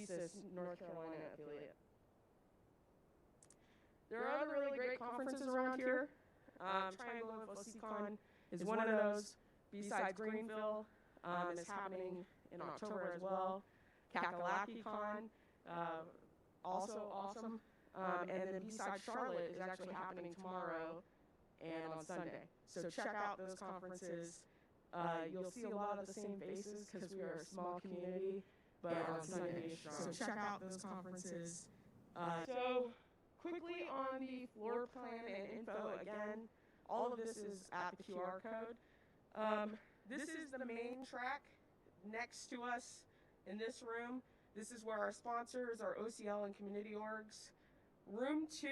BSides North Carolina affiliate. There are other really great conferences around here. Triangle FOCCon is one of those. BSides Greenville is happening in October as well. KakalakiCon, also awesome. And then BSides Charlotte is actually happening tomorrow and on Sunday. So check out those conferences. You'll see a lot of the same faces because we are a small community, but on Sunday is strong. So check out those conferences. So quickly on the floor plan and info, again, all of this is at the QR code. This is the main track next to us in this room. This is where our sponsors, our OCL and community orgs. Room 2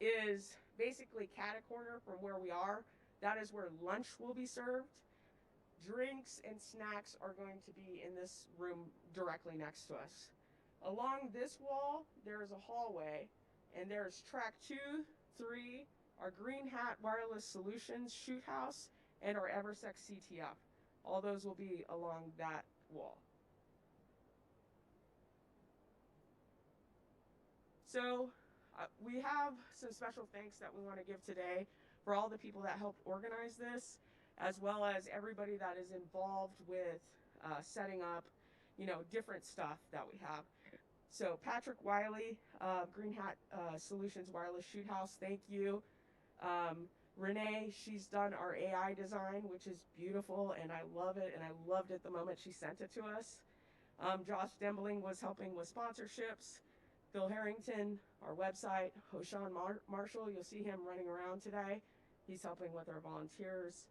is basically cat-a-corner from where we are. That is where lunch will be served. Drinks and snacks are going to be in this room directly next to us. Along this wall, there is a hallway, and there's track 2, 3, our Green Hat Wireless Solutions shoot house, and our Eversec CTF. All those will be along that wall. So we have some special thanks that we want to give today for all the people that helped organize this, as well as everybody that is involved with setting up, different stuff that we have. So Patrick Wiley, Green Hat Solutions Wireless Shoot House, thank you. Renee, she's done our AI design, which is beautiful, and I love it, and I loved it the moment she sent it to us. Josh Dembling was helping with sponsorships. Phil Harrington, our website. Hoshan Marshall, you'll see him running around today. He's helping with our volunteers.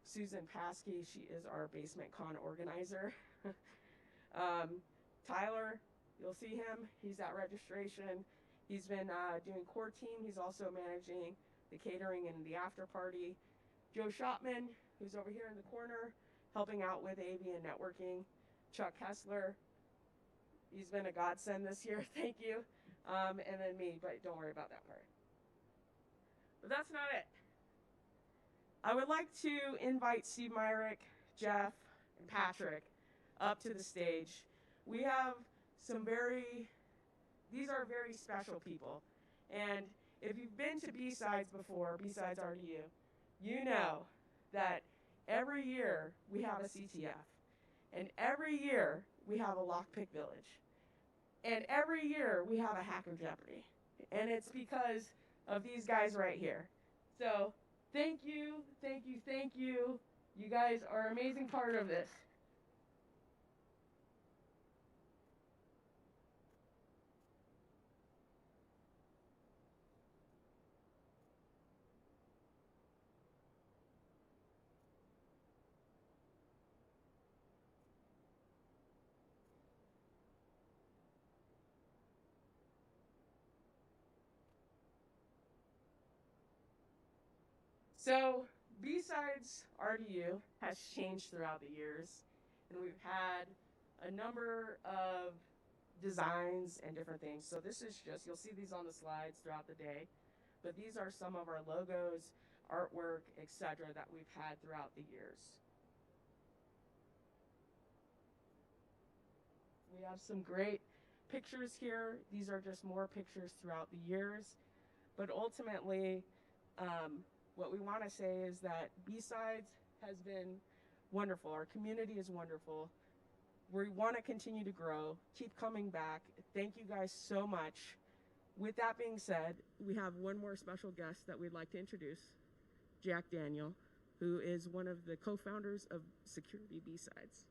Susan Paskey, she is our Basement Con organizer. Tyler, you'll see him. He's at registration. He's been doing core team. He's also managing the catering and the after party. Joe Shopman, who's over here in the corner, helping out with AV and networking. Chuck Kessler, he's been a godsend this year, thank you. And then me, but don't worry about that part. But that's not it. I would like to invite Steve Myrick, Jeff, and Patrick up to the stage. We have these are very special people. And if you've been to BSides before, BSides RDU, you know that every year we have a CTF. And every year we have a lockpick village. And every year we have a Hacker Jeopardy. And it's because of these guys right here. So thank you, thank you, thank you. You guys are an amazing part of this. So BSides RDU has changed throughout the years, and we've had a number of designs and different things. So this is just, you'll see these on the slides throughout the day, but these are some of our logos, artwork, etc. that we've had throughout the years. We have some great pictures here. These are just more pictures throughout the years, but ultimately, what we want to say is that BSides has been wonderful. Our community is wonderful. We want to continue to grow. Keep coming back. Thank you guys so much. With that being said, we have one more special guest that we'd like to introduce, Jack Daniel, who is one of the co-founders of Security BSides.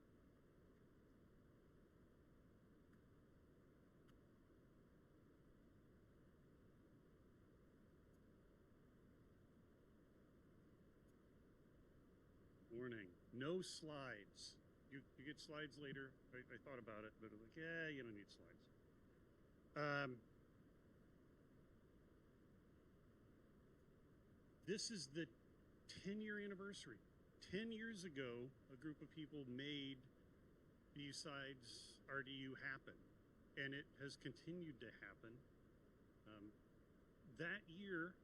Warning, no slides. You get slides later. I thought about it, but I'm like, yeah, you don't need slides. This is the 10-year anniversary. 10 years ago, a group of people made BSides RDU happen, and it has continued to happen. That year,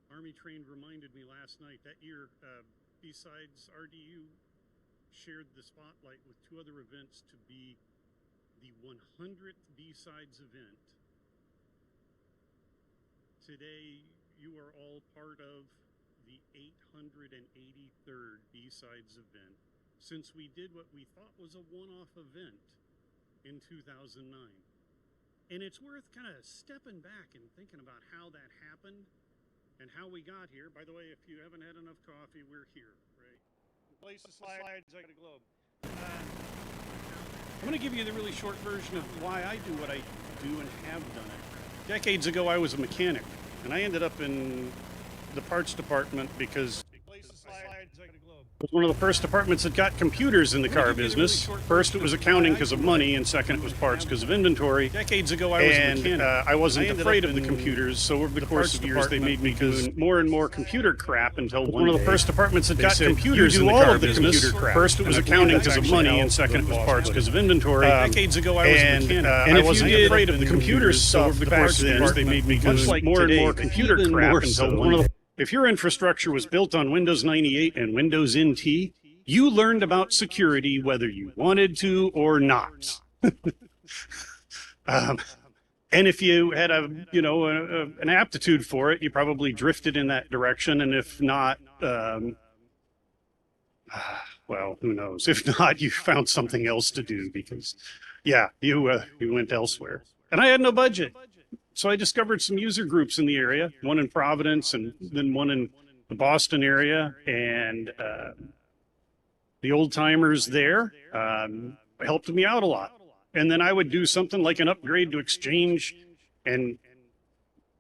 Army Trained reminded me last night, that year, BSides RDU shared the spotlight with two other events to be the 100th BSides event. Today, you are all part of the 883rd BSides event, since we did what we thought was a one-off event in 2009. And it's worth kind of stepping back and thinking about how that happened and how we got here. By the way, if you haven't had enough coffee, we're here, right? Place the slides, I got a globe. I'm going to give you the really short version of why I do what I do and have done it. Decades ago, I was a mechanic, and I ended up in the parts department because it was one of the first departments that got computers in the car business. First, it was accounting because of money, and second, it was parts because of inventory. Decades ago, I was a mechanic. I wasn't afraid of the computers, so over the course of years, they made me do more and more computer crap until one of the first departments that got computers in the car business. First, it was accounting because of money, and second, it was parts because of inventory. Decades ago, I was a mechanic. And I wasn't afraid of the computers, so over the course of years, they made me do more and more computer crap until one of the... If your infrastructure was built on Windows 98 and Windows NT, you learned about security whether you wanted to or not. And if you had an aptitude for it, you probably drifted in that direction. And if not, well, who knows? If not, you found something else to do because, yeah, you went elsewhere. And I had no budget. So I discovered some user groups in the area, one in Providence and then one in the Boston area. And the old timers there helped me out a lot. And then I would do something like an upgrade to Exchange and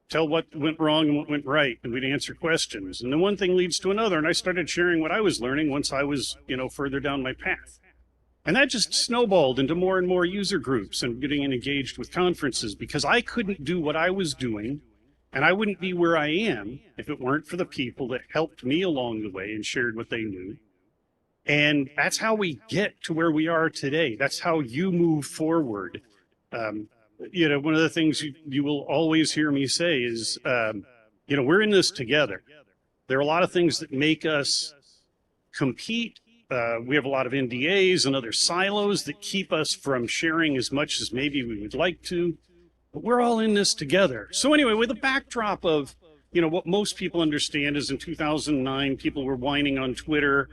tell what went wrong and what went right. And we'd answer questions. And then one thing leads to another. And I started sharing what I was learning once I was, further down my path. And that just snowballed into more and more user groups and getting engaged with conferences because I couldn't do what I was doing and I wouldn't be where I am if it weren't for the people that helped me along the way and shared what they knew. And that's how we get to where we are today. That's how you move forward. One of the things you will always hear me say is, we're in this together. There are a lot of things that make us compete. We have a lot of NDAs and other silos that keep us from sharing as much as maybe we would like to, but we're all in this together. So anyway, with a backdrop of, what most people understand is in 2009, people were whining on Twitter.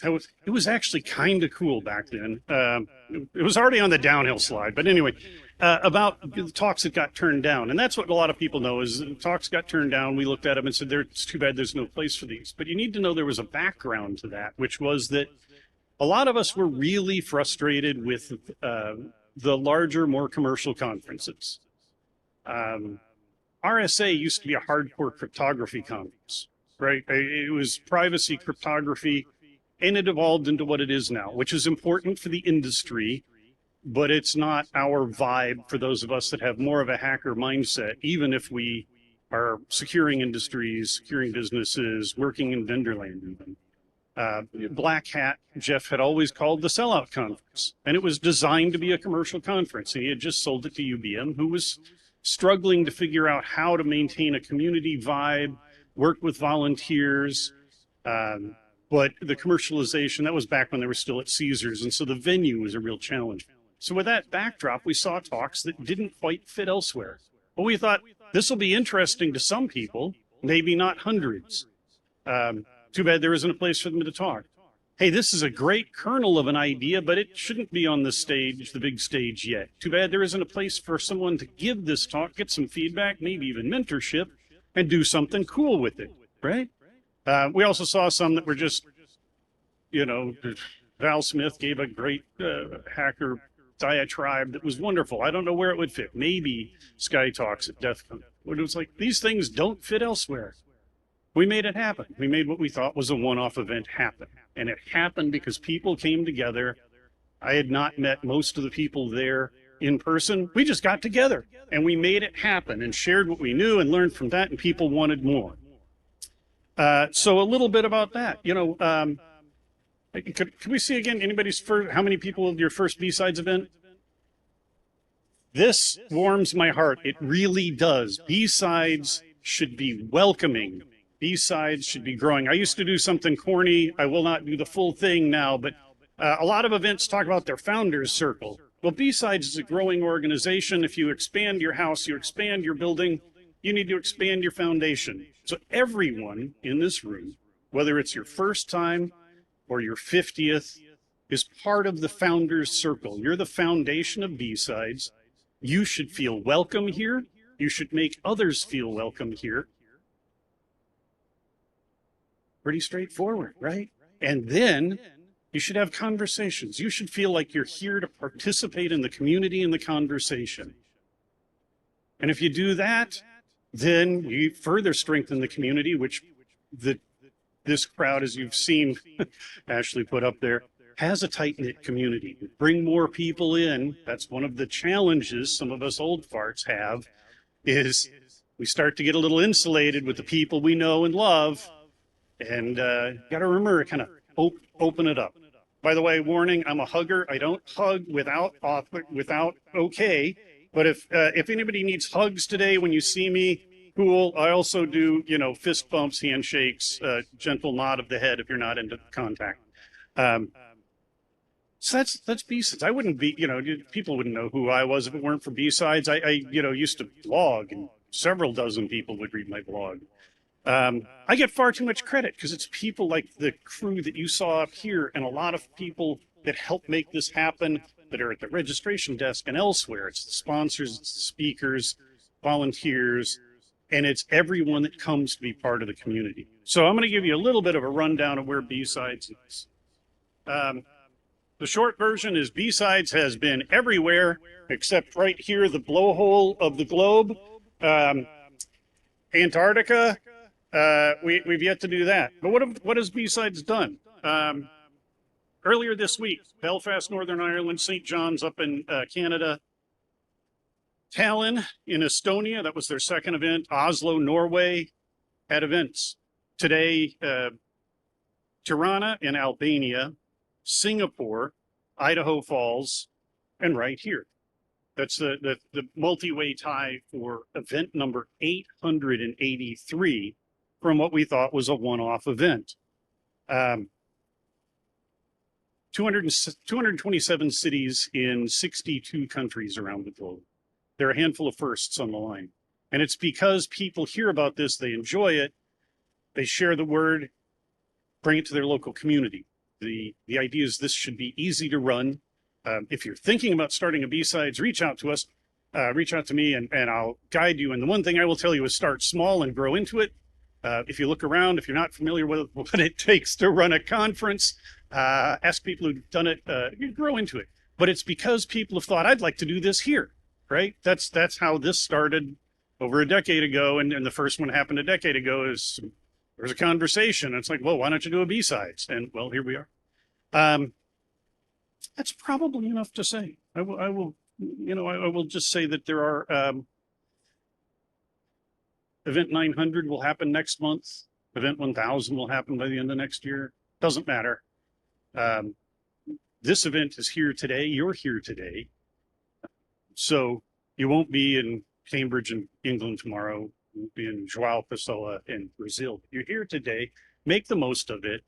It was actually kind of cool back then. It was already on the downhill slide, but anyway, about the talks that got turned down. And that's what a lot of people know is the talks got turned down. We looked at them and said, it's too bad there's no place for these. But you need to know there was a background to that, which was that a lot of us were really frustrated with the larger, more commercial conferences. RSA used to be a hardcore cryptography conference, right? It was privacy, cryptography, and it evolved into what it is now, which is important for the industry, but it's not our vibe for those of us that have more of a hacker mindset, even if we are securing industries, securing businesses, working in vendor land even. Black Hat, Jeff had always called the sellout conference, and it was designed to be a commercial conference, and he had just sold it to UBM, who was struggling to figure out how to maintain a community vibe, work with volunteers, but the commercialization, that was back when they were still at Caesars, and so the venue was a real challenge. So with that backdrop, we saw talks that didn't quite fit elsewhere. But we thought, this will be interesting to some people, maybe not hundreds. Too bad there isn't a place for them to talk. Hey, this is a great kernel of an idea, but it shouldn't be on the stage, the big stage yet. Too bad there isn't a place for someone to give this talk, get some feedback, maybe even mentorship, and do something cool with it, right? We also saw some that were just, Val Smith gave a great hacker diatribe that was wonderful. I don't know where it would fit. Maybe Sky Talks at DEF CON. But it was like, these things don't fit elsewhere. We made it happen. We made what we thought was a one-off event happen. And it happened because people came together. I had not met most of the people there in person. We just got together and we made it happen and shared what we knew and learned from that, and people wanted more. So a little bit about that. Can we see again anybody's first, how many people at your first BSides event? This warms my heart. It really does. BSides should be welcoming. BSides should be growing. I used to do something corny. I will not do the full thing now, but A lot of events talk about their founders circle. Well, BSides is a growing organization. If you expand your house, you expand your building, you need to expand your foundation. So everyone in this room, whether it's your first time or your 50th, is part of the founders circle. You're the foundation of BSides. You should feel welcome here. You should make others feel welcome here. Pretty straightforward, right? And then you should have conversations. You should feel like you're here to participate in the community and the conversation. And if you do that, then you further strengthen the community, which this crowd, as you've seen Ashley put up there, has a tight-knit community. Bring more people in. That's one of the challenges some of us old farts have, is we start to get a little insulated with the people we know and love. And got to remember, kind of open it up. By the way, warning, I'm a hugger. I don't hug without okay. But if anybody needs hugs today when you see me, cool. I also do, fist bumps, handshakes, gentle nod of the head if you're not into contact. So that's BSides. I wouldn't be, people wouldn't know who I was if it weren't for BSides. I used to blog, and several dozen people would read my blog. I get far too much credit because it's people like the crew that you saw up here and a lot of people that help make this happen that are at the registration desk and elsewhere. It's the sponsors, it's the speakers, volunteers, and it's everyone that comes to be part of the community. So I'm going to give you a little bit of a rundown of where BSides is. The short version is BSides has been everywhere except right here, the blowhole of the globe. Antarctica, we've yet to do that. But what has BSides done? Earlier this week, Belfast, Northern Ireland, St. John's up in Canada, Tallinn in Estonia, that was their second event. Oslo, Norway had events. Today, Tirana in Albania, Singapore, Idaho Falls, and right here. That's the multi-way tie for event number 883 from what we thought was a one-off event. 227 cities in 62 countries around the globe. There are a handful of firsts on the line. And it's because people hear about this, they enjoy it, they share the word, bring it to their local community. The idea is this should be easy to run. If you're thinking about starting a BSides, reach out to us, reach out to me, and I'll guide you. And the one thing I will tell you is start small and grow into it. If you look around, if you're not familiar with what it takes to run a conference, ask people who've done it, you grow into it. But it's because people have thought, I'd like to do this here, right? That's how this started over a decade ago. And the first one happened a decade ago. Is there was a conversation. And it's like, well, why don't you do a BSides? And well, here we are. That's probably enough to say. I will just say that there are, event 900 will happen next month. Event 1000 will happen by the end of next year. Doesn't matter. This event is here today. You're here today. So you won't be in Cambridge in England tomorrow. You won't be in João Pessoa in Brazil. You're here today. Make the most of it.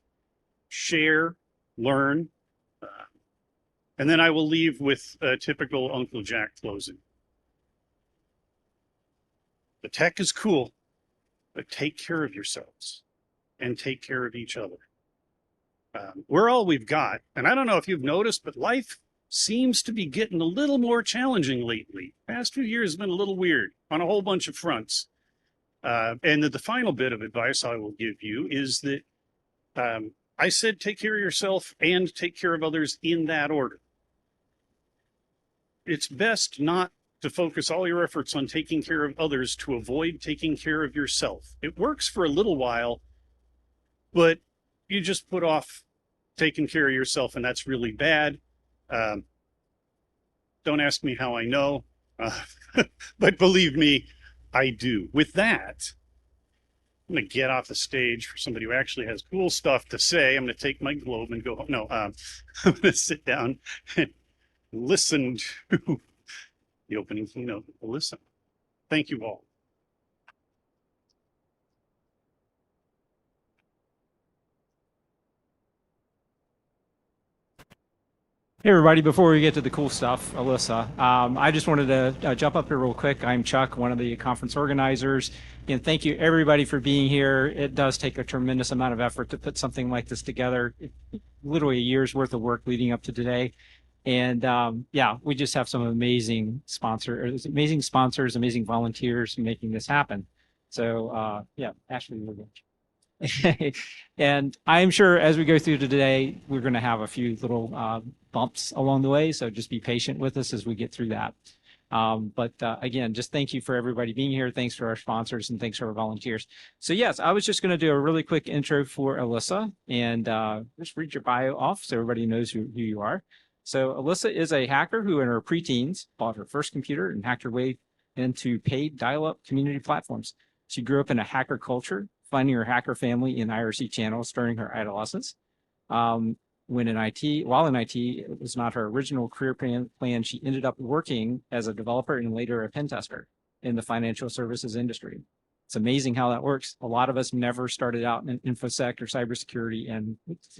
Share, learn. And then I will leave with a typical Uncle Jack closing. The tech is cool, but take care of yourselves and take care of each other. We're all we've got. And I don't know if you've noticed, but life seems to be getting a little more challenging lately. Past few years have been a little weird on a whole bunch of fronts. And the final bit of advice I will give you is that I said take care of yourself and take care of others in that order. It's best not to focus all your efforts on taking care of others to avoid taking care of yourself. It works for a little while, but you just put off taking care of yourself, and that's really bad. Don't ask me how I know, but believe me, I do. With that, I'm going to get off the stage for somebody who actually has cool stuff to say. I'm going to take my globe and go home. No, I'm going to sit down and listen to the opening keynote. Listen. Thank you all. Hey everybody, before we get to the cool stuff, Alyssa, I just wanted to jump up here real quick. I'm Chuck, one of the conference organizers, and thank you everybody for being here. It does take a tremendous amount of effort to put something like this together, literally a year's worth of work leading up to today. And yeah, we just have some amazing sponsors, amazing volunteers making this happen. So yeah, Ashley, you're good. And I'm sure as we go through today, we're going to have a few little bumps along the way. So just be patient with us as we get through that. But again, just thank you for everybody being here. Thanks for our sponsors and thanks for our volunteers. So yes, I was just going to do a really quick intro for Alyssa and just read your bio off so everybody knows who you are. So Alyssa is a hacker who in her preteens bought her first computer and hacked her way into paid dial-up community platforms. She grew up in a hacker culture, finding her hacker family in IRC channels during her adolescence. While in IT, it was not her original career plan. She ended up working as a developer and later a pen tester in the financial services industry. It's amazing how that works. A lot of us never started out in InfoSec or cybersecurity, and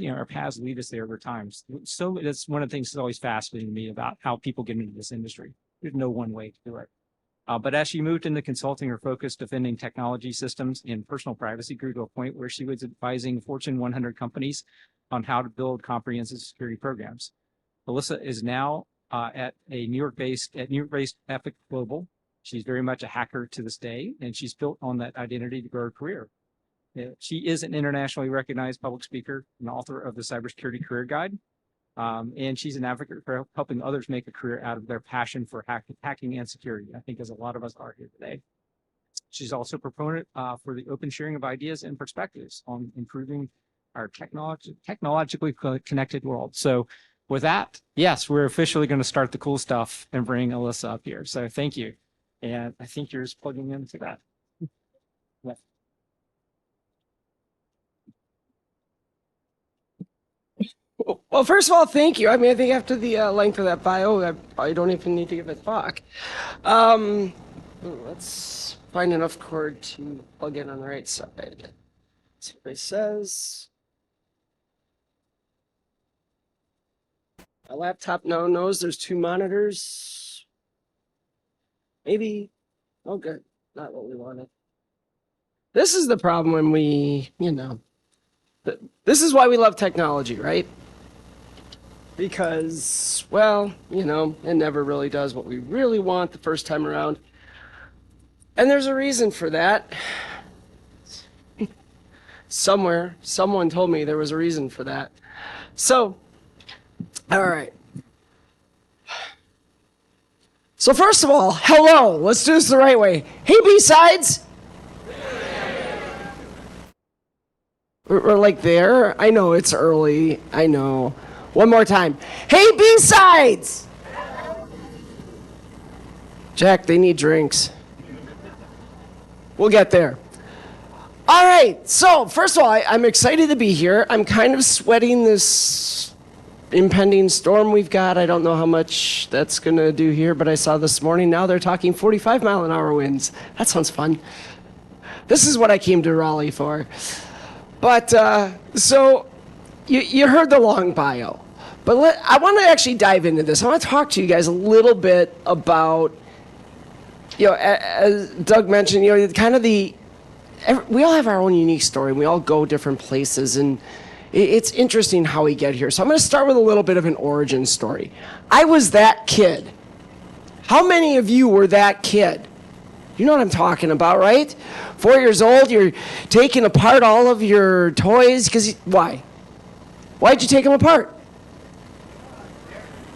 our paths lead us there over time. So that's one of the things that's always fascinating to me about how people get into this industry. There's no one way to do it. But as she moved into consulting, her focus defending technology systems and personal privacy grew to a point where she was advising Fortune 100 companies on how to build comprehensive security programs. Alyssa is now at New York-based Epic Global. She's very much a hacker to this day, and she's built on that identity to grow her career. She is an internationally recognized public speaker and author of the Cybersecurity Career Guide. And she's an advocate for helping others make a career out of their passion for hacking and security, I think, as a lot of us are here today. She's also a proponent for the open sharing of ideas and perspectives on improving our technologically connected world. So with that, yes, we're officially going to start the cool stuff and bring Alyssa up here. So thank you. And I think you're just plugging into that. Yeah. Well, first of all, thank you. I mean, I think after the length of that bio, I don't even need to give a talk. Let's find enough cord to plug in on the right side. Let's see what it says. My laptop now knows there's two monitors. Maybe. Oh, good. Not what we wanted. This is the problem when we, this is why we love technology, right? Because, well, it never really does what we really want the first time around. And there's a reason for that. Somewhere, someone told me there was a reason for that. So, all right. So first of all, hello. Let's do this the right way. Hey, BSides. We're like there. I know it's early. I know. One more time. Hey, BSides. Jack, they need drinks. We'll get there. All right. So first of all, I'm excited to be here. I'm kind of sweating this impending storm we've got. I don't know how much that's going to do here, but I saw this morning now they're talking 45-mile-an-hour winds. That sounds fun. This is what I came to Raleigh for. But so you heard the long bio, but I want to actually dive into this. I want to talk to you guys a little bit about, as Doug mentioned, kind of we all have our own unique story. We all go different places, and it's interesting how we get here. So I'm going to start with a little bit of an origin story. I was that kid. How many of you were that kid? You know what I'm talking about, right? 4 years old, you're taking apart all of your toys. Why? Why'd you take them apart?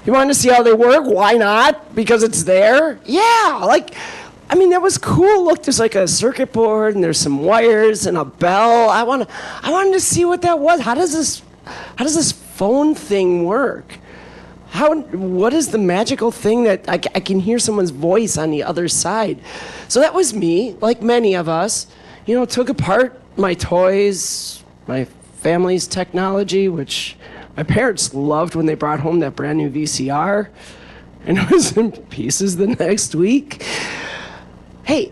You wanted to see how they work? Why not? Because it's there? Yeah, that was cool. Look, there's like a circuit board, and there's some wires and a bell. I wanted to see what that was. How does this phone thing work? What is the magical thing that I can hear someone's voice on the other side? So that was me, like many of us, took apart my toys, my family's technology, which my parents loved when they brought home that brand new VCR, and it was in pieces the next week. Hey,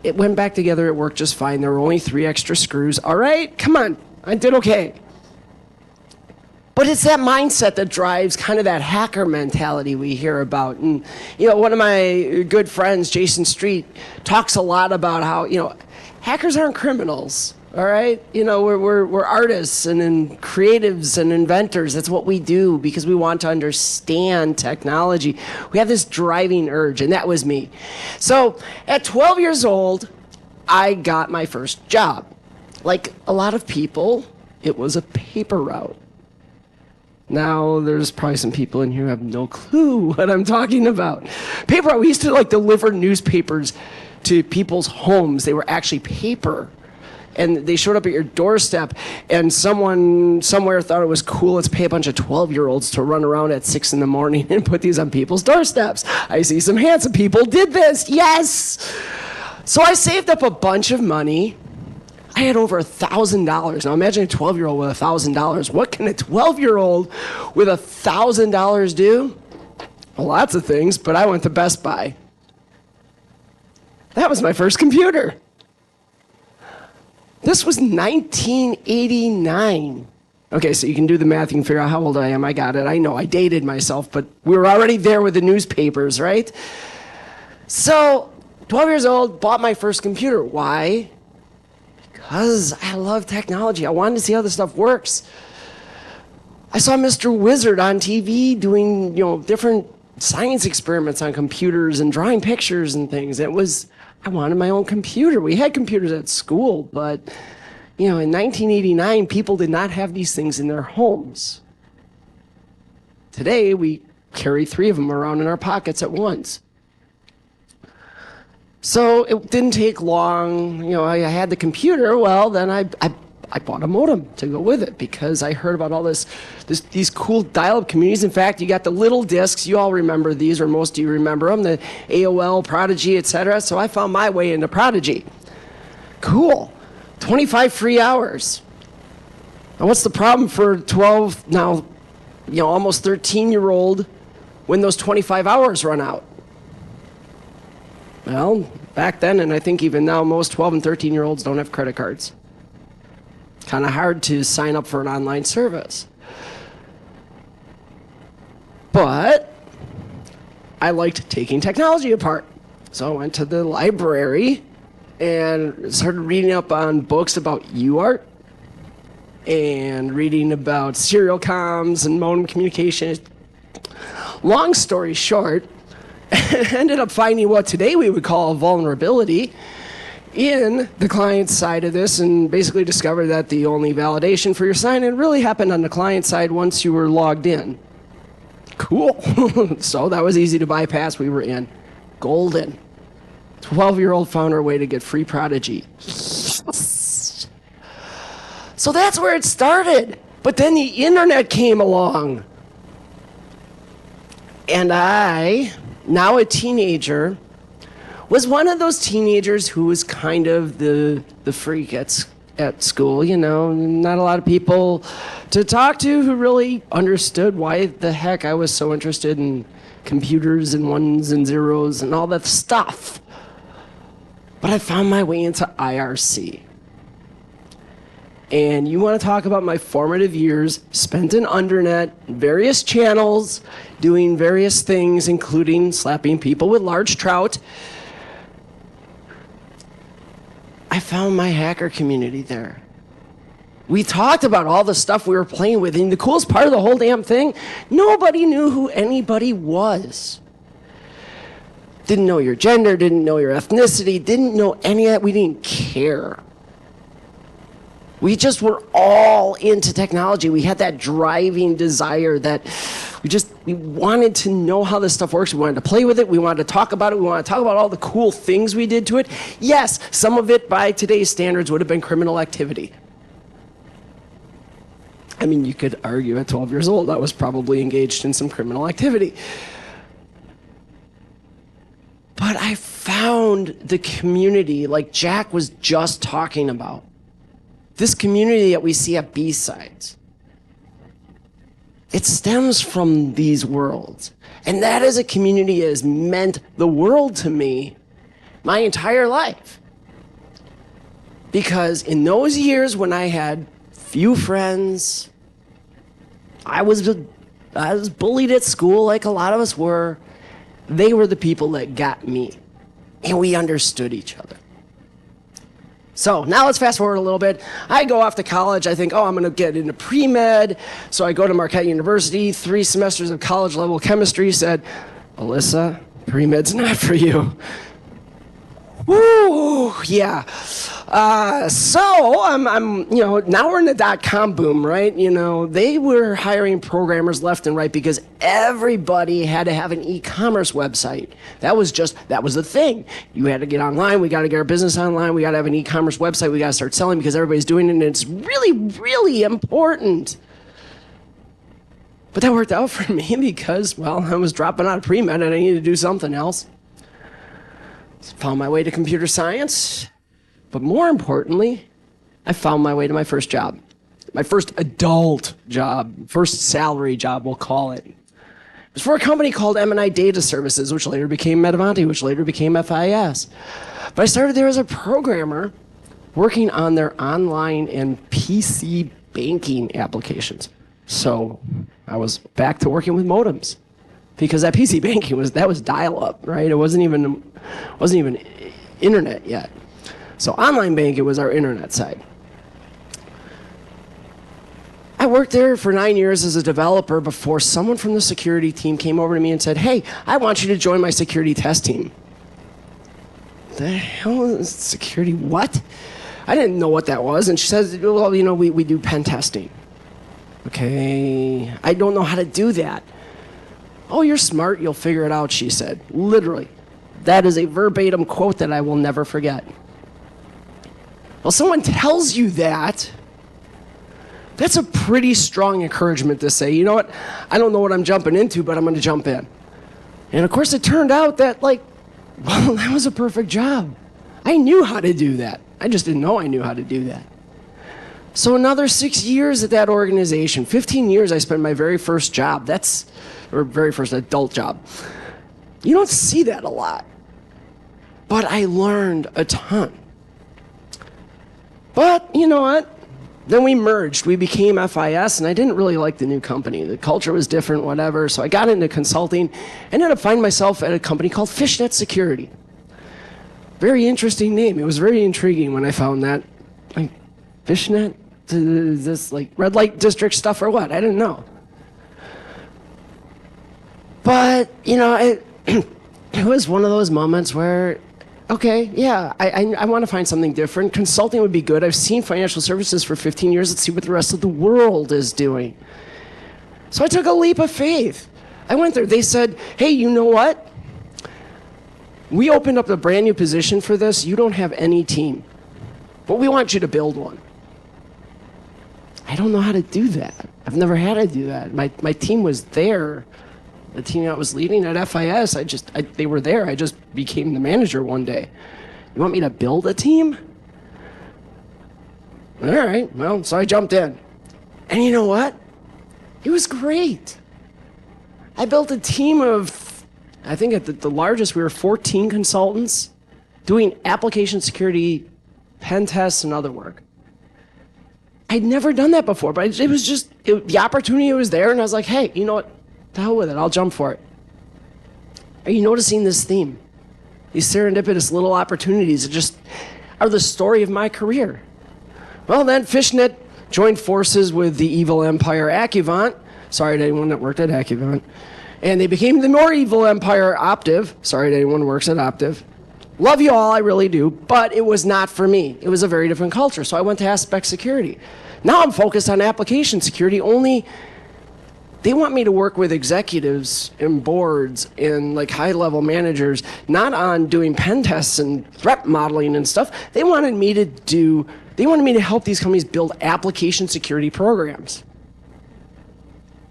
it went back together. It worked just fine. There were only 3 extra screws. All right, come on. I did okay. But it's that mindset that drives kind of that hacker mentality we hear about. And, one of my good friends, Jason Street, talks a lot about how, hackers aren't criminals, all right? We're artists and creatives and inventors. That's what we do because we want to understand technology. We have this driving urge, and that was me. So at 12 years old, I got my first job. Like a lot of people, it was a paper route. Now, there's probably some people in here who have no clue what I'm talking about. Paper route, we used to deliver newspapers to people's homes. They were actually paper. And they showed up at your doorstep, and someone somewhere thought it was cool. Let's pay a bunch of 12-year-olds to run around at 6 in the morning and put these on people's doorsteps. I see some handsome people did this. Yes! So I saved up a bunch of money. I had over $1,000. Now imagine a 12-year-old with $1,000. What can a 12-year-old with $1,000 do? Well, lots of things, but I went to Best Buy. That was my first computer. This was 1989. Okay, so you can do the math. You can figure out how old I am. I got it. I know I dated myself, but we were already there with the newspapers, right? So 12 years old, bought my first computer. Why? Because I love technology. I wanted to see how this stuff works. I saw Mr. Wizard on TV doing, different science experiments on computers and drawing pictures and things. I wanted my own computer. We had computers at school, but, in 1989, people did not have these things in their homes. Today, we carry 3 of them around in our pockets at once. So it didn't take long. I had the computer. Well, then I bought a modem to go with it because I heard about all these cool dial-up communities. In fact, you got the little discs. You all remember these, or most of you remember them, the AOL, Prodigy, etc. So I found my way into Prodigy. Cool. 25 free hours. Now, what's the problem for 12, now, almost 13-year-old when those 25 hours run out? Well, back then, and I think even now, most 12 and 13-year-olds don't have credit cards. Kind of hard to sign up for an online service. But I liked taking technology apart. So I went to the library and started reading up on books about UART and reading about serial comms and modem communication. Long story short, ended up finding what today we would call a vulnerability in the client side of this, and basically discovered that the only validation for your sign-in really happened on the client side once you were logged in. Cool. So that was easy to bypass. We were in. Golden. 12-year-old found her way to get free Prodigy. So that's where it started. But then the internet came along. And I, now a teenager, was one of those teenagers who was kind of the freak at school, not a lot of people to talk to who really understood why the heck I was so interested in computers and ones and zeros and all that stuff. But I found my way into IRC. And you want to talk about my formative years spent in Undernet, various channels, doing various things, including slapping people with large trout. I found my hacker community there. We talked about all the stuff we were playing with, and the coolest part of the whole damn thing, nobody knew who anybody was. Didn't know your gender, didn't know your ethnicity, didn't know any of that. We didn't care. We just were all into technology. We had that driving desire that we wanted to know how this stuff works. We wanted to play with it. We wanted to talk about it. We wanted to talk about all the cool things we did to it. Yes, some of it by today's standards would have been criminal activity. I mean, you could argue at 12 years old I was probably engaged in some criminal activity. But I found the community like Jack was just talking about. This community that we see at BSides. It stems from these worlds. And that is a community that has meant the world to me my entire life. Because in those years when I had few friends, I was bullied at school like a lot of us were. They were the people that got me, and we understood each other. So now let's fast forward a little bit. I go off to college. I think, I'm going to get into pre-med. So I go to Marquette University, 3 semesters of college-level chemistry. Said, Alyssa, pre-med's not for you. Woo, yeah. So I'm, now we're in the dot-com boom, right? They were hiring programmers left and right because everybody had to have an e-commerce website. That was the thing. You had to get online. We got to get our business online. We got to have an e-commerce website. We got to start selling because everybody's doing it, and it's really, really important. But that worked out for me because, I was dropping out of pre-med and I needed to do something else. Found my way to computer science, but more importantly, I found my way to my first job. My first adult job, first salary job, we'll call it. It was for a company called M&I Data Services, which later became Metavante, which later became FIS. But I started there as a programmer, working on their online and PC banking applications. So I was back to working with modems. Because that PC banking was dial-up, right? It wasn't even internet yet. So online banking was our internet side. I worked there for 9 years as a developer before someone from the security team came over to me and said, "Hey, I want you to join my security test team." The hell is security? What? I didn't know what that was. And she says, "Well, we do pen testing." Okay, I don't know how to do that. "Oh, you're smart, you'll figure it out," she said. Literally. That is a verbatim quote that I will never forget. Well, someone tells you that, that's a pretty strong encouragement to say, you know what, I don't know what I'm jumping into, but I'm going to jump in. And of course, it turned out that, that was a perfect job. I knew how to do that. I just didn't know I knew how to do that. So another 6 years at that organization, 15 years I spent my very first job. Very first adult job. You don't see that a lot. But I learned a ton. But you know what? Then we merged. We became FIS, and I didn't really like the new company. The culture was different, whatever. So I got into consulting. I ended up finding myself at a company called Fishnet Security. Very interesting name. It was very intriguing when I found that. Fishnet? Is this red light district stuff or what? I didn't know. But, it was one of those moments where, okay, yeah, I want to find something different. Consulting would be good. I've seen financial services for 15 years. Let's see what the rest of the world is doing. So I took a leap of faith. I went there. They said, "Hey, you know what? We opened up a brand new position for this. You don't have any team, but we want you to build one." I don't know how to do that. I've never had to do that. My team was there. The team I was leading at FIS, they were there. I just became the manager one day. You want me to build a team? All right, so I jumped in. And you know what? It was great. I built a team of, I think at the largest, we were 14 consultants doing application security, pen tests, and other work. I'd never done that before, but it was just, the opportunity was there, and I was like, hey, you know what? The hell with it, I'll jump for it. Are you noticing this theme? These serendipitous little opportunities that just are the story of my career. Well, then Fishnet joined forces with the evil empire Accuvant. Sorry to anyone that worked at Accuvant. And they became the more evil empire Optiv. Sorry to anyone who works at Optiv. Love you all, I really do, but it was not for me. It was a very different culture, so I went to Aspect Security. Now I'm focused on application security, only they want me to work with executives and boards and high-level managers, not on doing pen tests and threat modeling and stuff. They wanted me to help these companies build application security programs.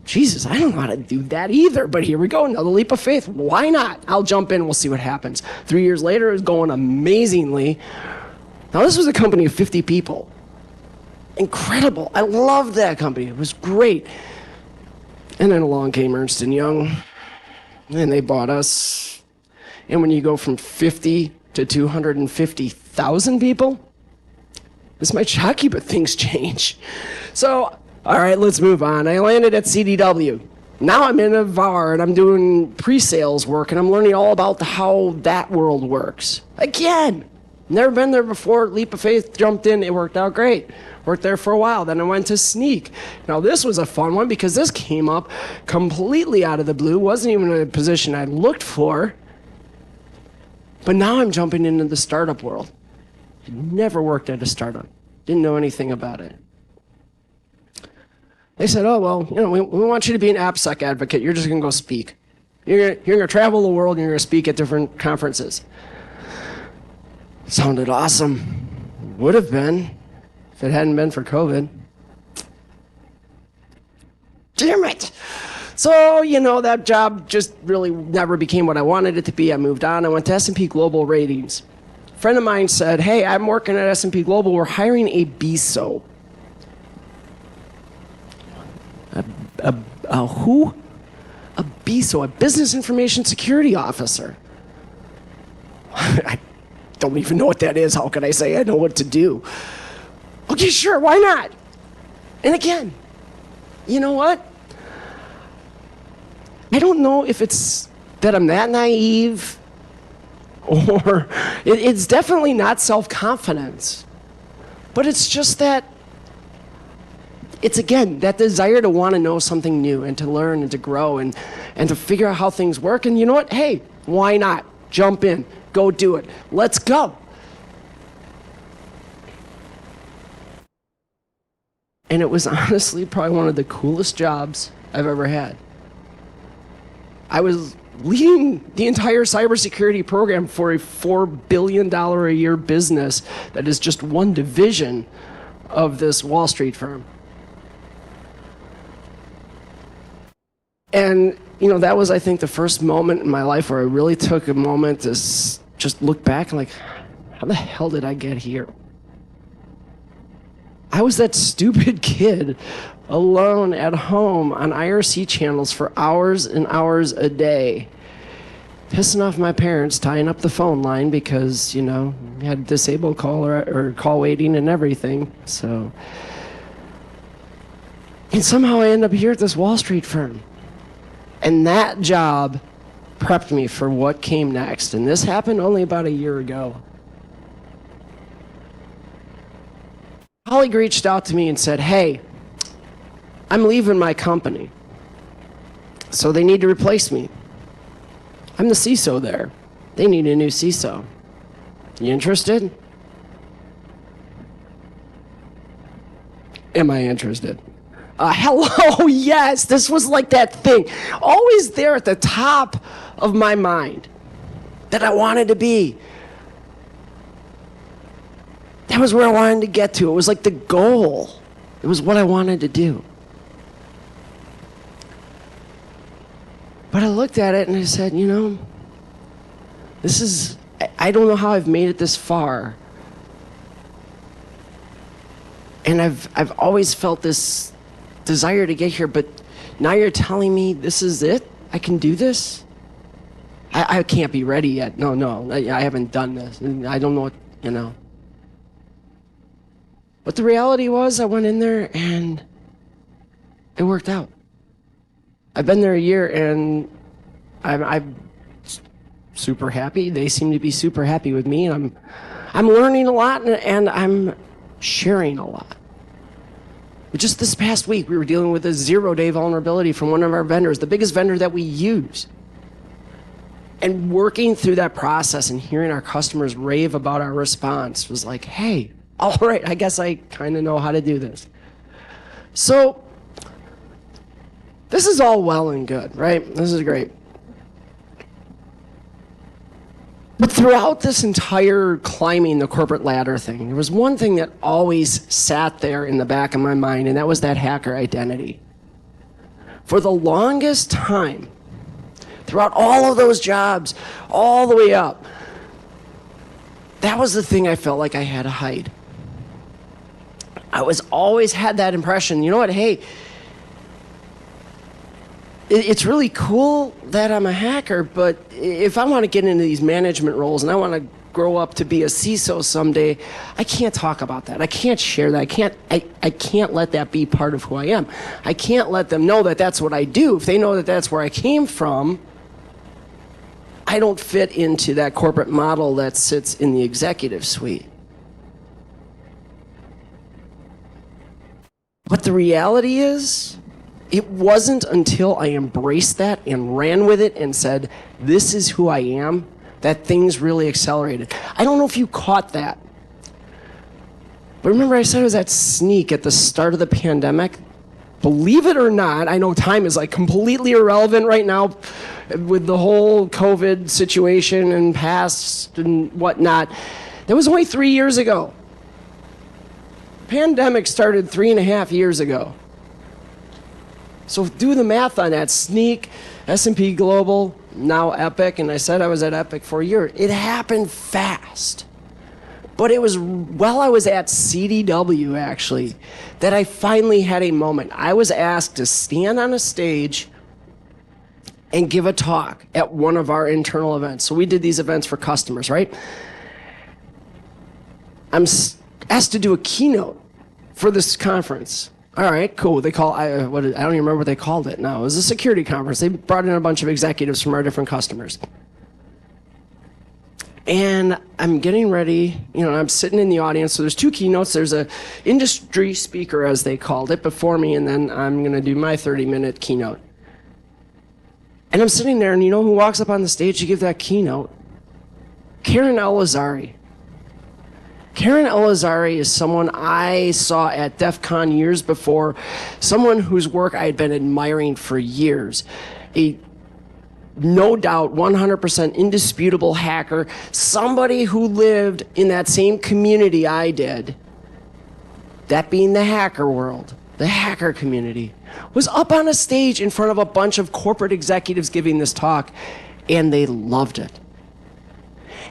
Jesus, I don't know how to do that either, but here we go, another leap of faith. Why not? I'll jump in, we'll see what happens. 3 years later, it was going amazingly. Now, this was a company of 50 people. Incredible. I loved that company. It was great. And then along came Ernst & Young, and they bought us. And when you go from 50 to 250,000 people, this might shock you, but things change. So All right, let's move on. I landed at CDW. Now I'm in a VAR and I'm doing pre-sales work and I'm learning all about how that world works. Again, never been there before. Leap of faith, jumped in. It worked out great. Worked there for a while. Then I went to Sneak. Now this was a fun one because this came up completely out of the blue. Wasn't even a position I looked for. But now I'm jumping into the startup world. Never worked at a startup. Didn't know anything about it. They said, oh, well, we want you to be an AppSec advocate. You're just going to go speak. You're going to travel the world and you're going to speak at different conferences. Sounded awesome. Would have been if it hadn't been for COVID. Damn it. So, that job just really never became what I wanted it to be. I moved on. I went to S&P Global Ratings. A friend of mine said, hey, I'm working at S&P Global. We're hiring a BSO. A who? A BSO, a Business Information Security Officer. I don't even know what that is. How can I say I know what to do? Okay, sure, why not? And again, you know what? I don't know if it's that I'm that naive or it's definitely not self-confidence. But it's just that it's, again, that desire to want to know something new and to learn and to grow and to figure out how things work. And you know what? Hey, why not? Jump in. Go do it. Let's go. And it was honestly probably one of the coolest jobs I've ever had. I was leading the entire cybersecurity program for a $4 billion a year business that is just one division of this Wall Street firm. And, that was, I think, the first moment in my life where I really took a moment to just look back and like, how the hell did I get here? I was that stupid kid alone at home on IRC channels for hours and hours a day, pissing off my parents, tying up the phone line because, we had disabled call or call waiting and everything. So, and somehow I end up here at this Wall Street firm. And that job prepped me for what came next. And this happened only about a year ago. A colleague reached out to me and said, hey, I'm leaving my company, so they need to replace me. I'm the CISO there. They need a new CISO. You interested? Am I interested? Hello, yes, this was like that thing. Always there at the top of my mind that I wanted to be. That was where I wanted to get to. It was like the goal. It was what I wanted to do. But I looked at it and I said, this is, I don't know how I've made it this far. And I've always felt this desire to get here, but now you're telling me this is it? I can do this? I can't be ready yet. No, I haven't done this. I don't know what, But the reality was I went in there and it worked out. I've been there a year and I'm super happy. They seem to be super happy with me, and I'm learning a lot and I'm sharing a lot. But just this past week, we were dealing with a 0-day vulnerability from one of our vendors, the biggest vendor that we use. And working through that process and hearing our customers rave about our response was like, hey, all right, I guess I kind of know how to do this. So this is all well and good, right? This is great. But throughout this entire climbing the corporate ladder thing, there was one thing that always sat there in the back of my mind, and that was that hacker identity. For the longest time, throughout all of those jobs, all the way up, that was the thing I felt like I had to hide. I always had that impression, you know what, hey, it's really cool that I'm a hacker, but if I want to get into these management roles and I want to grow up to be a CISO someday, I can't talk about that. I can't share that. I can't let that be part of who I am. I can't let them know that that's what I do. If they know that that's where I came from, I don't fit into that corporate model that sits in the executive suite. But the reality is, it wasn't until I embraced that and ran with it and said, this is who I am, that things really accelerated. I don't know if you caught that. But remember I said I was at Sneak at the start of the pandemic? Believe it or not, I know time is like completely irrelevant right now with the whole COVID situation and past and whatnot. That was only 3 years ago. Pandemic started 3.5 years ago. So do the math on that. Sneak, S&P Global, now Epic, and I said I was at Epic for a year. It happened fast. But it was while I was at CDW, actually, that I finally had a moment. I was asked to stand on a stage and give a talk at one of our internal events. So we did these events for customers, right? I'm asked to do a keynote for this conference. All right, cool. I don't even remember what they called it now. It was a security conference. They brought in a bunch of executives from our different customers. And I'm getting ready, I'm sitting in the audience. So there's 2 keynotes. There's a industry speaker, as they called it, before me, and then I'm going to do my 30-minute keynote. And I'm sitting there, and you know who walks up on the stage to give that keynote? Karen Elazari. Karen Elazari is someone I saw at DEF CON years before, someone whose work I had been admiring for years. A no doubt 100% indisputable hacker, somebody who lived in that same community I did, that being the hacker world, the hacker community, was up on a stage in front of a bunch of corporate executives giving this talk, and they loved it.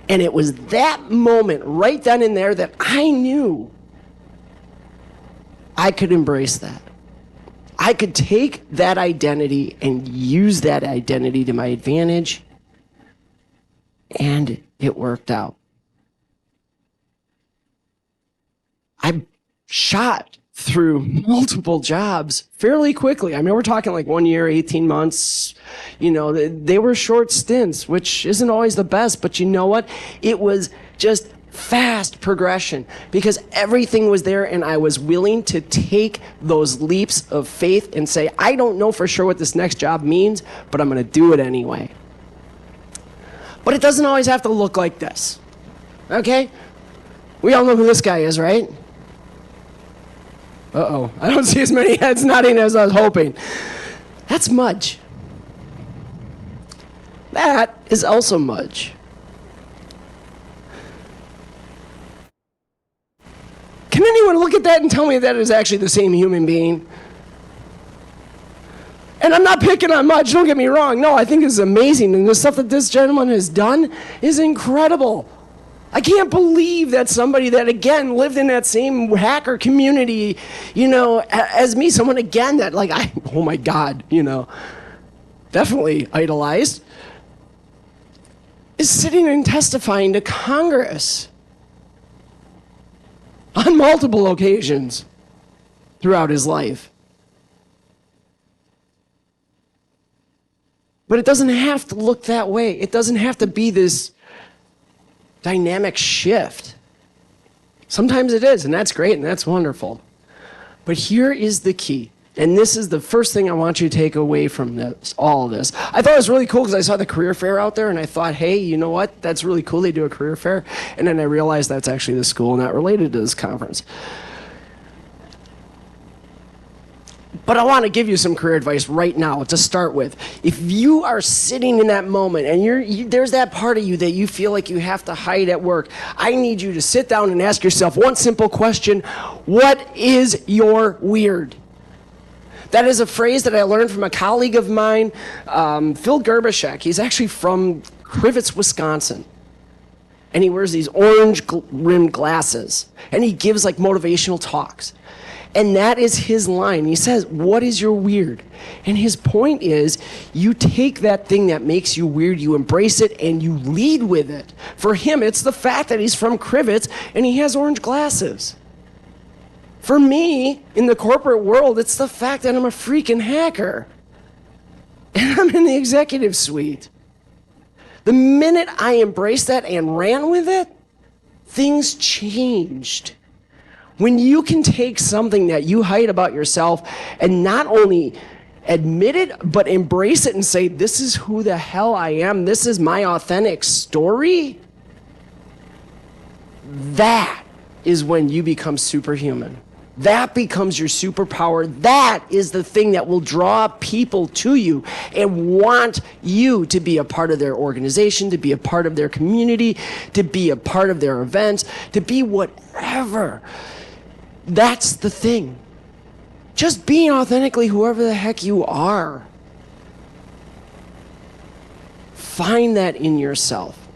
And it was that moment right then and there that I knew I could embrace that. I could take that identity and use that identity to my advantage, and it worked out. I shot through multiple jobs fairly quickly. I mean, we're talking like 1 year, 18 months. They were short stints, which isn't always the best, but you know what? It was just fast progression because everything was there, and I was willing to take those leaps of faith and say, I don't know for sure what this next job means, but I'm going to do it anyway. But it doesn't always have to look like this. Okay? We all know who this guy is, right? Uh-oh. I don't see as many heads nodding as I was hoping. That's Mudge. That is also Mudge. Can anyone look at that and tell me that is actually the same human being? And I'm not picking on Mudge, don't get me wrong. No, I think it's amazing. And the stuff that this gentleman has done is incredible. I can't believe that somebody that, again, lived in that same hacker community, as me, someone, again, that, oh my God, definitely idolized, is sitting and testifying to Congress on multiple occasions throughout his life. But it doesn't have to look that way. It doesn't have to be this dynamic shift. Sometimes it is, and that's great, and that's wonderful. But here is the key, and this is the first thing I want you to take away from all of this. I thought it was really cool because I saw the career fair out there, and I thought, hey, you know what? That's really cool. They do a career fair. And then I realized that's actually the school not related to this conference. But I want to give you some career advice right now to start with. If you are sitting in that moment and there's that part of you that you feel like you have to hide at work, I need you to sit down and ask yourself one simple question: what is your weird? That is a phrase that I learned from a colleague of mine, Phil Gerbishek. He's actually from Crivets, Wisconsin. And he wears these orange rimmed glasses. And he gives motivational talks. And that is his line. He says, what is your weird? And his point is, you take that thing that makes you weird, you embrace it, and you lead with it. For him, it's the fact that he's from Crivets and he has orange glasses. For me, in the corporate world, it's the fact that I'm a freaking hacker. And I'm in the executive suite. The minute I embraced that and ran with it, things changed. When you can take something that you hide about yourself and not only admit it, but embrace it and say, this is who the hell I am, this is my authentic story, that is when you become superhuman. That becomes your superpower. That is the thing that will draw people to you and want you to be a part of their organization, to be a part of their community, to be a part of their events, to be whatever. That's the thing. Just being authentically whoever the heck you are. Find that in yourself.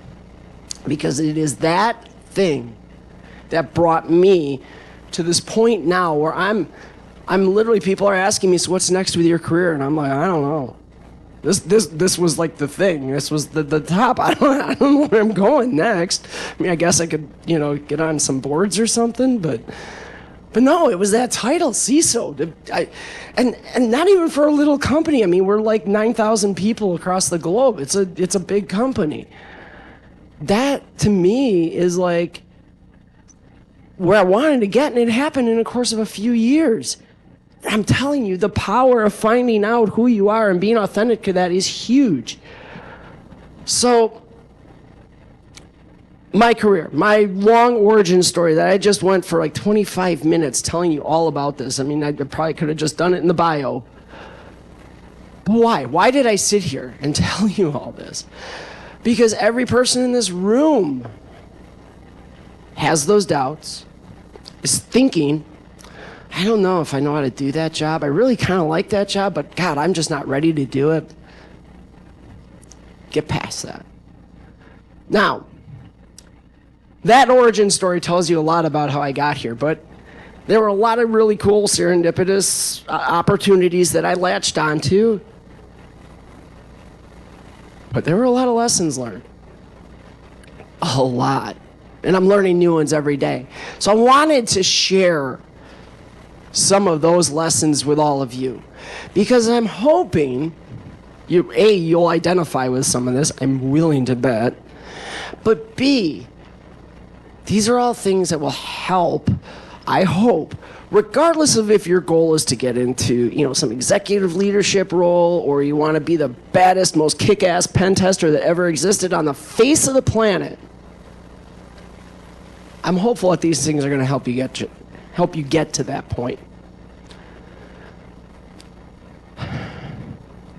Because it is that thing that brought me to this point now where I'm literally, people are asking me, so what's next with your career? And I'm like, I don't know. This was like the thing. This was the top. I don't know where I'm going next. I mean, I guess I could, get on some boards or something, but no, it was that title, CISO. And not even for a little company. I mean, we're like 9,000 people across the globe. It's a big company. That to me is like where I wanted to get, and it happened in the course of a few years. I'm telling you, the power of finding out who you are and being authentic to that is huge. So, my career, my long origin story that I just went for like 25 minutes telling you all about this. I mean, I probably could have just done it in the bio. But why? Why did I sit here and tell you all this? Because every person in this room has those doubts, is thinking, I don't know if I know how to do that job. I really kind of like that job, but God, I'm just not ready to do it. Get past that. Now, that origin story tells you a lot about how I got here, but there were a lot of really cool serendipitous opportunities that I latched onto. But there were a lot of lessons learned. A lot. And I'm learning new ones every day. So I wanted to share some of those lessons with all of you, because I'm hoping you'll identify with some of this. I'm willing to bet. But B, these are all things that will help, I hope, regardless of if your goal is to get into, some executive leadership role, or you want to be the baddest, most kick-ass pen tester that ever existed on the face of the planet. I'm hopeful that these things are going to help you get to that point.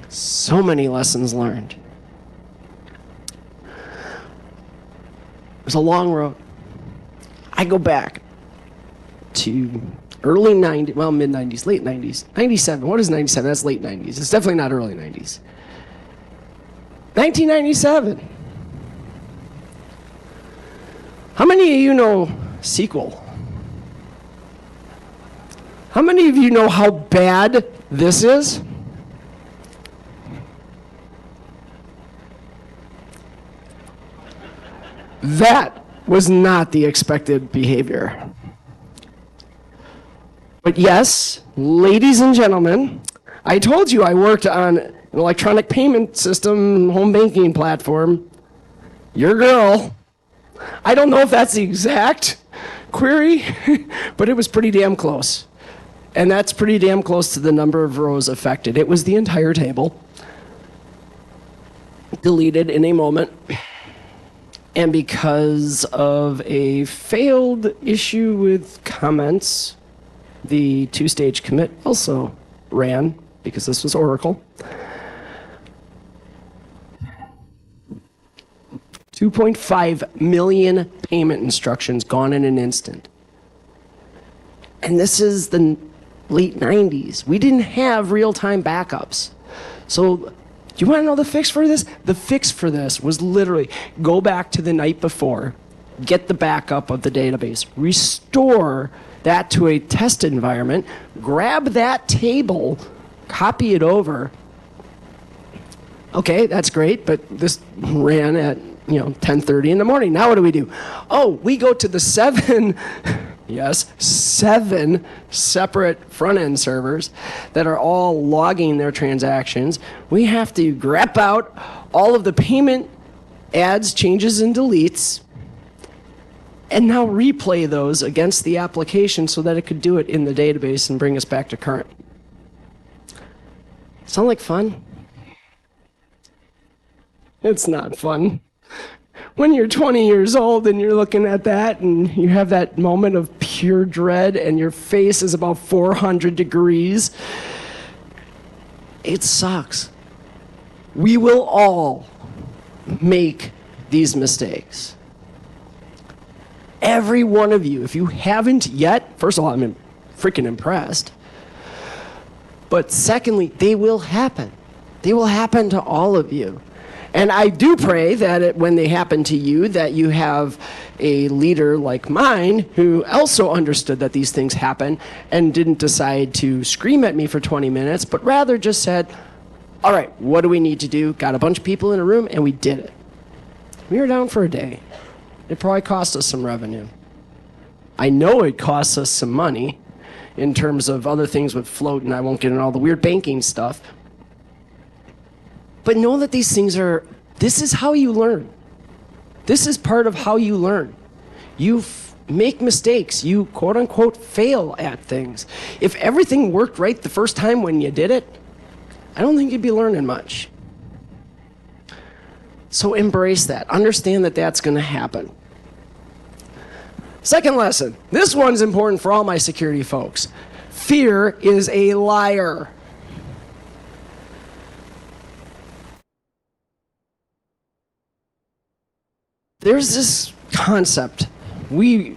So many lessons learned. It was a long road. I go back to early 90s, well, mid 90s, late 90s, 97. What is 97? That's late 90s. It's definitely not early 90s. 1997. How many of you know SQL? How many of you know how bad this is? That was not the expected behavior. But yes, ladies and gentlemen, I told you I worked on an electronic payment system, home banking platform. Your girl. I don't know if that's the exact query, but it was pretty damn close. And that's pretty damn close to the number of rows affected. It was the entire table. Deleted in a moment. And because of a failed issue with comments, the two-stage commit also ran, because this was Oracle. 2.5 million payment instructions gone in an instant. And this is the late 90s. We didn't have real-time backups. So, do you want to know the fix for this? The fix for this was literally go back to the night before get the backup of the database, restore that to a test environment, grab that table, copy it over. Okay, that's great, but this ran at 10:30 in the morning. Now what do? Oh, we go to the 7 separate front-end servers that are all logging their transactions. We have to grep out all of the payment adds, changes, and deletes, and now replay those against the application so that it could do it in the database and bring us back to current. Sound like fun? It's not fun. When you're 20 years old and you're looking at that and you have that moment of pure dread and your face is about 400 degrees, it sucks. We will all make these mistakes. Every one of you. If you haven't yet, first of all, I'm freaking impressed. But secondly, they will happen. They will happen to all of you. And I do pray that when they happen to you, that you have a leader like mine who also understood that these things happen and didn't decide to scream at me for 20 minutes, but rather just said, all right, what do we need to do? Got a bunch of people in a room, and we did it. We were down for a day. It probably cost us some revenue. I know it costs us some money in terms of other things with float, and I won't get into all the weird banking stuff. But know that these things this is how you learn. This is part of how you learn. You make mistakes. You, quote unquote, fail at things. If everything worked right the first time when you did it, I don't think you'd be learning much. So embrace that. Understand that that's going to happen. Second lesson. This one's important for all my security folks. Fear is a liar. There's this concept we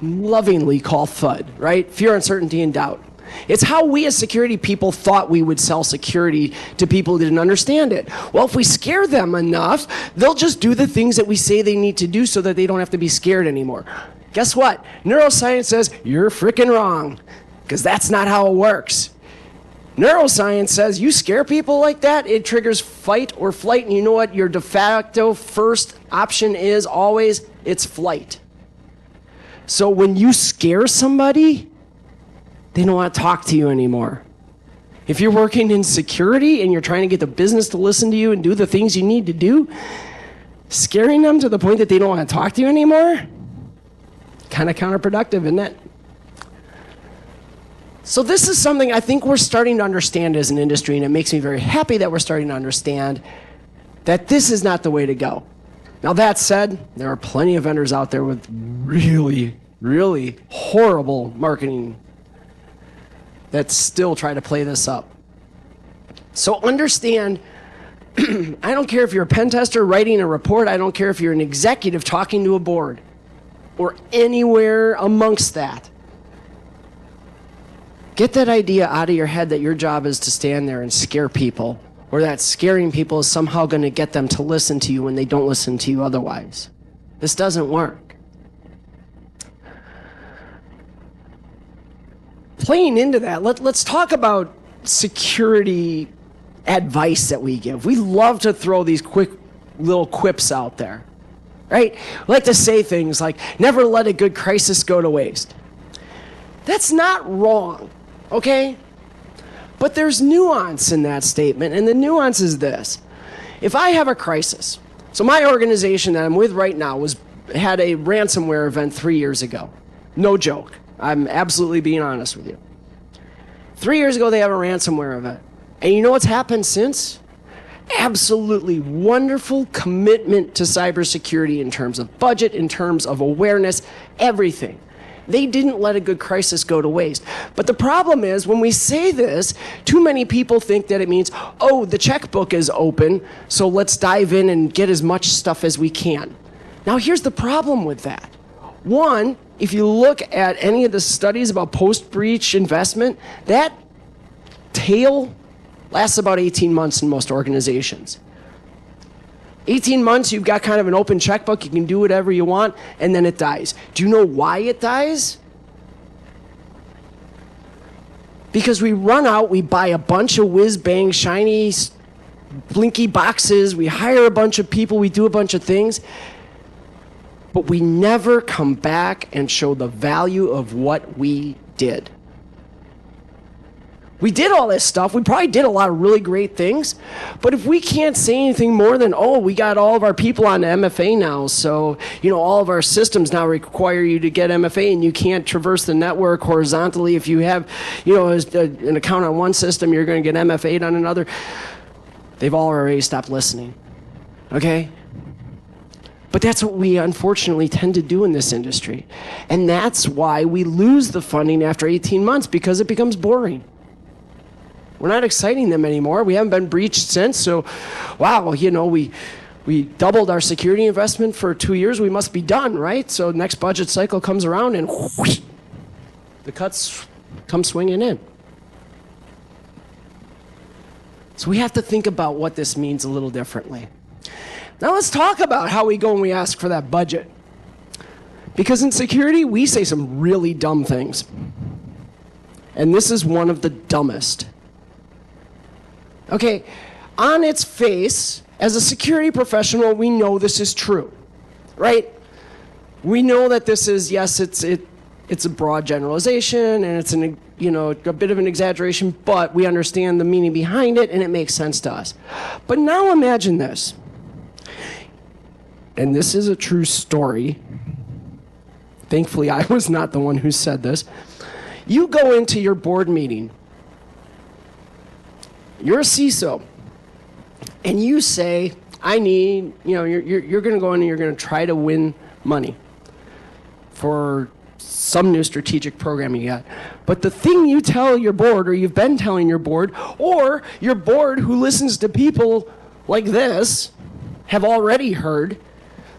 lovingly call FUD, right? Fear, uncertainty, and doubt. It's how we as security people thought we would sell security to people who didn't understand it. Well, if we scare them enough, they'll just do the things that we say they need to do so that they don't have to be scared anymore. Guess what? Neuroscience says you're freaking wrong, because that's not how it works. Neuroscience says you scare people like that, it triggers fight or flight, and you know what your de facto first option is always? It's flight. So when you scare somebody, they don't want to talk to you anymore. If you're working in security and you're trying to get the business to listen to you and do the things you need to do, scaring them to the point that they don't want to talk to you anymore, kind of counterproductive, isn't it? So this is something I think we're starting to understand as an industry, and it makes me very happy that we're starting to understand that this is not the way to go. Now that said, there are plenty of vendors out there with really, really horrible marketing that still try to play this up. So understand, I don't care if you're a pen tester writing a report, I don't care if you're an executive talking to a board, or anywhere amongst that. Get that idea out of your head that your job is to stand there and scare people, or that scaring people is somehow going to get them to listen to you when they don't listen to you otherwise. This doesn't work. Playing into that, let's talk about security advice that we give. We love to throw these quick little quips out there, right? We like to say things like, never let a good crisis go to waste. That's not wrong, okay? But there's nuance in that statement, and the nuance is this. If I have a crisis, so my organization that I'm with right now had a ransomware event 3 years ago. No joke. I'm absolutely being honest with you. 3 years ago, they have a ransomware event. And you know what's happened since? Absolutely wonderful commitment to cybersecurity in terms of budget, in terms of awareness, everything. They didn't let a good crisis go to waste. But the problem is, when we say this, too many people think that it means, oh, the checkbook is open, so let's dive in and get as much stuff as we can. Now, here's the problem with that. One, if you look at any of the studies about post-breach investment, that tail lasts about 18 months in most organizations. 18 months, you've got kind of an open checkbook. You can do whatever you want, and then it dies. Do you know why it dies? Because we run out, we buy a bunch of whiz-bang, shiny, blinky boxes, we hire a bunch of people, we do a bunch of things, but we never come back and show the value of what we did. We did all this stuff. We probably did a lot of really great things. But if we can't say anything more than, oh, we got all of our people on MFA now, so, all of our systems now require you to get MFA, and you can't traverse the network horizontally. If you have, an account on one system, you're going to get MFA'd on another. They've all already stopped listening. Okay? But that's what we unfortunately tend to do in this industry. And that's why we lose the funding after 18 months, because it becomes boring. We're not exciting them anymore. We haven't been breached since. So, wow, we doubled our security investment for 2 years. We must be done, right? So next budget cycle comes around and whoosh, the cuts come swinging in. So we have to think about what this means a little differently. Now let's talk about how we go when we ask for that budget. Because in security, we say some really dumb things. And this is one of the dumbest. Okay, on its face, as a security professional, we know this is true, right? We know that this is, yes, it's a broad generalization, and it's a bit of an exaggeration, but we understand the meaning behind it, and it makes sense to us. But now imagine this, and this is a true story. Thankfully, I was not the one who said this. You go into your board meeting. You're a CISO, and you say, I need, you're going to go in and you're going to try to win money for some new strategic program you got. But the thing you tell your board, or you've been telling your board, or your board who listens to people like this have already heard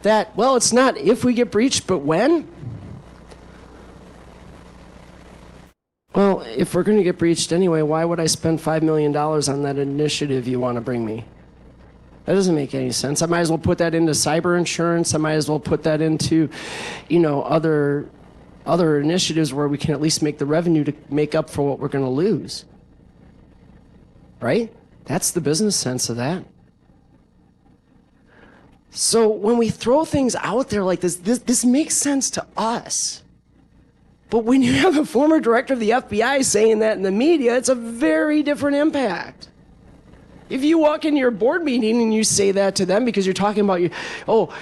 that, well, it's not if we get breached, but when? Well, if we're going to get breached anyway, why would I spend $5 million on that initiative you want to bring me? That doesn't make any sense. I might as well put that into cyber insurance. I might as well put that into, other initiatives where we can at least make the revenue to make up for what we're going to lose. Right? That's the business sense of that. So when we throw things out there like this makes sense to us. But when you have a former director of the FBI saying that in the media, it's a very different impact. If you walk into your board meeting and you say that to them because you're talking about,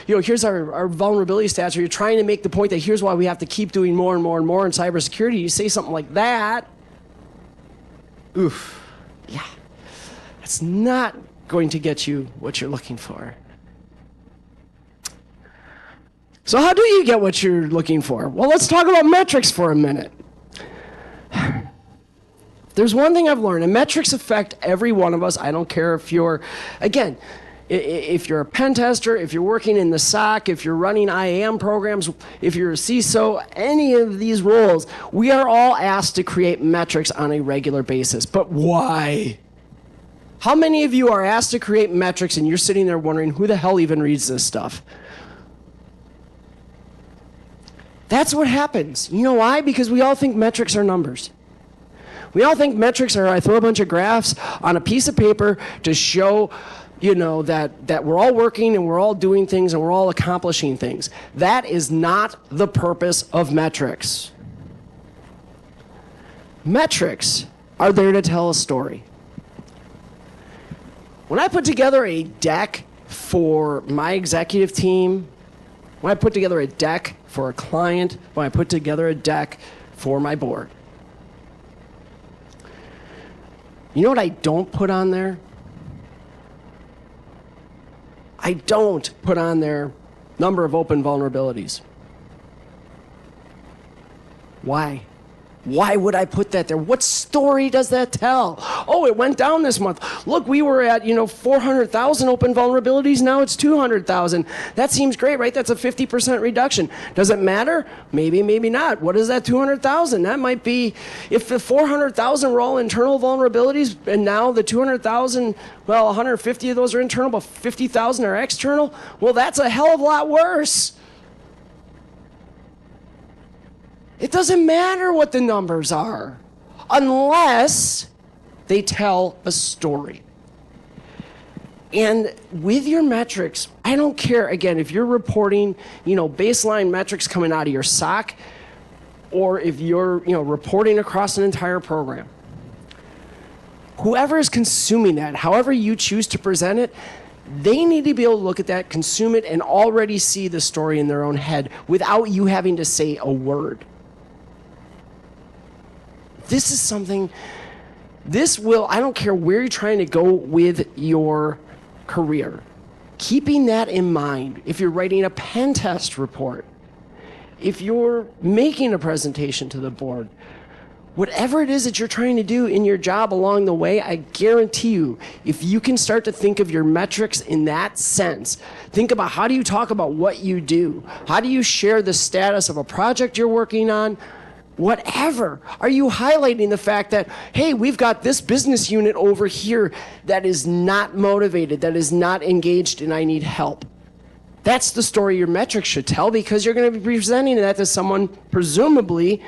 here's our vulnerability stats, or you're trying to make the point that here's why we have to keep doing more and more and more in cybersecurity, you say something like that, oof, yeah, that's not going to get you what you're looking for. So how do you get what you're looking for? Well, let's talk about metrics for a minute. There's one thing I've learned, and metrics affect every one of us. I don't care if you're, again, if you're a pen tester, if you're working in the SOC, if you're running IAM programs, if you're a CISO, any of these roles, we are all asked to create metrics on a regular basis. But why? How many of you are asked to create metrics and you're sitting there wondering, who the hell even reads this stuff? That's what happens. You know why? Because we all think metrics are numbers. We all think metrics are, I throw a bunch of graphs on a piece of paper to show, that we're all working and we're all doing things and we're all accomplishing things. That is not the purpose of metrics. Metrics are there to tell a story. When I put together a deck for my executive team, when I put together a deck for a client, when I put together a deck for my board, you know what I don't put on there? I don't put on there number of open vulnerabilities. Why? Why would I put that there? What story does that tell? Oh, it went down this month. Look, we were at, 400,000 open vulnerabilities. Now it's 200,000. That seems great, right? That's a 50% reduction. Does it matter? Maybe, maybe not. What is that 200,000? That might be, if the 400,000 were all internal vulnerabilities and now the 200,000, well, 150 of those are internal, but 50,000 are external. Well, that's a hell of a lot worse. It doesn't matter what the numbers are unless they tell a story. And with your metrics, I don't care, again, if you're reporting, baseline metrics coming out of your SOC, or if you're, reporting across an entire program. Whoever is consuming that, however you choose to present it, they need to be able to look at that, consume it, and already see the story in their own head without you having to say a word. This is something, I don't care where you're trying to go with your career. Keeping that in mind, if you're writing a pen test report, if you're making a presentation to the board, whatever it is that you're trying to do in your job along the way, I guarantee you, if you can start to think of your metrics in that sense, think about how do you talk about what you do? How do you share the status of a project you're working on? Whatever. Are you highlighting the fact that, hey, we've got this business unit over here that is not motivated, that is not engaged, and I need help? That's the story your metrics should tell, because you're going to be presenting that to someone presumably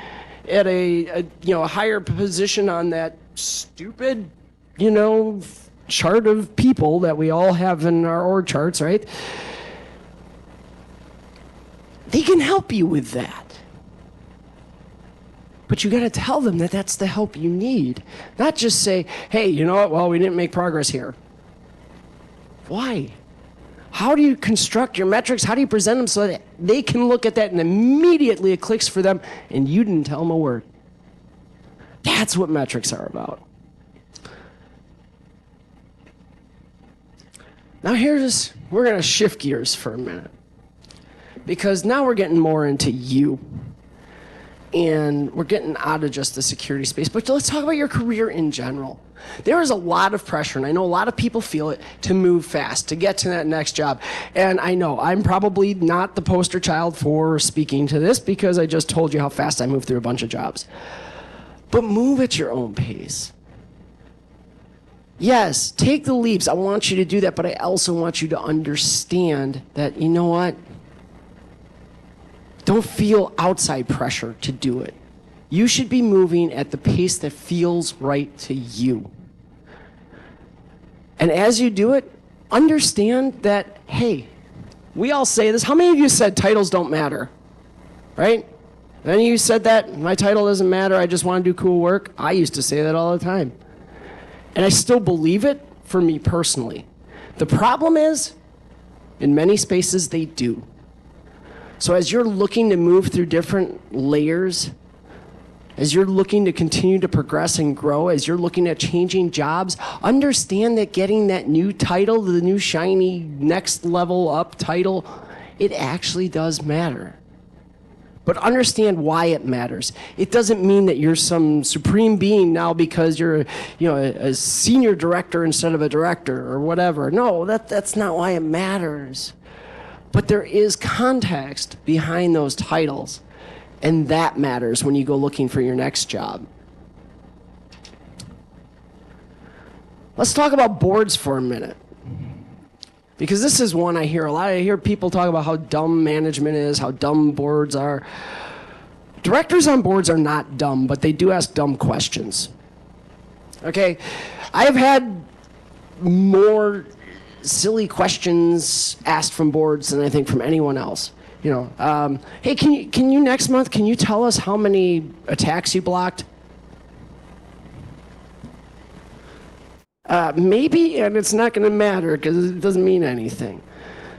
at a higher position on that stupid, chart of people that we all have in our org charts, right? They can help you with that. But you got to tell them that that's the help you need. Not just say, hey, you know what? Well, we didn't make progress here. Why? How do you construct your metrics? How do you present them so that they can look at that and immediately it clicks for them and you didn't tell them a word? That's what metrics are about. Now we're going to shift gears for a minute, because now we're getting more into you. And we're getting out of just the security space. But let's talk about your career in general. There is a lot of pressure, and I know a lot of people feel it, to move fast, to get to that next job. And I know I'm probably not the poster child for speaking to this, because I just told you how fast I moved through a bunch of jobs. But move at your own pace. Yes, take the leaps. I want you to do that, but I also want you to understand that, you know what? Don't feel outside pressure to do it. You should be moving at the pace that feels right to you. And as you do it, understand that, hey, we all say this. How many of you said titles don't matter? Right? Any of you said that? My title doesn't matter. I just want to do cool work. I used to say that all the time. And I still believe it for me personally. The problem is, in many spaces, they do. So as you're looking to move through different layers, as you're looking to continue to progress and grow, as you're looking at changing jobs, understand that getting that new title, the new shiny next level up title, it actually does matter. But understand why it matters. It doesn't mean that you're some supreme being now because you're a senior director instead of a director or whatever. No, that's not why it matters. But there is context behind those titles, and that matters when you go looking for your next job. Let's talk about boards for a minute, because this is one I hear a lot. I hear people talk about how dumb management is, how dumb boards are. Directors on boards are not dumb, but they do ask dumb questions. Okay? I've had more silly questions asked from boards than I think from anyone else. Hey, can you next month, can you tell us how many attacks you blocked? Maybe, and it's not going to matter because it doesn't mean anything.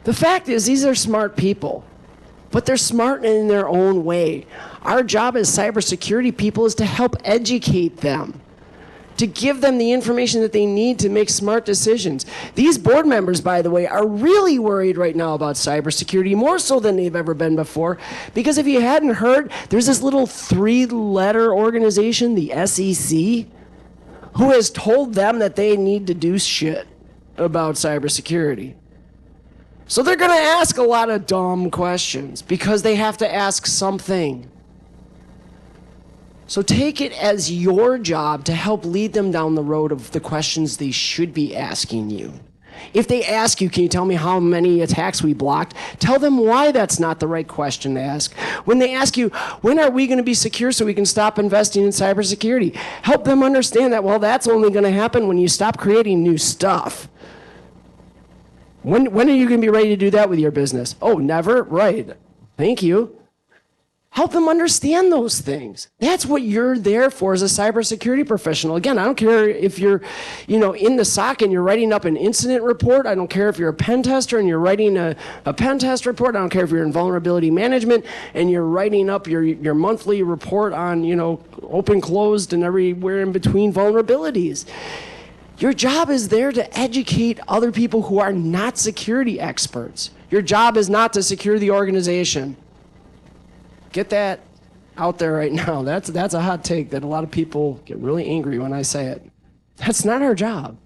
The fact is, these are smart people, but they're smart in their own way. Our job as cybersecurity people is to help educate them, to give them the information that they need to make smart decisions. These board members, by the way, are really worried right now about cybersecurity, more so than they've ever been before, because if you hadn't heard, there's this little 3-letter organization, the SEC, who has told them that they need to do shit about cybersecurity. So they're going to ask a lot of dumb questions because they have to ask something. So take it as your job to help lead them down the road of the questions they should be asking you. If they ask you, can you tell me how many attacks we blocked? Tell them why that's not the right question to ask. When they ask you, when are we going to be secure so we can stop investing in cybersecurity? Help them understand that, well, that's only going to happen when you stop creating new stuff. When are you going to be ready to do that with your business? Oh, never? Right. Thank you. Help them understand those things. That's what you're there for as a cybersecurity professional. Again, I don't care if you're, in the SOC and you're writing up an incident report. I don't care if you're a pen tester and you're writing a pen test report. I don't care if you're in vulnerability management and you're writing up your monthly report on, open, closed, and everywhere in between vulnerabilities. Your job is there to educate other people who are not security experts. Your job is not to secure the organization. Get that out there right now. That's a hot take that a lot of people get really angry when I say it. That's not our job.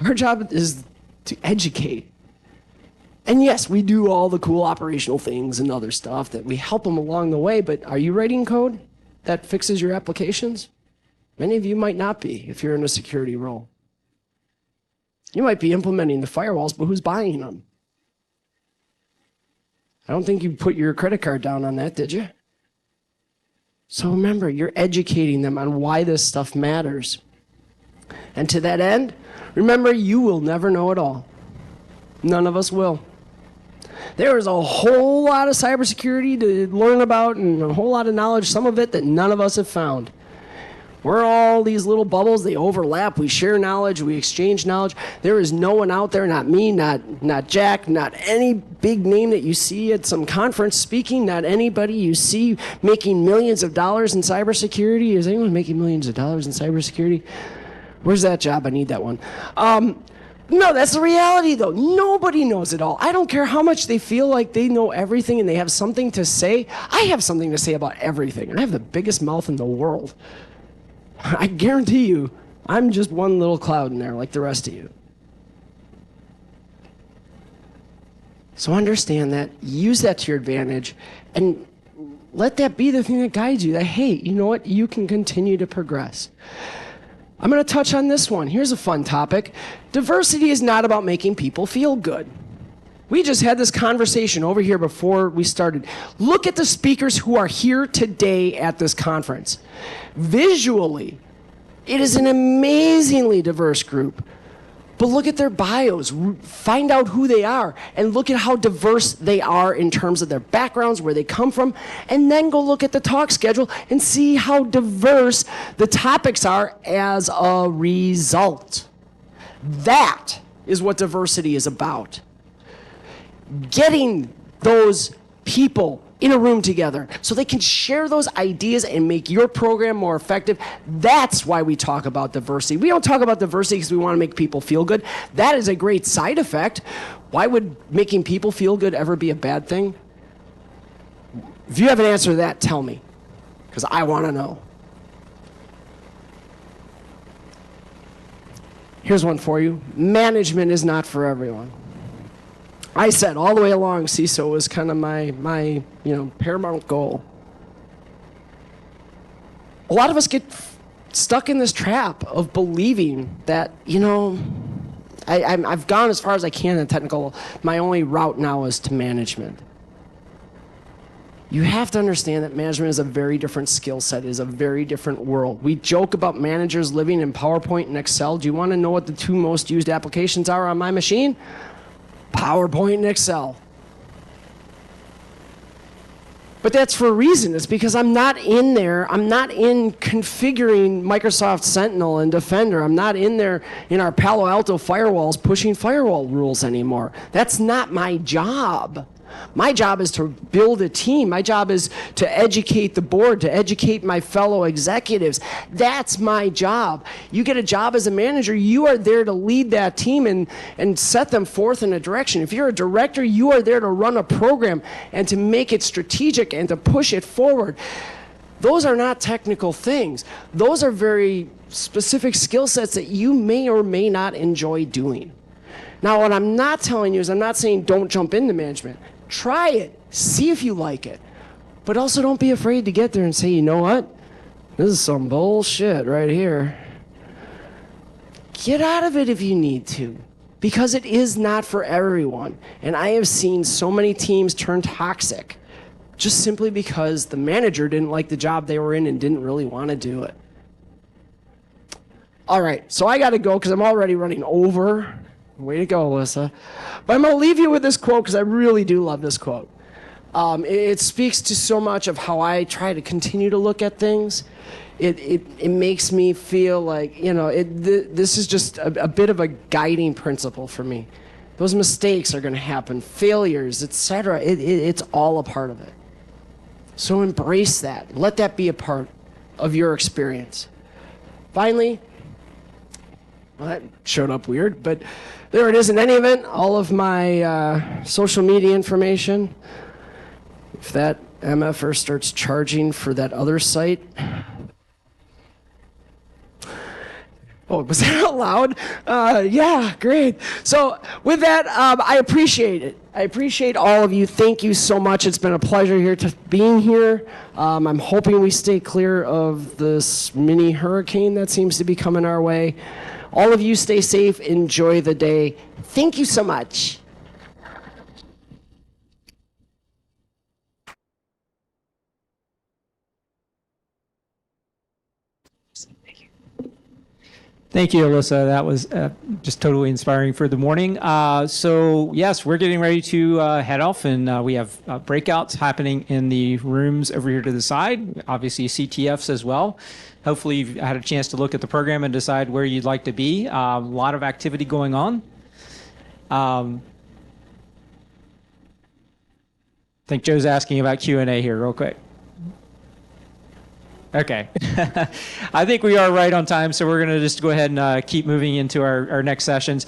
Our job is to educate. And yes, we do all the cool operational things and other stuff that we help them along the way, but are you writing code that fixes your applications? Many of you might not be if you're in a security role. You might be implementing the firewalls, but who's buying them? I don't think you put your credit card down on that, did you? So remember, you're educating them on why this stuff matters. And to that end, remember, you will never know it all. None of us will. There is a whole lot of cybersecurity to learn about and a whole lot of knowledge, some of it that none of us have found. We're all these little bubbles, they overlap, we share knowledge, we exchange knowledge. There is no one out there, not me, not Jack, not any big name that you see at some conference speaking, not anybody you see making millions of dollars in cybersecurity. Is anyone making millions of dollars in cybersecurity? Where's that job? I need that one. No, that's the reality though. Nobody knows it all. I don't care how much they feel like they know everything and they have something to say. I have something to say about everything. I have the biggest mouth in the world. I guarantee you, I'm just one little cloud in there like the rest of you. So understand that, use that to your advantage, and let that be the thing that guides you, that, hey, you know what, you can continue to progress. I'm going to touch on this one. Here's a fun topic. Diversity is not about making people feel good. We just had this conversation over here before we started. Look at the speakers who are here today at this conference. Visually, it is an amazingly diverse group. But look at their bios, find out who they are, and look at how diverse they are in terms of their backgrounds, where they come from, and then go look at the talk schedule and see how diverse the topics are as a result. That is what diversity is about. Getting those people in a room together so they can share those ideas and make your program more effective. That's why we talk about diversity. We don't talk about diversity because we want to make people feel good. That is a great side effect. Why would making people feel good ever be a bad thing? If you have an answer to that, tell me, because I want to know. Here's one for you. Management is not for everyone. I said all the way along, CISO was kind of my paramount goal. A lot of us get stuck in this trap of believing that, I've gone as far as I can in technical. My only route now is to management. You have to understand that management is a very different skill set, is a very different world. We joke about managers living in PowerPoint and Excel. Do you want to know what the two most used applications are on my machine? PowerPoint and Excel. But that's for a reason. It's because I'm not in there. I'm not in configuring Microsoft Sentinel and Defender. I'm not in there in our Palo Alto firewalls pushing firewall rules anymore. That's not my job. My job is to build a team. My job is to educate the board, to educate my fellow executives. That's my job. You get a job as a manager, you are there to lead that team and set them forth in a direction. If you're a director, you are there to run a program and to make it strategic and to push it forward. Those are not technical things. Those are very specific skill sets that you may or may not enjoy doing. Now, what I'm not telling you is I'm not saying don't jump into management. Try it. See if you like it. But also don't be afraid to get there and say, you know what? This is some bullshit right here. Get out of it if you need to. Because it is not for everyone. And I have seen so many teams turn toxic just simply because the manager didn't like the job they were in and didn't really want to do it. All right, so I got to go because I'm already running over. Way to go, Alyssa. But I'm going to leave you with this quote because I really do love this quote. It speaks to so much of how I try to continue to look at things. It makes me feel like, this is just a bit of a guiding principle for me. Those mistakes are going to happen, failures, etc. It's all a part of it. So embrace that. Let that be a part of your experience. Finally, well, that showed up weird, but there it is. In any event, all of my social media information. If that MFer starts charging for that other site. Oh, was that out loud? Yeah, great. So with that, I appreciate it. I appreciate all of you. Thank you so much. It's been a pleasure being here. I'm hoping we stay clear of this mini hurricane that seems to be coming our way. All of you stay safe. Enjoy the day. Thank you so much. Thank you, Alyssa. That was just totally inspiring for the morning. So yes, we're getting ready to head off, and we have breakouts happening in the rooms over here to the side. Obviously, CTFs as well. Hopefully, you've had a chance to look at the program and decide where you'd like to be. A lot of activity going on. I think Joe's asking about Q&A here real quick. Okay. I think we are right on time, so we're going to just go ahead and keep moving into our next sessions.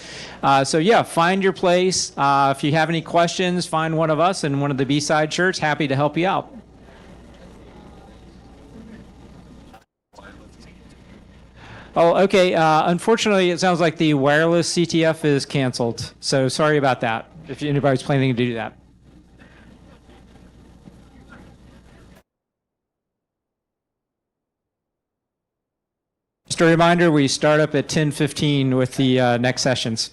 So yeah, find your place. If you have any questions, find one of us in one of the B-side shirts. Happy to help you out. Oh, okay. Unfortunately, it sounds like the wireless CTF is canceled. So sorry about that, if anybody's planning to do that. Just a reminder, we start up at 10:15 with the next sessions.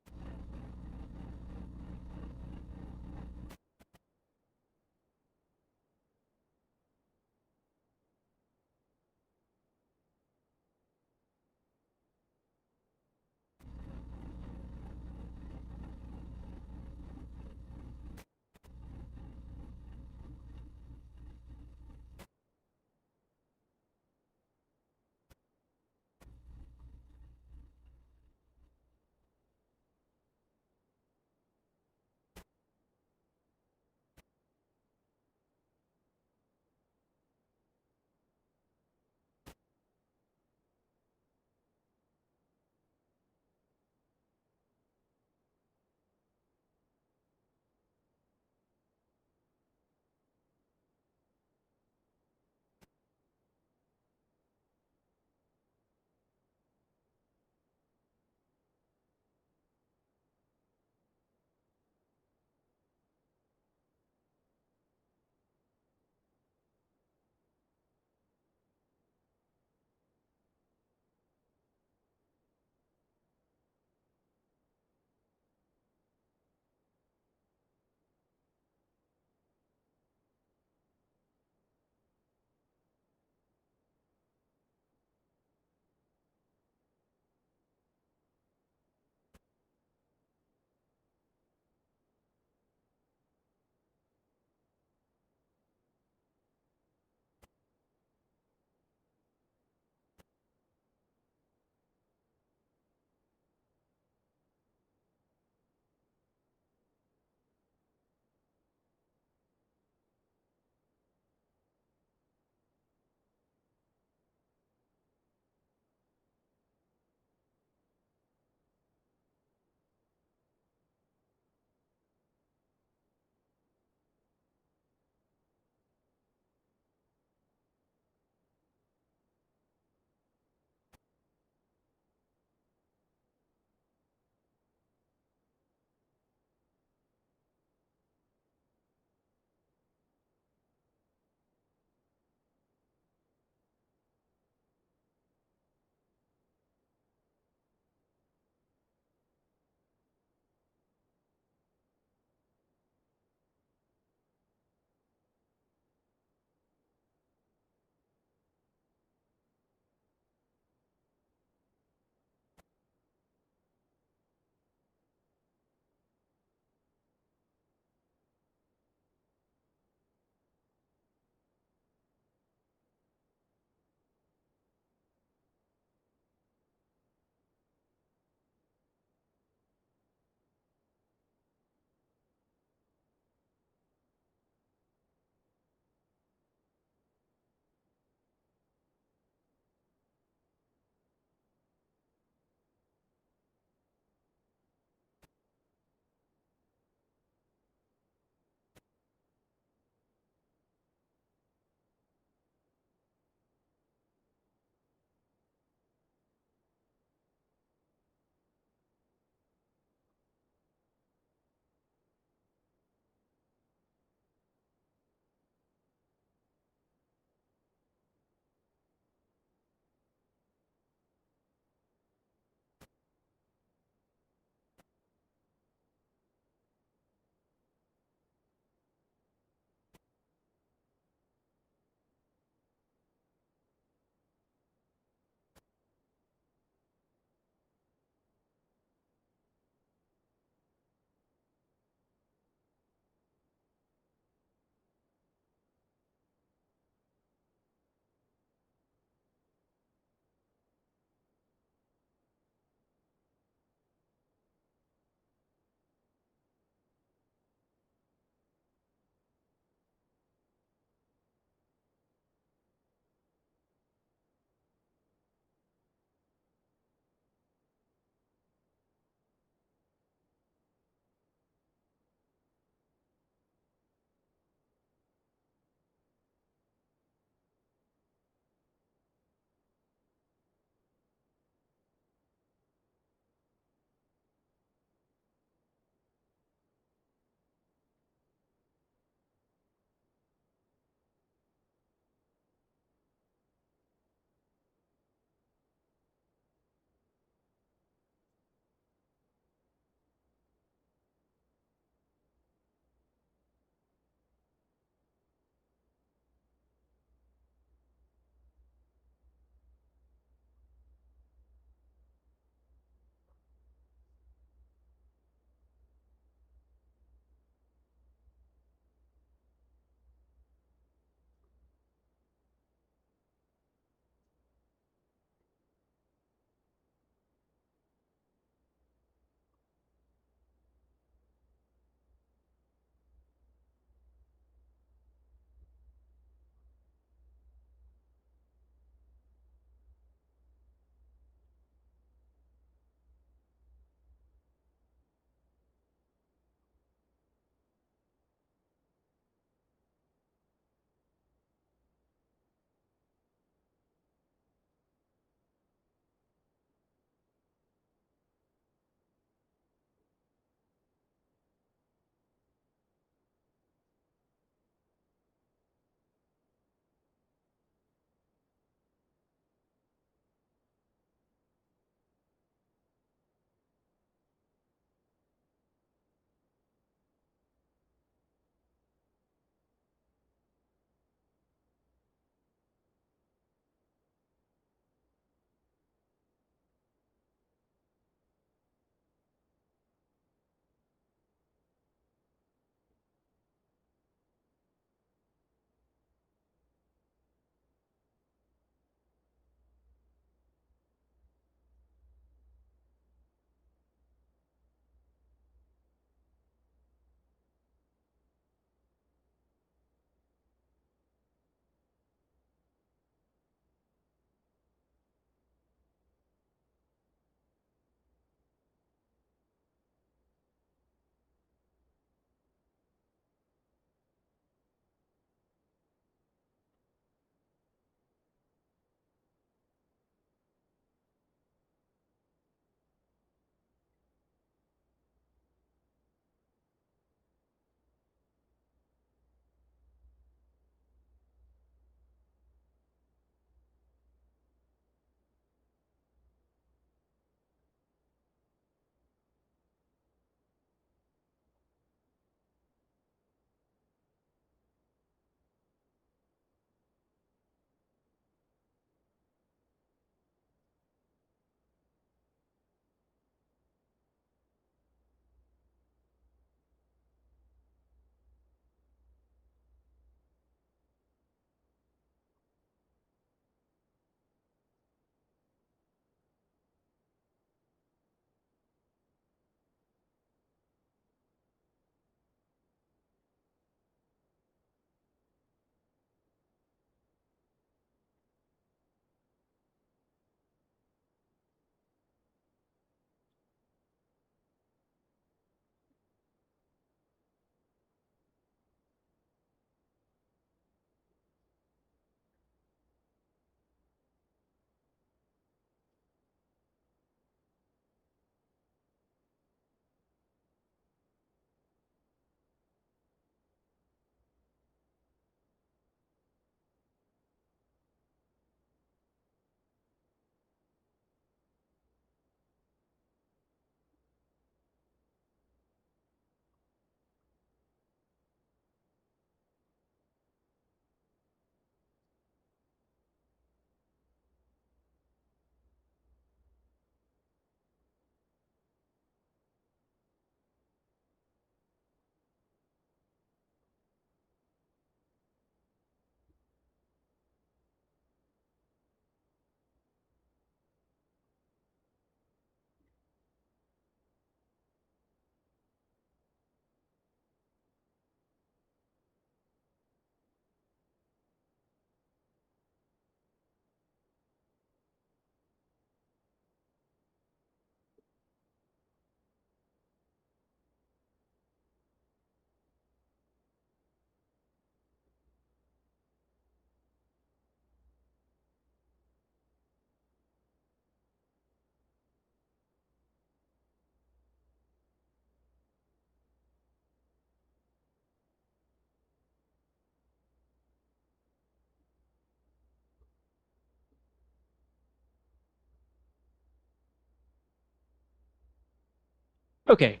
Okay.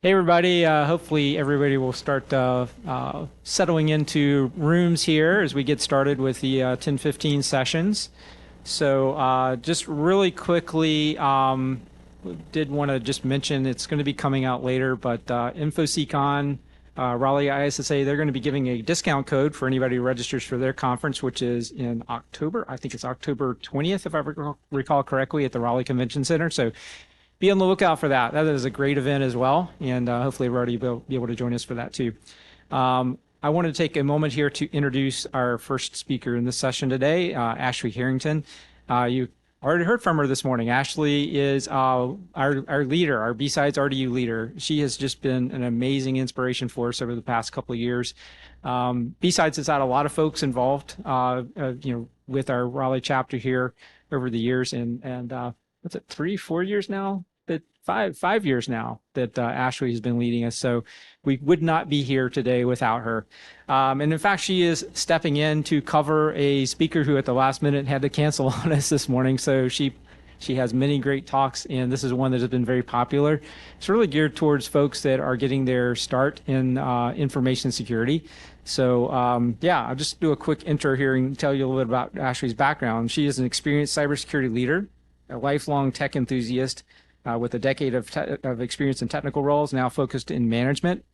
Hey, everybody. Hopefully, everybody will start settling into rooms here as we get started with the 10:15 sessions. So just really quickly, did want to just mention it's going to be coming out later, but InfoSecon, Raleigh ISSA, they're going to be giving a discount code for anybody who registers for their conference, which is in October. I think it's October 20th, if I recall correctly, at the Raleigh Convention Center. So be on the lookout for that. That is a great event as well, and hopefully everybody will be able to join us for that too. I wanted to take a moment here to introduce our first speaker in this session today, Ashley Harrington. You already heard from her this morning. Ashley is our leader, our BSides RDU leader. She has just been an amazing inspiration for us over the past couple of years. BSides has had a lot of folks involved, with our Raleigh chapter here over the years, and what's it, 3-4 years now? That 5 years now that Ashley has been leading us. So we would not be here today without her. And in fact, she is stepping in to cover a speaker who at the last minute had to cancel on us this morning. So she has many great talks, and this is one that has been very popular. It's really geared towards folks that are getting their start in information security. So I'll just do a quick intro here and tell you a little bit about Ashley's background. She is an experienced cybersecurity leader, a lifelong tech enthusiast with a decade of experience in technical roles, now focused in management,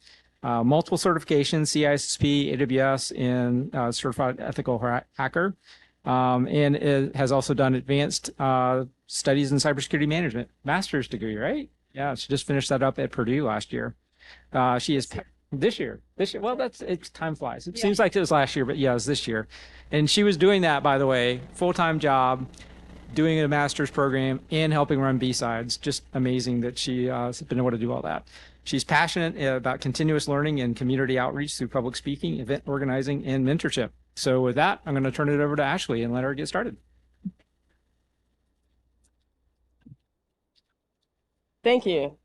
multiple certifications, CISSP, AWS, and certified ethical hacker, and it has also done advanced studies in cybersecurity management, master's degree, right? Yeah, she just finished that up at Purdue last year. She is this year. Well, it's time flies. It seems like it was last year, but yeah, it was this year. And she was doing that, by the way, full-time job, doing a master's program and helping run BSides. Just amazing that she has been able to do all that. She's passionate about continuous learning and community outreach through public speaking, event organizing, and mentorship. So with that, I'm going to turn it over to Ashley and let her get started. Thank you.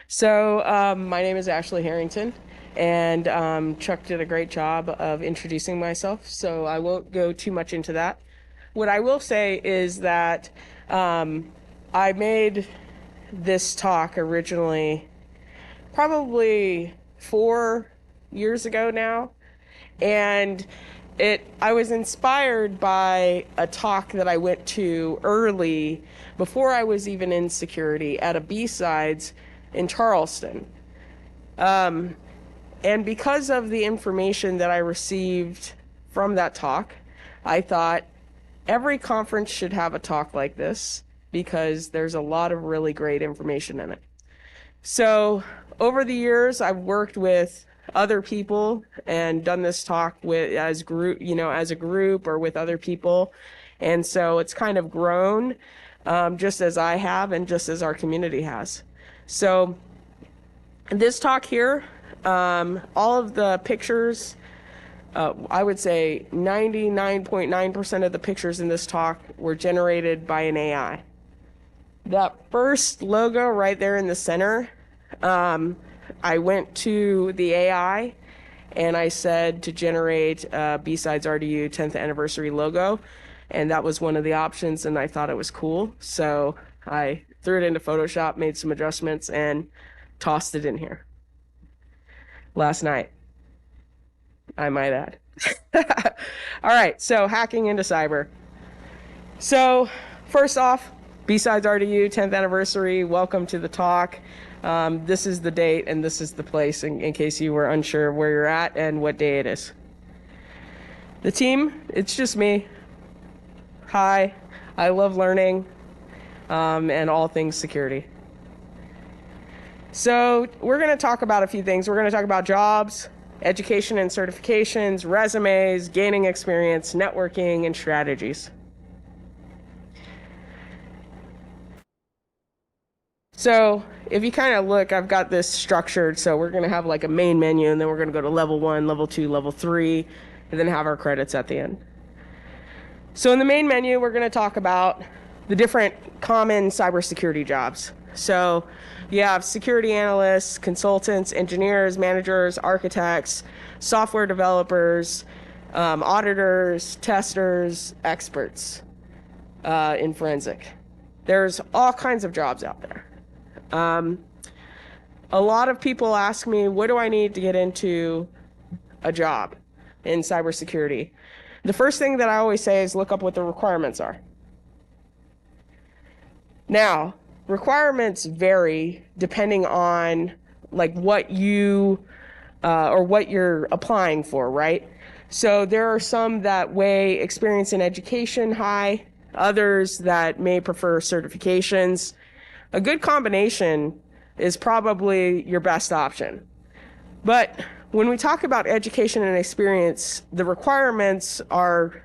So my name is Ashley Harrington, and Chuck did a great job of introducing myself, so I won't go too much into that. What I will say is that I made this talk originally probably 4 years ago now, and I was inspired by a talk that I went to early before I was even in security at a BSides in Charleston. And because of the information that I received from that talk, I thought every conference should have a talk like this because there's a lot of really great information in it. So over the years, I've worked with other people and done this talk as a group or with other people. And so it's kind of grown just as I have and just as our community has. So this talk here, all of the pictures, I would say 99.9% of the pictures in this talk were generated by an AI. That first logo right there in the center, I went to the AI and I said to generate a BSides RDU 10th anniversary logo, and that was one of the options, and I thought it was cool. So I threw it into Photoshop, made some adjustments, and tossed it in here last night, I might add. All right, so hacking into cyber. So first off, BSides RDU 10th anniversary, welcome to the talk. This is the date and this is the place in case you were unsure of where you're at and what day it is. The team, it's just me. Hi, I love learning and all things security. So we're going to talk about a few things. We're going to talk about jobs, education and certifications, resumes, gaining experience, networking, and strategies. So if you kind of look, I've got this structured. So we're going to have like a main menu, and then we're going to go to level 1, level 2, level 3, and then have our credits at the end. So in the main menu, we're going to talk about the different common cybersecurity jobs. So you have security analysts, consultants, engineers, managers, architects, software developers, auditors, testers, experts in forensic. There's all kinds of jobs out there. A lot of people ask me, what do I need to get into a job in cybersecurity? The first thing that I always say is look up what the requirements are. Now, requirements vary depending on like what you or what you're applying for, right? So there are some that weigh experience in education high, others that may prefer certifications. A good combination is probably your best option. But when we talk about education and experience, the requirements are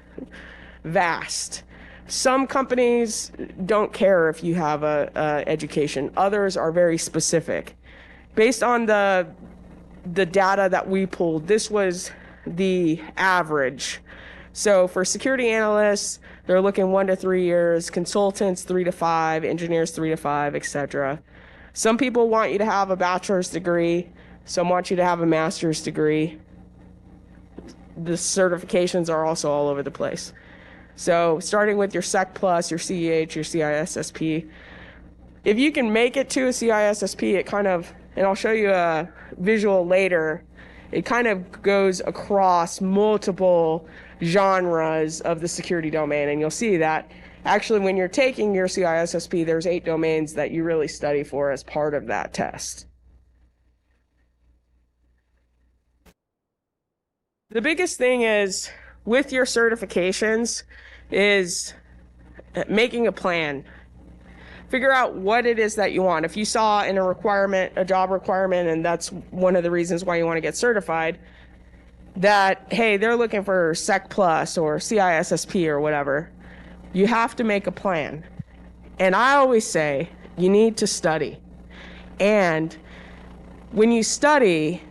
vast. Some companies don't care if you have a education. Others are very specific. Based on the data that we pulled, this was the average. So for security analysts, they're looking 1 to 3 years, consultants 3 to 5, engineers 3 to 5, etc. Some people want you to have a bachelor's degree. Some want you to have a master's degree. The certifications are also all over the place. So starting with your Sec Plus, your CEH, your CISSP. If you can make it to a CISSP, it kind of, and I'll show you a visual later, it kind of goes across multiple genres of the security domain. And you'll see that actually when you're taking your CISSP, there's 8 domains that you really study for as part of that test. The biggest thing is with your certifications is making a plan. Figure out what it is that you want. If you saw in a requirement, a job requirement, and that's one of the reasons why you want to get certified, that, hey, they're looking for Sec Plus or CISSP or whatever, you have to make a plan. And I always say you need to study. And when you study,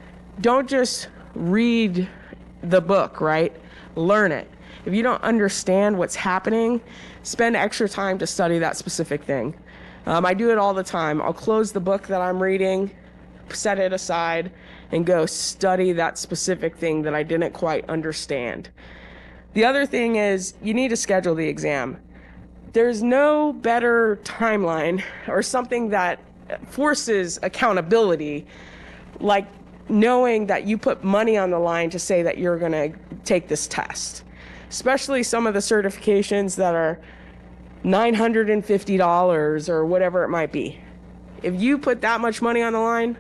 don't just read the book, right? Learn it. If you don't understand what's happening, spend extra time to study that specific thing. I do it all the time. I'll close the book that I'm reading, set it aside, and go study that specific thing that I didn't quite understand. The other thing is you need to schedule the exam. There's no better timeline or something that forces accountability like knowing that you put money on the line to say that you're going to take this test, especially some of the certifications that are $950 or whatever it might be. If you put that much money on the line,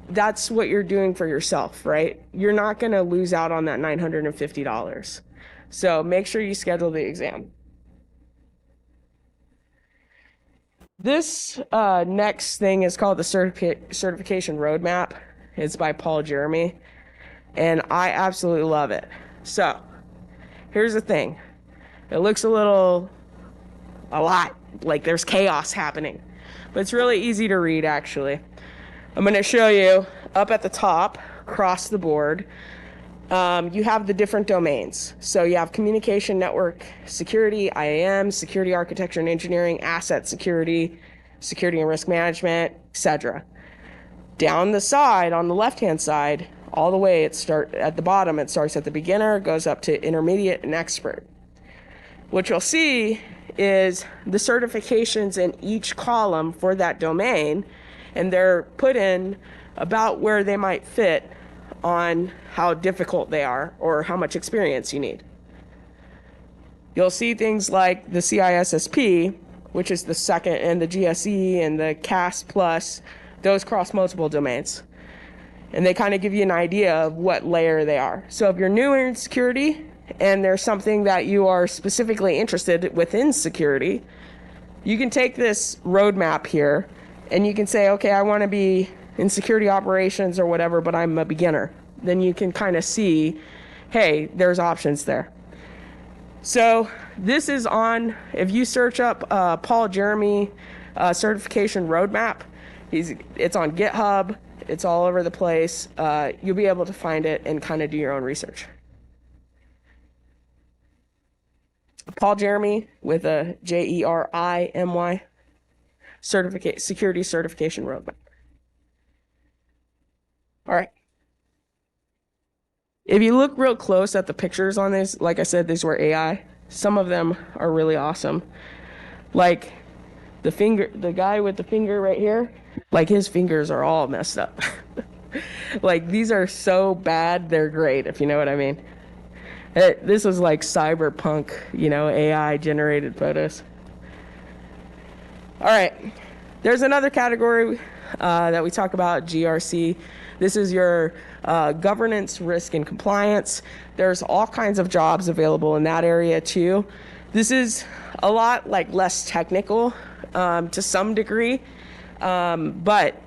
that's what you're doing for yourself, right? You're not going to lose out on that $950. So make sure you schedule the exam. This next thing is called the certification roadmap. It's by Paul Jeremy, and I absolutely love it. So here's the thing. It looks a lot like there's chaos happening, but it's really easy to read, actually. I'm going to show you up at the top, across the board, you have the different domains. So you have communication network security, IAM, security architecture and engineering, asset security, security and risk management, etc. Down the side, on the left-hand side, all the way at the bottom, it starts at the beginner, goes up to intermediate and expert. What you'll see is the certifications in each column for that domain, and they're put in about where they might fit on how difficult they are or how much experience you need. You'll see things like the CISSP, which is the second, and the GSE and the CAS Plus. Those cross multiple domains. And they kind of give you an idea of what layer they are. So if you're new in security and there's something that you are specifically interested within security, you can take this roadmap here and you can say, okay, I want to be in security operations or whatever, but I'm a beginner. Then you can kind of see, hey, there's options there. So this is on, if you search up Paul Jeremy certification roadmap, it's on GitHub, it's all over the place. You'll be able to find it and kind of do your own research. Paul Jeremy with a Jerimy security certification roadmap. All right. If you look real close at the pictures on this, like I said, these were AI. Some of them are really awesome. Like the guy with the finger right here, like his fingers are all messed up. Like these are so bad, they're great, if you know what I mean. This was like cyberpunk, AI generated photos. All right, there's another category that we talk about, GRC. This is your governance, risk, and compliance. There's all kinds of jobs available in that area too. This is a lot like less technical to some degree, but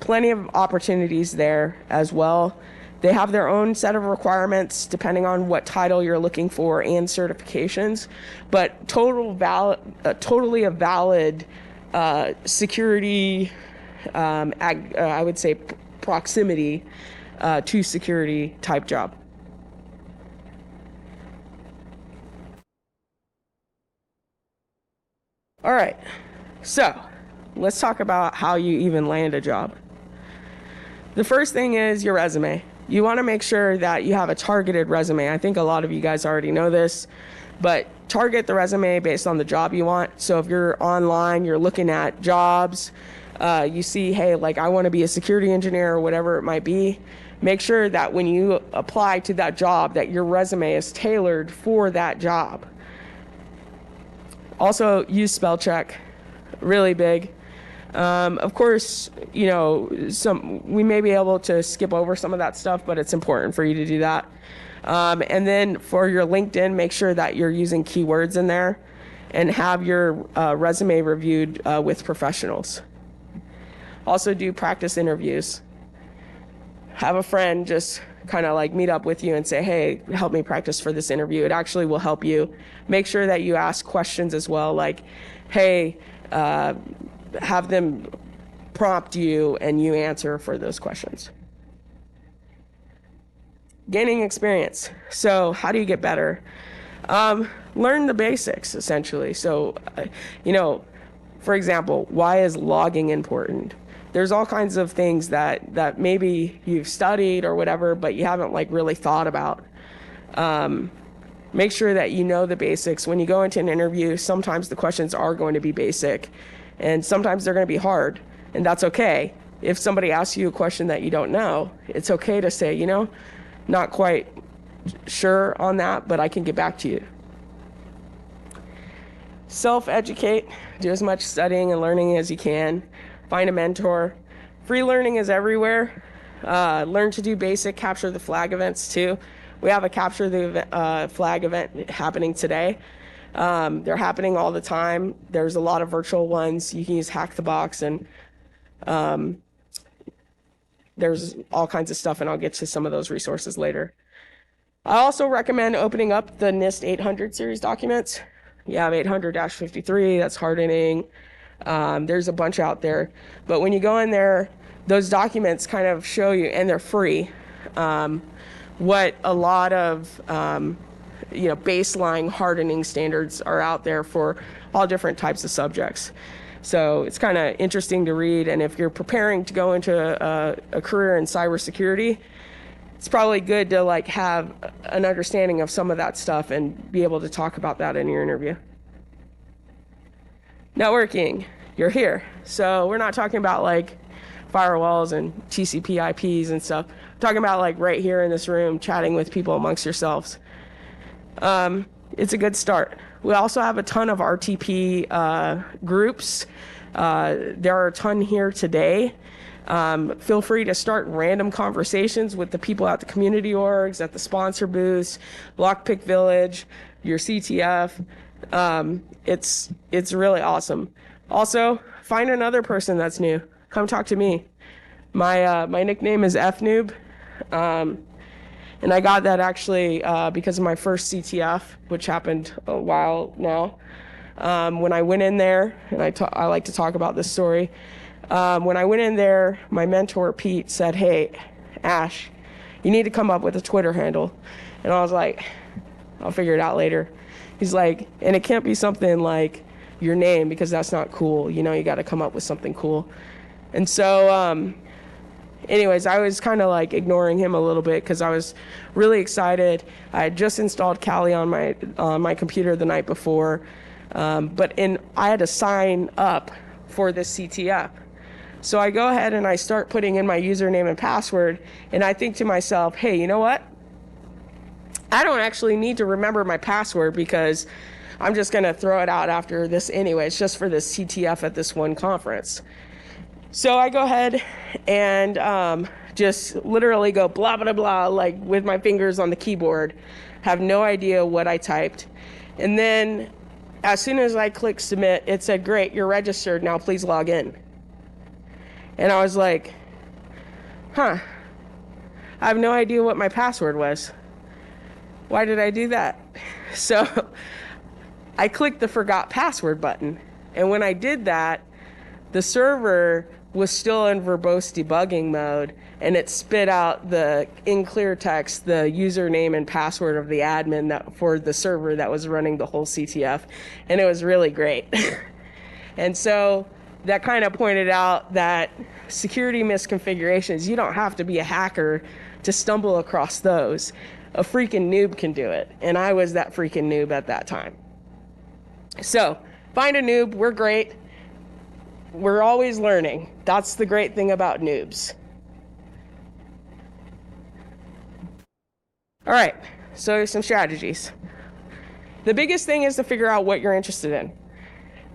plenty of opportunities there as well. They have their own set of requirements depending on what title you're looking for and certifications, but totally a valid security, I would say proximity to security type job. All right, so let's talk about how you even land a job. The first thing is your resume. You want to make sure that you have a targeted resume. I think a lot of you guys already know this, but target the resume based on the job you want. So if you're online, you're looking at jobs, you see, hey, like I want to be a security engineer or whatever it might be, make sure that when you apply to that job that your resume is tailored for that job. Also use spell check, really big. Of course, we may be able to skip over some of that stuff, but it's important for you to do that. And then for your LinkedIn, make sure that you're using keywords in there and have your resume reviewed with professionals. Also do practice interviews. Have a friend just kind of like meet up with you and say, hey, help me practice for this interview. It actually will help you. Make sure that you ask questions as well, like, hey, have them prompt you and you answer for those questions. Gaining experience. So how do you get better? Learn the basics, essentially. So, for example, why is logging important? There's all kinds of things that maybe you've studied or whatever, but you haven't like really thought about. Make sure that you know the basics. When you go into an interview, sometimes the questions are going to be basic, and sometimes they're going to be hard, and that's okay. If somebody asks you a question that you don't know, it's okay to say, not quite sure on that, but I can get back to you. Self-educate, do as much studying and learning as you can. Find a mentor. Free learning is everywhere. Learn to do basic capture the flag events too. We have a capture the flag event happening today. They're happening all the time. There's a lot of virtual ones. You can use Hack the Box, and there's all kinds of stuff, and I'll get to some of those resources later. I also recommend opening up the NIST 800 series documents. You have 800-53, that's hardening. There's a bunch out there. But when you go in there, those documents kind of show you, and they're free, what a lot of baseline hardening standards are out there for all different types of subjects. So it's kind of interesting to read, and if you're preparing to go into a career in cybersecurity, it's probably good to like have an understanding of some of that stuff and be able to talk about that in your interview. Networking, you're here. So we're not talking about like firewalls and TCP IPs and stuff. We're talking about like right here in this room, chatting with people amongst yourselves. It's a good start. We also have a ton of RTP groups. There are a ton here today. Feel free to start random conversations with the people at the community orgs, at the sponsor booths, Lockpick Village, your CTF. It's really awesome. Also, find another person that's new. Come talk to me. My nickname is FNoob. And I got that actually because of my first CTF, which happened a while now. When I went in there, and I like to talk about this story. When I went in there, my mentor, Pete, said, hey, Ash, you need to come up with a Twitter handle. And I was like, I'll figure it out later. He's like, and it can't be something like your name because that's not cool. You got to come up with something cool. And so, anyways, I was kind of like ignoring him a little bit because I was really excited. I had just installed Kali on my computer the night before. I had to sign up for this CTF. So I go ahead and I start putting in my username and password, and I think to myself, hey, you know what? I don't actually need to remember my password because I'm just going to throw it out after this anyway. It's just for this CTF at this one conference. So I go ahead and just literally go blah, blah, blah, like with my fingers on the keyboard, have no idea what I typed. And then as soon as I clicked submit, it said, great, you're registered. Now please log in. And I was like, I have no idea what my password was. Why did I do that? So I clicked the forgot password button. And when I did that, the server was still in verbose debugging mode, and it spit out in clear text the username and password of the admin for the server that was running the whole CTF. And it was really great. And so that kind of pointed out that security misconfigurations, you don't have to be a hacker to stumble across those. A freaking noob can do it. And I was that freaking noob at that time. So find a noob. We're great. We're always learning. That's the great thing about noobs. All right, so some strategies. The biggest thing is to figure out what you're interested in.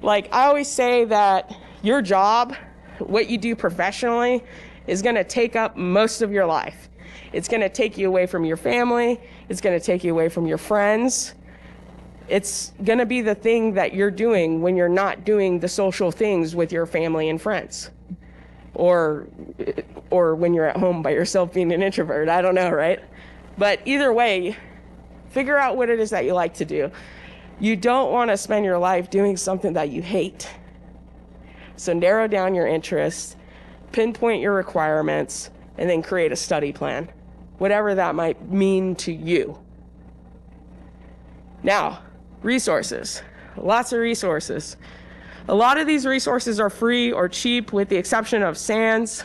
Like I always say that your job, what you do professionally, is going to take up most of your life. It's going to take you away from your family. It's going to take you away from your friends. It's going to be the thing that you're doing when you're not doing the social things with your family and friends. Or when you're at home by yourself being an introvert. I don't know, right? But either way, figure out what it is that you like to do. You don't want to spend your life doing something that you hate. So narrow down your interests, pinpoint your requirements, and then create a study plan, whatever that might mean to you. Now, resources. Lots of resources. A lot of these resources are free or cheap, with the exception of SANS.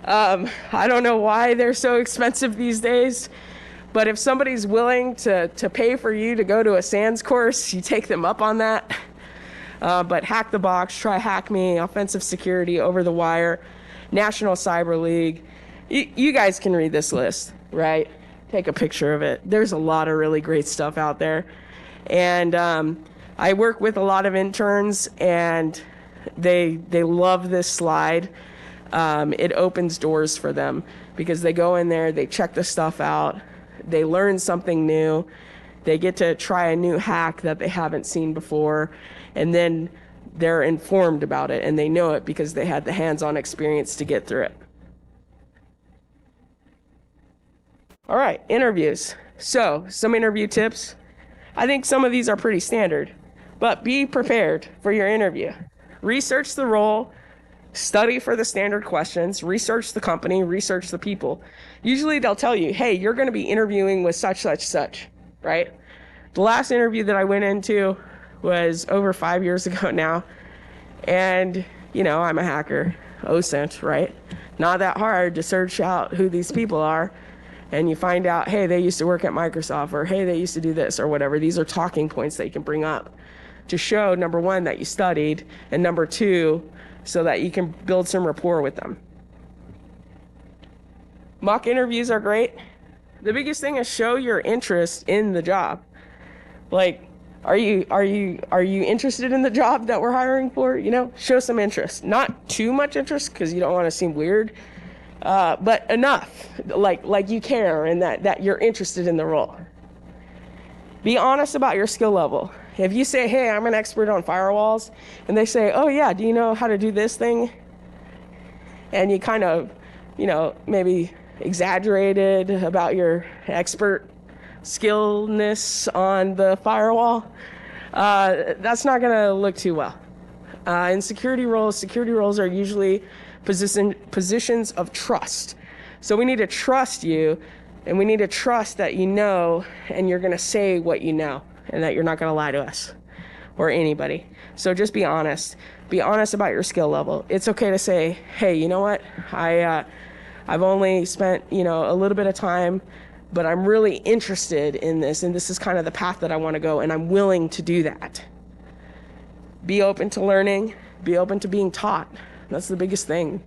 I don't know why they're so expensive these days, but if somebody's willing to pay for you to go to a SANS course, you take them up on that. But Hack the Box, Try Hack Me, Offensive Security, Over the Wire, National Cyber League. You guys can read this list, right? Take a picture of it. There's a lot of really great stuff out there. And I work with a lot of interns, and they love this slide. It opens doors for them because they go in there, they check the stuff out, they learn something new, they get to try a new hack that they haven't seen before, and then they're informed about it, and they know it because they had the hands-on experience to get through it. All right, interviews. So, some interview tips. I think some of these are pretty standard, but be prepared for your interview. Research the role, study for the standard questions, research the company, research the people. Usually they'll tell you, hey, you're going to be interviewing with such, right? The last interview that I went into was over 5 years ago now. And, I'm a hacker, OSINT, right? Not that hard to search out who these people are. And you find out, hey, they used to work at Microsoft, or hey, they used to do this or whatever. These are talking points that you can bring up to show, number one, that you studied, and number two, so that you can build some rapport with them. Mock interviews are great. The biggest thing is show your interest in the job. Like, are you interested in the job that we're hiring for? Show some interest. Not too much interest because you don't want to seem weird, but enough, like you care and that you're interested in the role. Be honest about your skill level. If you say, hey, I'm an expert on firewalls, and they say, oh yeah, do you know how to do this thing? And you kind of, maybe exaggerated about your expert skillness on the firewall, that's not going to look too well. In security roles are usually positions of trust. So we need to trust you, and we need to trust that you know, and you're going to say what you know, and that you're not going to lie to us or anybody. So just be honest. Be honest about your skill level. It's okay to say, hey, you know what? I've only spent, a little bit of time but I'm really interested in this, and this is kind of the path that I want to go, and I'm willing to do that. Be open to learning, be open to being taught. That's the biggest thing.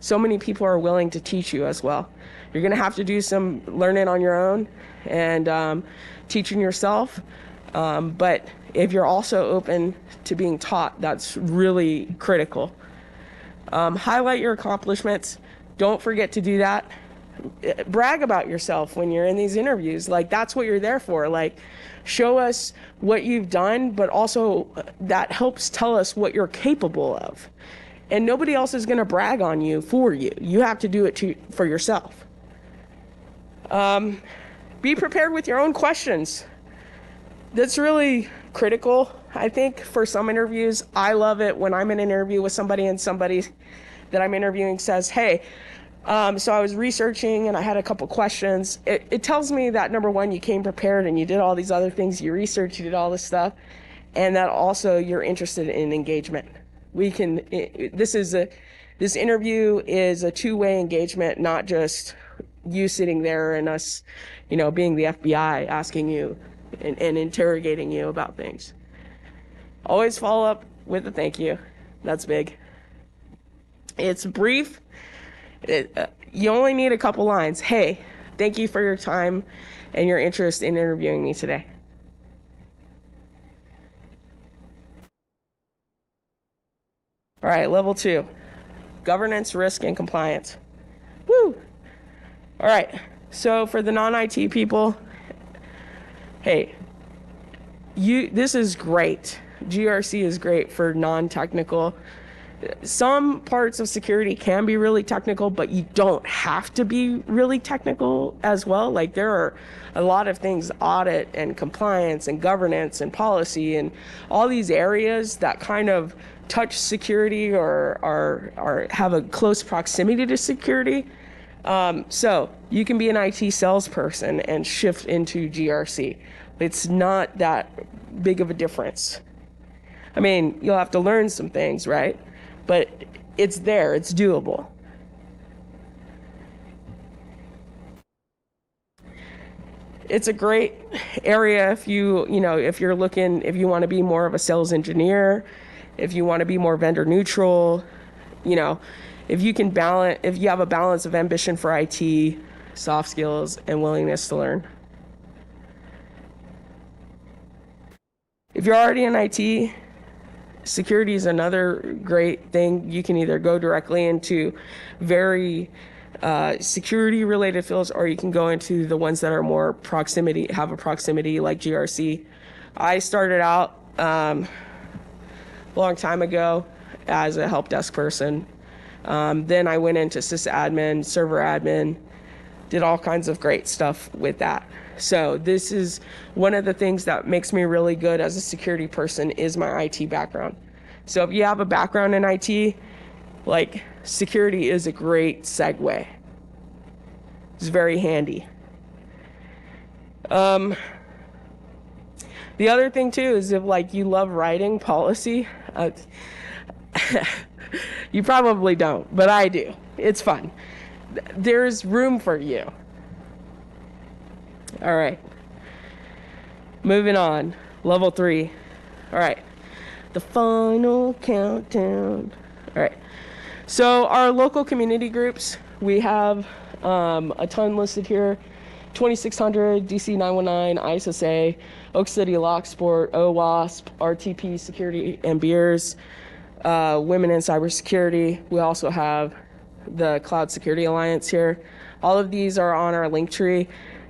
So many people are willing to teach you as well. You're going to have to do some learning on your own and teaching yourself. But if you're also open to being taught, that's really critical. Highlight your accomplishments. Don't forget to do that. Brag about yourself when you're in these interviews. Like, that's what you're there for. Like, show us what you've done, but also that helps tell us what you're capable of. And nobody else is going to brag on you for you. You have to do it for yourself. Be prepared with your own questions. That's really critical, I think, for some interviews. I love it when I'm in an interview with somebody and somebody that I'm interviewing says, hey, so I was researching and I had a couple questions. It tells me that, number one, you came prepared and you did all these other things, you researched, you did all this stuff, and that also you're interested in engagement. This interview is a two-way engagement, not just you sitting there and us, being the FBI asking you and interrogating you about things. Always follow up with a thank you. That's big. It's brief. You only need a couple lines. Hey, thank you for your time and your interest in interviewing me today. All right, level 2, governance, risk, and compliance. Woo! All right, so for the non-IT people, hey, this is great. GRC is great for non-technical. Some parts of security can be really technical, but you don't have to be really technical as well. Like, there are a lot of things, audit and compliance and governance and policy and all these areas that kind of touch security or have a close proximity to security. So you can be an IT salesperson and shift into GRC. It's not that big of a difference. I mean, you'll have to learn some things, right? But it's there, it's doable. It's a great area if if you want to be more of a sales engineer, if you want to be more vendor neutral, if you have a balance of ambition for IT, soft skills, and willingness to learn. If you're already in IT, security is another great thing. You can either go directly into very security related fields, or you can go into the ones that are more have a proximity like GRC. I started out a long time ago as a help desk person. Then I went into sysadmin, server admin, did all kinds of great stuff with that. So this is one of the things that makes me really good as a security person is my IT background. So if you have a background in IT, like, security is a great segue. It's very handy. The other thing too is if you love writing policy, you probably don't, but I do. It's fun. There's room for you. All right. Moving on. Level 3. All right. The final countdown. All right. So our local community groups, we have a ton listed here. 2600, DC 919, ISSA, Oak City Locksport, OWASP, RTP Security and Beers, Women in Cybersecurity. We also have the Cloud Security Alliance here. All of these are on our link tree.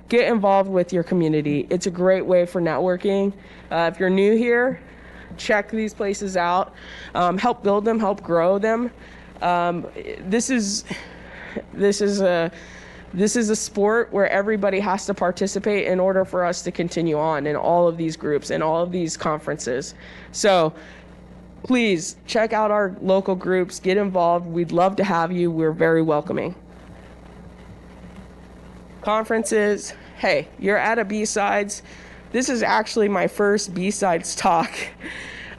Get involved with your community. It's a great way for networking. If you're new here, check these places out. Help build them, help grow them. This is a sport where everybody has to participate in order for us to continue on in all of these groups and all of these conferences. So please check out our local groups, get involved. We'd love to have you. We're very welcoming. Conferences. Hey, you're at a BSides. This is actually my first BSides talk.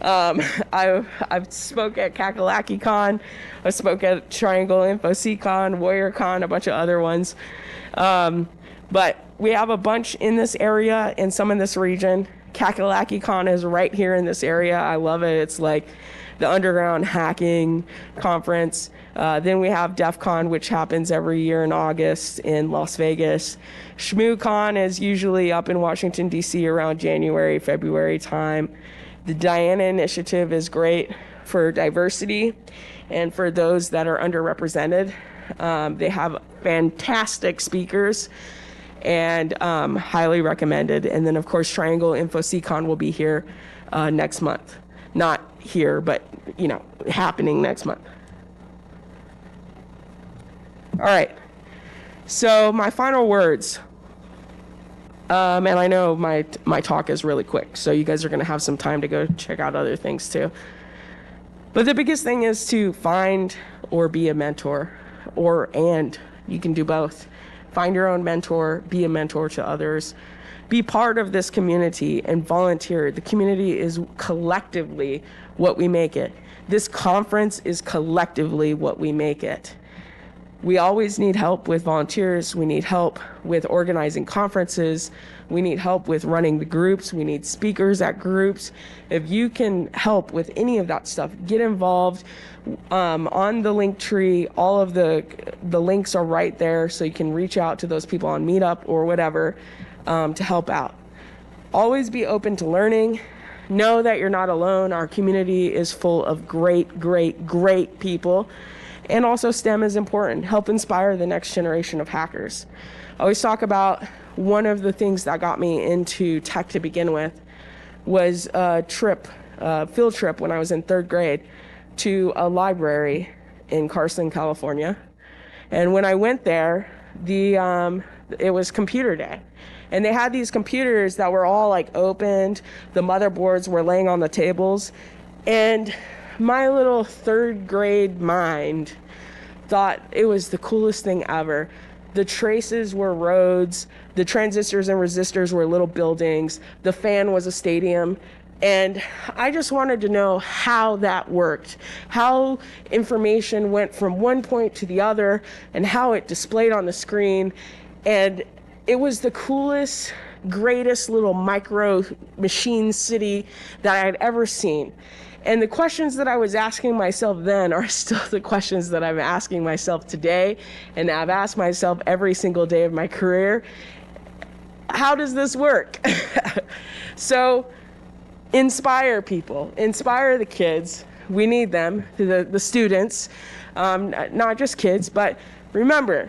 I've spoke at Kakalaki Con, I spoke at Triangle InfoSeekCon, WarriorCon, a bunch of other ones. But we have a bunch in this area and some in this region. Kakalaki Con is right here in this area. I love it. It's like the underground hacking conference. Then we have DEF CON, which happens every year in August in Las Vegas. ShmooCon is usually up in Washington, D.C. around January, February time. The Diana Initiative is great for diversity and for those that are underrepresented. They have fantastic speakers and highly recommended. And then, of course, Triangle InfoSecon will be here next month. Not here, but, happening next month. All right. So my final words. And I know my talk is really quick, so you guys are going to have some time to go check out other things too. But the biggest thing is to find or be a mentor, and you can do both. Find your own mentor, be a mentor to others, be part of this community and volunteer. The community is collectively what we make it. This conference is collectively what we make it. We always need help with volunteers. We need help with organizing conferences. We need help with running the groups. We need speakers at groups. If you can help with any of that stuff, get involved. On the link tree, all of the links are right there, so you can reach out to those people on Meetup or whatever to help out. Always be open to learning. Know that you're not alone. Our community is full of great, great, great people. And also STEM is important. Help inspire the next generation of hackers. I always talk about one of the things that got me into tech to begin with was a field trip when I was in 3rd grade to a library in Carson, California. And when I went there, it was computer day. And they had these computers that were all like opened. The motherboards were laying on the tables. And my little 3rd grade mind thought it was the coolest thing ever. The traces were roads, the transistors and resistors were little buildings, the fan was a stadium, and I just wanted to know how that worked, how information went from one point to the other, and how it displayed on the screen. And it was the coolest, greatest little micro machine city that I had ever seen. And the questions that I was asking myself then are still the questions that I'm asking myself today, and I've asked myself every single day of my career. How does this work? So inspire people, inspire the kids. We need them, the students, not just kids, but remember,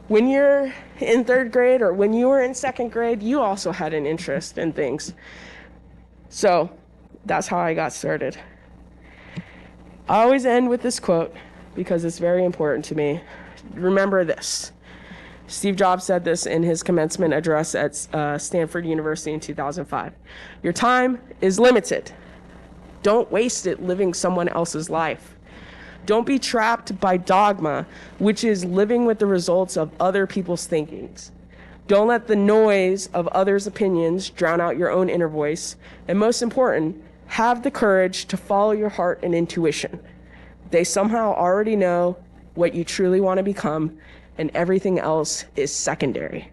when you're in 3rd grade or when you were in 2nd grade, you also had an interest in things. So that's how I got started. I always end with this quote because it's very important to me. Remember this. Steve Jobs said this in his commencement address at Stanford University in 2005. Your time is limited. Don't waste it living someone else's life. Don't be trapped by dogma, which is living with the results of other people's thinkings. Don't let the noise of others' opinions drown out your own inner voice. And most important, have the courage to follow your heart and intuition. They somehow already know what you truly want to become, and everything else is secondary.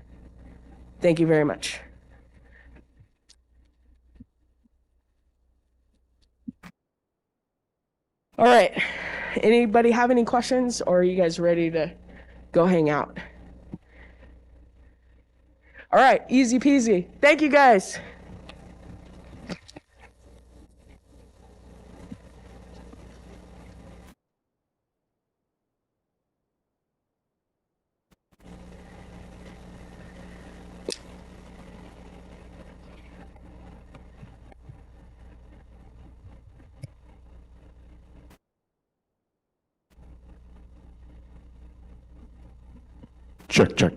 Thank you very much. All right. Anybody have any questions, or are you guys ready to go hang out? All right, easy peasy. Thank you, guys. Check, check.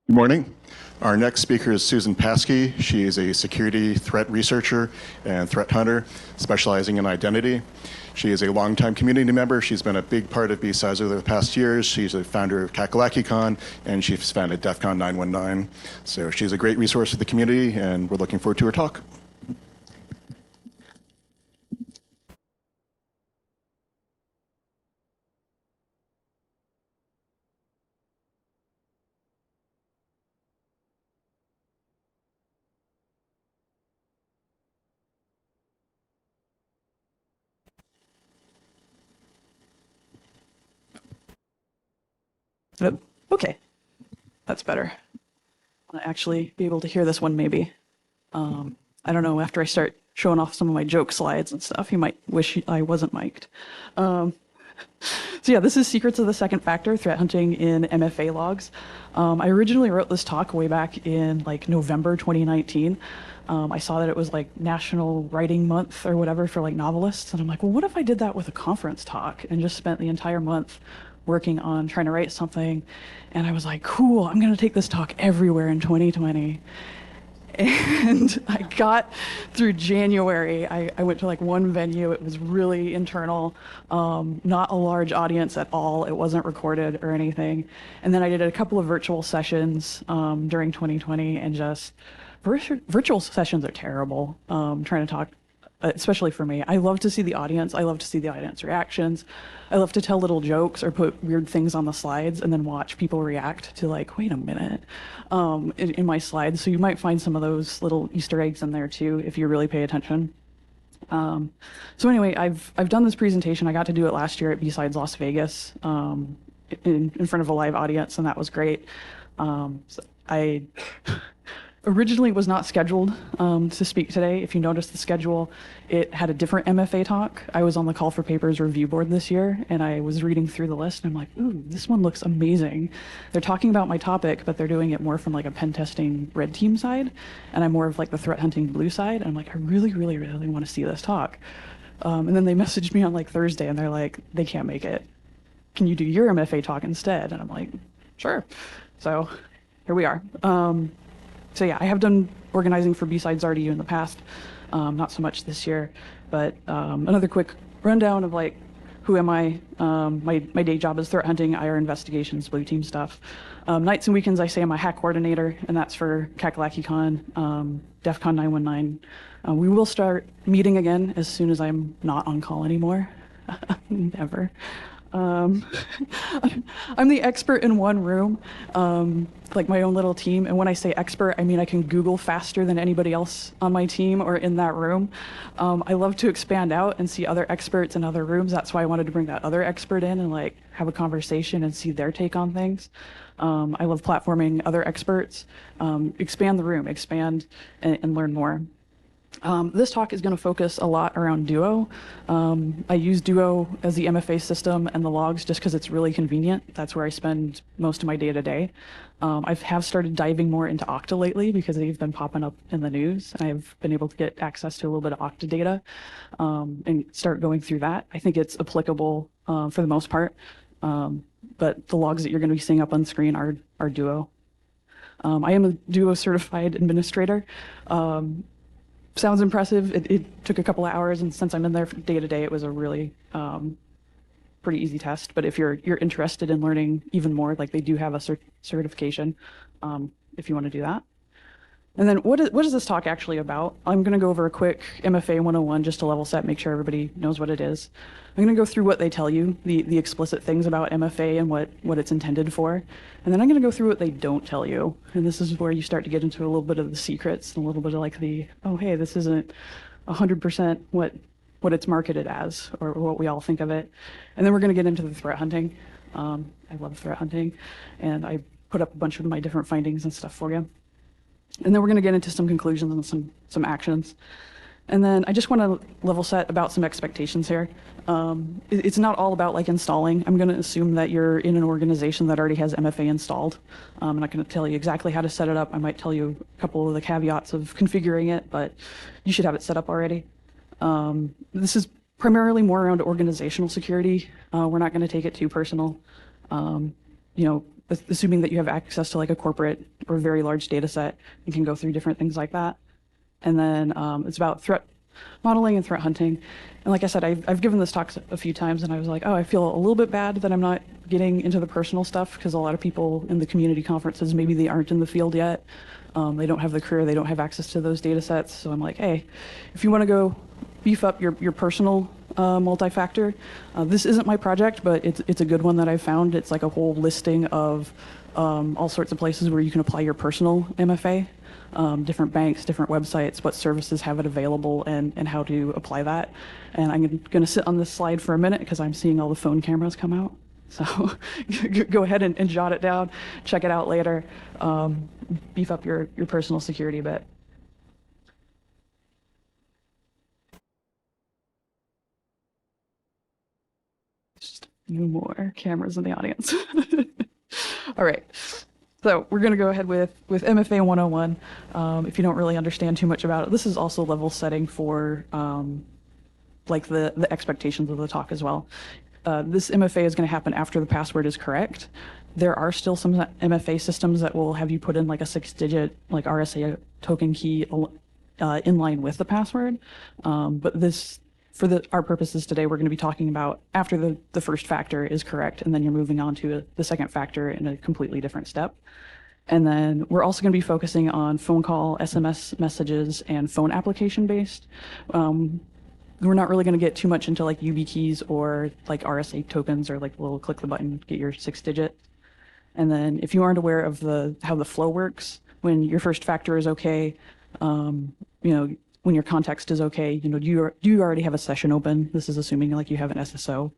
Good morning. Our next speaker is Susan Paskey. She is a security threat researcher and threat hunter specializing in identity. She is a longtime community member. She's been a big part of BSides over the past years. She's a founder of KakalakiCon, and she's founded DEF CON 919. So she's a great resource for the community, and we're looking forward to her talk. Okay, that's better. I'll actually be able to hear this one maybe. I don't know, after I start showing off some of my joke slides and stuff, you might wish I wasn't mic'd. So yeah, this is Secrets of the Second Factor, Threat Hunting in MFA Logs. I originally wrote this talk way back in like November 2019. I saw that it was like National Writing Month or whatever for like novelists. And I'm like, well, what if I did that with a conference talk and just spent the entire month working on trying to write something? And I was like, cool, I'm gonna take this talk everywhere in 2020. And I got through January. I went to like one venue. It was really internal, not a large audience at all. It wasn't recorded or anything. And then I did a couple of virtual sessions during 2020, and just virtual sessions are terrible. Trying to talk, especially for me. I love to see the audience. I love to see the audience reactions. I love to tell little jokes or put weird things on the slides and then watch people react to like, wait a minute, in my slides. So you might find some of those little Easter eggs in there too, if you really pay attention. So anyway, I've done this presentation. I got to do it last year at BSides Las Vegas, in front of a live audience, and that was great. So I originally was not scheduled to speak today. If you notice the schedule, it had a different MFA talk. I was on the Call for Papers review board this year, and I was reading through the list, and I'm like, ooh, this one looks amazing. They're talking about my topic, but they're doing it more from like a pen testing red team side, and I'm more of like the threat hunting blue side. And I'm like, I really, really, really want to see this talk. And then they messaged me on like Thursday, and they're like, they can't make it. Can you do your MFA talk instead? And I'm like, sure. So here we are. So yeah, I have done organizing for BSides RDU in the past, not so much this year, but another quick rundown of like, who am I? My day job is threat hunting, IR investigations, blue team stuff. Nights and weekends, I say I'm a hack coordinator, and that's for KakalakiCon, DEF CON 919. We will start meeting again as soon as I'm not on call anymore. Never. I'm the expert in one room, like my own little team. And when I say expert, I mean I can Google faster than anybody else on my team or in that room. I love to expand out and see other experts in other rooms. That's why I wanted to bring that other expert in and like have a conversation and see their take on things. I love platforming other experts, expand the room, expand and learn more. This talk is going to focus a lot around Duo. I use Duo as the MFA system and the logs just because it's really convenient. That's where I spend most of my day-to-day. I have started diving more into Okta lately because they've been popping up in the news. I've been able to get access to a little bit of Okta data and start going through that. I think it's applicable for the most part, but the logs that you're going to be seeing up on screen are Duo. I am a Duo certified administrator. Sounds impressive. It took a couple of hours, and since I'm in there day to day, it was a really pretty easy test. But if you're interested in learning even more, like they do have a certification if you want to do that. And then what is this talk actually about? I'm going to go over a quick MFA 101 just to level set, make sure everybody knows what it is. I'm going to go through what they tell you, the explicit things about MFA and what it's intended for. And then I'm going to go through what they don't tell you. And this is where you start to get into a little bit of the secrets and a little bit of like oh, hey, this isn't 100% what it's marketed as or what we all think of it. And then we're going to get into the threat hunting. I love threat hunting. And I put up a bunch of my different findings and stuff for you. And then we're going to get into some conclusions and some actions. And then I just want to level set about some expectations here. It's not all about like installing. I'm going to assume that you're in an organization that already has MFA installed. I'm not going to tell you exactly how to set it up. I might tell you a couple of the caveats of configuring it, but you should have it set up already. This is primarily more around organizational security. We're not going to take it too personal. assuming that you have access to like a corporate or very large data set, you can go through different things like that. And then it's about threat modeling and threat hunting. And like I said, I've given this talk a few times, and I was like, oh, I feel a little bit bad that I'm not getting into the personal stuff, because a lot of people in the community conferences, maybe they aren't in the field yet. They don't have the career, they don't have access to those data sets. So I'm like, hey, if you want to go beef up your personal multi-factor, this isn't my project, but it's a good one that I found. It's like a whole listing of all sorts of places where you can apply your personal MFA. Different banks, different websites, what services have it available, and how to apply that. And I'm going to sit on this slide for a minute because I'm seeing all the phone cameras come out. So go ahead and jot it down, check it out later, beef up your personal security a bit. Just a few more cameras in the audience. All right. So we're going to go ahead with MFA 101. If you don't really understand too much about it, this is also level setting for like the expectations of the talk as well. This MFA is going to happen after the password is correct. There are still some MFA systems that will have you put in like a 6-digit like RSA token key in line with the password. But this, for our purposes today, we're going to be talking about after the first factor is correct, and then you're moving on to the second factor in a completely different step. And then we're also going to be focusing on phone call, SMS messages, and phone application based. We're not really going to get too much into like UB keys or like RSA tokens or like a little click the button, get your 6-digit. And then if you aren't aware of how the flow works, when your first factor is okay, when your context is okay, do you already have a session open? This is assuming like you have an SSO.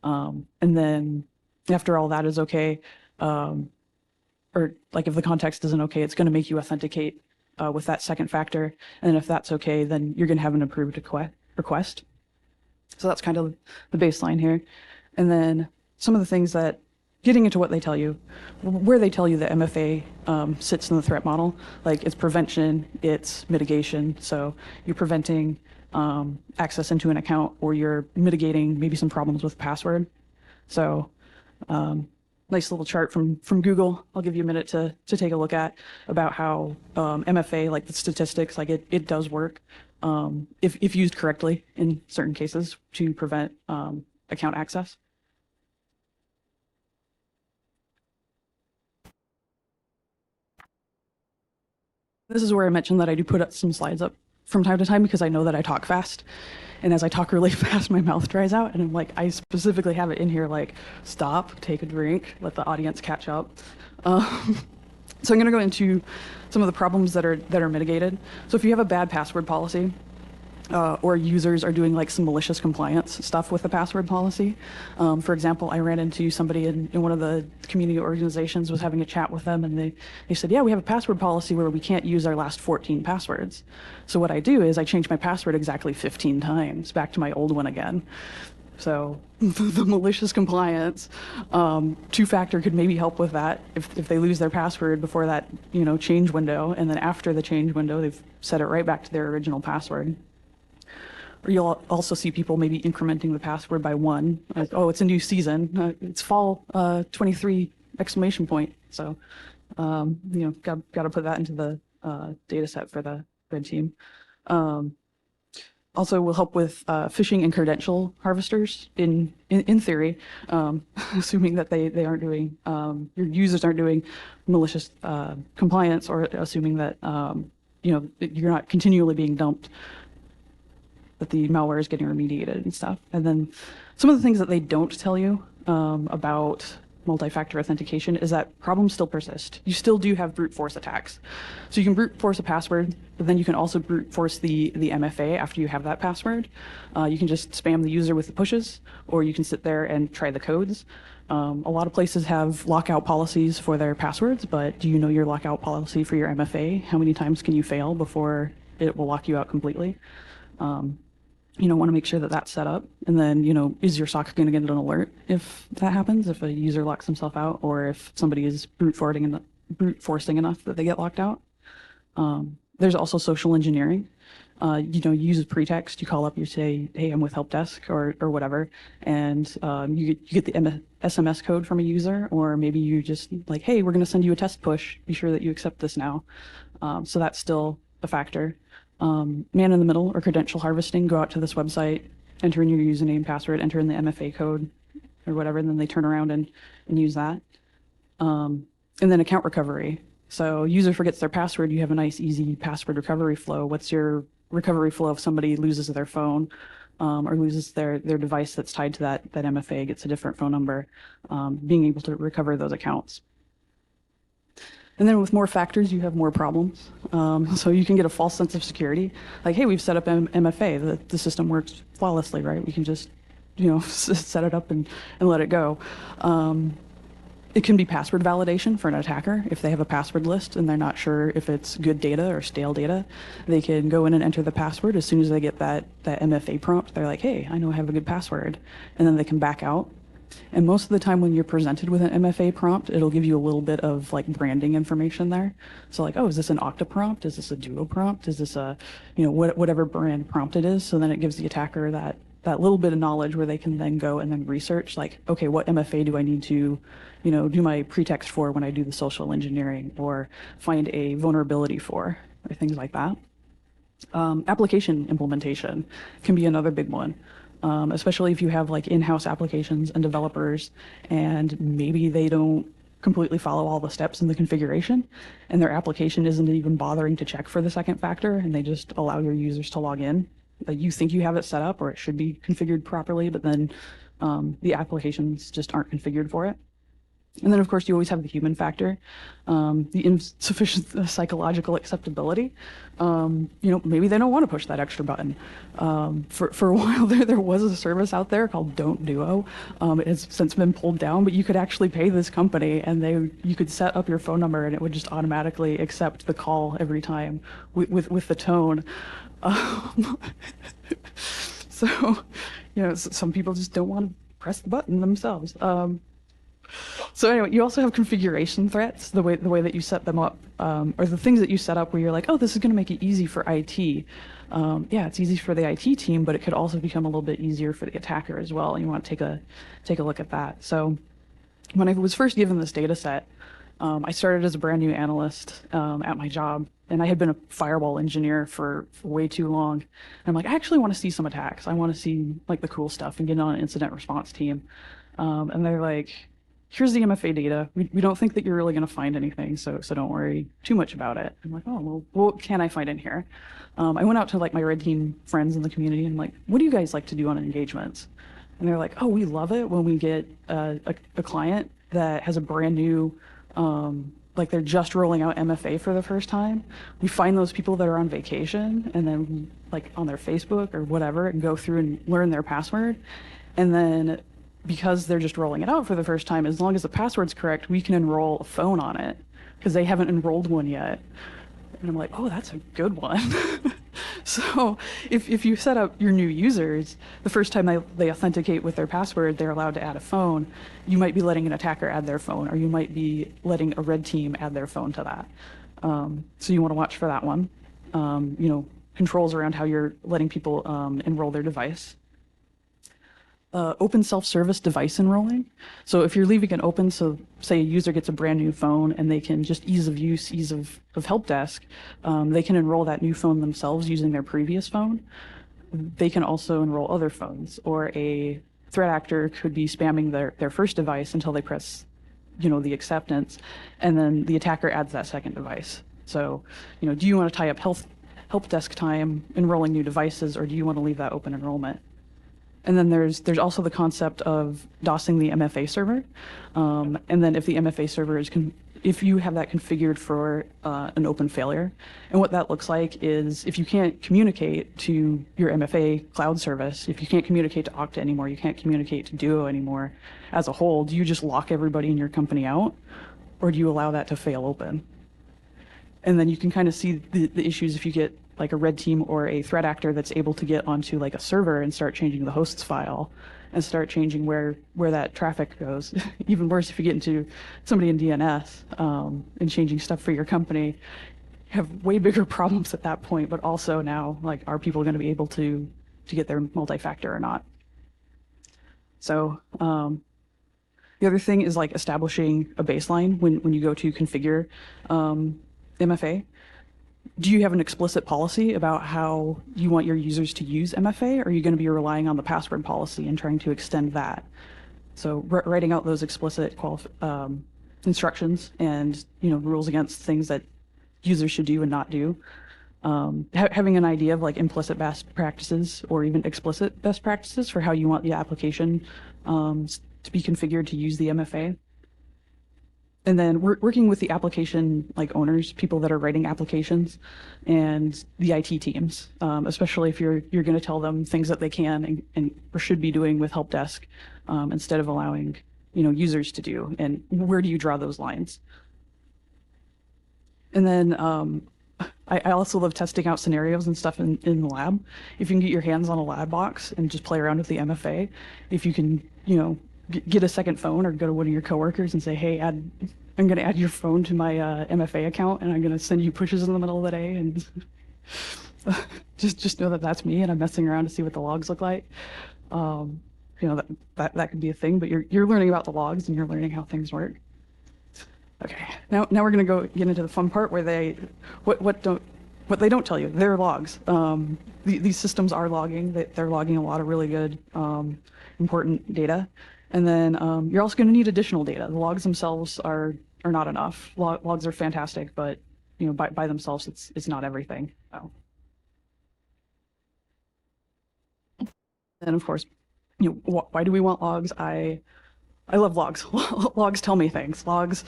And then after all that is okay, or like if the context isn't okay, it's going to make you authenticate with that second factor. And if that's okay, then you're going to have an approved request. So that's kind of the baseline here. And then some of the things that, getting into what they tell you, where they tell you that MFA sits in the threat model, like it's prevention, it's mitigation. So you're preventing access into an account, or you're mitigating maybe some problems with password. So nice little chart from Google. I'll give you a minute to take a look at about how MFA, like the statistics, like it does work if used correctly in certain cases to prevent account access. This is where I mentioned that I do put up some slides up from time to time because I know that I talk fast. And as I talk really fast, my mouth dries out. And I'm like, I specifically have it in here, like, stop, take a drink, let the audience catch up. So I'm going to go into some of the problems that are mitigated. So if you have a bad password policy, or users are doing like some malicious compliance stuff with the password policy. For example, I ran into somebody in one of the community organizations, was having a chat with them, and they said, yeah, we have a password policy where we can't use our last 14 passwords. So what I do is I change my password exactly 15 times back to my old one again. So the malicious compliance, two-factor could maybe help with that if they lose their password before that change window, and then after the change window, they've set it right back to their original password. Or you'll also see people maybe incrementing the password by 1. Like, oh, it's a new season. It's fall 23 exclamation point. So, got to put that into the data set for the red team. Also will help with phishing and credential harvesters in theory, assuming that they aren't doing, your users aren't doing malicious compliance, or assuming that, you're not continually being dumped, that the malware is getting remediated and stuff. And then some of the things that they don't tell you about multi-factor authentication is that problems still persist. You still do have brute force attacks. So you can brute force a password, but then you can also brute force the MFA after you have that password. You can just spam the user with the pushes, or you can sit there and try the codes. A lot of places have lockout policies for their passwords, but do you know your lockout policy for your MFA? How many times can you fail before it will lock you out completely? Want to make sure that that's set up. And then, is your socket going to get an alert if that happens, if a user locks himself out, or if somebody is brute forcing enough that they get locked out? There's also social engineering. You use a pretext. You call up, you say, hey, I'm with help desk or whatever. And you get the SMS code from a user, or maybe you just like, hey, we're going to send you a test push. Be sure that you accept this now. So that's still a factor. Man in the middle or credential harvesting, go out to this website, enter in your username, password, enter in the MFA code or whatever, and then they turn around and use that. And then account recovery. So user forgets their password, you have a nice, easy password recovery flow. What's your recovery flow if somebody loses their phone or loses their device that's tied to that MFA, gets a different phone number, being able to recover those accounts. And then with more factors, you have more problems. So you can get a false sense of security. Like, hey, we've set up MFA. The system works flawlessly, right? We can just, set it up and let it go. It can be password validation for an attacker. If they have a password list and they're not sure if it's good data or stale data, they can go in and enter the password. As soon as they get that MFA prompt, they're like, hey, I know I have a good password. And then they can back out. And most of the time when you're presented with an MFA prompt, it'll give you a little bit of like branding information there. So like, oh, is this an Okta prompt? Is this a Duo prompt? Is this a, whatever brand prompt it is? So then it gives the attacker that little bit of knowledge where they can then go and then research like, okay, what MFA do I need to, do my pretext for when I do the social engineering, or find a vulnerability for, or things like that. Application implementation can be another big one. Especially if you have like in-house applications and developers and maybe they don't completely follow all the steps in the configuration and their application isn't even bothering to check for the second factor and they just allow your users to log in. Like you think you have it set up or it should be configured properly, but then the applications just aren't configured for it. And then, of course, you always have the human factor, the insufficient psychological acceptability. Maybe they don't want to push that extra button. For a while there was a service out there called Don't Duo. It has since been pulled down, but you could actually pay this company and you could set up your phone number and it would just automatically accept the call every time with the tone. So, some people just don't want to press the button themselves. So anyway, you also have configuration threats, the way that you set them up, or the things that you set up where you're like, oh, this is going to make it easy for IT. Yeah, it's easy for the IT team, but it could also become a little bit easier for the attacker as well. And you want to take a look at that. So when I was first given this data set, I started as a brand new analyst at my job, and I had been a firewall engineer for way too long. And I'm like, I actually want to see some attacks. I want to see like the cool stuff and get on an incident response team. And they're like, here's the MFA data. We don't think that you're really going to find anything, so don't worry too much about it. I'm like, oh, well, what can I find in here? I went out to like my red team friends in the community and I'm like, what do you guys like to do on engagements? And they're like, oh, we love it when we get a client that has a brand new, like they're just rolling out MFA for the first time. We find those people that are on vacation and then like on their Facebook or whatever and go through and learn their password. And then because they're just rolling it out for the first time, as long as the password's correct, we can enroll a phone on it because they haven't enrolled one yet. And I'm like, oh, that's a good one. So if you set up your new users, the first time they authenticate with their password, they're allowed to add a phone. You might be letting an attacker add their phone, or you might be letting a red team add their phone to that. So you want to watch for that one. Controls around how you're letting people enroll their device. Open self-service device enrolling. So if you're leaving it open, so say a user gets a brand new phone and they can just ease of use, ease of help desk, they can enroll that new phone themselves using their previous phone. They can also enroll other phones, or a threat actor could be spamming their first device until they press, the acceptance, and then the attacker adds that second device. So, do you want to tie up help desk time enrolling new devices, or do you want to leave that open enrollment? And then there's also the concept of DOSing the MFA server. And then if the MFA server if you have that configured for an open failure, and what that looks like is if you can't communicate to your MFA cloud service, if you can't communicate to Okta anymore, you can't communicate to Duo anymore as a whole, do you just lock everybody in your company out, or do you allow that to fail open? And then you can kind of see the issues if you get like a red team or a threat actor that's able to get onto like a server and start changing the hosts file and start changing where that traffic goes. Even worse if you get into somebody in DNS and changing stuff for your company. have way bigger problems at that point, but also now, like, are people going to be able to get their multi-factor or not? So the other thing is like establishing a baseline when you go to configure MFA. Do you have an explicit policy about how you want your users to use MFA, or are you going to be relying on the password policy and trying to extend that? So writing out those explicit instructions and rules against things that users should do and not do. Having an idea of like implicit best practices or even explicit best practices for how you want the application to be configured to use the MFA. And then working with the application like owners, people that are writing applications, and the IT teams, especially if you're going to tell them things that they can and or should be doing with help desk instead of allowing users to do. And where do you draw those lines? And then I also love testing out scenarios and stuff in the lab. If you can get your hands on a lab box and just play around with the MFA, if you can, get a second phone or go to one of your coworkers and say, hey, I'm going to add your phone to my MFA account and I'm going to send you pushes in the middle of the day, and just know that that's me and I'm messing around to see what the logs look like. That could be a thing, but you're learning about the logs and you're learning how things work. Okay, now we're going to get into the fun part where what they don't tell you. They're logs. These systems are logging. They're logging a lot of really good, important data. And then you're also going to need additional data. The logs themselves are not enough. Logs are fantastic, but by themselves, it's not everything. So. And of course, why do we want logs? I love logs. Logs tell me things. Logs.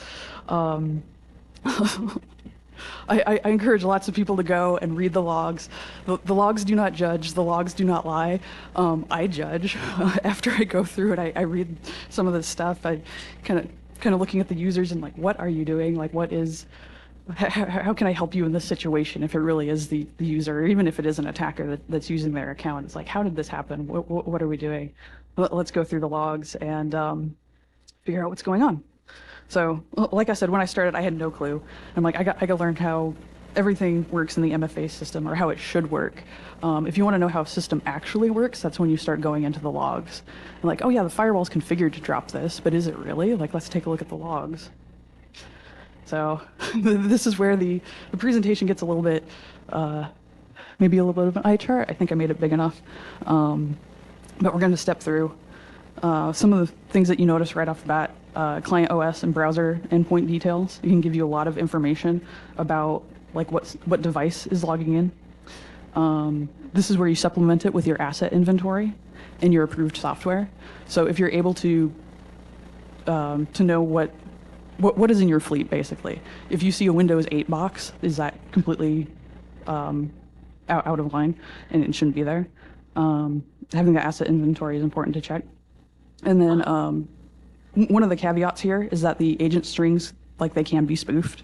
I encourage lots of people to go and read the logs. The logs do not judge. The logs do not lie. I judge after I go through it. I read some of this stuff. I kind of looking at the users and like, what are you doing? Like, how can I help you in this situation? If it really is the user, or even if it is an attacker that's using their account, it's like, how did this happen? What are we doing? Let's go through the logs and figure out what's going on. So, like I said, when I started, I had no clue. I'm like, I got to learn how everything works in the MFA system, or how it should work. If you want to know how a system actually works, that's when you start going into the logs. And like, oh yeah, the firewall's configured to drop this, but is it really? Like, let's take a look at the logs. So this is where the presentation gets a little bit, maybe a little bit of an eye chart. I think I made it big enough. But we're going to step through some of the things that you notice right off the bat. Client OS and browser endpoint details. It can give you a lot of information about like what device is logging in. This is where you supplement it with your asset inventory and your approved software. So if you're able to know what is in your fleet, basically. If you see a Windows 8 box, is that completely out of line and it shouldn't be there? Having the asset inventory is important to check. And then one of the caveats here is that the agent strings, like, they can be spoofed.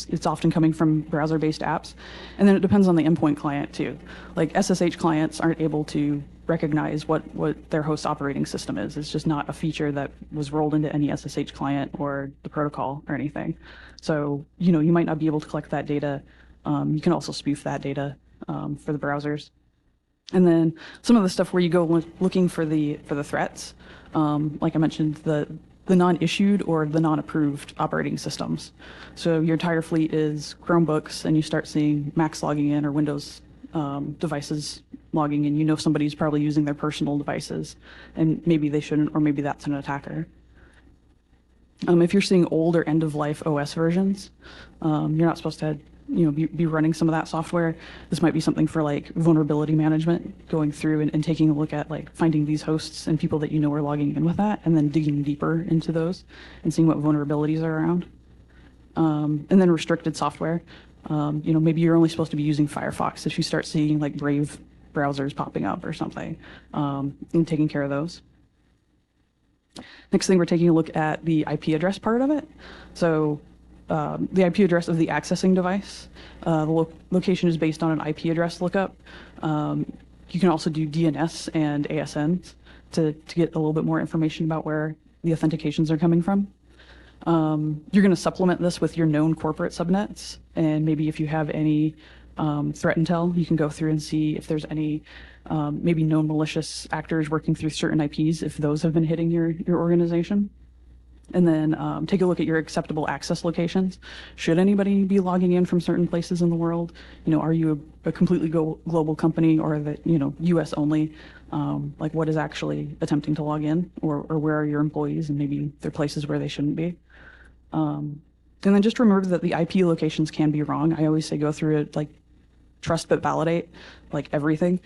It's often coming from browser-based apps. And then it depends on the endpoint client too. Like SSH clients aren't able to recognize what their host operating system is. It's just not a feature that was rolled into any SSH client or the protocol or anything. So, you might not be able to collect that data. You can also spoof that data for the browsers. And then some of the stuff where you go looking for the threats, like I mentioned, the non-issued or the non-approved operating systems. So your entire fleet is Chromebooks, and you start seeing Macs logging in or Windows devices logging in. Somebody's probably using their personal devices, and maybe they shouldn't, or maybe that's an attacker. If you're seeing old or end-of-life OS versions, you're not supposed to be running some of that software. This might be something for like vulnerability management, going through and taking a look at like finding these hosts and people that are logging in with that, and then digging deeper into those and seeing what vulnerabilities are around. And then restricted software. Maybe you're only supposed to be using Firefox. If you start seeing like Brave browsers popping up or something, and taking care of those. Next thing, we're taking a look at the IP address part of it. So the IP address of the accessing device. The location is based on an IP address lookup. You can also do DNS and ASNs to get a little bit more information about where the authentications are coming from. You're going to supplement this with your known corporate subnets, and maybe if you have any threat intel, you can go through and see if there's any maybe known malicious actors working through certain IPs, if those have been hitting your organization. And then take a look at your acceptable access locations. Should anybody be logging in from certain places in the world? Are you a completely global company, or that, US only? Like, what is actually attempting to log in, or where are your employees, and maybe they're places where they shouldn't be. And then just remember that the IP locations can be wrong. I always say go through it, like, trust but validate, like everything.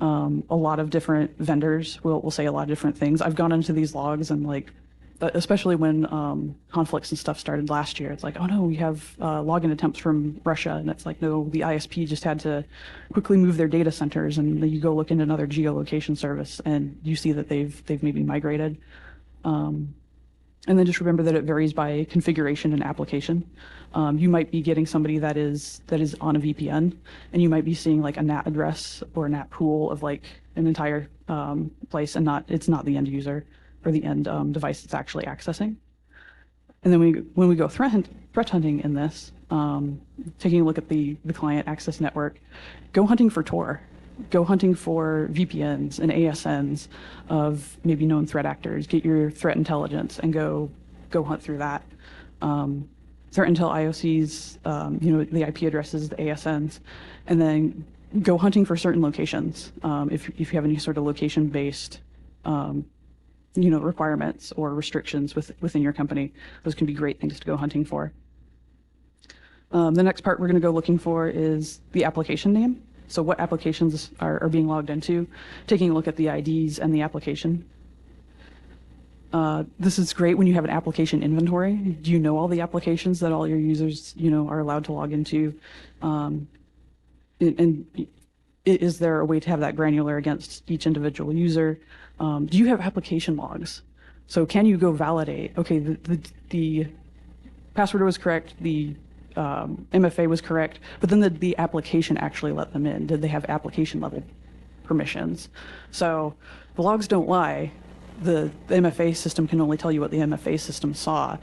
A lot of different vendors will say a lot of different things. I've gone into these logs and, like, especially when conflicts and stuff started last year, it's like, oh no, we have login attempts from Russia, and it's like, no, the ISP just had to quickly move their data centers, and then you go look into another geolocation service, and you see that they've maybe migrated. And then just remember that it varies by configuration and application. You might be getting somebody that is on a VPN, and you might be seeing like a NAT address or a NAT pool of like an entire place, and it's not the end user or the end device it's actually accessing. And then when we go threat hunting in this, taking a look at the client access network, go hunting for Tor. Go hunting for VPNs and ASNs of maybe known threat actors. Get your threat intelligence and go hunt through that. Threat intel IOCs, the IP addresses, the ASNs, and then go hunting for certain locations. If you have any sort of location-based requirements or restrictions within your company, those can be great things to go hunting for. The next part we're going to go looking for is the application name. So what applications are being logged into, taking a look at the IDs and the application. This is great when you have an application inventory. Do you know all the applications that all your users, are allowed to log into? And is there a way to have that granular against each individual user? Do you have application logs? So can you go validate, okay, the password was correct, the MFA was correct, but then the application actually let them in. Did they have application level permissions? So the logs don't lie. The MFA system can only tell you what the MFA system saw,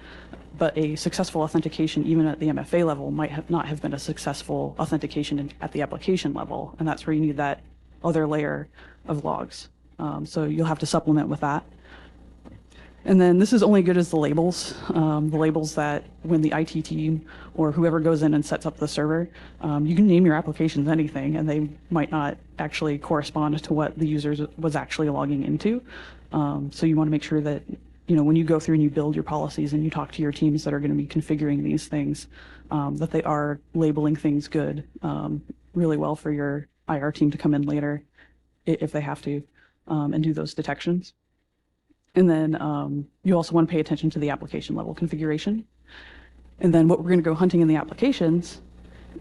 but a successful authentication even at the MFA level might not have been a successful authentication at the application level, and that's where you need that other layer of logs. So you'll have to supplement with that. And then this is only good as the labels that when the IT team or whoever goes in and sets up the server, you can name your applications anything, and they might not actually correspond to what the user was actually logging into. So you want to make sure that, when you go through and you build your policies and you talk to your teams that are going to be configuring these things, that they are labeling things good, really well for your IR team to come in later if they have to, and do those detections. And then you also want to pay attention to the application level configuration. And then what we're going to go hunting in the applications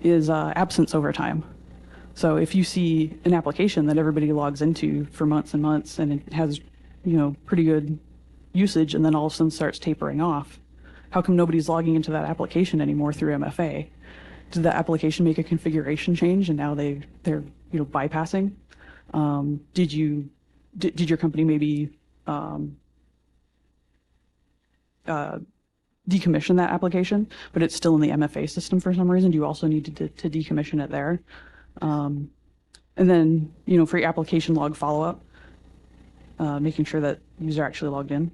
is absence over time. So if you see an application that everybody logs into for months and months, and it has, pretty good usage, and then all of a sudden starts tapering off, how come nobody's logging into that application anymore through MFA? Did the application make a configuration change, and now they're bypassing? Did your company maybe decommission that application, but it's still in the MFA system for some reason? Do you also need to decommission it there? And then, for your application log follow-up, making sure that user actually logged in.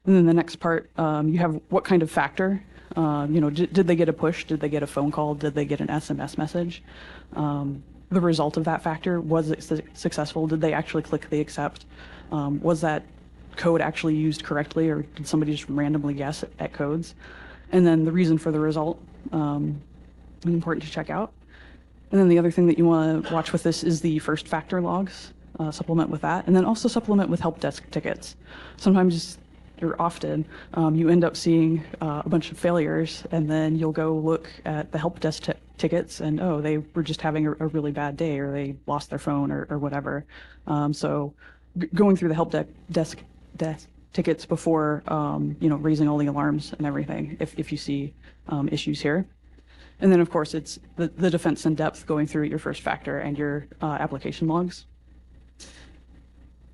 And then the next part, you have what kind of factor. Did they get a push? Did they get a phone call? Did they get an SMS message? The result of that factor, was it successful? Did they actually click the accept? Was that code actually used correctly, or did somebody just randomly guess at codes? And then the reason for the result, important to check out. And then the other thing that you want to watch with this is the first factor logs, supplement with that, and then also supplement with help desk tickets. Sometimes, or often, you end up seeing a bunch of failures, and then you'll go look at the help desk tickets, and they were just having a really bad day, or they lost their phone, or whatever. So going through the help desk tickets before, raising all the alarms and everything, if you see issues here. And then, of course, it's the defense in depth, going through your first factor and your application logs.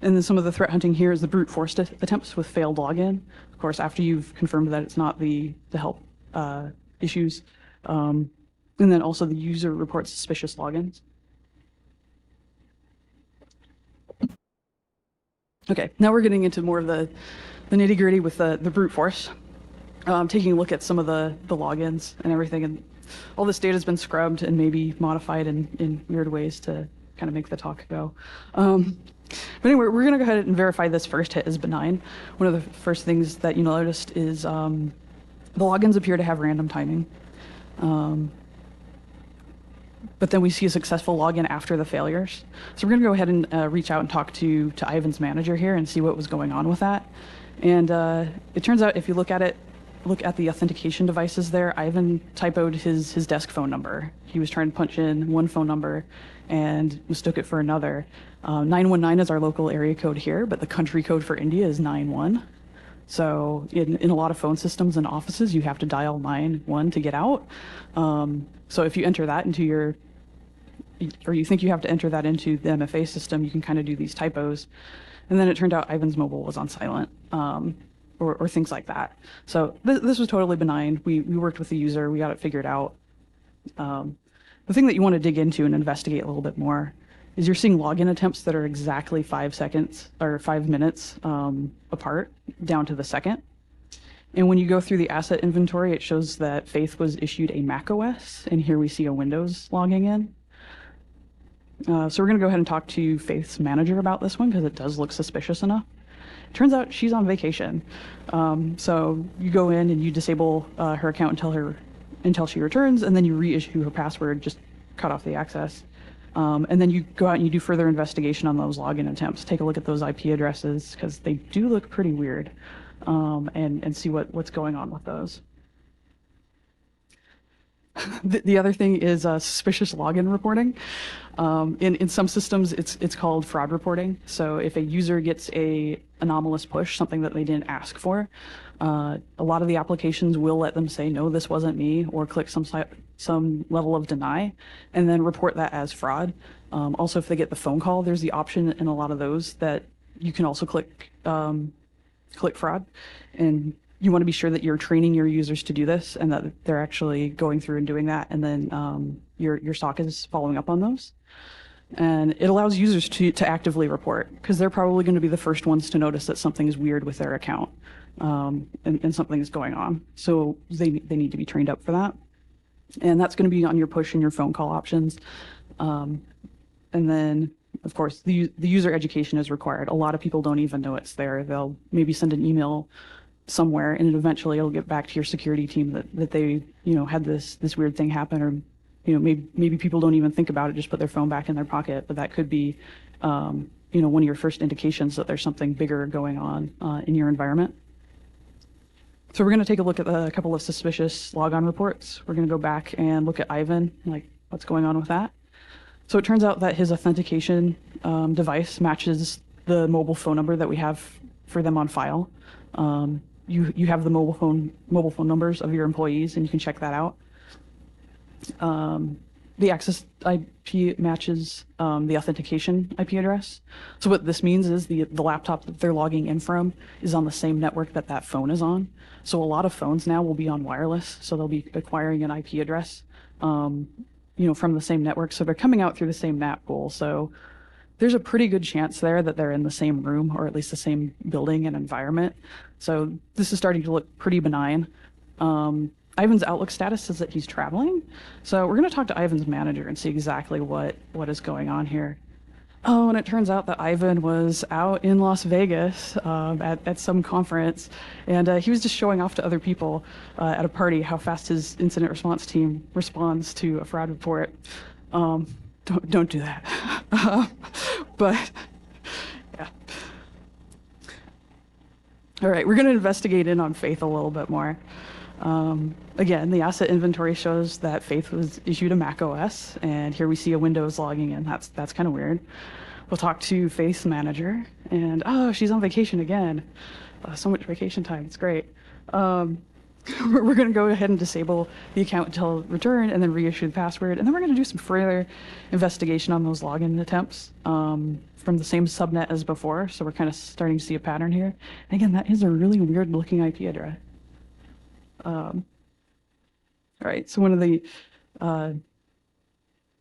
And then some of the threat hunting here is the brute force attempts with failed login. Of course, after you've confirmed that it's not the help issues. And then also the user reports suspicious logins. Okay, now we're getting into more of the nitty gritty with the brute force. Taking a look at some of the logins and everything, and all this data has been scrubbed and maybe modified in weird ways to kind of make the talk go. But anyway, we're going to go ahead and verify this first hit as benign. One of the first things that you noticed is the logins appear to have random timing. But then we see a successful login after the failures. So we're going to go ahead and reach out and talk to Ivan's manager here and see what was going on with that. And it turns out if you look at the authentication devices there, Ivan typoed his desk phone number. He was trying to punch in one phone number and mistook it for another. 919 is our local area code here, but the country code for India is 91. So in a lot of phone systems and offices, you have to dial 91 to get out. So if you enter that into or you think you have to enter that into the MFA system, you can kind of do these typos. And then it turned out Ivan's mobile was on silent, or things like that. So this was totally benign. We worked with the user, we got it figured out. The thing that you want to dig into and investigate a little bit more is you're seeing login attempts that are exactly 5 seconds or 5 minutes apart down to the second. And when you go through the asset inventory, it shows that Faith was issued a Mac OS, and here we see a Windows logging in. So we're going to go ahead and talk to Faith's manager about this one because it does look suspicious enough. Turns out she's on vacation. So you go in and you disable her account until she returns, and then you reissue her password, just cut off the access. And then you go out and you do further investigation on those login attempts. Take a look at those IP addresses because they do look pretty weird, and see what's going on with those. The other thing is suspicious login reporting. In some systems, it's called fraud reporting. So if a user gets a anomalous push, something that they didn't ask for, a lot of the applications will let them say, no, this wasn't me, or click some level of deny, and then report that as fraud. Also, if they get the phone call, there's the option in a lot of those that you can also click fraud, and you want to be sure that you're training your users to do this and that they're actually going through and doing that, and then your SOC is following up on those. And it allows users to actively report because they're probably going to be the first ones to notice that something is weird with their account, and something is going on. So they need to be trained up for that. And that's going to be on your push and your phone call options. And then, of course, the user education is required. A lot of people don't even know it's there. They'll maybe send an email somewhere, and eventually it'll get back to your security team that they had this weird thing happen, or maybe people don't even think about it, just put their phone back in their pocket. But that could be one of your first indications that there's something bigger going on in your environment. So we're going to take a look at a couple of suspicious logon reports. We're going to go back and look at Ivan, like what's going on with that. So it turns out that his authentication device matches the mobile phone number that we have for them on file. You have the mobile phone numbers of your employees, and you can check that out. The access IP matches the authentication IP address. So what this means is the laptop that they're logging in from is on the same network that phone is on. So a lot of phones now will be on wireless, so they'll be acquiring an IP address, from the same network. So they're coming out through the same NAT pool. So there's a pretty good chance there that they're in the same room, or at least the same building and environment. So this is starting to look pretty benign. Ivan's Outlook status says that he's traveling. So we're going to talk to Ivan's manager and see exactly what is going on here. Oh, and it turns out that Ivan was out in Las Vegas at some conference, and he was just showing off to other people at a party how fast his incident response team responds to a fraud report. Don't do that. But yeah. All right, we're going to investigate in on Faith a little bit more. Again, the asset inventory shows that Faith was issued a Mac OS, and here we see a Windows logging in. That's kind of weird. We'll talk to Faith's manager, and she's on vacation again. So much vacation time. It's great. we're going to go ahead and disable the account until return and then reissue the password. And then we're going to do some further investigation on those login attempts from the same subnet as before. So we're kind of starting to see a pattern here. And again, that is a really weird looking IP address. All right, so one of the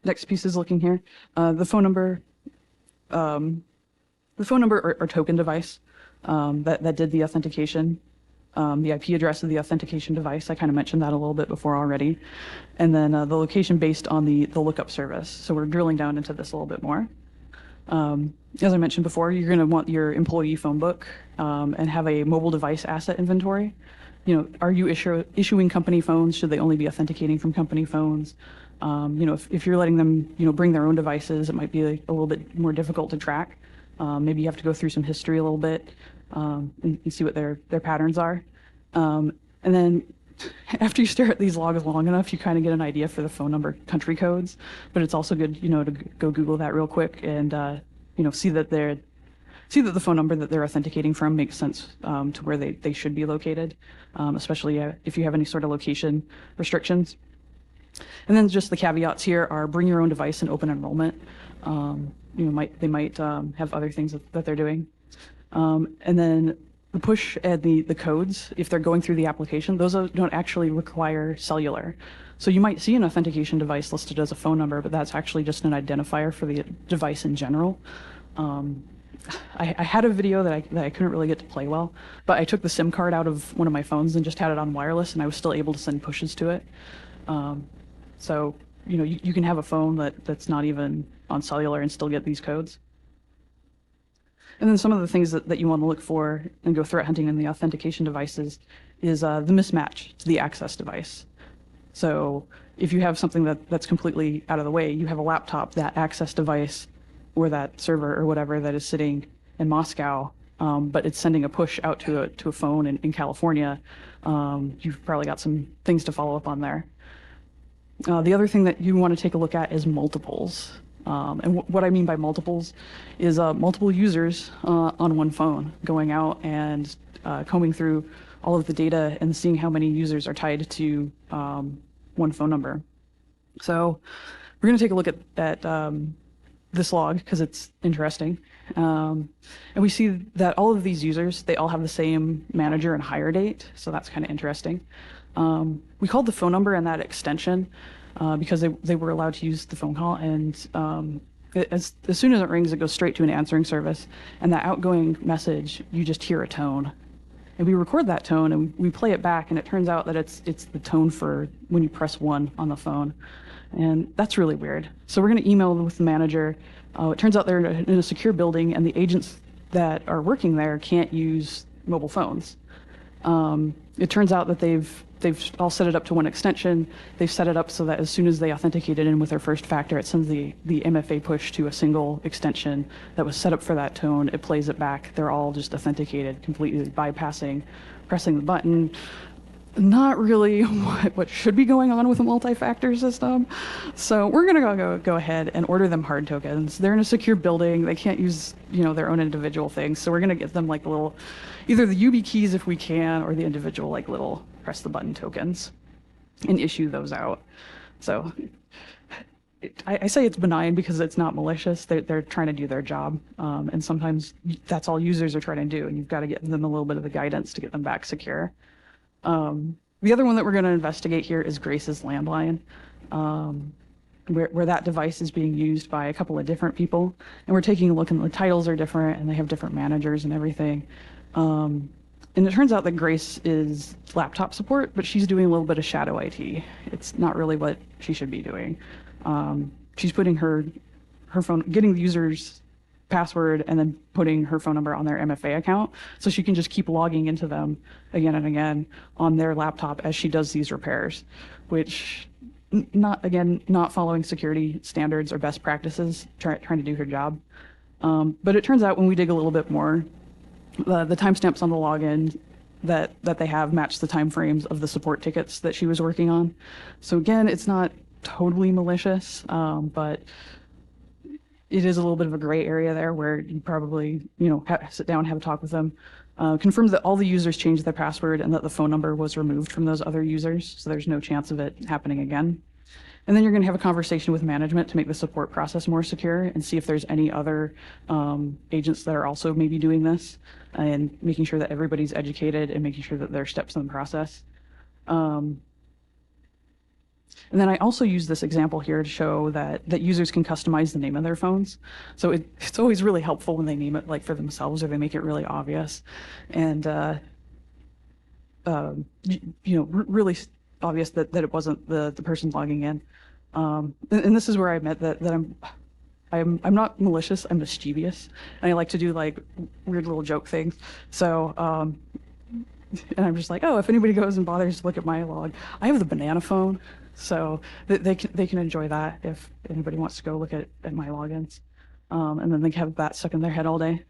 next pieces looking here, the phone number or token device that did the authentication. The IP address of the authentication device, I kind of mentioned that a little bit before already. And then the location based on the lookup service. So we're drilling down into this a little bit more. As I mentioned before, you're going to want your employee phone book and have a mobile device asset inventory. You know, are you issuing company phones? Should they only be authenticating from company phones? You know, if you're letting them, you know, bring their own devices, it might be a little bit more difficult to track. Maybe you have to go through some history a little bit and see what their patterns are. And then after you stare at these logs long enough, you kind of get an idea for the phone number country codes. But it's also good, you know, to go Google that real quick and, you know, see that the phone number that they're authenticating from makes sense to where they should be located, especially if you have any sort of location restrictions. And then just the caveats here are bring your own device and open enrollment. You know, they might have other things that they're doing. And then the push and the codes, if they're going through the application, those don't actually require cellular. So you might see an authentication device listed as a phone number, but that's actually just an identifier for the device in general. I had a video that I couldn't really get to play well, but I took the SIM card out of one of my phones and just had it on wireless, and I was still able to send pushes to it. So, you know, you can have a phone that's not even on cellular and still get these codes. And then some of the things that you want to look for and go threat hunting in the authentication devices is the mismatch to the access device. So if you have something that's completely out of the way, you have a laptop, that access device or that server or whatever that is sitting in Moscow, but it's sending a push out to a phone in California, you've probably got some things to follow up on there. The other thing that you want to take a look at is multiples. And what I mean by multiples is multiple users on one phone going out and combing through all of the data and seeing how many users are tied to one phone number. So we're going to take a look at this log because it's interesting. And we see that all of these users, they all have the same manager and hire date. So that's kind of interesting. We called the phone number and that extension because they were allowed to use the phone call. And as soon as it rings, it goes straight to an answering service. And that outgoing message, you just hear a tone. And we record that tone and we play it back. And it turns out that it's the tone for when you press 1 on the phone. And that's really weird. So we're going to email with the manager. It turns out they're in a secure building and the agents that are working there can't use mobile phones. It turns out that they've all set it up to one extension. They've set it up so that as soon as they authenticate it in with their first factor, it sends the MFA push to a single extension that was set up for that tone. It plays it back. They're all just authenticated, completely bypassing pressing the button. Not really what should be going on with a multi-factor system. So we're gonna go ahead and order them hard tokens. They're in a secure building. They can't use, you know, their own individual things. So we're gonna get them like little, either the UB keys if we can, or the individual like little press the button tokens and issue those out. So I say it's benign because it's not malicious. They're trying to do their job. And sometimes that's all users are trying to do. And you've got to get them a little bit of the guidance to get them back secure. The other one that we're going to investigate here is Grace's landline, where that device is being used by a couple of different people. And we're taking a look, and the titles are different, and they have different managers and everything. And it turns out that Grace is laptop support, but she's doing a little bit of shadow IT. It's not really what she should be doing. She's putting her phone, getting the user's password and then putting her phone number on their MFA account so she can just keep logging into them again and again on their laptop as she does these repairs, which not following security standards or best practices, trying to do her job. But it turns out when we dig a little bit more, the timestamps on the login that they have match the time frames of the support tickets that she was working on. So again, it's not totally malicious, but it is a little bit of a gray area there where you probably, sit down, have a talk with them, confirms that all the users changed their password and that the phone number was removed from those other users, so there's no chance of it happening again. And then you're going to have a conversation with management to make the support process more secure and see if there's any other agents that are also maybe doing this, and making sure that everybody's educated and making sure that there are steps in the process. And then I also use this example here to show that users can customize the name of their phones. So it's always really helpful when they name it like for themselves, or they make it really obvious. And really obvious that it wasn't the person logging in. And this is where I admit that I'm not malicious, I'm mischievous. And I like to do like weird little joke things. So, and I'm just like, oh, if anybody goes and bothers to look at my log, I have the banana phone. So they can enjoy that if anybody wants to go look at my logins. And then they have that stuck in their head all day.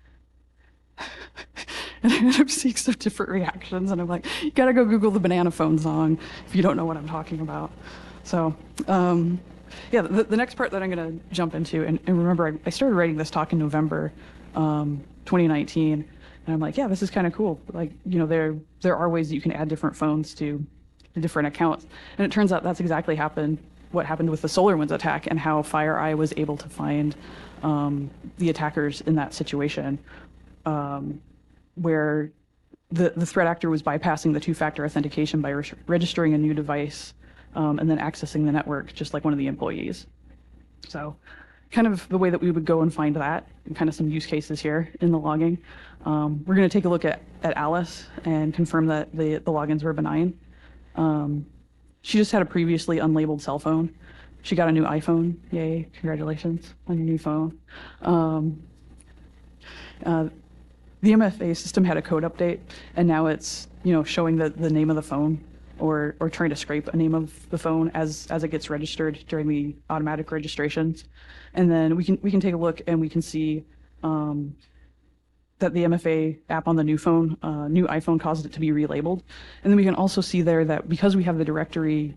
And I end up seeing some different reactions, and I'm like, you gotta go Google the banana phone song if you don't know what I'm talking about. So, yeah, the next part that I'm gonna jump into, and remember, I started writing this talk in November 2019, and I'm like, yeah, this is kind of cool. Like, you know, there are ways that you can add different phones to different accounts. And it turns out that's exactly what hhappened with the SolarWinds attack, and how FireEye was able to find the attackers in that situation, where the threat actor was bypassing the two-factor authentication by registering a new device and then accessing the network just like one of the employees. So kind of the way that we would go and find that, and kind of some use cases here in the logging. We're going to take a look at Alice and confirm that the logins were benign. She just had a previously unlabeled cell phone. She got a new iPhone. Yay, congratulations on your new phone. The MFA system had a code update, and now it's, you know, showing the name of the phone, or trying to scrape a name of the phone as it gets registered during the automatic registrations. And then we can take a look, and we can see that the MFA app on the new iPhone caused it to be relabeled. And then we can also see there that because we have the directory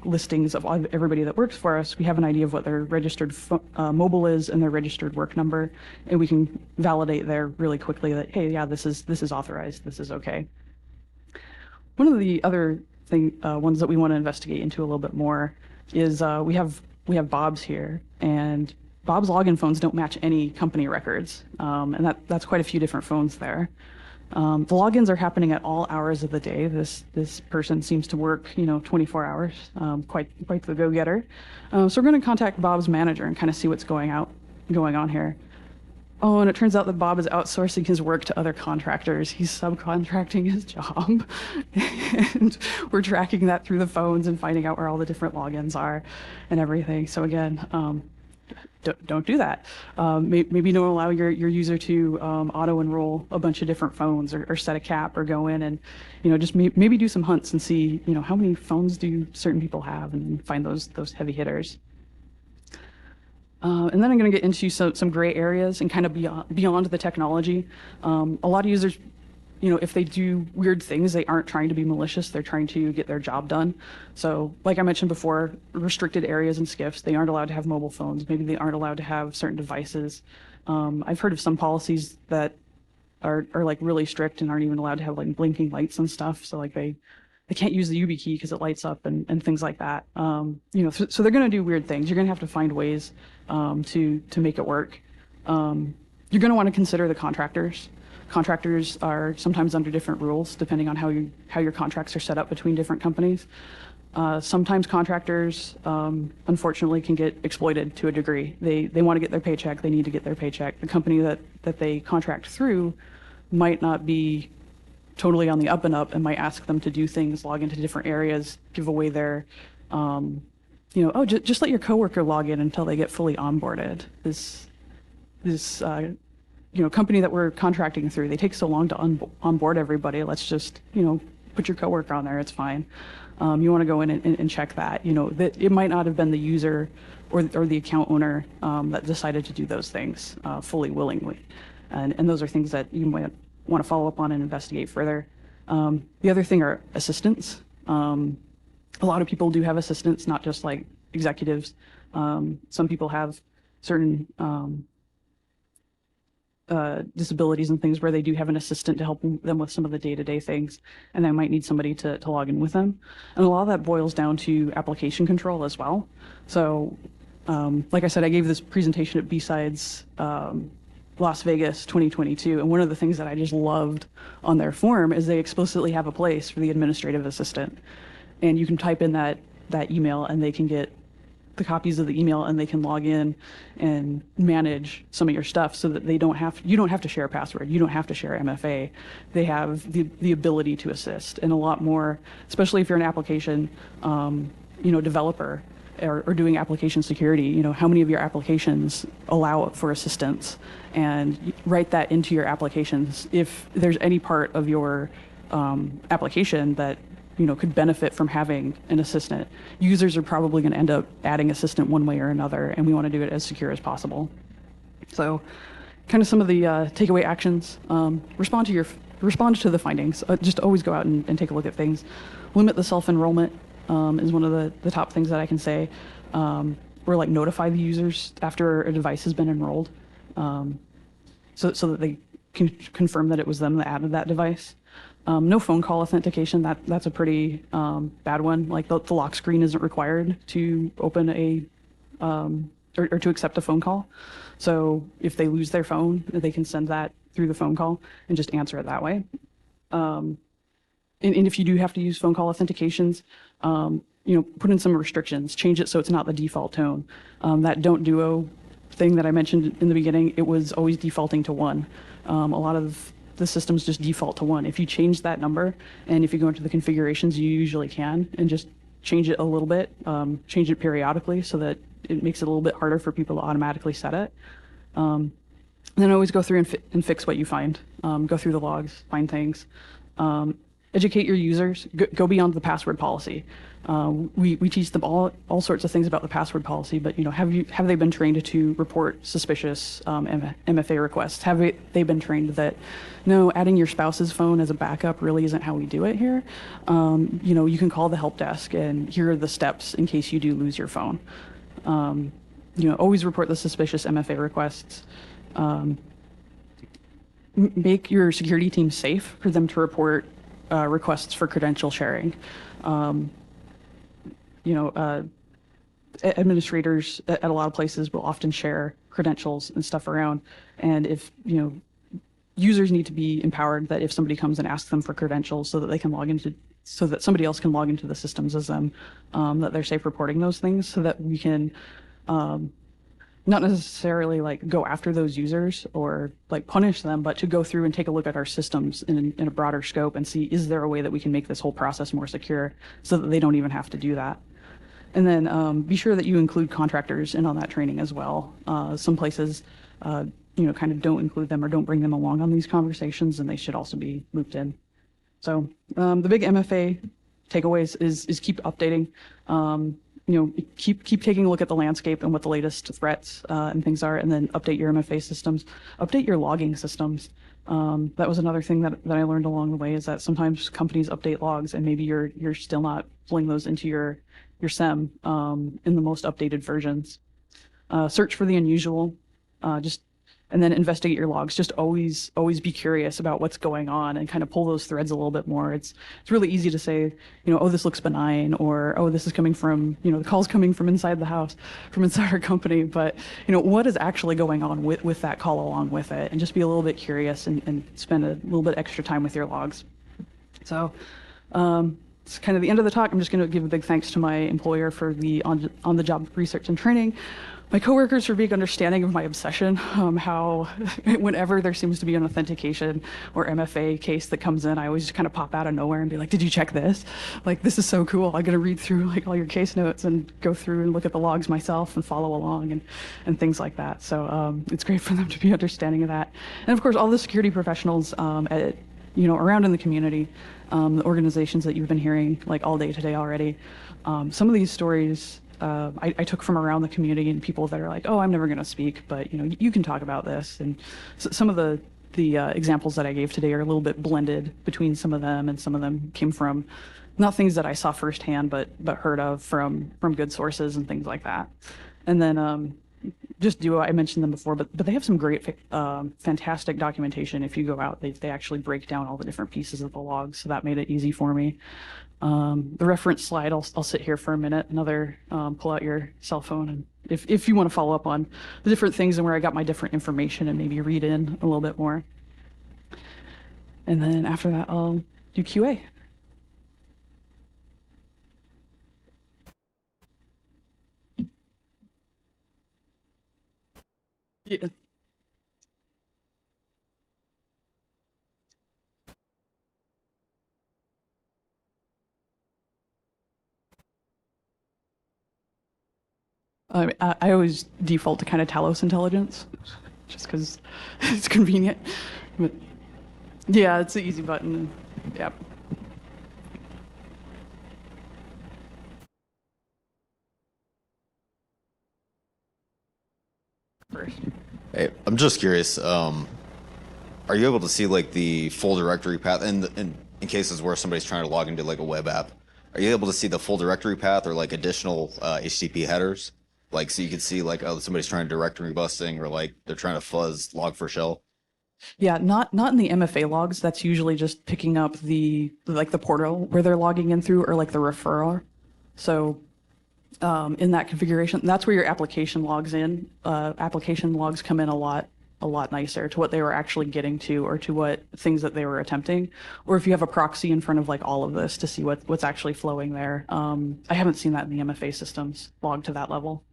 listings of everybody that works for us, we have an idea of what their registered mobile is and their registered work number, and we can validate there really quickly that, hey, yeah, this is authorized, this is okay. One of the other ones that we want to investigate into a little bit more is we have Bob's here, and Bob's login phones don't match any company records, and that's quite a few different phones there. The logins are happening at all hours of the day. This person seems to work, 24 hours, quite the go-getter. So we're going to contact Bob's manager and kind of see what's going on here. Oh, and it turns out that Bob is outsourcing his work to other contractors. He's subcontracting his job, and we're tracking that through the phones and finding out where all the different logins are and everything. So again, don't do that. Maybe don't allow your user to auto-enroll a bunch of different phones, or set a cap, or go in and just maybe do some hunts and see how many phones do certain people have, and find those heavy hitters. And then I'm going to get into some gray areas and kind of beyond the technology. A lot of users, if they do weird things, they aren't trying to be malicious. They're trying to get their job done. So like I mentioned before, restricted areas and SCIFs, they aren't allowed to have mobile phones. Maybe they aren't allowed to have certain devices. I've heard of some policies that are like really strict and aren't even allowed to have like blinking lights and stuff. So like they can't use the YubiKey because it lights up and things like that. So they're going to do weird things. You're going to have to find ways to make it work. You're going to want to consider the contractors. Contractors are sometimes under different rules depending on how your contracts are set up between different companies. Sometimes contractors, unfortunately, can get exploited to a degree. They want to get their paycheck. They need to get their paycheck. The company that they contract through might not be totally on the up and up, and might ask them to do things, log into different areas, give away their, just let your coworker log in until they get fully onboarded. This company that we're contracting through, they take so long to onboard everybody. Let's just, put your coworker on there. It's fine. You want to go in and check that. That it might not have been the user or the account owner that decided to do those things fully willingly, and those are things that you might want to follow up on and investigate further. The other thing are assistants. A lot of people do have assistants, not just like executives. Some people have certain disabilities and things where they do have an assistant to help them with some of the day-to-day things, and they might need somebody to log in with them. And a lot of that boils down to application control as well. So, like I said, I gave this presentation at BSides Las Vegas 2022, and one of the things that I just loved on their form is they explicitly have a place for the administrative assistant. And you can type in that email, and they can get the copies of the email, and they can log in and manage some of your stuff so that you don't have to share a password. You don't have to share MFA. They have the ability to assist, and a lot more, especially if you're an application, developer or doing application security. How many of your applications allow for assistance, and write that into your applications. If there's any part of your application that could benefit from having an assistant, users are probably going to end up adding assistant one way or another, and we want to do it as secure as possible. So kind of some of the takeaway actions: respond to the findings. Just always go out and take a look at things. Limit the self-enrollment is one of the top things that I can say. Or like notify the users after a device has been enrolled, so that they can confirm that it was them that added that device. No phone call authentication. That's a pretty bad one. Like the lock screen isn't required to open or to accept a phone call. So if they lose their phone, they can send that through the phone call and just answer it that way. And if you do have to use phone call authentications, put in some restrictions. Change it so it's not the default tone. That don't duo thing that I mentioned in the beginning, it was always defaulting to 1. A lot of the systems just default to 1. If you change that number, and if you go into the configurations, you usually can, and just change it a little bit, change it periodically so that it makes it a little bit harder for people to automatically set it. Then always go through and fix what you find. Go through the logs, find things. Educate your users. Go beyond the password policy. We teach them all sorts of things about the password policy, but have they been trained to report suspicious MFA requests? Have they been trained that no, adding your spouse's phone as a backup really isn't how we do it here? You can call the help desk, and here are the steps in case you do lose your phone. Always report the suspicious MFA requests. Make your security team safe for them to report requests for credential sharing. Administrators at a lot of places will often share credentials and stuff around. And if, users need to be empowered that if somebody comes and asks them for credentials so that they can so that somebody else can log into the systems as them, that they're safe reporting those things so that we can, not necessarily like go after those users or like punish them, but to go through and take a look at our systems in a broader scope and see, is there a way that we can make this whole process more secure so that they don't even have to do that? And then be sure that you include contractors in on that training as well. Some places, kind of don't include them or don't bring them along on these conversations, and they should also be looped in. So the big MFA takeaways is keep updating. Keep taking a look at the landscape and what the latest threats and things are, and then update your MFA systems. Update your logging systems. That was another thing that I learned along the way, is that sometimes companies update logs and maybe you're still not pulling those into your SEM in the most updated versions. Search for the unusual, and then investigate your logs. Just always be curious about what's going on and kind of pull those threads a little bit more. It's really easy to say, oh, this looks benign, or oh, this is coming from, the call's coming from inside the house, from inside our company. But what is actually going on with that call along with it, and just be a little bit curious and spend a little bit extra time with your logs. So it's kind of the end of the talk. I'm just going to give a big thanks to my employer for the on-the-job research and training. My coworkers for being understanding of my obsession, how whenever there seems to be an authentication or MFA case that comes in, I always just kind of pop out of nowhere and be like, did you check this? Like, this is so cool. I'm going to read through like all your case notes and go through and look at the logs myself and follow along and things like that. So it's great for them to be understanding of that. And of course, all the security professionals around in the community, the organizations that you've been hearing like all day today already. Some of these stories I took from around the community, and people that are like, oh, I'm never going to speak, but you can talk about this. And so some of the examples that I gave today are a little bit blended between some of them, and some of them came from not things that I saw firsthand, but heard of from good sources and things like that. And then just Duo, I mentioned them before, but they have some great, fantastic documentation. If you go out, they actually break down all the different pieces of the logs, so that made it easy for me. The reference slide, I'll sit here for a minute, pull out your cell phone, and if you want to follow up on the different things and where I got my different information and maybe read in a little bit more. And then after that, I'll do QA. Yeah. I always default to kind of Talos intelligence, just because it's convenient. But yeah, it's the easy button. Yeah. First. Hey, I'm just curious. Are you able to see like the full directory path in cases where somebody's trying to log into like a web app? Are you able to see the full directory path or like additional HTTP headers? Like, so you can see like, oh, somebody's trying directory busting or like they're trying to fuzz log4shell. Yeah, not in the MFA logs. That's usually just picking up the portal where they're logging in through, or like the referrer. So in that configuration, that's where your application logs in. Application logs come in a lot nicer to what they were actually getting to, or to what things that they were attempting. Or if you have a proxy in front of like all of this to see what's actually flowing there. I haven't seen that in the MFA systems log to that level.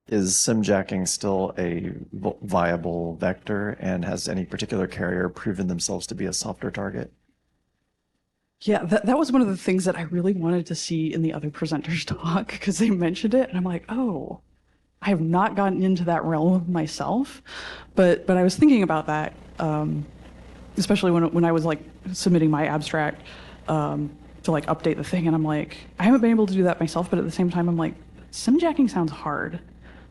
Is simjacking still a viable vector, and has any particular carrier proven themselves to be a softer target? Yeah, that was one of the things that I really wanted to see in the other presenters' talk, because they mentioned it, and I'm like, oh, I have not gotten into that realm myself, but I was thinking about that, especially when I was like submitting my abstract to like update the thing, and I'm like, I haven't been able to do that myself, but at the same time, I'm like, simjacking sounds hard.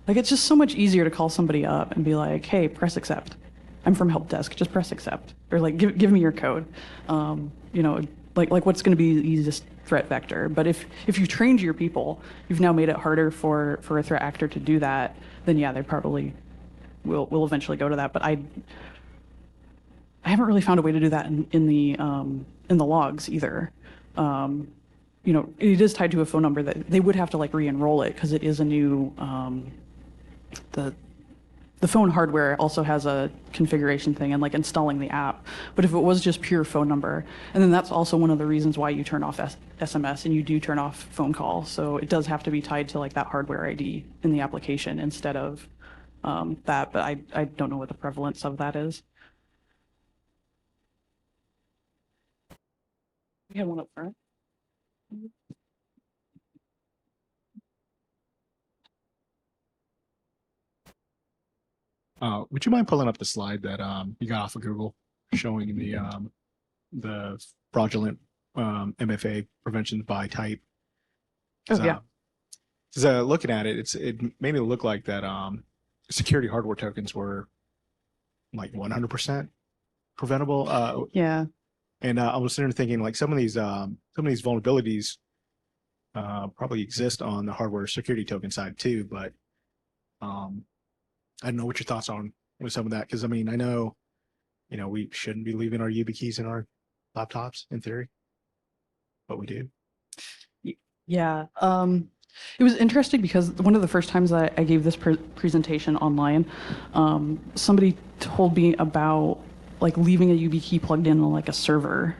Like, it's just so much easier to call somebody up and be like, hey, press accept. I'm from help desk, just press accept. Or like, give me your code. You know, like what's going to be the easiest threat vector. But if you trained your people, you've now made it harder for a threat actor to do that, then yeah, they probably will eventually go to that. But I haven't really found a way to do that in the logs either. You know, it is tied to a phone number that they would have to like re-enroll it, because it is a new, the phone hardware also has a configuration thing and like installing the app. But if it was just pure phone number, and then that's also one of the reasons why you turn off SMS and you do turn off phone call. So it does have to be tied to like that hardware ID in the application instead of that. But I don't know what the prevalence of that is. We had one up front. Would you mind pulling up the slide that you got off of Google showing the fraudulent MFA prevention by type? Oh, yeah. Because looking at it, it made me look like that security hardware tokens were like 100% preventable. Yeah. And I was sitting there thinking like some of these vulnerabilities probably exist on the hardware security token side too, but I don't know what your thoughts are on with some of that, because I mean, I know, you know, we shouldn't be leaving our YubiKeys keys in our laptops in theory, but we do. Yeah. It was interesting because one of the first times I gave this presentation online, somebody told me about like leaving a YubiKey key plugged in on like a server,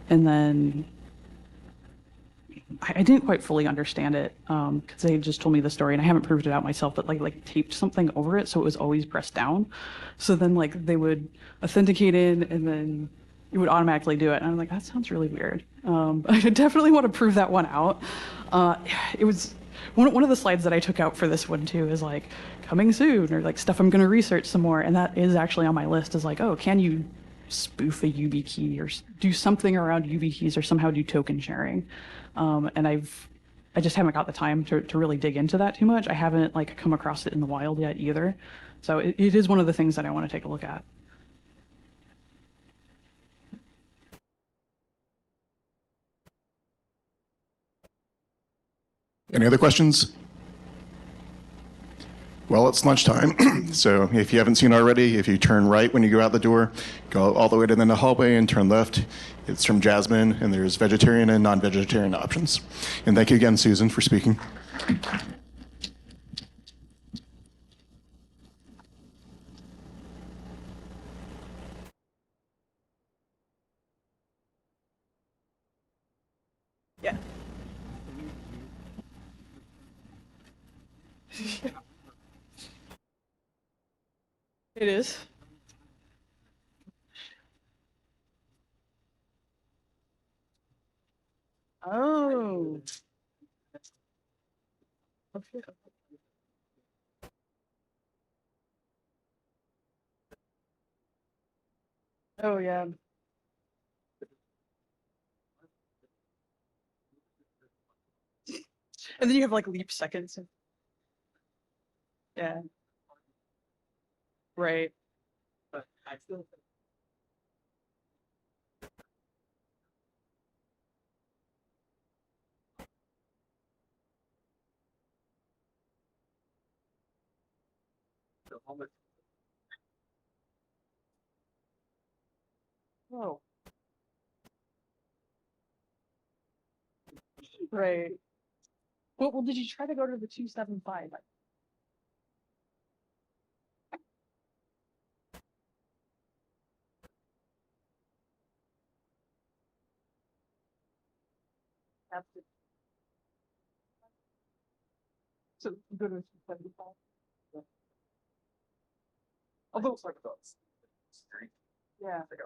and then I didn't quite fully understand it because they just told me the story, and I haven't proved it out myself, but like taped something over it so it was always pressed down. So then like they would authenticate in, and then it would automatically do it. And I'm like, that sounds really weird. I definitely want to prove that one out. It was one of the slides that I took out for this one too is like coming soon, or like stuff I'm going to research some more. And that is actually on my list, is like, oh, can you spoof a YubiKey or do something around YubiKeys, or somehow do token sharing? And I just haven't got the time to really dig into that too much. I haven't like come across it in the wild yet either. So it is one of the things that I want to take a look at. Any other questions? Well, it's lunchtime, so if you haven't seen already, if you turn right when you go out the door, go all the way to the hallway and turn left. It's from Jasmine, and there's vegetarian and non-vegetarian options. And thank you again, Susan, for speaking. Yeah. It is. Oh. Oh yeah. And then you have like leap seconds. Yeah. Right. Oh. Right. Well, did you try to go to the 275? That's it. So you go to the 275. Yeah. Although it's like those. Yeah. Yeah.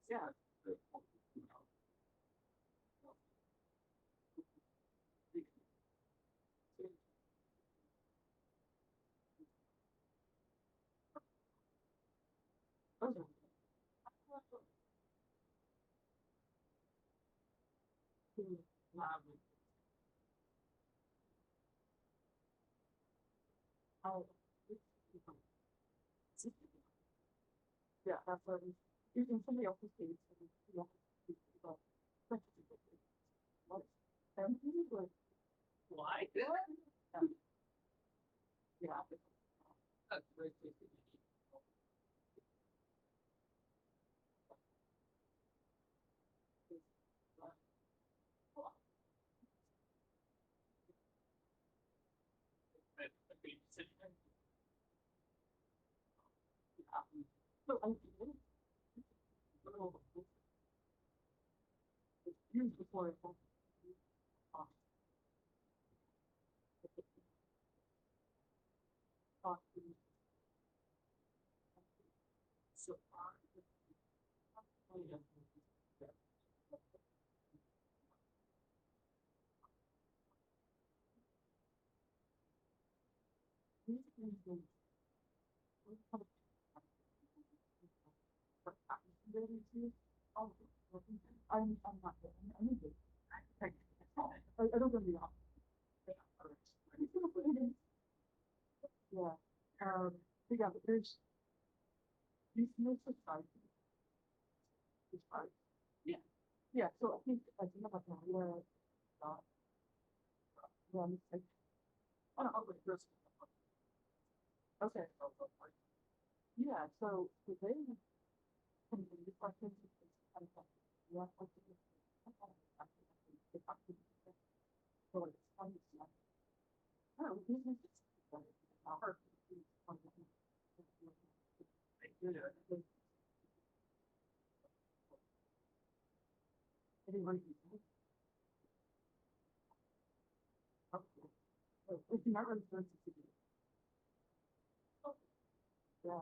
Yeah. Yeah, that's what using somebody else's page. Why? Yeah. So I used before it. I'm not good. I'm good. I don't really know. Yeah. Yeah, but there's these no society. Yeah. Yeah. So I think about that. Yeah. Like, I don't know, like, okay. Yeah. So they can be the questions. Yeah. So it's funny. Oh, business is hard. Everybody. It's not really sensitive. Yeah.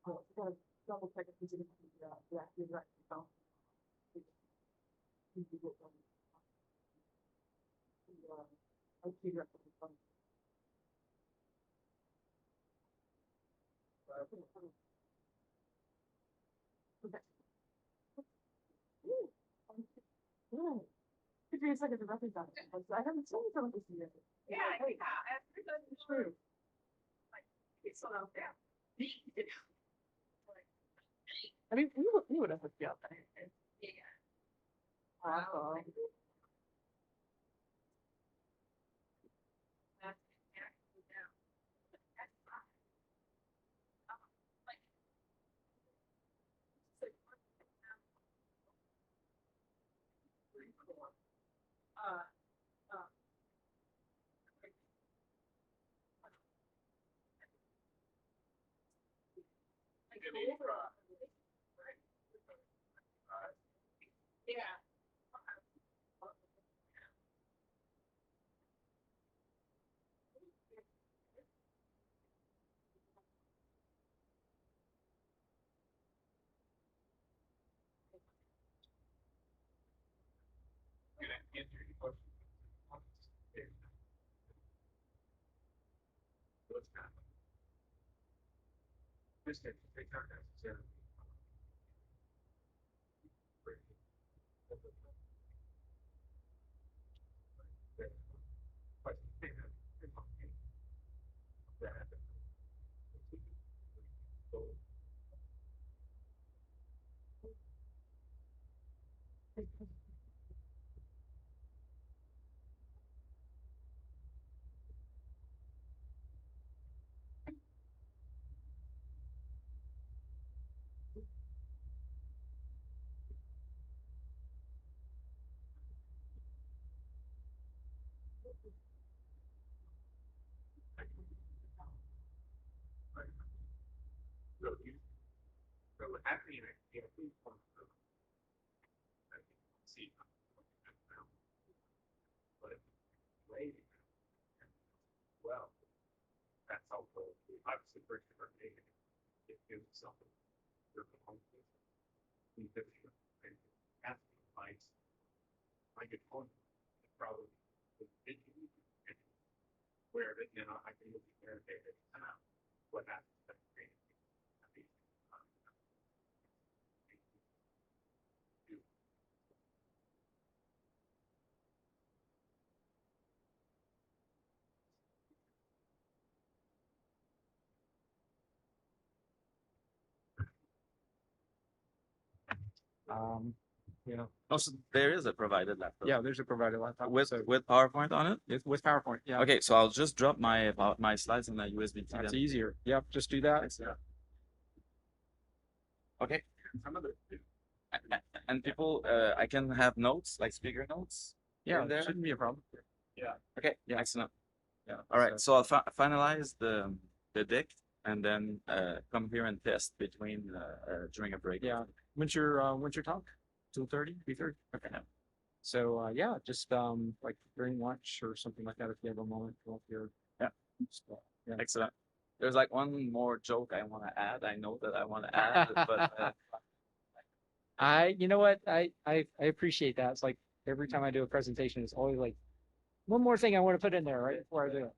Oh, I gotta double check if he's in the, yeah, he's right. So, he's the good one. I see that. Okay. Ooh. Give me a second to recognize it. I haven't seen some of this yet. Yeah, hey, it's true. It's so out there. I mean, you would have hooked me up. Yeah. Awesome. Yeah. Um, you know, Also, there is a provided laptop. yeah, there's a provided laptop With so with PowerPoint on it. with PowerPoint. Yeah. Okay, so I'll just drop my slides in a USB key. That's then. easier. Yep, just do that. Okay. And people, I can have notes like speaker notes. Yeah, in there. shouldn't be a problem. Okay. Yeah. Excellent. Yeah. All right. So I'll finalize the deck and then come here and test between during a break. Yeah. When's your talk? 2:30? 3:30? Okay. Yeah. So yeah, just like during lunch or something like that if you have a moment. Go up here. Yeah. So, yeah. Excellent. There's like one more joke I want to add. I know that I want to add, but You know what? I appreciate that. It's like every time I do a presentation, it's always like one more thing I want to put in there right before I do it.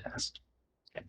test. Okay.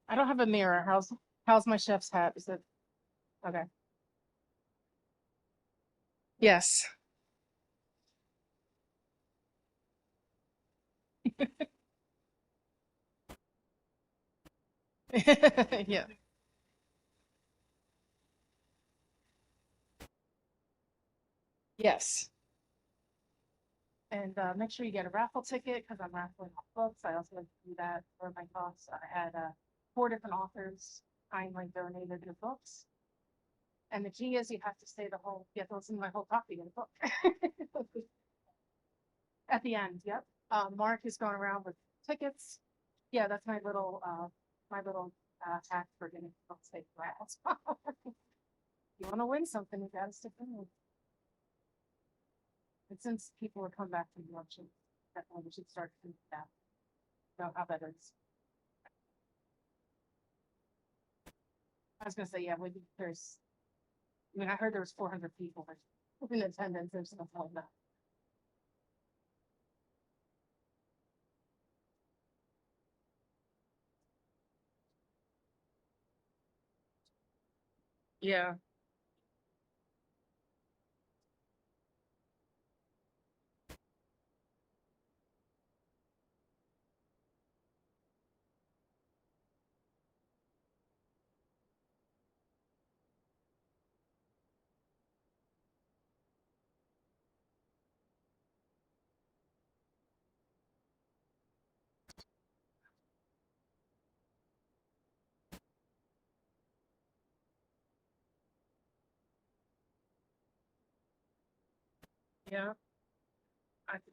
I don't have a mirror. How's my chef's hat? Is it okay? Yes. Yeah. Yes. And make sure you get a raffle ticket because I'm raffling off books. I also like to do that for my talks. I had 4 different authors kindly donated their books. And the key is you have to you have to listen to my whole talk to get a book. At the end, yep. Mark is going around with tickets. Yeah, that's my little hack for getting books taken out. You want to win something, you gotta stick in it. And since people will come back from the auction, definitely we should start thinking that. Know how that is. I was gonna say, yeah, I heard there was 400 people in attendance or something like that. Yeah. Yeah. I think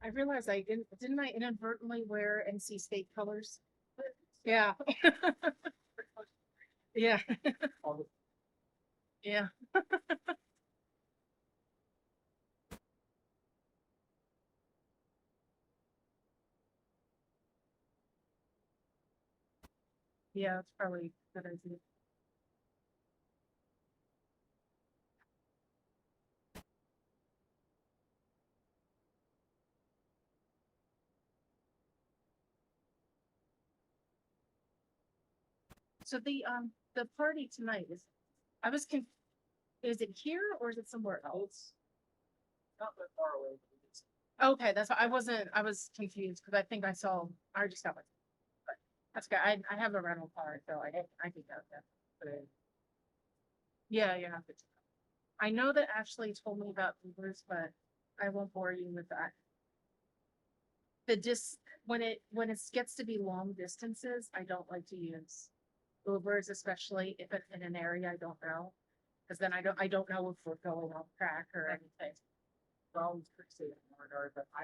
I realized didn't I inadvertently wear NC State colors? Yeah. Yeah. Yeah. Yeah, it's probably a good idea. So the party tonight I was conf is it here or is it somewhere else? Not that far away. Okay, that's why I was confused because I just got my, but that's good. I have a rental car, so I can go there. But yeah, you have to. I know that Ashley told me about Ubers, but I won't bore you with that. The dis when it gets to be long distances, I don't like to use Ubers, especially if it's in an area I don't know. Because then I don't know if we're going off track or anything. Well,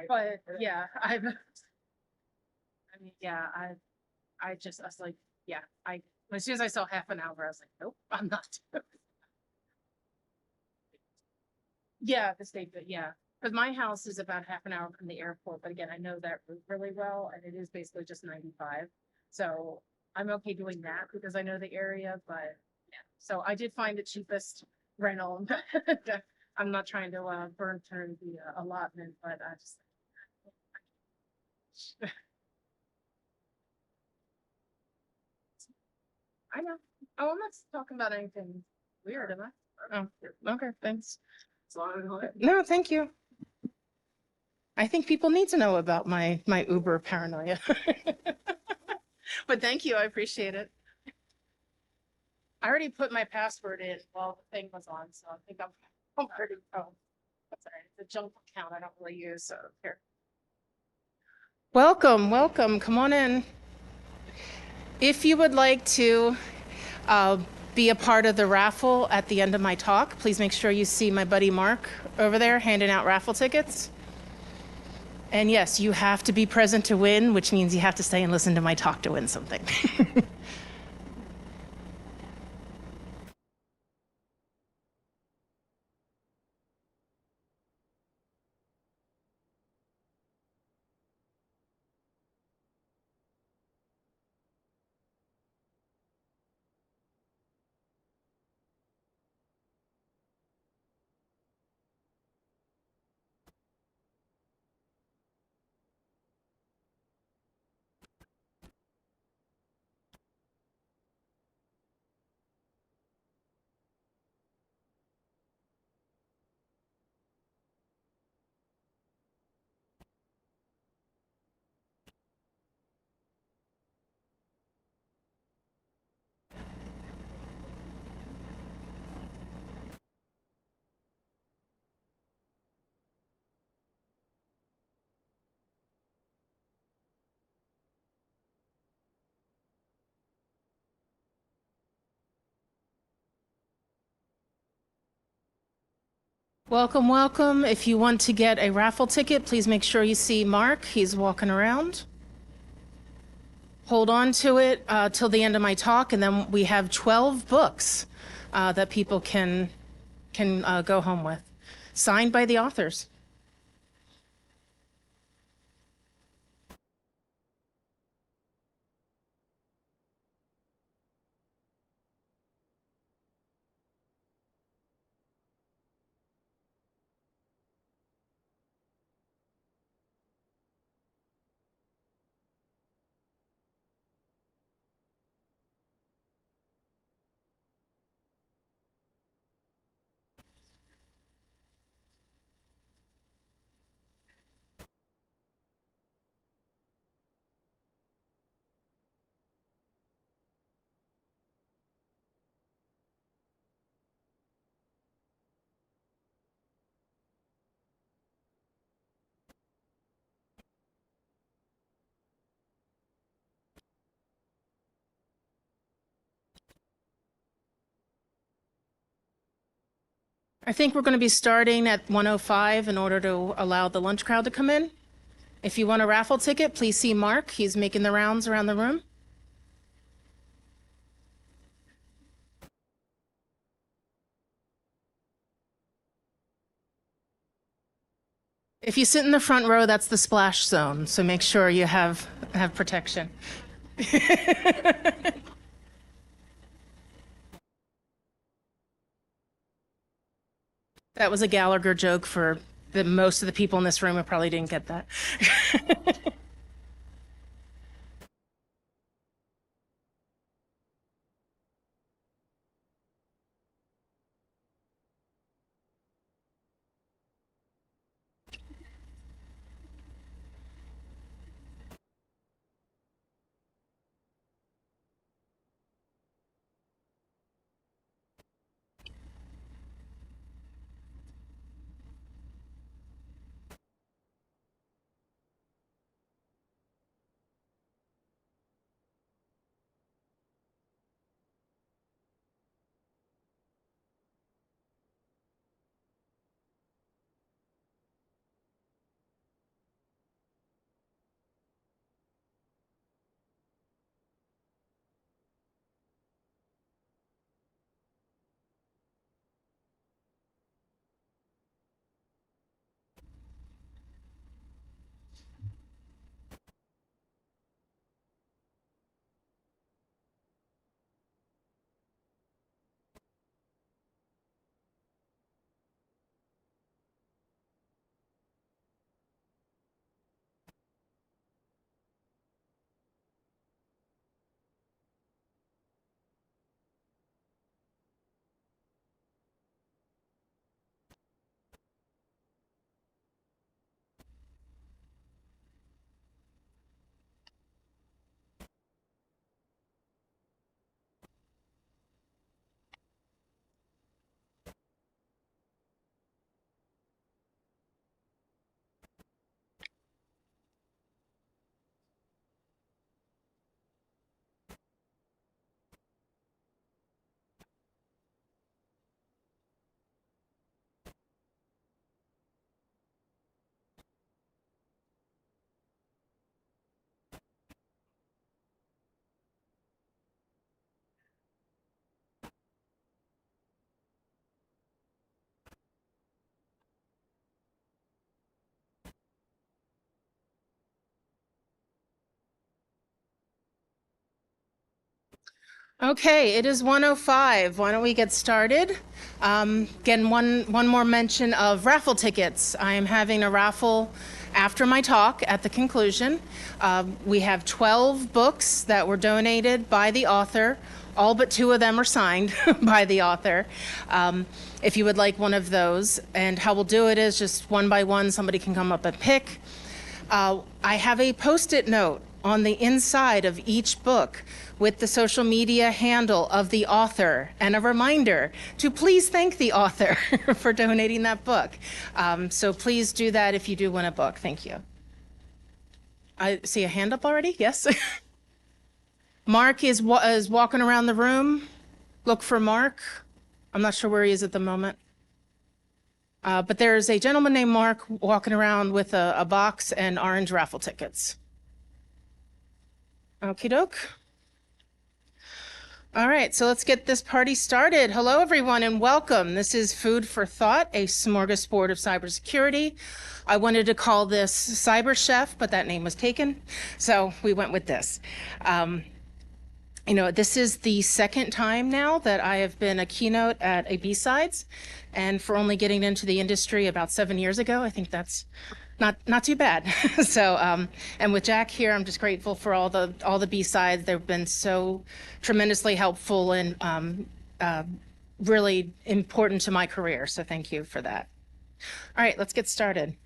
but yeah, I was like, yeah, as soon as I saw half an hour, I was like, nope, I'm not. Yeah, the state, but yeah, because my house is about half an hour from the airport, but again, I know that route really well, and it is basically just 95. So I'm okay doing that because I know the area, but yeah. So I did find the cheapest rental. I'm not trying to burn through the allotment, but I just. I know. Oh, I'm not talking about anything weird, am I? Oh, okay, thanks. No, thank you. I think people need to know about my Uber paranoia. But thank you, I appreciate it. I already put my password in while the thing was on, so I think I'm pretty. Oh, that's all right. It's a junk account I don't really use, so here. Welcome, welcome. Come on in. If you would like to be a part of the raffle at the end of my talk, please make sure you see my buddy Mark over there handing out raffle tickets. And yes, you have to be present to win, which means you have to stay and listen to my talk to win something. Welcome, welcome. If you want to get a raffle ticket, please make sure you see Mark. He's walking around. Hold on to it till the end of my talk, and then we have 12 books that people can go home with, signed by the authors. I think we're going to be starting at 1:05 in order to allow the lunch crowd to come in. If you want a raffle ticket, please see Mark. He's making the rounds around the room. If you sit in the front row, that's the splash zone, so make sure you have protection. That was a Gallagher joke for most of the people in this room who probably didn't get that. Okay, it is 1:05. Why don't we get started? Again, one more mention of raffle tickets. I am having a raffle after my talk at the conclusion. We have 12 books that were donated by the author. All but 2 of them are signed by the author. If you would like one of those, and how we'll do it is just one by one, somebody can come up and pick. I have a Post-it note on the inside of each book with the social media handle of the author and a reminder to please thank the author for donating that book. So please do that if you do win a book. Thank you. I see a hand up already. Yes. Mark is walking around the room. Look for Mark. I'm not sure where he is at the moment. But there's a gentleman named Mark walking around with a box and orange raffle tickets. Okie doke. All right, so let's get this party started. Hello, everyone, and welcome. This is Food for Thought, a smorgasbord of cybersecurity. I wanted to call this Cyber Chef, but that name was taken, so we went with this. This is the second time now that I have been a keynote at a BSides, and for only getting into the industry about 7 years ago, I think that's not too bad. So, and with Jack here, I'm just grateful for all the BSides. They've been so tremendously helpful and really important to my career. So thank you for that. All right, let's get started.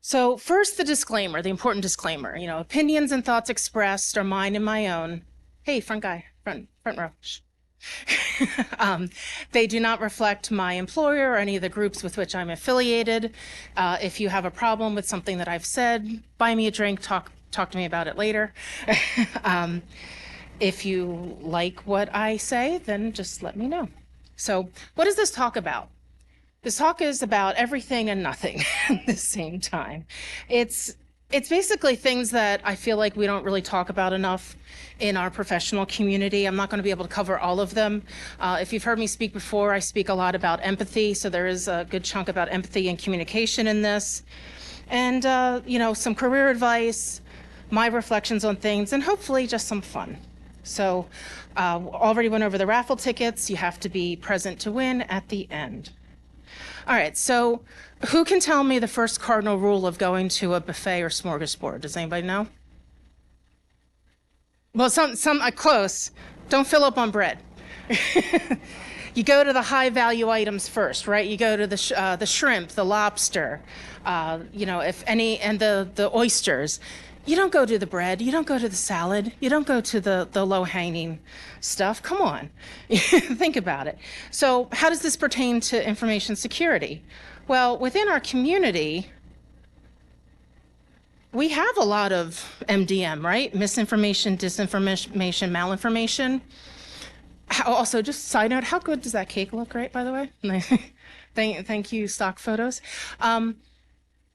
So first, the disclaimer, the important disclaimer. Opinions and thoughts expressed are mine and my own. Hey, front guy, front row. Shh. They do not reflect my employer or any of the groups with which I'm affiliated. If you have a problem with something that I've said, buy me a drink, talk to me about it later. If you like what I say, then just let me know. So what is this talk about? This talk is about everything and nothing at the same time. It's basically things that I feel like we don't really talk about enough in our professional community. I'm not going to be able to cover all of them. If you've heard me speak before, I speak a lot about empathy, so there is a good chunk about empathy and communication in this. And, some career advice, my reflections on things, and hopefully just some fun. So already went over the raffle tickets. You have to be present to win at the end. All right, so who can tell me the first cardinal rule of going to a buffet or smorgasbord? Does anybody know? Well, some close. Don't fill up on bread. You go to the high value items first, right? You go to the shrimp, the lobster, if any, and the oysters. You don't go to the bread. You don't go to the salad. You don't go to the low hanging stuff. Come on, think about it. So how does this pertain to information security? Well, within our community, we have a lot of MDM, right? Misinformation, disinformation, malinformation. Also, just side note, how good does that cake look, right, by the way? Thank you, stock photos.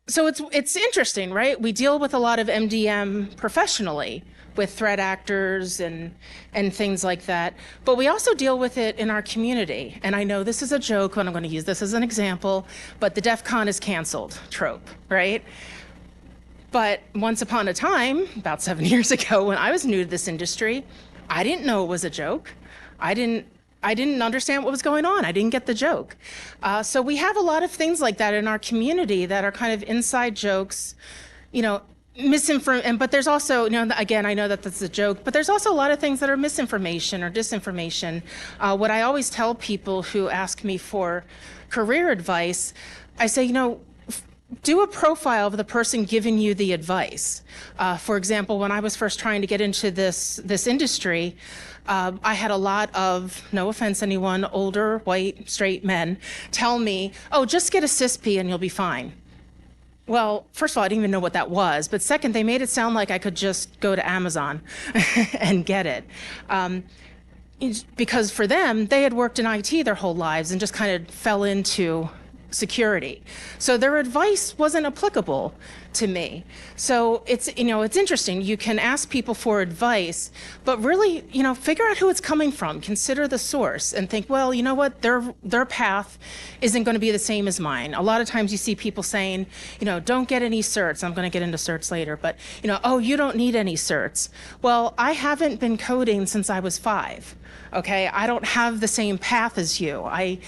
So it's interesting, right? We deal with a lot of MDM professionally with threat actors and things like that. But we also deal with it in our community. And I know this is a joke, but I'm going to use this as an example, but the DEF CON is canceled trope, right? But once upon a time, about 7 years ago, when I was new to this industry, I didn't know it was a joke. I didn't understand what was going on. I didn't get the joke. So we have a lot of things like that in our community that are kind of inside jokes, misinformation. But there's also, again, I know that that's a joke, but there's also a lot of things that are misinformation or disinformation. What I always tell people who ask me for career advice, I say, do a profile of the person giving you the advice. For example, when I was first trying to get into this industry, I had a lot of, no offense anyone, older, white, straight men tell me, oh, just get a CISP and you'll be fine. Well, first of all, I didn't even know what that was. But second, they made it sound like I could just go to Amazon and get it. Because for them, they had worked in IT their whole lives and just kind of fell into security. So their advice wasn't applicable to me. So it's interesting. You can ask people for advice, but really, figure out who it's coming from. Consider the source and think, well, you know what, their path isn't going to be the same as mine. A lot of times you see people saying, don't get any certs. I'm going to get into certs later, but oh, you don't need any certs. Well, I haven't been coding since I was 5. Okay, I don't have the same path as you. I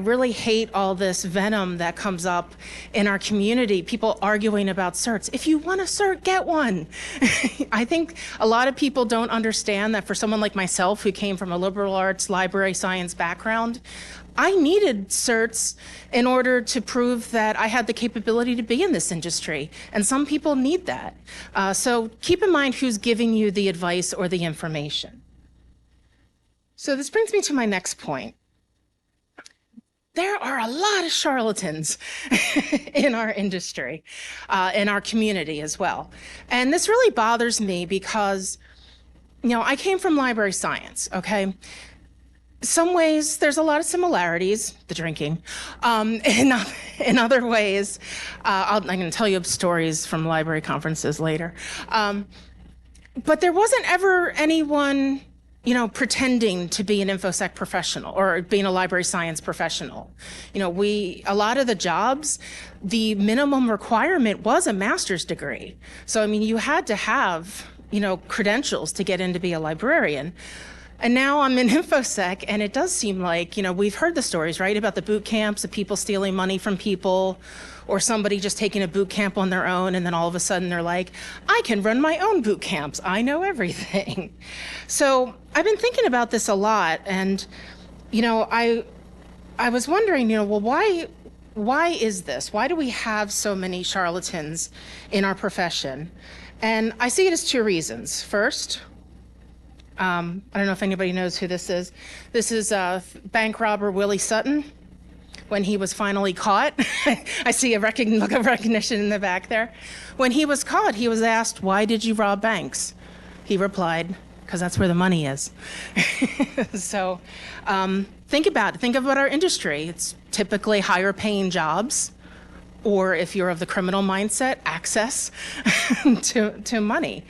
really hate all this venom that comes up in our community, people arguing about certs. If you want a cert, get one. I think a lot of people don't understand that for someone like myself who came from a liberal arts, library science background, I needed certs in order to prove that I had the capability to be in this industry. And some people need that. So keep in mind who's giving you the advice or the information. So this brings me to my next point. There are a lot of charlatans in our industry, in our community as well. And this really bothers me because, I came from library science, okay? Some ways there's a lot of similarities, the drinking. In other ways, I'm going to tell you stories from library conferences later. But there wasn't ever anyone pretending to be an InfoSec professional or being a library science professional. A lot of the jobs, the minimum requirement was a master's degree. So, you had to have, credentials to get in to be a librarian. And now I'm in InfoSec, and it does seem like, we've heard the stories, right, about the boot camps, of people stealing money from people, or somebody just taking a boot camp on their own, and then all of a sudden they're like, I can run my own boot camps. I know everything. So I've been thinking about this a lot, and, I was wondering, well, why is this? Why do we have so many charlatans in our profession? And I see it as 2 reasons. First, I don't know if anybody knows who this is. This is bank robber Willie Sutton. When he was finally caught, I see a look of recognition in the back there. When he was caught, he was asked, why did you rob banks? He replied, because that's where the money is. So think about it. Think about our industry. It's typically higher paying jobs, or if you're of the criminal mindset, access to money.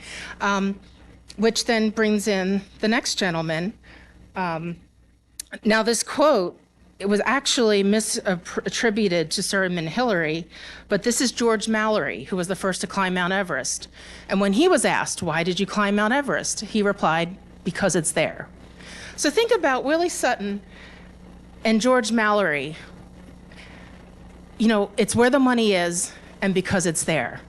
Which then brings in the next gentleman. Now this quote, it was actually misattributed to Sir Edmund Hillary, but this is George Mallory, who was the first to climb Mount Everest. And when he was asked, why did you climb Mount Everest? He replied, because it's there. So think about Willie Sutton and George Mallory. It's where the money is, and because it's there.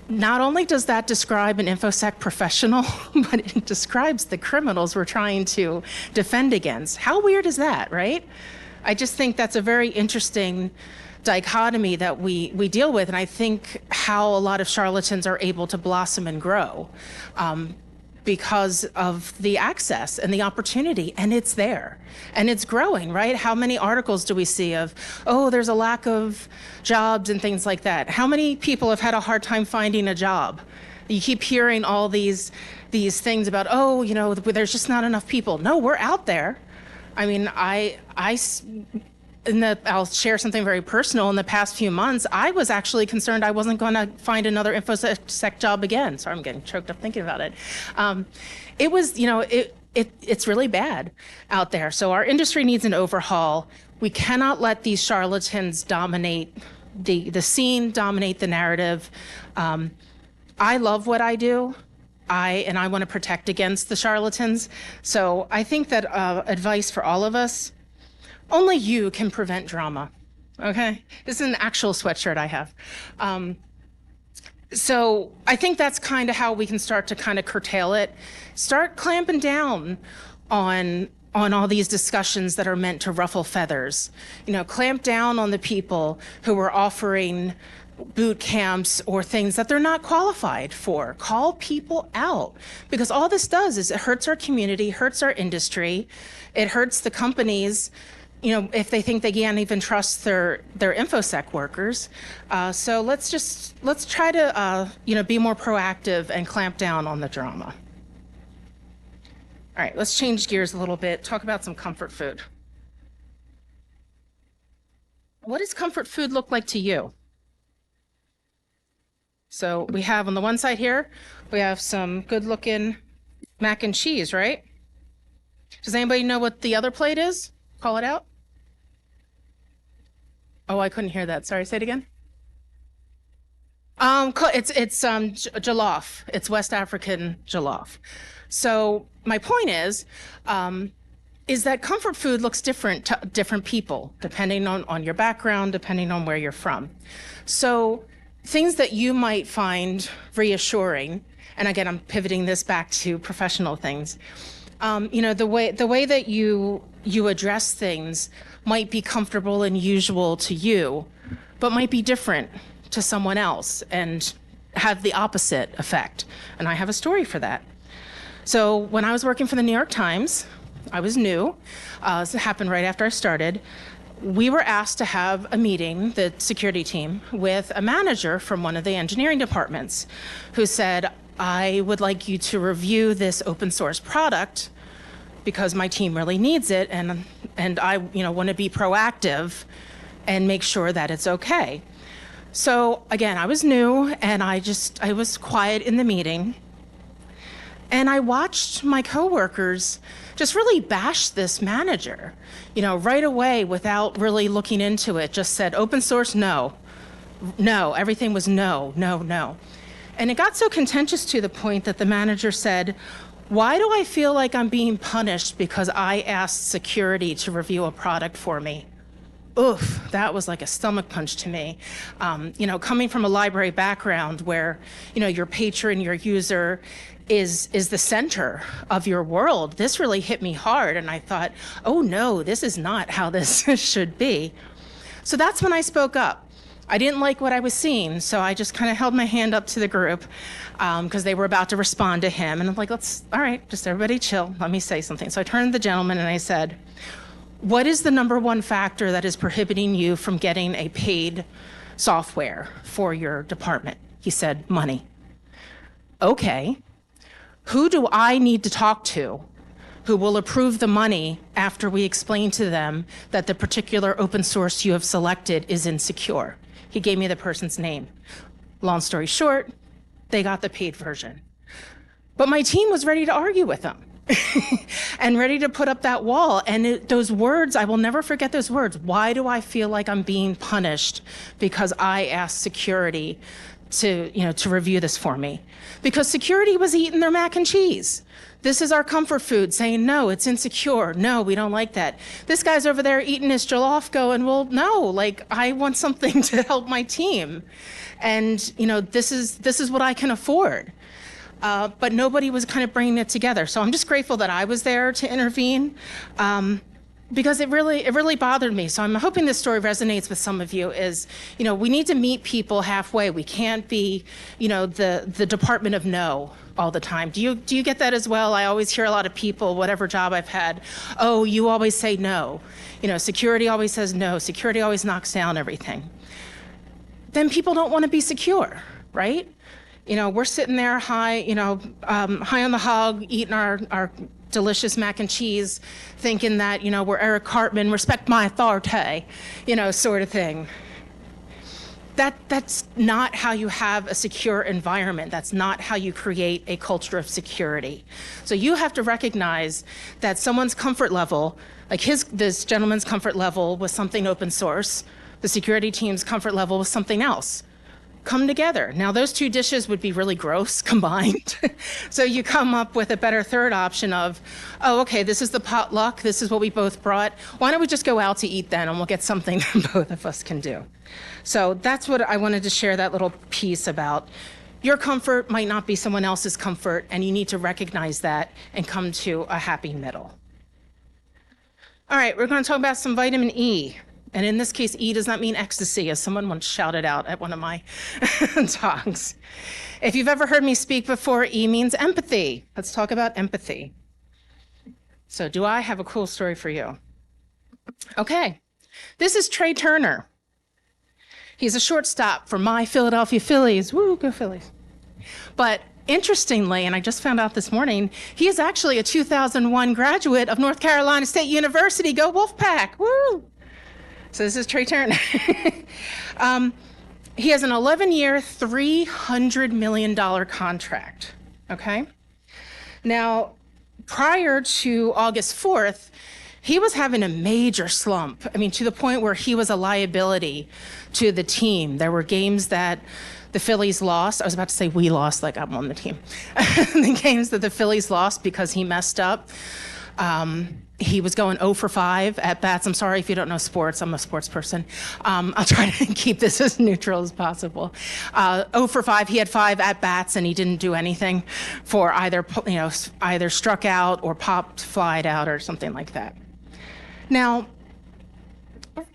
Not only does that describe an InfoSec professional, but it describes the criminals we're trying to defend against. How weird is that, right? I just think that's a very interesting dichotomy that we deal with, and I think how a lot of charlatans are able to blossom and grow because of the access and the opportunity, and it's there. And it's growing, right? How many articles do we see of, oh, there's a lack of jobs and things like that? How many people have had a hard time finding a job? You keep hearing all these things about, oh, there's just not enough people. No, we're out there. I'll share something very personal. In the past few months, I was actually concerned I wasn't going to find another InfoSec job again. Sorry, I'm getting choked up thinking about it. It was, it's really bad out there. So our industry needs an overhaul. We cannot let these charlatans dominate the scene, dominate the narrative. I love what I do. I want to protect against the charlatans. So I think that advice for all of us, only you can prevent drama, okay? This is an actual sweatshirt I have. So I think that's kind of how we can start to kind of curtail it. Start clamping down on all these discussions that are meant to ruffle feathers. Clamp down on the people who are offering boot camps or things that they're not qualified for. Call people out, because all this does is it hurts our community, hurts our industry, it hurts the companies, if they think they can't even trust their InfoSec workers. So let's try to be more proactive and clamp down on the drama. All right, let's change gears a little bit, talk about some comfort food. what does comfort food look like to you? So we have on the one side here, we have some good looking mac and cheese, right? Does anybody know what the other plate is? Call it out. Oh, I couldn't hear that. Sorry, say it again. It's jollof. It's West African jollof. So my point is that comfort food looks different to different people, depending on your background, depending on where you're from. So things that you might find reassuring, and again, I'm pivoting this back to professional things. The way that you address things might be comfortable and usual to you, but might be different to someone else and have the opposite effect. And I have a story for that. So when I was working for the New York Times, I was new. This happened right after I started. We were asked to have a meeting, the security team, with a manager from one of the engineering departments who said, I would like you to review this open source product because my team really needs it, and I want to be proactive and make sure that it's okay. So again, I was new and I was quiet in the meeting, and I watched my coworkers just really bash this manager, right away without really looking into it, just said open source, no, everything was no. And it got so contentious to the point that the manager said, why do I feel like I'm being punished because I asked security to review a product for me? Oof, that was like a stomach punch to me. Coming from a library background where, your patron, your user is the center of your world, this really hit me hard. And I thought, oh no, this is not how this should be. So that's when I spoke up. I didn't like what I was seeing, so I just kind of held my hand up to the group because they were about to respond to him. And I'm like, all right, just everybody chill. Let me say something. So I turned to the gentleman and I said, what is the number one factor that is prohibiting you from getting a paid software for your department? He said, money. Okay, who do I need to talk to who will approve the money after we explain to them that the particular open source you have selected is insecure? He gave me the person's name. Long story short, they got the paid version. But my team was ready to argue with them and ready to put up that wall. And those words, I will never forget those words. Why do I feel like I'm being punished because I asked security to review this for me? Because security was eating their mac and cheese. This is our comfort food, saying, no, it's insecure. No, we don't like that. This guy's over there eating his jollof going, well, no, I want something to help my team. And, this is what I can afford. But nobody was kind of bringing it together. So I'm just grateful that I was there to intervene because it really bothered me. So I'm hoping this story resonates with some of you is, we need to meet people halfway. We can't be, the Department of No all the time. Do you get that as well? I always hear a lot of people, whatever job I've had, oh, you always say no. Security always says no. Security always knocks down everything. Then people don't want to be secure, right? We're sitting there high, high on the hog, eating our delicious mac and cheese, thinking that, we're Eric Cartman, respect my authority, sort of thing. That's not how you have a secure environment. That's not how you create a culture of security. So you have to recognize that someone's comfort level, like this gentleman's comfort level was something open source, the security team's comfort level was something else. Come together. Now those two dishes would be really gross combined. So you come up with a better third option of, oh, okay, this is the potluck. This is what we both brought. Why don't we just go out to eat then and we'll get something that both of us can do. So that's what I wanted to share, that little piece about your comfort might not be someone else's comfort, and you need to recognize that and come to a happy middle. All right, we're going to talk about some vitamin E. And in this case, E does not mean ecstasy, as someone once shouted out at one of my talks. If you've ever heard me speak before, E means empathy. Let's talk about empathy. So do I have a cool story for you? Okay, this is Trey Turner. He's a shortstop for my Philadelphia Phillies. Woo, go Phillies. But interestingly, and I just found out this morning, he is actually a 2001 graduate of North Carolina State University. Go Wolfpack, woo! So this is Trey Turner. He has an 11-year, $300 million contract, okay? Now, prior to August 4th, he was having a major slump. I mean, to the point where he was a liability to the team. There were games that the Phillies lost. I was about to say we lost, like I'm on the team. The games that the Phillies lost because he messed up. He was going 0 for 5 at bats. I'm sorry if you don't know sports. I'm a sports person. I'll try to keep this as neutral as possible. 0 for 5. He had 5 at bats and he didn't do anything for either struck out or popped, flied out, or something like that. Now,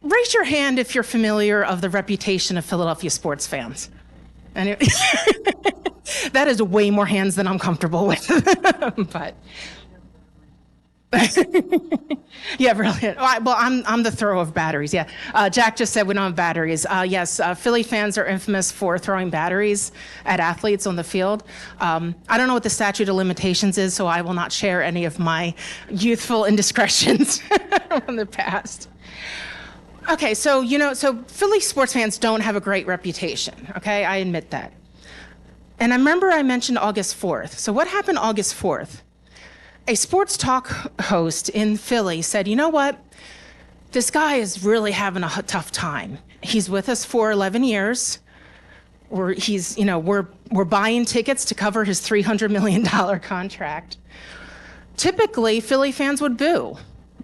raise your hand if you're familiar of the reputation of Philadelphia sports fans. And that is way more hands than I'm comfortable with, but. Yeah, really. Well, I'm the throw of batteries. Yeah, Jack just said we don't have batteries. Yes, Philly fans are infamous for throwing batteries at athletes on the field. I don't know what the statute of limitations is, so I will not share any of my youthful indiscretions from the past. Okay, so Philly sports fans don't have a great reputation. Okay, I admit that. And I remember I mentioned August 4th. So what happened August 4th? A sports talk host in Philly said, you know what? This guy is really having a tough time. He's with us for 11 years. We're buying tickets to cover his $300 million contract. Typically, Philly fans would boo.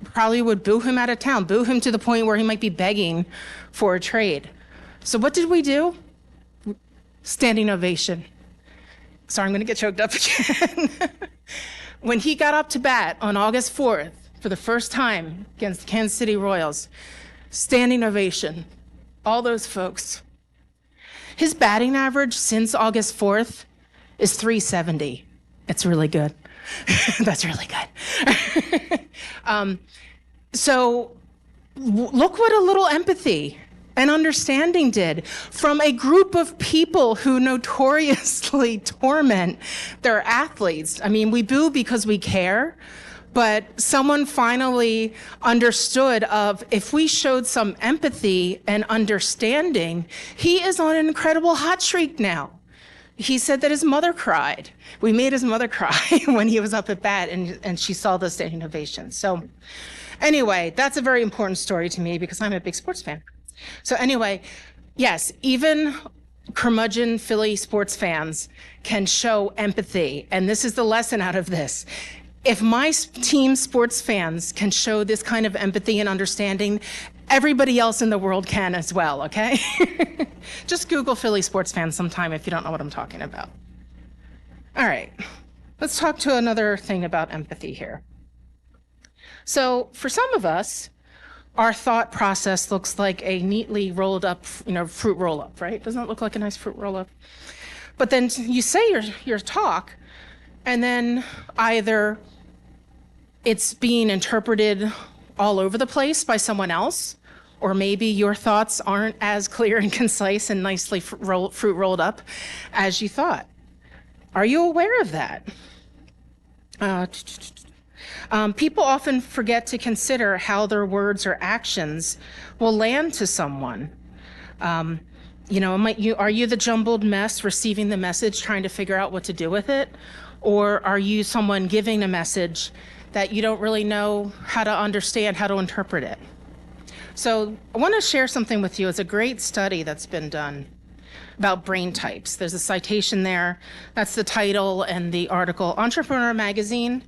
Probably would boo him out of town, boo him to the point where he might be begging for a trade. So what did we do? Standing ovation. Sorry, I'm going to get choked up again. When he got up to bat on August 4th for the first time against the Kansas City Royals, standing ovation, all those folks. His batting average since August 4th is .370. It's really good. That's really good. So look what a little empathy and understanding did from a group of people who notoriously torment their athletes. I mean, we boo because we care, but someone finally understood of if we showed some empathy and understanding, he is on an incredible hot streak now. He said that his mother cried. We made his mother cry when he was up at bat and she saw the standing ovation. So anyway, that's a very important story to me because I'm a big sports fan. So anyway, yes, even curmudgeon Philly sports fans can show empathy. And this is the lesson out of this. If my team sports fans can show this kind of empathy and understanding, everybody else in the world can as well, okay? Just Google Philly sports fans sometime if you don't know what I'm talking about. All right, let's talk to another thing about empathy here. So for some of us, our thought process looks like a neatly rolled up, fruit roll up, right? Doesn't it look like a nice fruit roll up? But then you say your talk, and then either it's being interpreted all over the place by someone else, or maybe your thoughts aren't as clear and concise and nicely fruit rolled up as you thought. Are you aware of that? People often forget to consider how their words or actions will land to someone. Are you the jumbled mess receiving the message, trying to figure out what to do with it? Or are you someone giving a message that you don't really know how to understand, how to interpret it? So I want to share something with you. It's a great study that's been done about brain types. There's a citation there. That's the title and the article. Entrepreneur Magazine,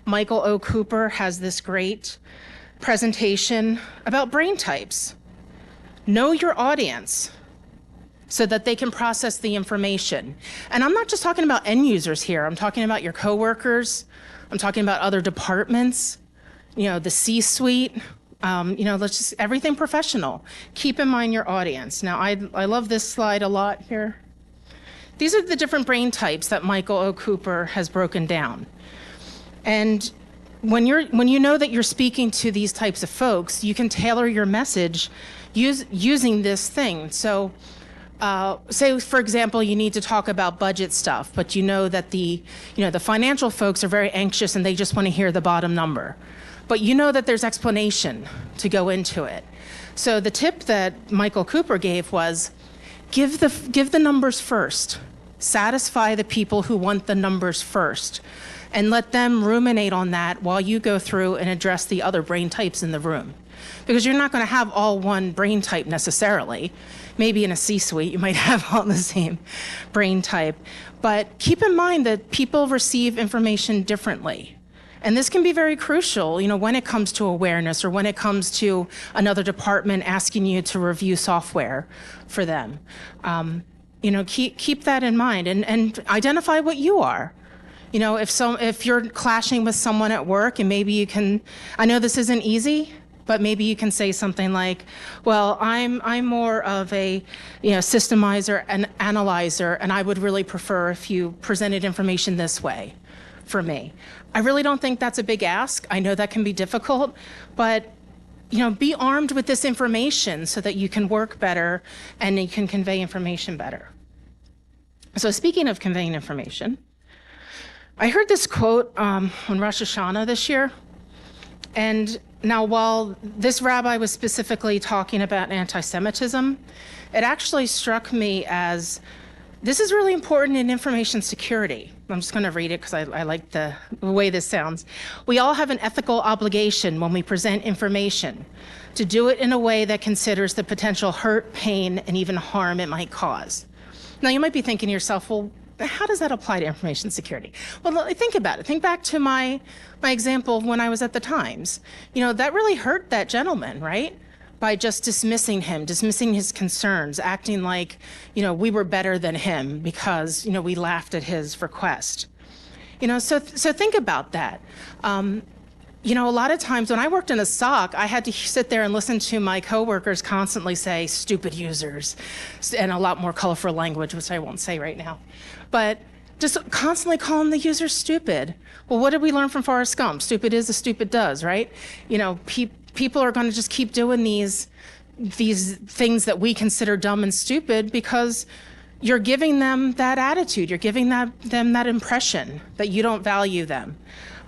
Michael O. Cooper has this great presentation about brain types. Know your audience so that they can process the information. And I'm not just talking about end users here. I'm talking about your coworkers. I'm talking about other departments, the C-suite, everything professional. Keep in mind your audience. Now, I love this slide a lot here. These are the different brain types that Michael O. Cooper has broken down. And when you know that you're speaking to these types of folks, you can tailor your message using this thing. So say, for example, you need to talk about budget stuff, but you know that the financial folks are very anxious and they just want to hear the bottom number. But you know that there's explanation to go into it. So the tip that Michael Cooper gave was give the numbers first. Satisfy the people who want the numbers first, and let them ruminate on that while you go through and address the other brain types in the room. Because you're not going to have all one brain type necessarily. Maybe in a C-suite, you might have all the same brain type. But keep in mind that people receive information differently. And this can be very crucial, when it comes to awareness or when it comes to another department asking you to review software for them. Keep that in mind and identify what you are. If you're clashing with someone at work, and maybe you can, I know this isn't easy, but maybe you can say something like, well, I'm more of a systemizer and analyzer, and I would really prefer if you presented information this way for me. I really don't think that's a big ask. I know that can be difficult, but be armed with this information so that you can work better and you can convey information better. So speaking of conveying information, I heard this quote on Rosh Hashanah this year. And now, while this rabbi was specifically talking about anti-Semitism, it actually struck me as this is really important in information security. I'm just going to read it because I like the way this sounds. We all have an ethical obligation when we present information to do it in a way that considers the potential hurt, pain, and even harm it might cause. Now, you might be thinking to yourself, well, how does that apply to information security? Well, think about it. Think back to my example when I was at the Times. That really hurt that gentleman, right? By just dismissing him, dismissing his concerns, acting like, we were better than him because, we laughed at his request. So think about that. A lot of times when I worked in a SOC, I had to sit there and listen to my coworkers constantly say stupid users and a lot more colorful language, which I won't say right now. But just constantly calling the user stupid. Well, what did we learn from Forrest Gump? Stupid is as stupid does, right? People are going to just keep doing these things that we consider dumb and stupid because you're giving them that attitude. You're giving them that impression that you don't value them.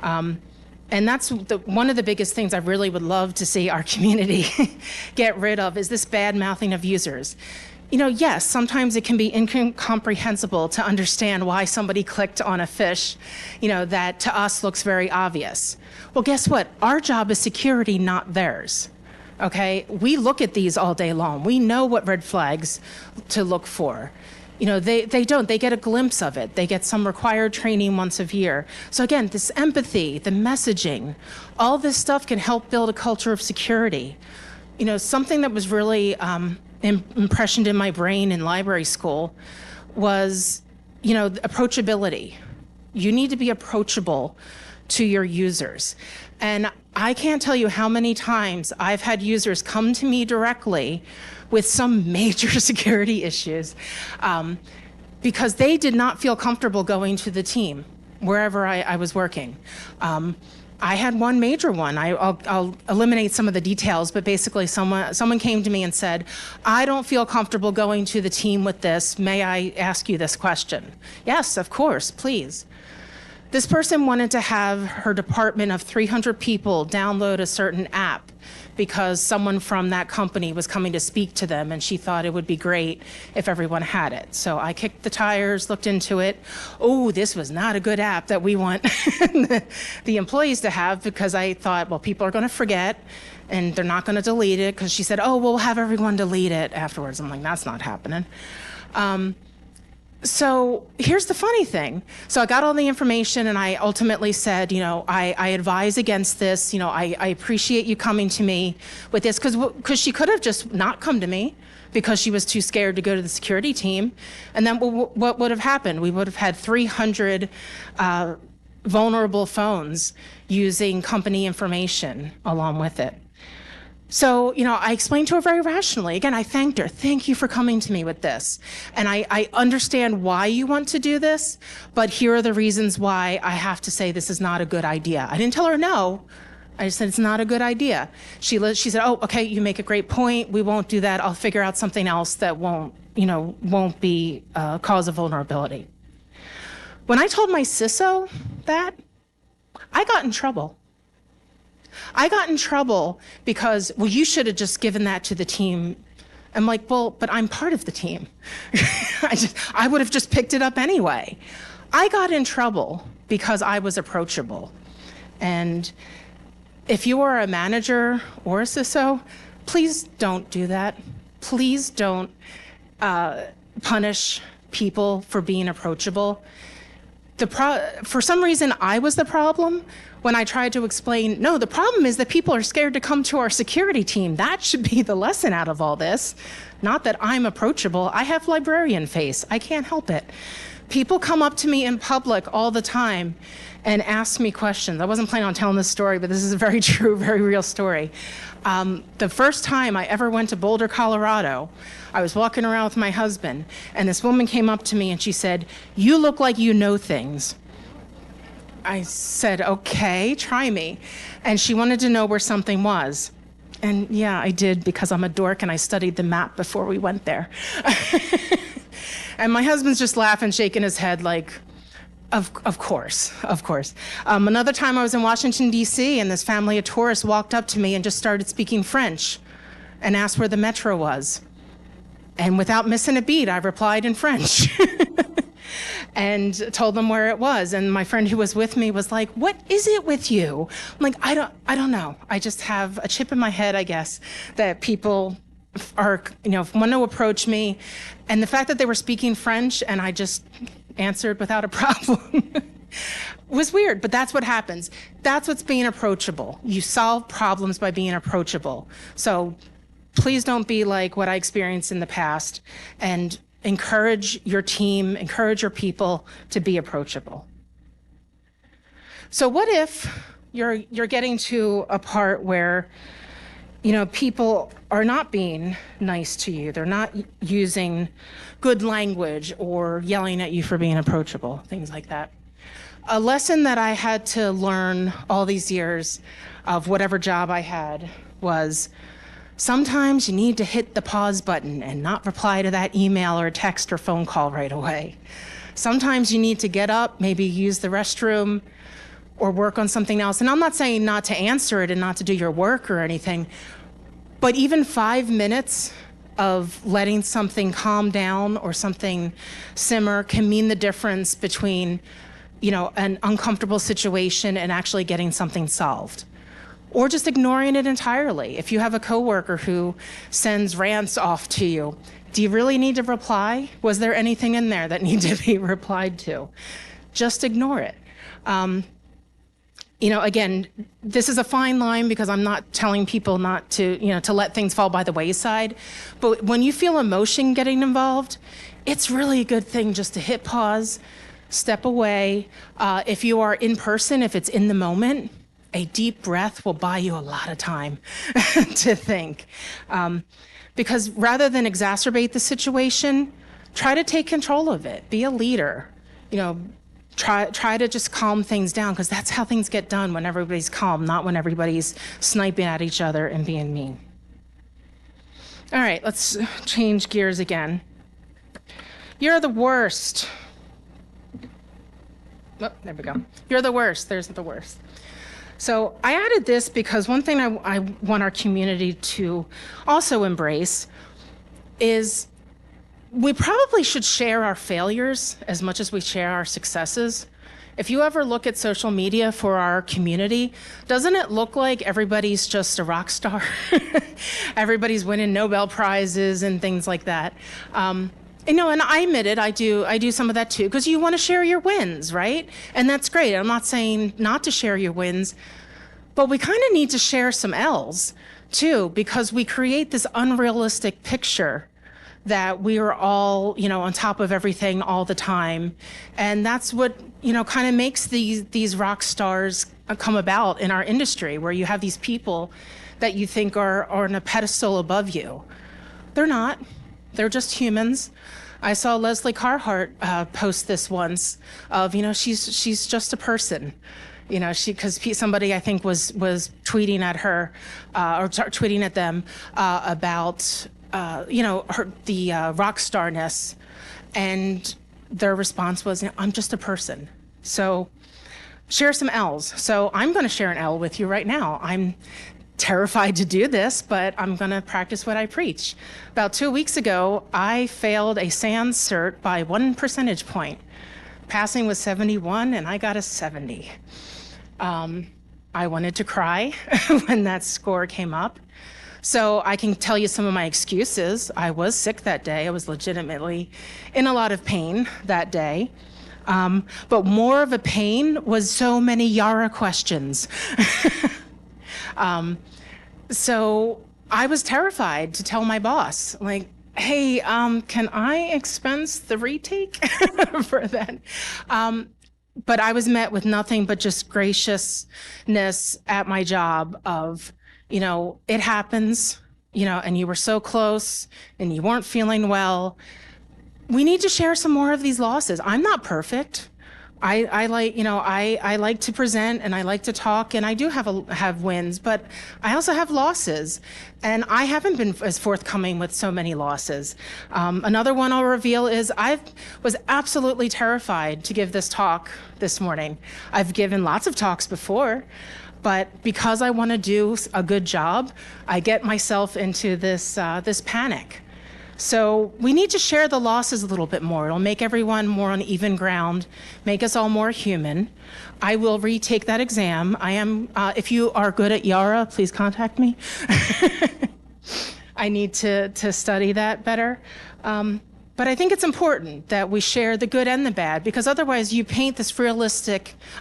And that's one of the biggest things I really would love to see our community get rid of is this bad mouthing of users. Yes, sometimes it can be incomprehensible to understand why somebody clicked on a fish, that to us looks very obvious. Well, guess what? Our job is security, not theirs. Okay? We look at these all day long. We know what red flags to look for. They don't. They get a glimpse of it. They get some required training once a year. So again, this empathy, the messaging, all this stuff can help build a culture of security. Something that was really impressioned in my brain in library school was, approachability. You need to be approachable to your users. And I can't tell you how many times I've had users come to me directly with some major security issues because they did not feel comfortable going to the team wherever I was working. I had one major one. I'll eliminate some of the details, but basically someone came to me and said, I don't feel comfortable going to the team with this. May I ask you this question? Yes, of course, please. This person wanted to have her department of 300 people download a certain app because someone from that company was coming to speak to them and she thought it would be great if everyone had it. So I kicked the tires, looked into it. Oh, this was not a good app that we want the employees to have because I thought, well, people are going to forget and they're not going to delete it because she said, oh, we'll have everyone delete it afterwards. I'm like, that's not happening. So here's the funny thing. So I got all the information and I ultimately said, I advise against this. I appreciate you coming to me with this because she could have just not come to me because she was too scared to go to the security team. And then what would have happened? We would have had 300 vulnerable phones using company information along with it. So, I explained to her very rationally. Again, I thanked her. Thank you for coming to me with this. And I understand why you want to do this, but here are the reasons why I have to say this is not a good idea. I didn't tell her no. I just said it's not a good idea. She said, oh, okay, you make a great point. We won't do that. I'll figure out something else that won't be cause of vulnerability. When I told my CISO that, I got in trouble. I got in trouble because, well, you should have just given that to the team. I'm like, well, but I'm part of the team. I would have just picked it up anyway. I got in trouble because I was approachable. And if you are a manager or a CISO, please don't do that. Please don't punish people for being approachable. For some reason, I was the problem when I tried to explain, no, the problem is that people are scared to come to our security team. That should be the lesson out of all this. Not that I'm approachable. I have librarian face. I can't help it. People come up to me in public all the time and ask me questions. I wasn't planning on telling this story, but this is a very true, very real story. The first time I ever went to Boulder, Colorado, I was walking around with my husband, and this woman came up to me and she said, "You look like you know things." I said, "Okay, try me." And she wanted to know where something was. And yeah, I did, because I'm a dork and I studied the map before we went there. And my husband's just laughing, shaking his head like, of course, of course. Another time I was in Washington, D.C., and this family of tourists walked up to me and just started speaking French and asked where the metro was. And without missing a beat, I replied in French and told them where it was. And my friend who was with me was like, "What is it with you?" I'm like, I don't know. I just have a chip in my head, I guess, that people are, want to approach me. And the fact that they were speaking French and I just answered without a problem was weird, but that's what happens. That's what's being approachable. You solve problems by being approachable. So please don't be like what I experienced in the past, and encourage your team, encourage your people to be approachable. So what if you're getting to a part where people are not being nice to you. They're not using good language or yelling at you for being approachable, things like that. A lesson that I had to learn all these years of whatever job I had was sometimes you need to hit the pause button and not reply to that email or text or phone call right away. Sometimes you need to get up, maybe use the restroom or work on something else. And I'm not saying not to answer it and not to do your work or anything, but even 5 minutes of letting something calm down or something simmer can mean the difference between, an uncomfortable situation and actually getting something solved. Or just ignoring it entirely. If you have a coworker who sends rants off to you, do you really need to reply? Was there anything in there that needed to be replied to? Just ignore it. Again, this is a fine line because I'm not telling people not to, to let things fall by the wayside. But when you feel emotion getting involved, it's really a good thing just to hit pause, step away. If you are in person, if it's in the moment, a deep breath will buy you a lot of time to think. Because rather than exacerbate the situation, try to take control of it. Be a leader. Try to just calm things down, because that's how things get done, when everybody's calm, not when everybody's sniping at each other and being mean. All right, let's change gears again. You're the worst. Oh, there we go. You're the worst. There's the worst. So I added this because one thing I want our community to also embrace is we probably should share our failures as much as we share our successes. If you ever look at social media for our community, doesn't it look like everybody's just a rock star? Everybody's winning Nobel Prizes and things like that. And I admit it, I do some of that too, because you want to share your wins, right? And that's great. I'm not saying not to share your wins, but we kind of need to share some L's too, because we create this unrealistic picture that we are all, on top of everything all the time. And that's what, kind of makes these rock stars come about in our industry, where you have these people that you think are on a pedestal above you. They're not. They're just humans. I saw Leslie Carhart post this once of, she's just a person. Because somebody I think was tweeting at her or tweeting at them about the rock starness, and their response was, I'm just a person. So share some L's. So I'm going to share an L with you right now. I'm terrified to do this, but I'm going to practice what I preach. About 2 weeks ago, I failed a SANS cert by 1 percentage point. Passing was 71, and I got a 70. I wanted to cry when that score came up. So I can tell you some of my excuses. I was sick that day. I was legitimately in a lot of pain that day. But more of a pain was so many Yara questions. So I was terrified to tell my boss, like, hey, can I expense the retake for that? But I was met with nothing but just graciousness at my job of, it happens, and you were so close and you weren't feeling well. We need to share some more of these losses. I'm not perfect. I like to present and I like to talk, and I do have wins, but I also have losses, and I haven't been as forthcoming with so many losses. Another one I'll reveal is I was absolutely terrified to give this talk this morning. I've given lots of talks before, but because I want to do a good job, I get myself into this panic. So we need to share the losses a little bit more. It'll make everyone more on even ground, make us all more human. I will retake that exam. If you are good at Yara, please contact me. I need to study that better. But I think it's important that we share the good and the bad, because otherwise you paint this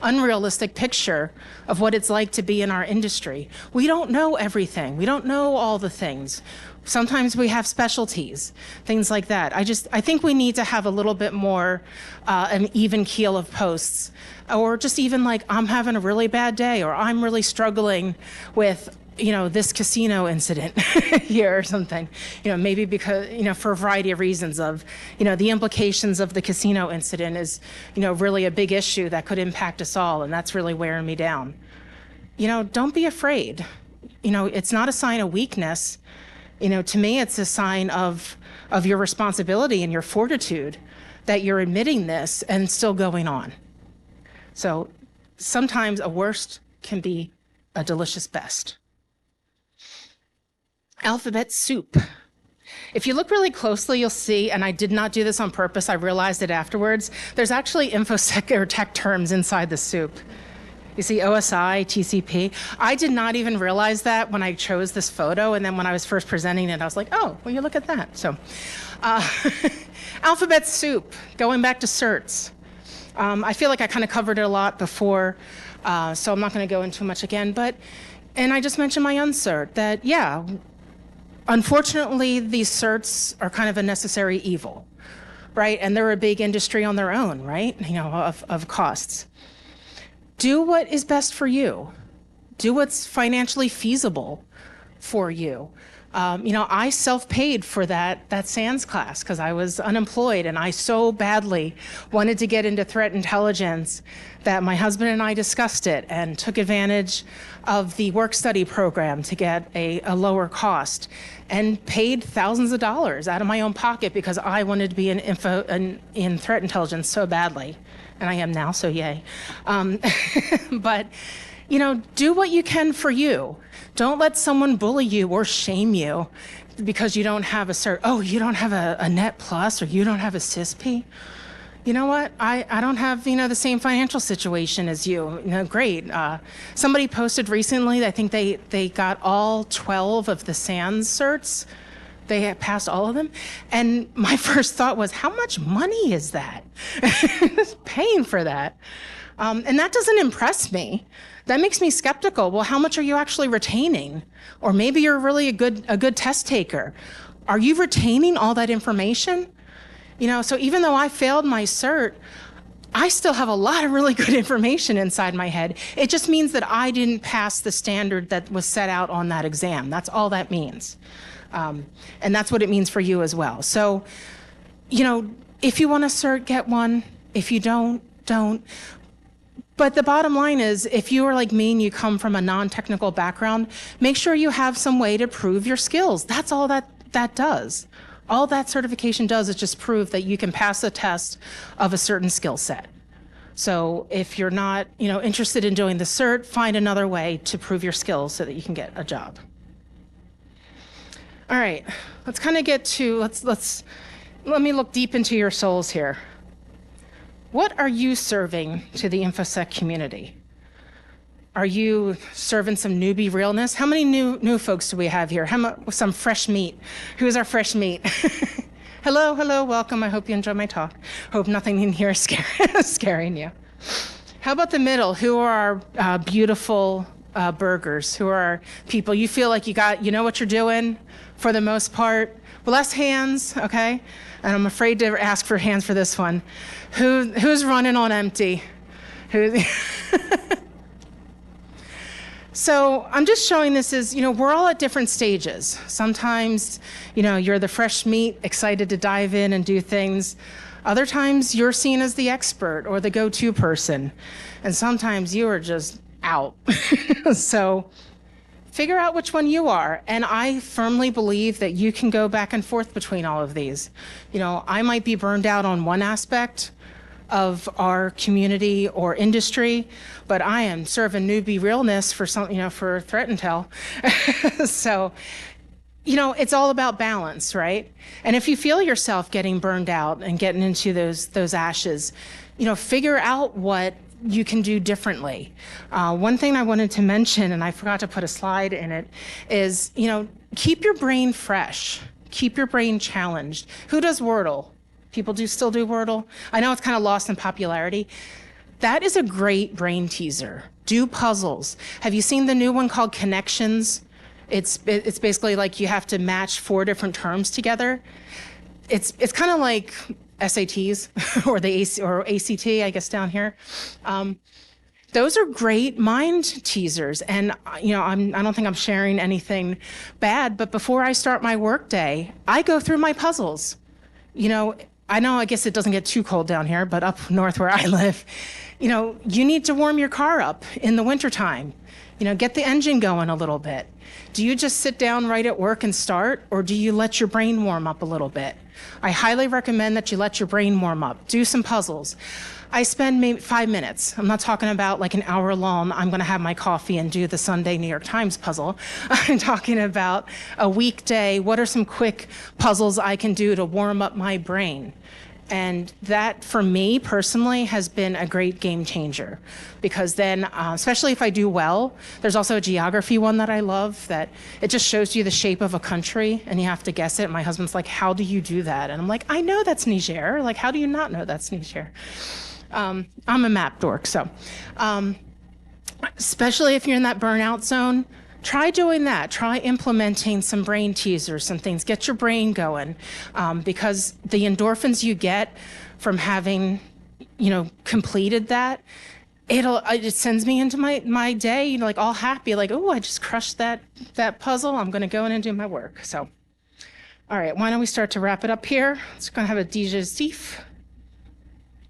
unrealistic picture of what it's like to be in our industry. We don't know everything. We don't know all the things. Sometimes we have specialties, things like that. I think we need to have a little bit more an even keel of posts, or just even like, I'm having a really bad day, or I'm really struggling with this casino incident here or something, maybe because, for a variety of reasons of, the implications of the casino incident is, really a big issue that could impact us all. And that's really wearing me down. Don't be afraid. It's not a sign of weakness. To me, it's a sign of your responsibility and your fortitude that you're admitting this and still going on. So sometimes a worst can be a delicious best. Alphabet soup. If you look really closely, you'll see, and I did not do this on purpose, I realized it afterwards, there's actually infosec or tech terms inside the soup. You see OSI, TCP. I did not even realize that when I chose this photo, and then when I was first presenting it, I was like, oh, well, you look at that. So, alphabet soup, going back to certs. I feel like I kind of covered it a lot before, so I'm not going to go into much again, and I just mentioned my uncert, that, yeah, unfortunately, these certs are kind of a necessary evil, right? And they're a big industry on their own, right? Of costs. Do what is best for you. Do what's financially feasible for you. I self-paid for that SANS class because I was unemployed, and I so badly wanted to get into threat intelligence that my husband and I discussed it and took advantage of the work study program to get a lower cost, and paid thousands of dollars out of my own pocket because I wanted to be in threat intelligence so badly. And I am now, so yay. But, do what you can for you. Don't let someone bully you or shame you because you don't have a cert. Oh, you don't have a Net Plus, or you don't have a CISP. You know what? I don't have, the same financial situation as you. Great. Somebody posted recently, I think they got all 12 of the SANS certs. They had passed all of them. And my first thought was, how much money is that? Paying for that. And that doesn't impress me. That makes me skeptical. Well, how much are you actually retaining? Or maybe you're really a good test taker. Are you retaining all that information? So even though I failed my cert, I still have a lot of really good information inside my head. It just means that I didn't pass the standard that was set out on that exam. That's all that means. And that's what it means for you as well. So, if you want a cert, get one. If you don't. But the bottom line is, if you are like me and you come from a non-technical background, make sure you have some way to prove your skills. That's all that does. All that certification does is just prove that you can pass a test of a certain skill set. So if you're not, interested in doing the cert, find another way to prove your skills so that you can get a job. All right, let's kind of get to, let me look deep into your souls here. What are you serving to the InfoSec community? Are you serving some newbie realness? How many new folks do we have here? Some fresh meat? Who's our fresh meat? Hello, welcome. I hope you enjoy my talk. Hope nothing in here is scaring you. How about the middle? Who are our beautiful burgers? Who are our people you feel like you know what you're doing for the most part? Well, less hands, okay? And I'm afraid to ask for hands for this one. Who's running on empty? So I'm just showing this as, we're all at different stages. Sometimes, you're the fresh meat, excited to dive in and do things. Other times you're seen as the expert or the go-to person. And sometimes you are just out. So figure out which one you are. And I firmly believe that you can go back and forth between all of these. I might be burned out on one aspect of our community or industry, but I am serving newbie realness for for Threat Intel. So, it's all about balance, right? And if you feel yourself getting burned out and getting into those ashes, figure out what you can do differently. One thing I wanted to mention, and I forgot to put a slide in it, is, keep your brain fresh, keep your brain challenged. Who does Wordle? People still do Wordle? I know it's kind of lost in popularity. That is a great brain teaser. Do puzzles. Have you seen the new one called Connections? It's basically like you have to match 4 different terms together. It's kind of like SATs or ACT, I guess down here. Those are great mind teasers. And I don't think I'm sharing anything bad, but before I start my workday, I go through my puzzles. I guess it doesn't get too cold down here, but up north where I live, you need to warm your car up in the wintertime. Get the engine going a little bit. Do you just sit down right at work and start, or do you let your brain warm up a little bit? I highly recommend that you let your brain warm up. Do some puzzles. I spend maybe 5 minutes. I'm not talking about like an hour long, I'm going to have my coffee and do the Sunday New York Times puzzle. I'm talking about a weekday, what are some quick puzzles I can do to warm up my brain? And that, for me personally, has been a great game changer. Because then, especially if I do well, there's also a geography one that I love that it just shows you the shape of a country and you have to guess it. My husband's like, how do you do that? And I'm like, I know that's Niger. Like, how do you not know that's Niger? I'm a map dork, so especially if you're in that burnout zone, try doing that. Try implementing some brain teasers, some things. Get your brain going, because the endorphins you get from having, completed that, it sends me into my day, like all happy, like, oh, I just crushed that puzzle. I'm going to go in and do my work. So, all right, why don't we start to wrap it up here? It's going to have a digestif.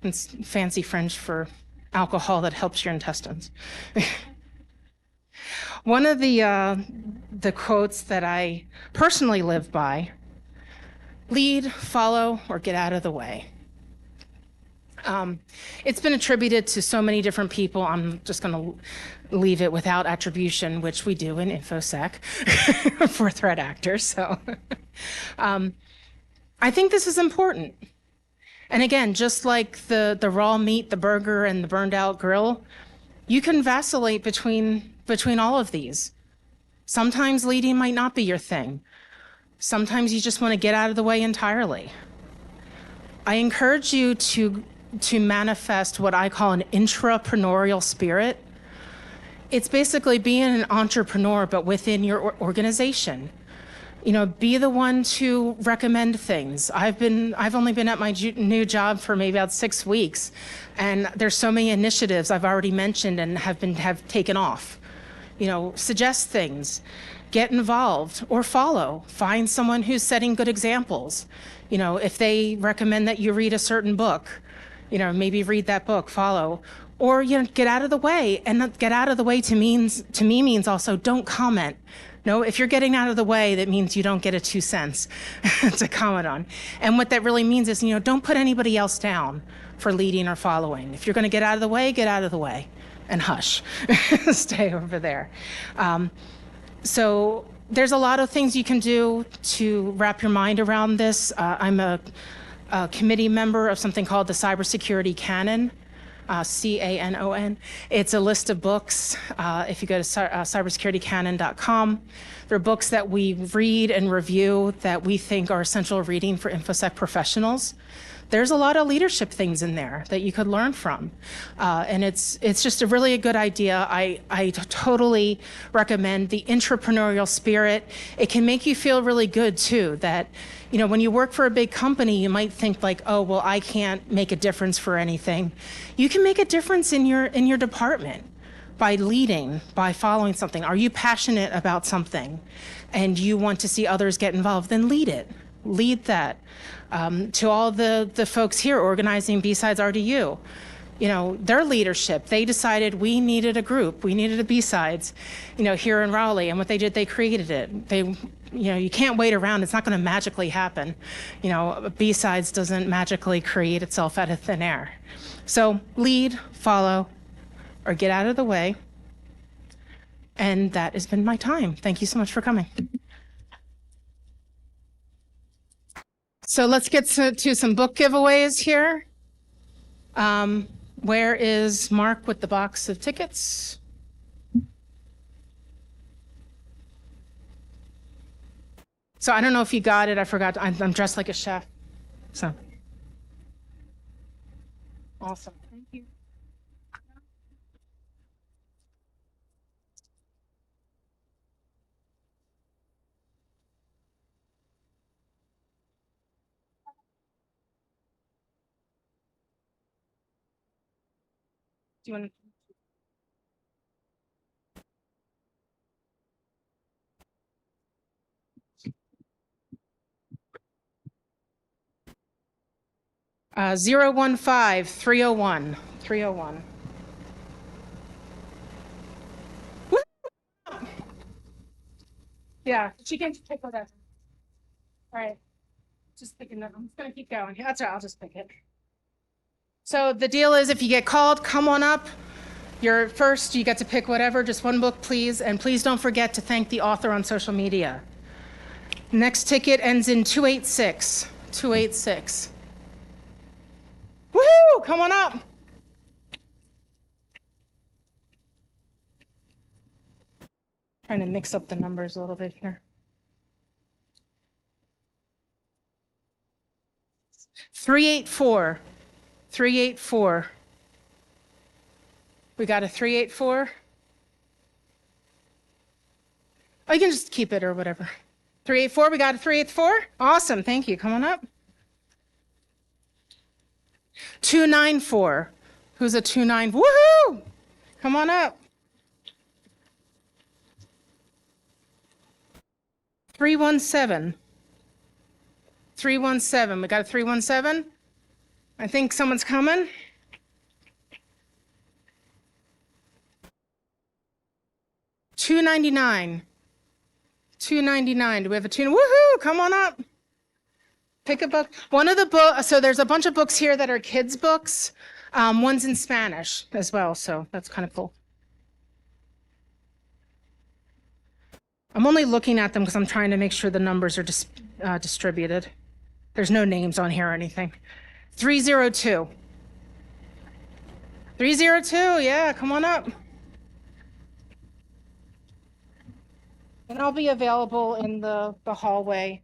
It's fancy French for alcohol that helps your intestines. One of the quotes that I personally live by: lead, follow, or get out of the way. It's been attributed to so many different people. I'm just going to leave it without attribution, which we do in InfoSec for threat actors. So I think this is important. And again, just like the raw meat, the burger, and the burned out grill, you can vacillate between all of these. Sometimes leading might not be your thing. Sometimes you just want to get out of the way entirely. I encourage you to manifest what I call an intrapreneurial spirit. It's basically being an entrepreneur, but within your organization. Be the one to recommend things. I've only been at my new job for maybe about 6 weeks, and there's so many initiatives I've already mentioned and have taken off. Suggest things, get involved, or follow. Find someone who's setting good examples. If they recommend that you read a certain book, maybe read that book, follow. or get out of the way. And get out of the way to me means also don't comment. No, if you're getting out of the way, that means you don't get a 2 cents to comment on. And what that really means is, don't put anybody else down for leading or following. If you're going to get out of the way, get out of the way and hush. Stay over there. So there's a lot of things you can do to wrap your mind around this. I'm a committee member of something called the Cybersecurity Canon. CANON. It's a list of books. If you go to cybersecuritycanon.com, there are books that we read and review that we think are essential reading for InfoSec professionals. There's a lot of leadership things in there that you could learn from. And it's just a really good idea. I totally recommend the entrepreneurial spirit. It can make you feel really good too, that when you work for a big company, you might think like, oh, well, I can't make a difference for anything. You can make a difference in your department by leading, by following something. Are you passionate about something and you want to see others get involved? Then lead it. Lead that. To all the folks here organizing BSides RDU, their leadership, they decided we needed a group, we needed a BSides, here in Raleigh. And what they did, they created it. You can't wait around. It's not going to magically happen. BSides doesn't magically create itself out of thin air. So lead, follow, or get out of the way. And that has been my time. Thank you so much for coming. So let's get to some book giveaways here. Where is Mark with the box of tickets? So I don't know if you got it. I forgot. I'm dressed like a chef. So awesome. Thank you. 015-301. 301. Woo! Yeah, she can pick whatever. All right, just picking them. I'm just gonna keep going. That's right, I'll just pick it. So the deal is, if you get called, come on up. You're first, you get to pick whatever, just one book, please. And please don't forget to thank the author on social media. Next ticket ends in 286. 286. Woohoo! Come on up. Trying to mix up the numbers a little bit here. 384. 384. We got a 384. Oh, you can just keep it or whatever. 384, we got a 384. Awesome, thank you. Come on up. 294. Who's a 29? Woohoo! Come on up. 317. 317. We got a 317. I think someone's coming. $2.99. $2.99. Do we have a two? Woohoo! Come on up. Pick a book. One of the books. So there's a bunch of books here that are kids' books. One's in Spanish as well, so that's kind of cool. I'm only looking at them because I'm trying to make sure the numbers are distributed. There's no names on here or anything. 302. 302. Yeah, come on up. And I'll be available in the hallway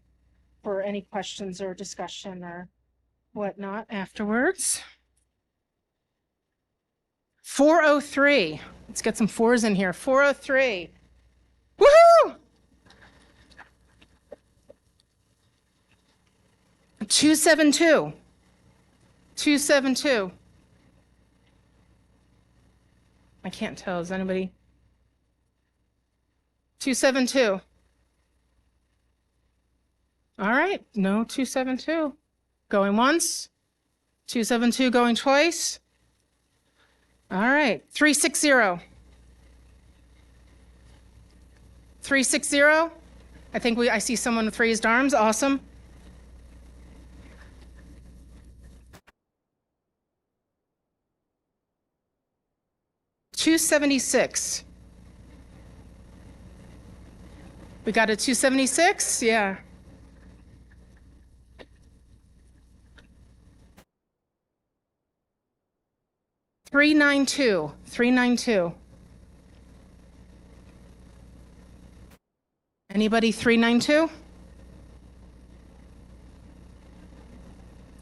for any questions or discussion or whatnot afterwards. 403. Let's get some fours in here. 403. Woohoo! 272. 272. I can't tell. Is anybody? 272. All right. No, 272. Going once. 272 going twice. All right, 360. 360. I think I see someone with raised arms. Awesome. $276. We got a 276? Yeah. $392. 392. Anybody 392?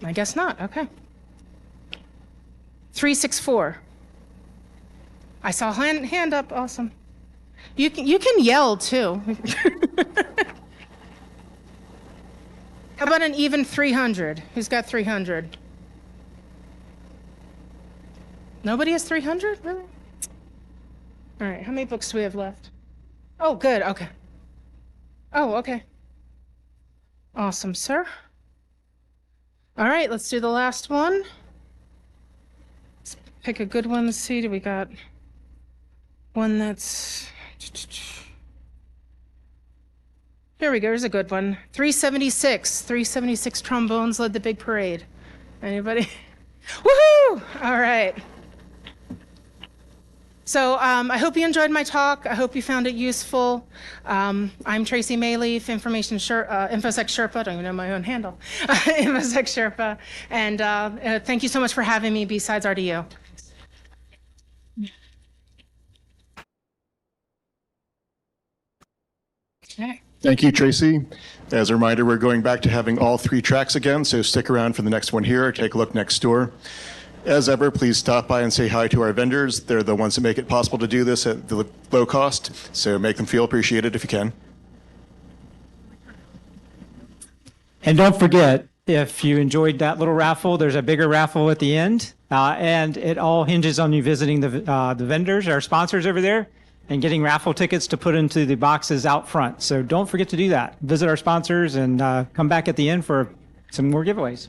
I guess not. Okay. 364. I saw hand up. Awesome. You can yell too. How about an even 300? Who's got 300? Nobody has 300? Really? All right. How many books do we have left? Oh, good. Okay. Oh, okay. Awesome, sir. All right, let's do the last one. Let's pick a good one. Let's see, do we got one that's... Here we go, here's a good one. 376. 376 trombones led the big parade. Anybody? Woohoo! All right. So I hope you enjoyed my talk. I hope you found it useful. I'm Tracy Mayleaf, InfoSec Sherpa. I don't even know my own handle. InfoSec Sherpa. And thank you so much for having me, BSides RDU. Okay. Thank you, Tracy. As a reminder, we're going back to having all 3 tracks again, so stick around for the next one here or take a look next door. As ever, please stop by and say hi to our vendors. They're the ones that make it possible to do this at the low cost, so make them feel appreciated if you can. And don't forget, if you enjoyed that little raffle, there's a bigger raffle at the end. And it all hinges on you visiting the vendors, our sponsors over there, and getting raffle tickets to put into the boxes out front. So don't forget to do that. Visit our sponsors and come back at the end for some more giveaways.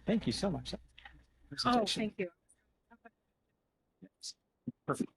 Thank you so much. Oh, thank you. Perfect.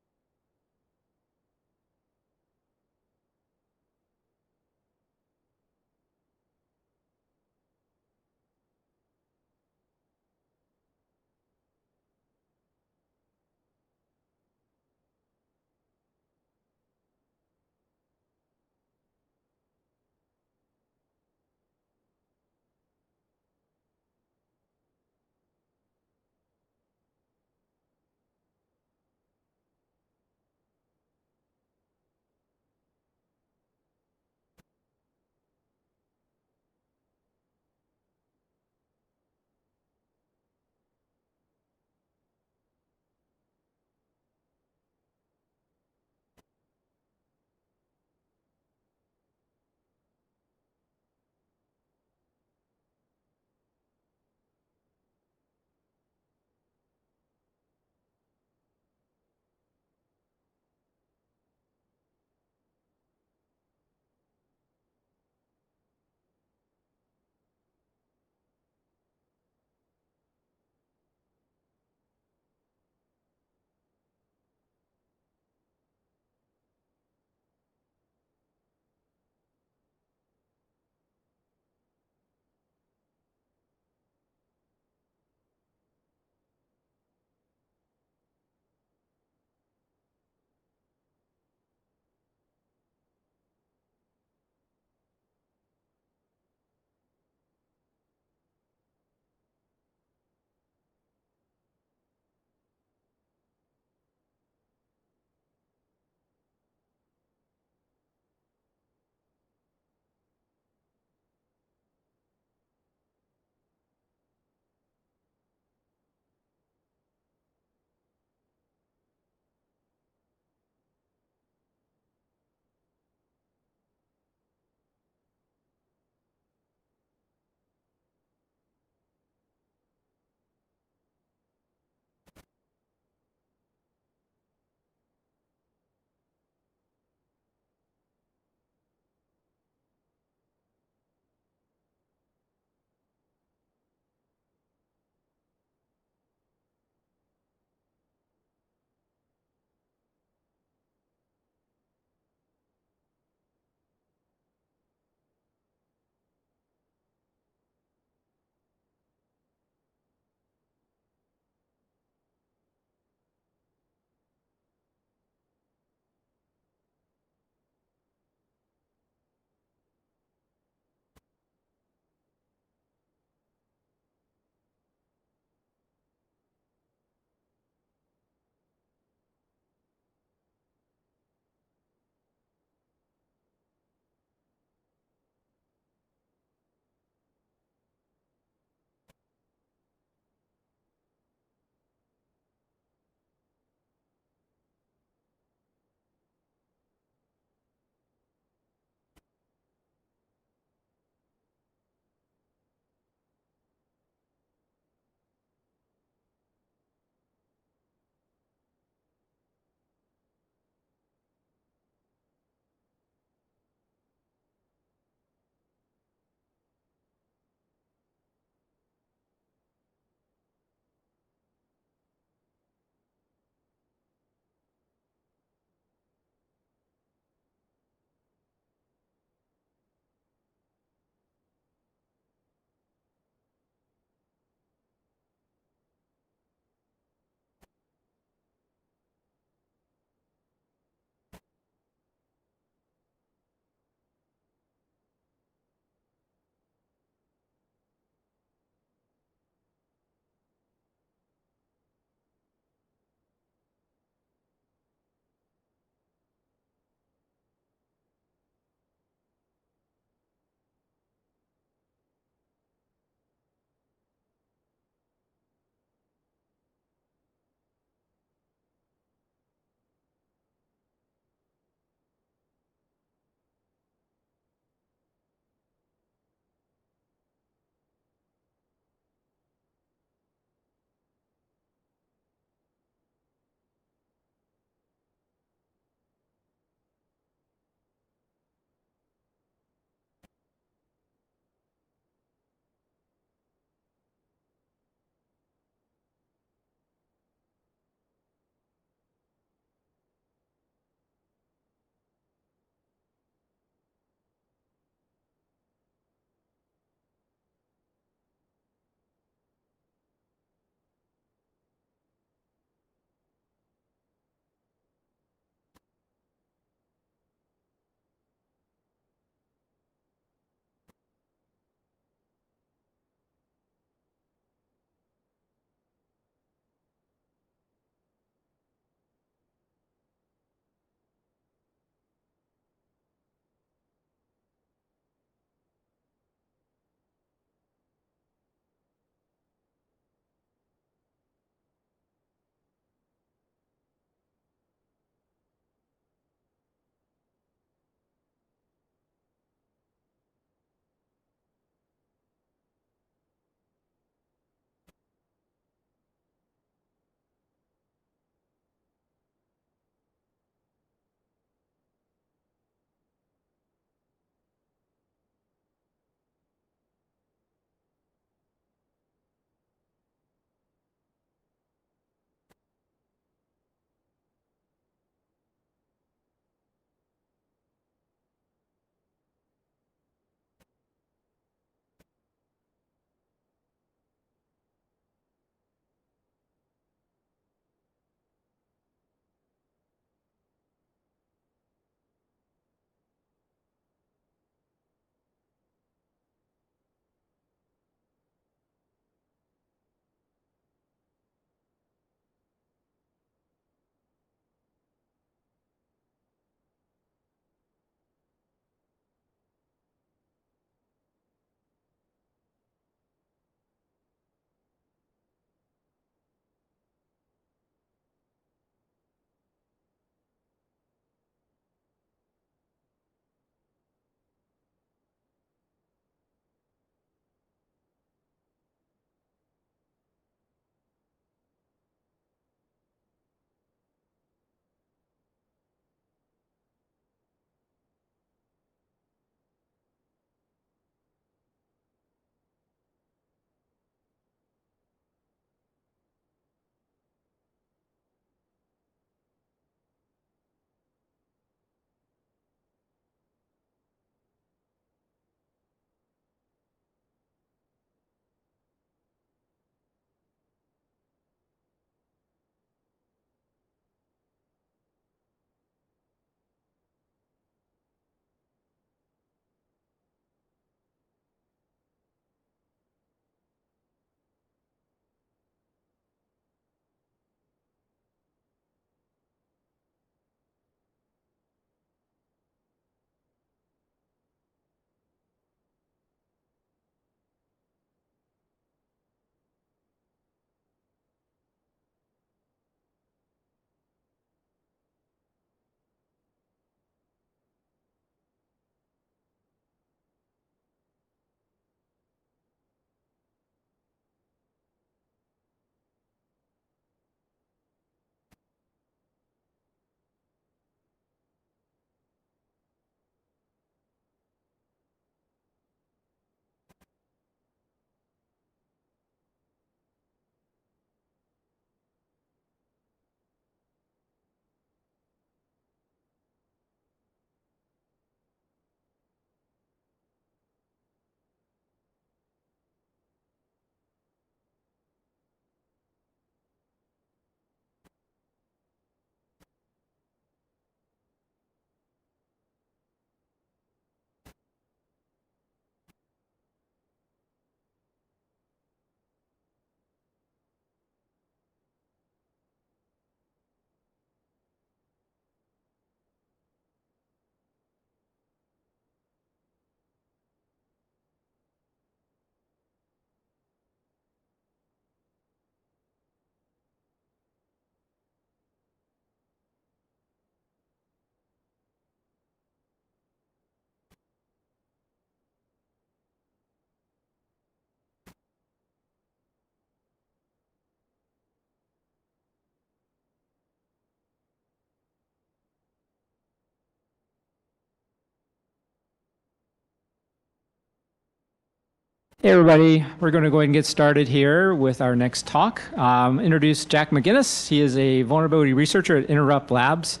Hey everybody, we're going to go ahead and get started here with our next talk. Introduce Jack McGinnis. He is a vulnerability researcher at Interrupt Labs.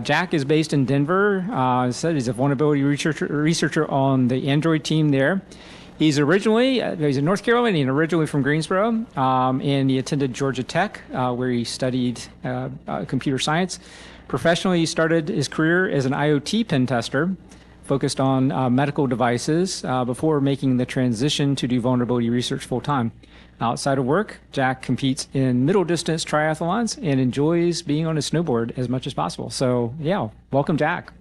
Jack is based in Denver. As I said, he's a vulnerability researcher on the Android team there. He's in North Carolina and originally from Greensboro, and he attended Georgia Tech, where he studied computer science. Professionally, he started his career as an IoT pen tester, focused on medical devices before making the transition to do vulnerability research full-time. Outside of work, Jack competes in middle-distance triathlons and enjoys being on his snowboard as much as possible. So, yeah, welcome, Jack.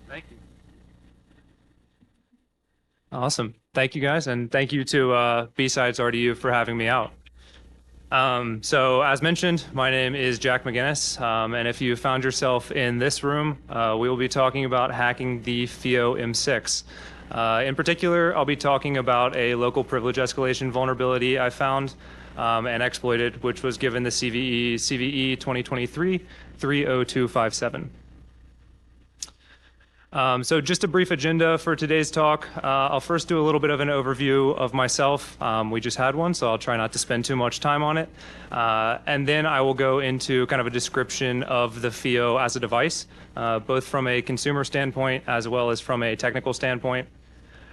Thank you. Awesome. Thank you, guys, and thank you to BSides RDU for having me out. So as mentioned, my name is Jack McGinnis, and if you found yourself in this room, we will be talking about hacking the FIO M6. In particular, I'll be talking about a local privilege escalation vulnerability I found and exploited, which was given the CVE 2023-30257. So just a brief agenda for today's talk. I'll first do a little bit of an overview of myself. We just had one, so I'll try not to spend too much time on it. And then I will go into kind of a description of the FIO as a device, both from a consumer standpoint as well as from a technical standpoint.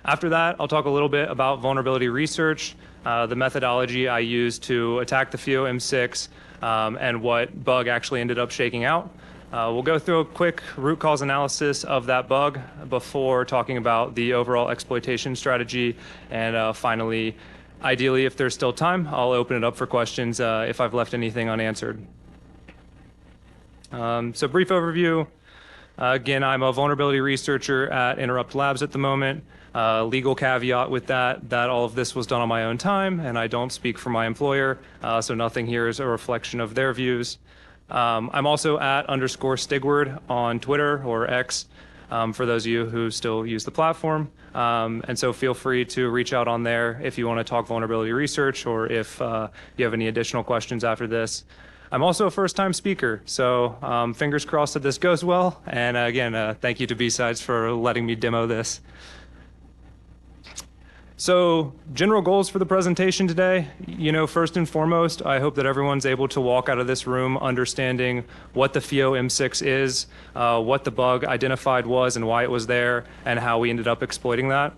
After that, I'll talk a little bit about vulnerability research, the methodology I used to attack the FIO M6, and what bug actually ended up shaking out. We'll go through a quick root cause analysis of that bug before talking about the overall exploitation strategy. And finally, ideally, if there's still time, I'll open it up for questions if I've left anything unanswered. So brief overview. Again, I'm a vulnerability researcher at Interrupt Labs at the moment. Legal caveat with that all of this was done on my own time, and I don't speak for my employer, so nothing here is a reflection of their views. I'm also at _Stigward on Twitter or X, for those of you who still use the platform. And so feel free to reach out on there if you want to talk vulnerability research or if you have any additional questions after this. I'm also a first-time speaker, so fingers crossed that this goes well. And again, thank you to BSides for letting me demo this. So general goals for the presentation today, first and foremost, I hope that everyone's able to walk out of this room understanding what the FIO M6 is, what the bug identified was and why it was there, and how we ended up exploiting that.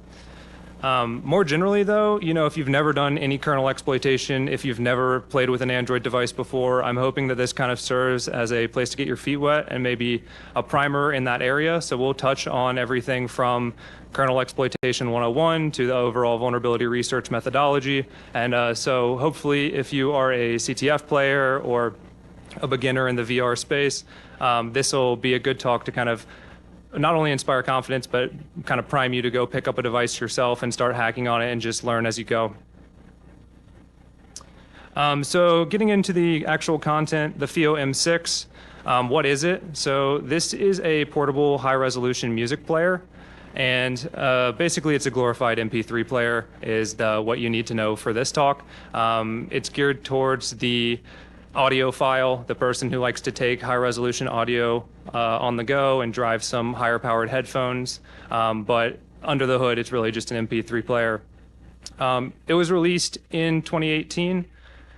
More generally though, if you've never done any kernel exploitation, if you've never played with an Android device before, I'm hoping that this kind of serves as a place to get your feet wet and maybe a primer in that area. So we'll touch on everything from kernel exploitation 101 to the overall vulnerability research methodology. And so hopefully if you are a CTF player or a beginner in the VR space, this will be a good talk to kind of not only inspire confidence, but kind of prime you to go pick up a device yourself and start hacking on it and just learn as you go. So getting into the actual content, the FIO M6, what is it? So this is a portable high-resolution music player. And basically, it's a glorified MP3 player is what you need to know for this talk. It's geared towards the audiophile, the person who likes to take high-resolution audio on the go and drive some higher-powered headphones. But under the hood, it's really just an MP3 player. It was released in 2018.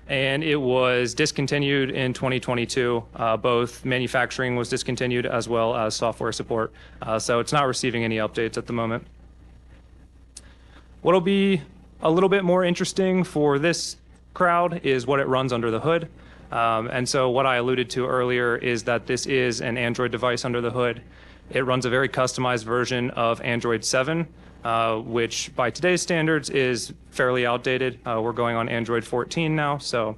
And it was discontinued in 2022. Both manufacturing was discontinued as well as software support. So it's not receiving any updates at the moment. What'll be a little bit more interesting for this crowd is what it runs under the hood. And so what I alluded to earlier is that this is an Android device under the hood. It runs a very customized version of Android 7. Which by today's standards is fairly outdated. We're going on Android 14 now, so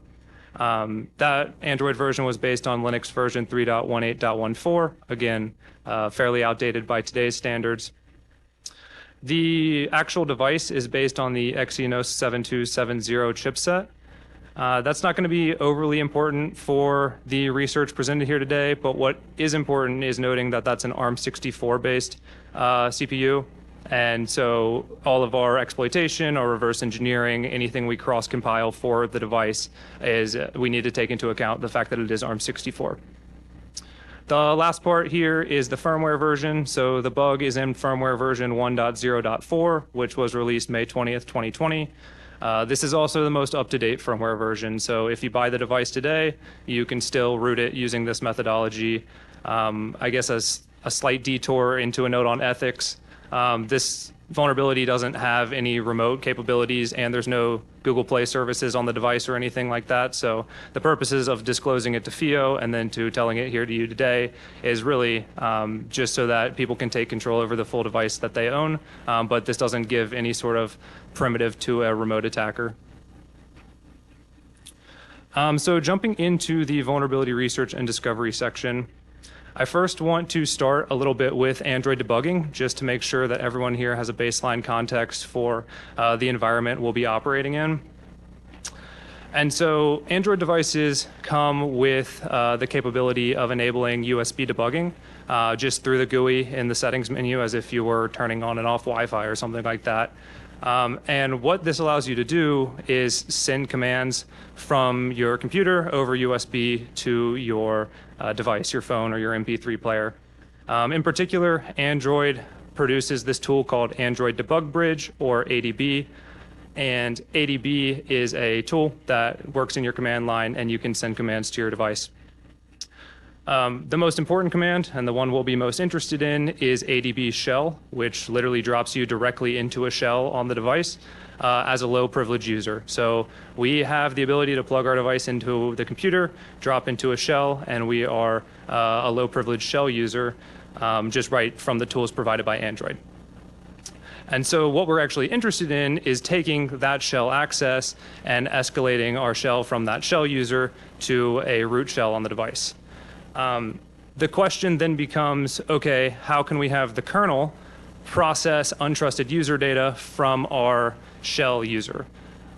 that Android version was based on Linux version 3.18.14. Again, fairly outdated by today's standards. The actual device is based on the Exynos 7270 chipset. That's not going to be overly important for the research presented here today, but what is important is noting that that's an ARM64 based CPU. And so all of our exploitation or reverse engineering, anything we cross-compile for the device, is we need to take into account the fact that it is ARM64. The last part here is the firmware version. So the bug is in firmware version 1.0.4, which was released May 20th, 2020. This is also the most up-to-date firmware version. So if you buy the device today, you can still root it using this methodology. I guess as a slight detour into a note on ethics, this vulnerability doesn't have any remote capabilities, and there's no Google Play services on the device or anything like that. So the purposes of disclosing it to FIO and then to telling it here to you today is really just so that people can take control over the full device that they own. But this doesn't give any sort of primitive to a remote attacker. So jumping into the vulnerability research and discovery section, I first want to start a little bit with Android debugging, just to make sure that everyone here has a baseline context for the environment we'll be operating in. And so Android devices come with the capability of enabling USB debugging just through the GUI in the settings menu, as if you were turning on and off Wi-Fi or something like that. And what this allows you to do is send commands from your computer over USB to your device, your phone or your MP3 player. In particular, Android produces this tool called Android Debug Bridge, or ADB. And ADB is a tool that works in your command line, and you can send commands to your device. The most important command, and the one we'll be most interested in, is ADB shell, which literally drops you directly into a shell on the device as a low privilege user. So we have the ability to plug our device into the computer, drop into a shell, and we are a low privilege shell user just right from the tools provided by Android. And so what we're actually interested in is taking that shell access and escalating our shell from that shell user to a root shell on the device. The question then becomes, okay, how can we have the kernel process untrusted user data from our shell user?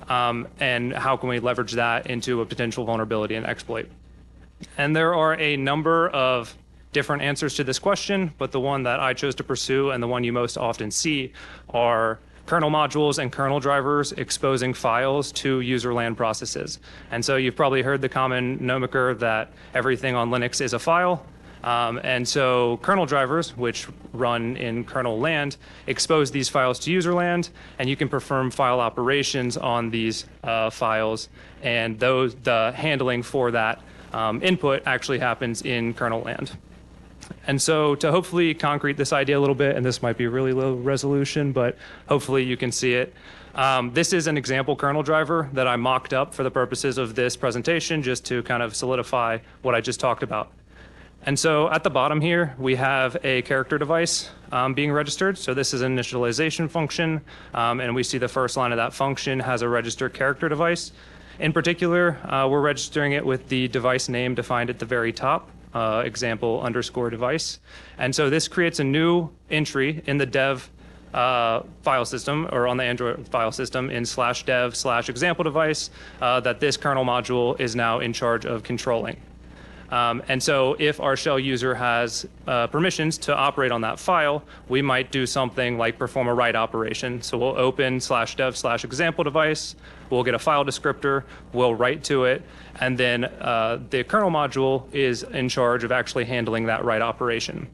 And how can we leverage that into a potential vulnerability and exploit? And there are a number of different answers to this question, but the one that I chose to pursue and the one you most often see are kernel modules and kernel drivers exposing files to user land processes. And so you've probably heard the common nomenclature that everything on Linux is a file. And so kernel drivers, which run in kernel land, expose these files to user land, and you can perform file operations on these files. And the handling for that input actually happens in kernel land. And so to hopefully concrete this idea a little bit, and this might be really low resolution, but hopefully you can see it. This is an example kernel driver that I mocked up for the purposes of this presentation, just to kind of solidify what I just talked about. And so at the bottom here, we have a character device being registered. So this is an initialization function, and we see the first line of that function has a registered character device. In particular, we're registering it with the device name defined at the very top. Example _ device. And so this creates a new entry in the dev file system, or on the Android file system, in /dev/example device that this kernel module is now in charge of controlling. And so if our shell user has permissions to operate on that file, we might do something like perform a write operation. So we'll open /dev/example device, we'll get a file descriptor, we'll write to it, and then the kernel module is in charge of actually handling that write operation.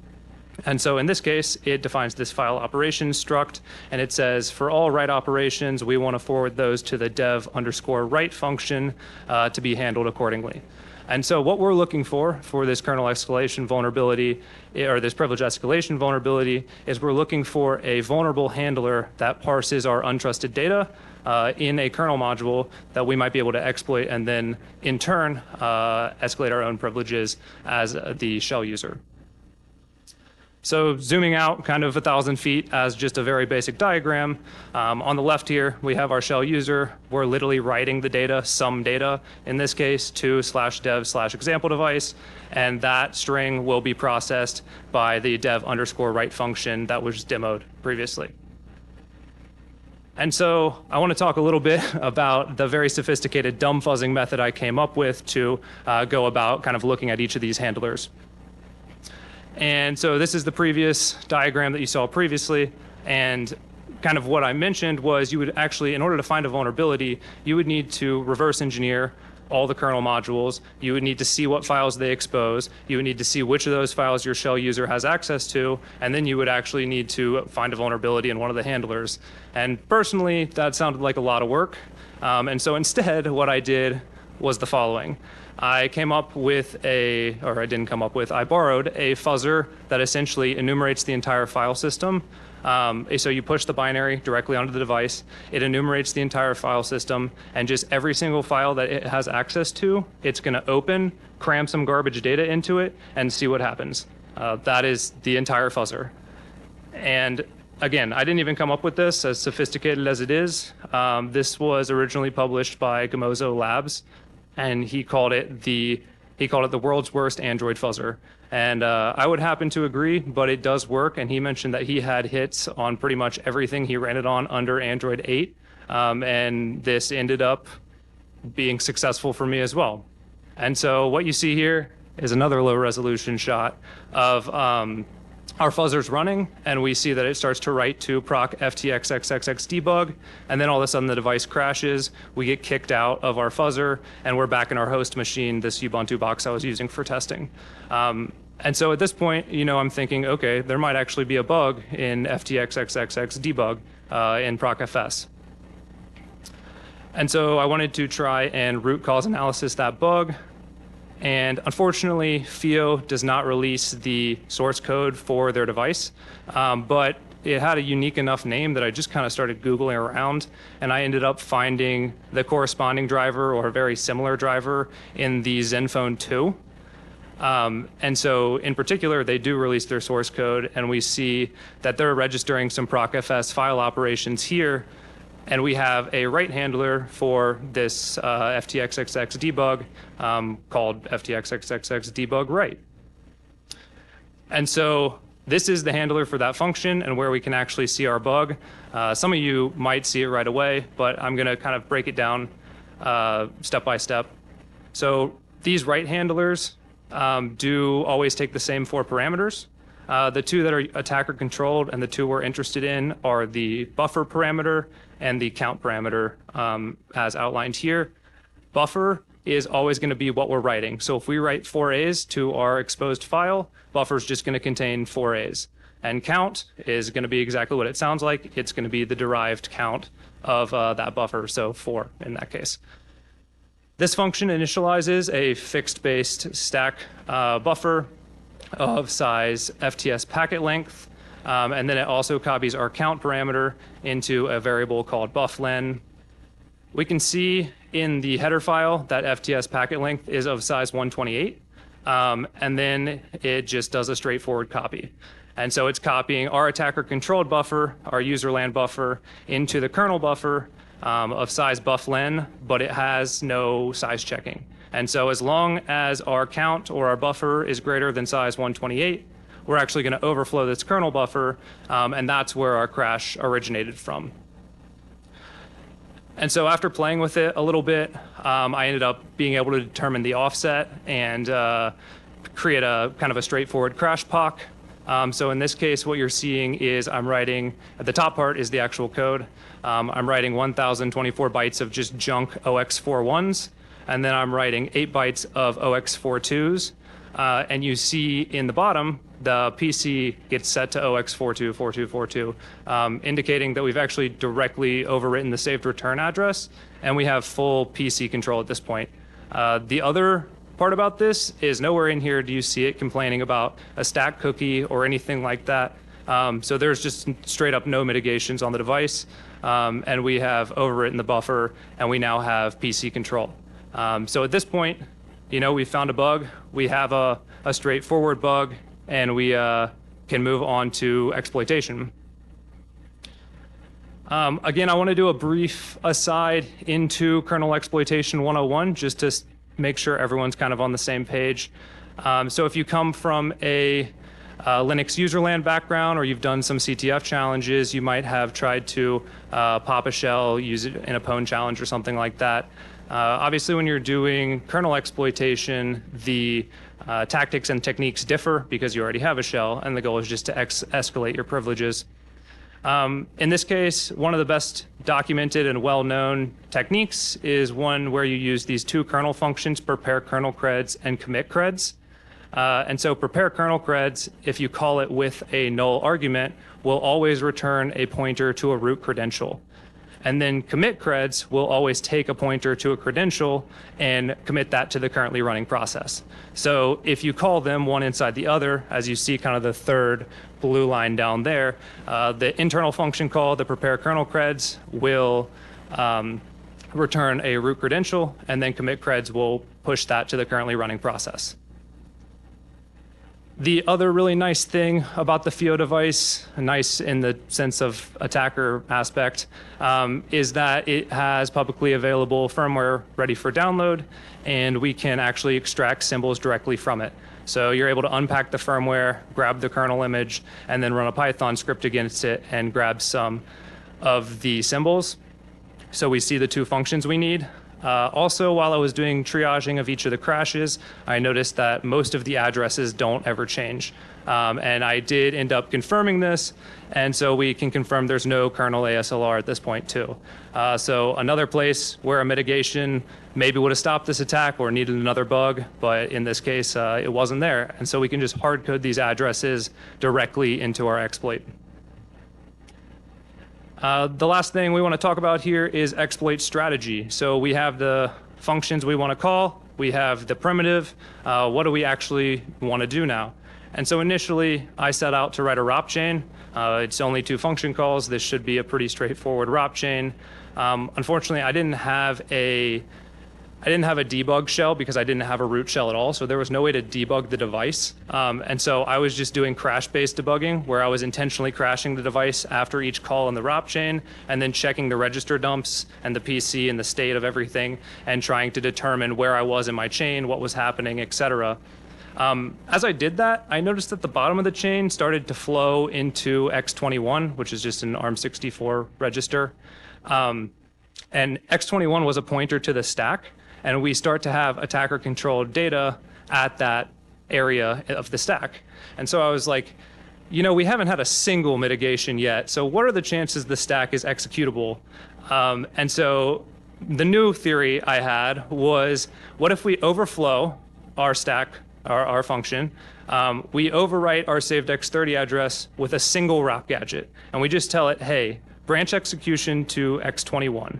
And so in this case, it defines this file operations struct, and it says for all write operations, we want to forward those to the dev_write function to be handled accordingly. And so what we're looking for this kernel escalation vulnerability, or this privilege escalation vulnerability, is we're looking for a vulnerable handler that parses our untrusted data in a kernel module that we might be able to exploit and then in turn escalate our own privileges as the shell user. So zooming out kind of 1,000 feet as just a very basic diagram, on the left here, we have our shell user. We're literally writing the data, some data, in this case, to /dev/example device, and that string will be processed by the dev_write function that was demoed previously. And so I want to talk a little bit about the very sophisticated dumb fuzzing method I came up with to go about kind of looking at each of these handlers. And so this is the previous diagram that you saw previously. And kind of what I mentioned was you would actually, in order to find a vulnerability, you would need to reverse engineer all the kernel modules. You would need to see what files they expose. You would need to see which of those files your shell user has access to, and then you would actually need to find a vulnerability in one of the handlers. And personally, that sounded like a lot of work. And so instead, what I did was the following. I came up with I borrowed a fuzzer that essentially enumerates the entire file system. So you push the binary directly onto the device, it enumerates the entire file system, and just every single file that it has access to, it's going to open, cram some garbage data into it, and see what happens. That is the entire fuzzer. And again, I didn't even come up with this, as sophisticated as it is. This was originally published by Gamozo Labs, and he called it the world's worst Android fuzzer. And I would happen to agree, but it does work. And he mentioned that he had hits on pretty much everything he ran it on under Android 8. And this ended up being successful for me as well. And so what you see here is another low resolution shot of our fuzzer's running, and we see that it starts to write to proc ftxxxx debug, and then all of a sudden the device crashes, we get kicked out of our fuzzer, and we're back in our host machine, this Ubuntu box I was using for testing. And so at this point, I'm thinking, okay, there might actually be a bug in ftxxxx debug in procfs. And so I wanted to try and root cause analysis that bug. And unfortunately, FIO does not release the source code for their device, but it had a unique enough name that I just kind of started Googling around, and I ended up finding the corresponding driver or a very similar driver in the Zenfone 2. And so in particular, they do release their source code, and we see that they're registering some procfs file operations here. And we have a write handler for this ftxxx debug called ftxxx debug write. And so this is the handler for that function and where we can actually see our bug. Some of you might see it right away, but I'm going to kind of break it down step by step. So these write handlers do always take the same 4 parameters. The 2 that are attacker controlled and the 2 we're interested in are the buffer parameter and the count parameter as outlined here. Buffer is always going to be what we're writing. So if we write 4 A's to our exposed file, buffer is just going to contain 4 A's. And count is going to be exactly what it sounds like. It's going to be the derived count of that buffer, so 4 in that case. This function initializes a fixed-based stack buffer of size FTS packet length, and then it also copies our count parameter into a variable called bufflen. We can see in the header file that FTS packet length is of size 128, and then it just does a straightforward copy. And so it's copying our attacker controlled buffer, our userland buffer, into the kernel buffer of size bufflen, but it has no size checking. And so as long as our count or our buffer is greater than size 128, we're actually going to overflow this kernel buffer, and that's where our crash originated from. And so after playing with it a little bit, I ended up being able to determine the offset and create a kind of a straightforward crash POC. So in this case, what you're seeing is I'm writing, at the top part is the actual code. I'm writing 1,024 bytes of just junk OX41s, and then I'm writing 8 bytes of OX42s. And you see in the bottom, the PC gets set to OX42, 4242, indicating that we've actually directly overwritten the saved return address, and we have full PC control at this point. The other part about this is nowhere in here do you see it complaining about a stack cookie or anything like that. So there's just straight up no mitigations on the device, and we have overwritten the buffer, and we now have PC control. So at this point, we found a bug, we have a straightforward bug, and we can move on to exploitation. Again, I want to do a brief aside into kernel exploitation 101, just to make sure everyone's kind of on the same page. So if you come from a Linux userland background, or you've done some CTF challenges, you might have tried to pop a shell, use it in a pwn challenge or something like that. Obviously, when you're doing kernel exploitation, the tactics and techniques differ because you already have a shell, and the goal is just to escalate your privileges. In this case, one of the best documented and well-known techniques is one where you use these two kernel functions, prepare kernel creds and commit creds. And so prepare kernel creds, if you call it with a null argument, will always return a pointer to a root credential. And then commit creds will always take a pointer to a credential and commit that to the currently running process. So if you call them one inside the other, as you see kind of the third blue line down there, the internal function call, the prepare kernel creds, will return a root credential, and then commit creds will push that to the currently running process. The other really nice thing about the FIO device, nice in the sense of attacker aspect, is that it has publicly available firmware ready for download, and we can actually extract symbols directly from it. So you're able to unpack the firmware, grab the kernel image, and then run a Python script against it and grab some of the symbols. So we see the two functions we need. Also, while I was doing triaging of each of the crashes, I noticed that most of the addresses don't ever change. And I did end up confirming this, and so we can confirm there's no kernel ASLR at this point too. So another place where a mitigation maybe would have stopped this attack or needed another bug, but in this case, it wasn't there. And so we can just hard code these addresses directly into our exploit. The last thing we want to talk about here is exploit strategy. So we have the functions we want to call, we have the primitive, what do we actually want to do now? And so initially I set out to write a ROP chain. It's only two function calls. This should be a pretty straightforward ROP chain. Unfortunately, I didn't have a debug shell because I didn't have a root shell at all, so there was no way to debug the device. And so I was just doing crash-based debugging, where I was intentionally crashing the device after each call in the ROP chain, and then checking the register dumps and the PC and the state of everything, and trying to determine where I was in my chain, what was happening, etc. As I did that, I noticed that the bottom of the chain started to flow into X21, which is just an ARM64 register. And X21 was a pointer to the stack, and we start to have attacker-controlled data at that area of the stack. And so I was like, you know, we haven't had a single mitigation yet, so what are the chances the stack is executable? And so the new theory I had was, what if we overflow our stack, our function, we overwrite our saved X30 address with a single ROP gadget, and we just tell it, hey, branch execution to X21.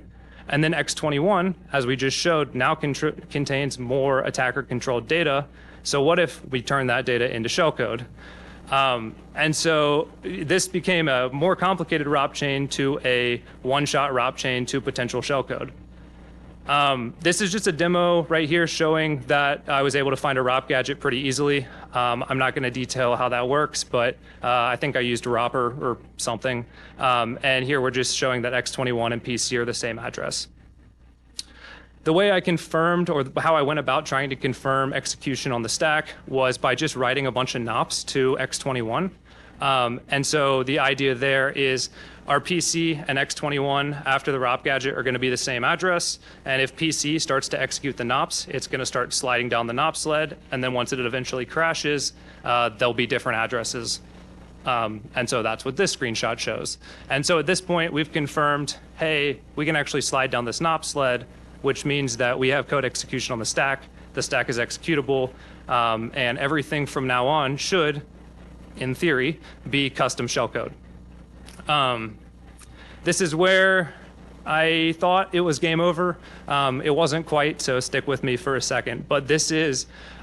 And then X21, as we just showed, now contains more attacker-controlled data. So what if we turn that data into shellcode? And so this became a more complicated ROP chain to a one-shot ROP chain to potential shellcode. This is just a demo right here showing that I was able to find a ROP gadget pretty easily. I'm not going to detail how that works, but I think I used Ropper or something. And here we're just showing that X21 and PC are the same address. The way I confirmed, or how I went about trying to confirm execution on the stack, was by just writing a bunch of nops to X21. And so the idea there is our PC and X21 after the ROP gadget are going to be the same address. And if PC starts to execute the nops, it's going to start sliding down the nop sled. And then once it eventually crashes, there'll be different addresses. And so that's what this screenshot shows. And so at this point, we've confirmed, hey, we can actually slide down this nop sled, which means that we have code execution on the stack. The stack is executable. And everything from now on should, in theory, be custom shellcode. This is where I thought it was game over. It wasn't quite, so stick with me for a second. But this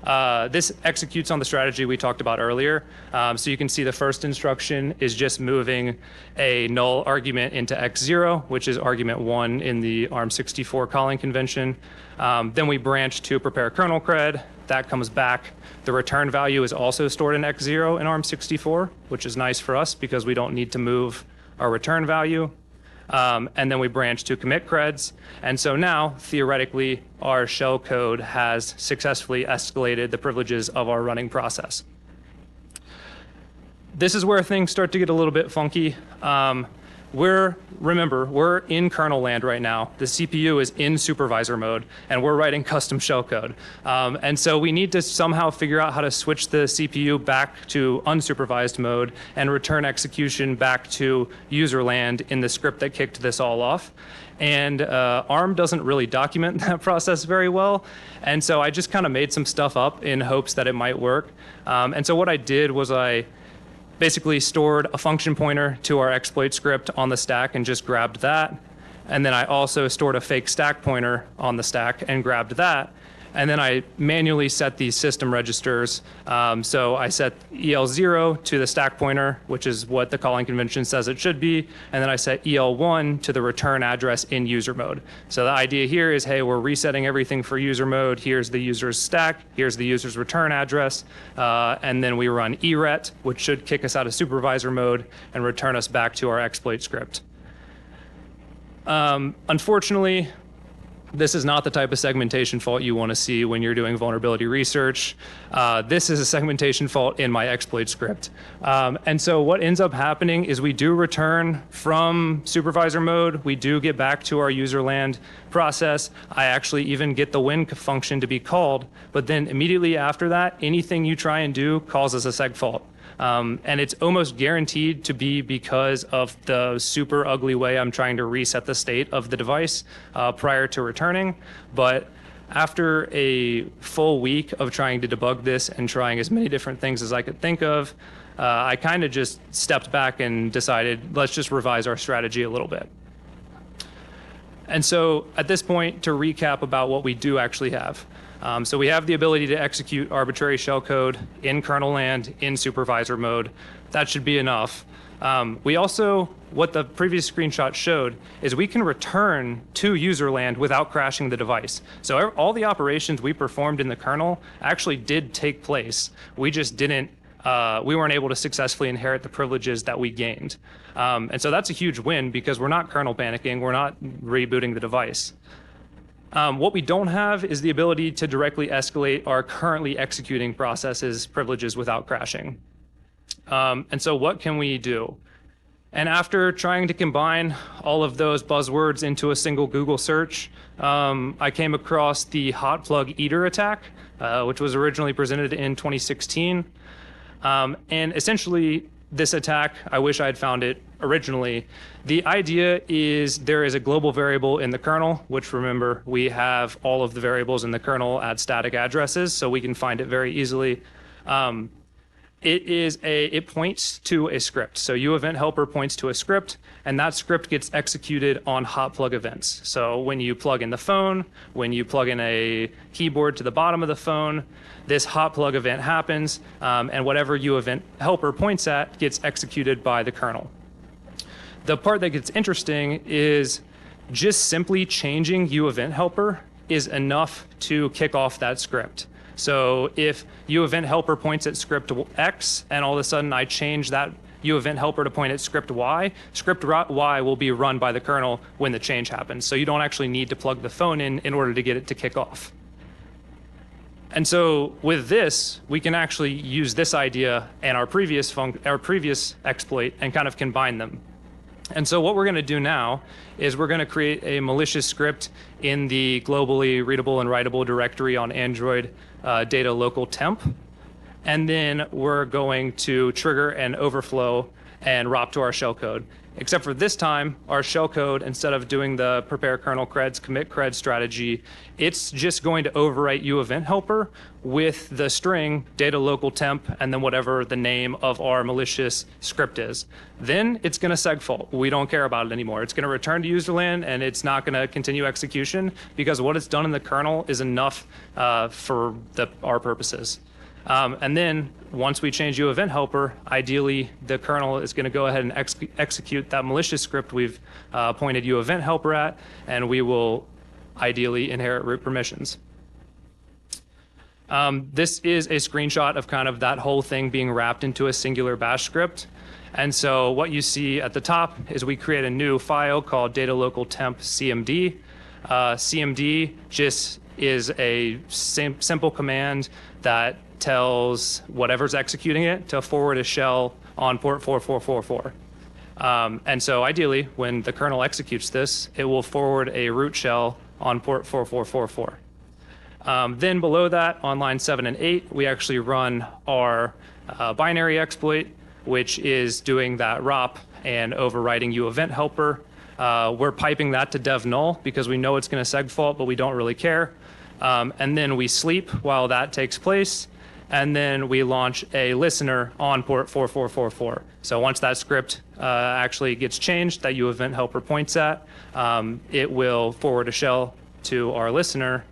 executes on the strategy we talked about earlier. So you can see the first instruction is just moving a null argument into X0, which is argument 1 in the ARM64 calling convention. Then we branch to prepare kernel cred. That comes back. The return value is also stored in X0 in ARM64, which is nice for us because we don't need to move our return value. And then we branch to commit creds. And so now, theoretically, our shell code has successfully escalated the privileges of our running process. This is where things start to get a little bit funky. Remember, we're in kernel land right now. The CPU is in supervisor mode, and we're writing custom shellcode. And so we need to somehow figure out how to switch the CPU back to unsupervised mode and return execution back to user land in the script that kicked this all off. And ARM doesn't really document that process very well. And so I just kind of made some stuff up in hopes that it might work. And so what I did was I basically stored a function pointer to our exploit script on the stack and just grabbed that. And then I also stored a fake stack pointer on the stack and grabbed that. And then I manually set these system registers. So I set EL0 to the stack pointer, which is what the calling convention says it should be. And then I set EL1 to the return address in user mode. So the idea here is, hey, we're resetting everything for user mode. Here's the user's stack. Here's the user's return address. And then we run ERET, which should kick us out of supervisor mode and return us back to our exploit script. Unfortunately, this is not the type of segmentation fault you want to see when you're doing vulnerability research. This is a segmentation fault in my exploit script. And so what ends up happening is we do return from supervisor mode. We do get back to our user land process. I actually even get the win function to be called. But then immediately after that, anything you try and do causes a seg fault. And it's almost guaranteed to be because of the super ugly way I'm trying to reset the state of the device prior to returning. But after a full week of trying to debug this and trying as many different things as I could think of, I kind of just stepped back and decided, let's just revise our strategy a little bit. And so at this point, to recap about what we do actually have. So we have the ability to execute arbitrary shellcode in kernel land in supervisor mode. That should be enough. We also, what the previous screenshot showed, is we can return to user land without crashing the device. So all the operations we performed in the kernel actually did take place. We just didn't, we weren't able to successfully inherit the privileges that we gained. And so that's a huge win because we're not kernel panicking, we're not rebooting the device. What we don't have is the ability to directly escalate our currently executing processes privileges without crashing. And so what can we do? And after trying to combine all of those buzzwords into a single Google search, I came across the hot plug eater attack, which was originally presented in 2016. And essentially, this attack, I wish I had found it originally. The idea is there is a global variable in the kernel, which remember, we have all of the variables in the kernel at static addresses, so we can find it very easily. It points to a script. So uEvent helper points to a script, and that script gets executed on hot plug events. So when you plug in the phone, when you plug in a keyboard to the bottom of the phone, this hot plug event happens, and whatever uEvent helper points at gets executed by the kernel. The part that gets interesting is just simply changing uEvent helper is enough to kick off that script. So if uEvent helper points at script X and all of a sudden I change that uEvent helper to point at script Y, script Y will be run by the kernel when the change happens. So you don't actually need to plug the phone in order to get it to kick off. And so with this, we can actually use this idea and our previous exploit and kind of combine them. And so what we're going to do now is we're going to create a malicious script in the globally readable and writable directory on Android data local temp. And then we're going to trigger an overflow and ROP to our shellcode. Except for this time, our shellcode, instead of doing the prepare kernel creds, commit cred strategy, it's just going to overwrite uEvent helper with the string data local temp and then whatever the name of our malicious script is. Then it's going to segfault. We don't care about it anymore. It's going to return to userland and it's not going to continue execution because what it's done in the kernel is enough for our purposes. And then once we change uEvent helper, ideally the kernel is going to go ahead and execute that malicious script we've pointed uEvent helper at, and we will ideally inherit root permissions. This is a screenshot of kind of that whole thing being wrapped into a singular bash script. And so what you see at the top is we create a new file called data local temp cmd. Cmd just is a simple command that tells whatever's executing it to forward a shell on port 4444. And so ideally, when the kernel executes this, it will forward a root shell on port 4444. Then below that, on line 7 and 8, we actually run our binary exploit, which is doing that ROP and overwriting U event helper. We're piping that to dev null because we know it's going to seg fault, but we don't really care. And then we sleep while that takes place. And then we launch a listener on port 4444. So once that script actually gets changed, that U event helper points at, it will forward a shell to our listener.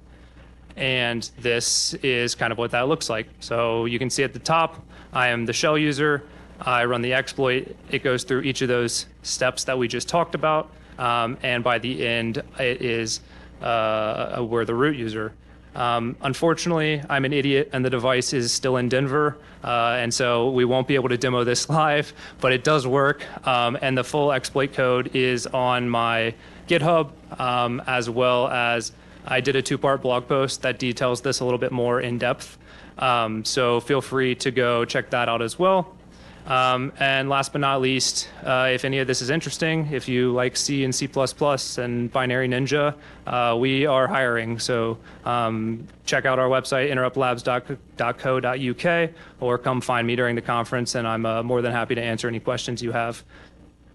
And this is kind of what that looks like. So you can see at the top, I am the shell user. I run the exploit. It goes through each of those steps that we just talked about. And by the end, it is we're the root user. Unfortunately, I'm an idiot and the device is still in Denver. And so we won't be able to demo this live, but it does work. And the full exploit code is on my GitHub, as well as I did a 2-part blog post that details this a little bit more in depth. So feel free to go check that out as well. And last but not least, if any of this is interesting, if you like C and C++ and Binary Ninja, we are hiring. So check out our website, interruptlabs.co.uk, or come find me during the conference, and I'm more than happy to answer any questions you have.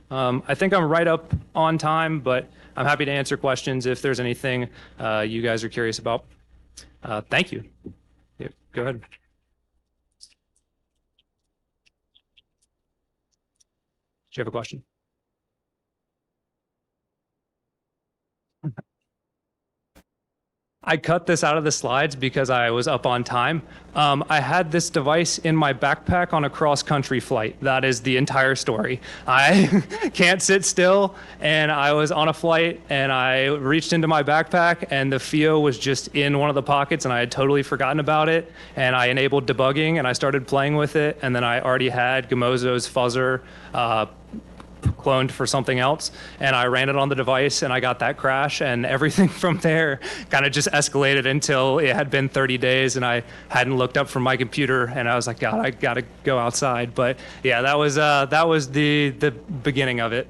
I think I'm right up on time, but I'm happy to answer questions if there's anything you guys are curious about. Thank you. Yeah, go ahead. Do you have a question? I cut this out of the slides because I was up on time. I had this device in my backpack on a cross-country flight. That is the entire story. I can't sit still, and I was on a flight, and I reached into my backpack, and the FIO was just in one of the pockets, and I had totally forgotten about it, and I enabled debugging, and I started playing with it, and then I already had Gamozo's fuzzer cloned for something else, and I ran it on the device, and I got that crash, and everything from there kind of just escalated until it had been 30 days, and I hadn't looked up from my computer, and I was like, God, I gotta go outside. But yeah, that was the beginning of it.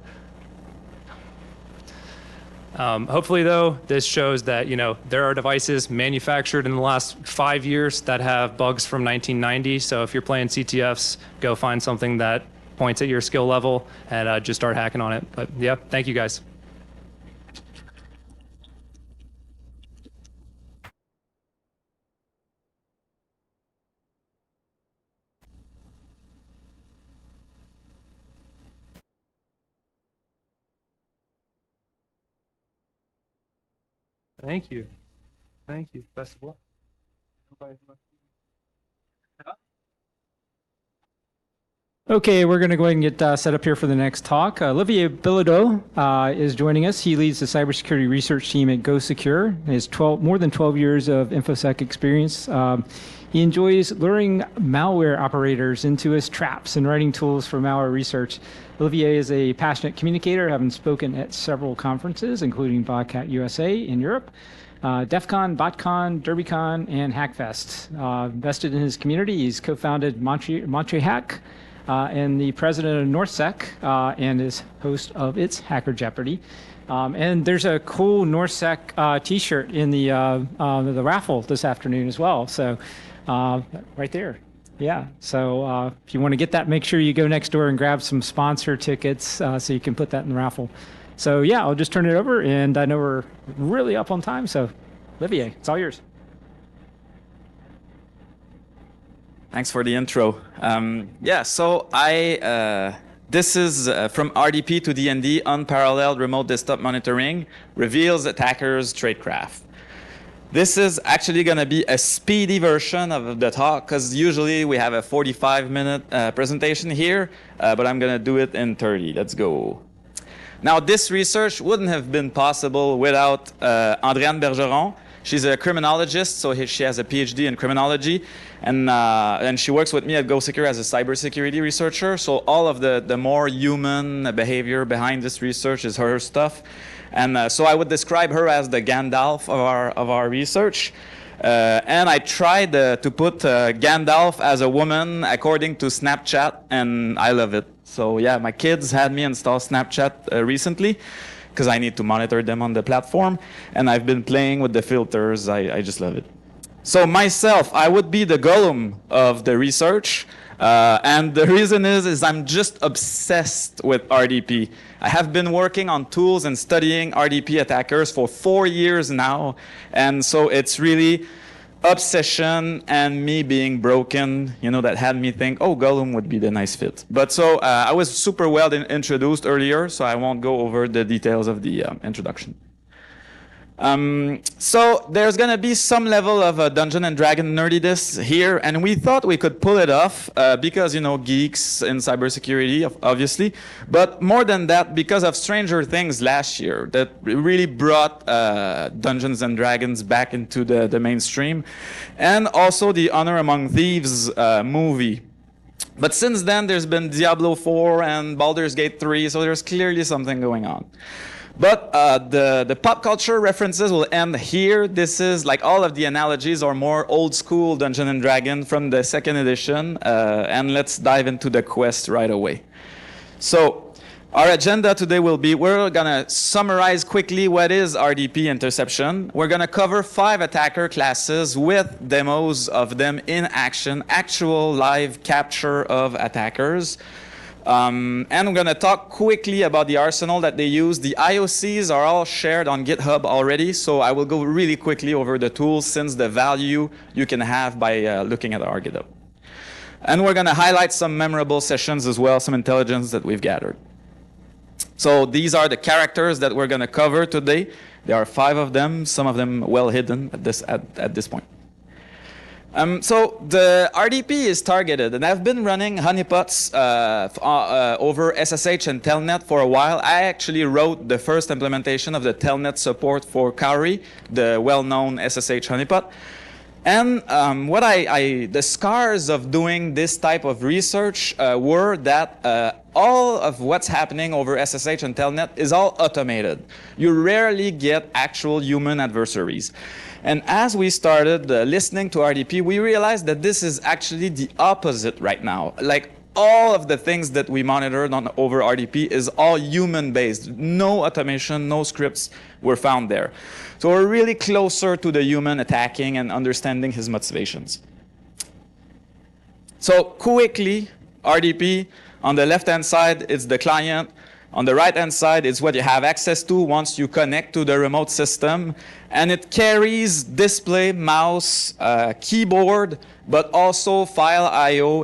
Hopefully, though, this shows that there are devices manufactured in the last 5 years that have bugs from 1990. So if you're playing CTFs, go find something that points at your skill level and just start hacking on it. But yeah, thank you guys. Thank you. Thank you. Best of luck. Okay, we're going to go ahead and get set up here for the next talk. Olivier Bilodeau is joining us. He leads the cybersecurity research team at GoSecure. He has more than 12 years of InfoSec experience. He enjoys luring malware operators into his traps and writing tools for malware research. Olivier is a passionate communicator, having spoken at several conferences, including Botcat USA in Europe, DEF CON, BotCon, DerbyCon, and Hackfest. Invested in his community, he's co-founded Montre Hack, and the president of NorthSec, and is host of its Hacker Jeopardy. And there's a cool NorthSec t-shirt in the raffle this afternoon as well. So right there. Yeah. So if you want to get that, make sure you go next door and grab some sponsor tickets so you can put that in the raffle. So yeah, I'll just turn it over, and I know we're really up on time. So Olivier, it's all yours. Thanks for the intro. So this is from RDP to DND, unparalleled remote desktop monitoring, reveals attackers' tradecraft. This is actually going to be a speedy version of the talk, because usually we have a 45-minute presentation here, but I'm going to do it in 30. Let's go. Now, this research wouldn't have been possible without Andréane Bergeron. She's a criminologist, so she has a PhD in criminology, and she works with me at GoSecure as a cybersecurity researcher. So all of the more human behavior behind this research is her stuff, and so I would describe her as the Gandalf of our research. And I tried to put Gandalf as a woman according to Snapchat, and I love it. So yeah, my kids had me install Snapchat recently because I need to monitor them on the platform, and I've been playing with the filters. I just love it. So myself, I would be the Gollum of the research. And the reason is I'm just obsessed with RDP. I have been working on tools and studying RDP attackers for 4 years now. And so it's really obsession and me being broken, that had me think, oh, Gollum would be the nice fit. But so I was super well introduced earlier, so I won't go over the details of the introduction. So there's going to be some level of Dungeon and Dragon nerdiness here, and we thought we could pull it off because, geeks in cybersecurity, obviously. But more than that, because of Stranger Things last year, that really brought Dungeons and Dragons back into the mainstream, and also the Honor Among Thieves movie. But since then, there's been Diablo 4 and Baldur's Gate 3, so there's clearly something going on. But the pop culture references will end here. This is like all of the analogies are more old school Dungeon and Dragon from the 2nd edition. And let's dive into the quest right away. So our agenda today will be, we're going to summarize quickly what is RDP interception. We're going to cover 5 attacker classes with demos of them in action, actual live capture of attackers. And I'm going to talk quickly about the arsenal that they use. The IOCs are all shared on GitHub already, so I will go really quickly over the tools since the value you can have by looking at our GitHub. And we're going to highlight some memorable sessions as well, some intelligence that we've gathered. So these are the characters that we're going to cover today. There are 5 of them, some of them well hidden at this point. So the RDP is targeted, and I've been running honeypots over SSH and Telnet for a while. I actually wrote the first implementation of the Telnet support for Cowrie, the well-known SSH honeypot. And the scars of doing this type of research were that all of what's happening over SSH and Telnet is all automated. You rarely get actual human adversaries. And as we started listening to RDP, we realized that this is actually the opposite right now. Like all of the things that we monitored over RDP is all human-based. No automation, no scripts were found there. So we're really closer to the human attacking and understanding his motivations. So quickly, RDP, on the left-hand side, it's the client. On the right-hand side is what you have access to once you connect to the remote system. And it carries display, mouse, keyboard, but also file I/O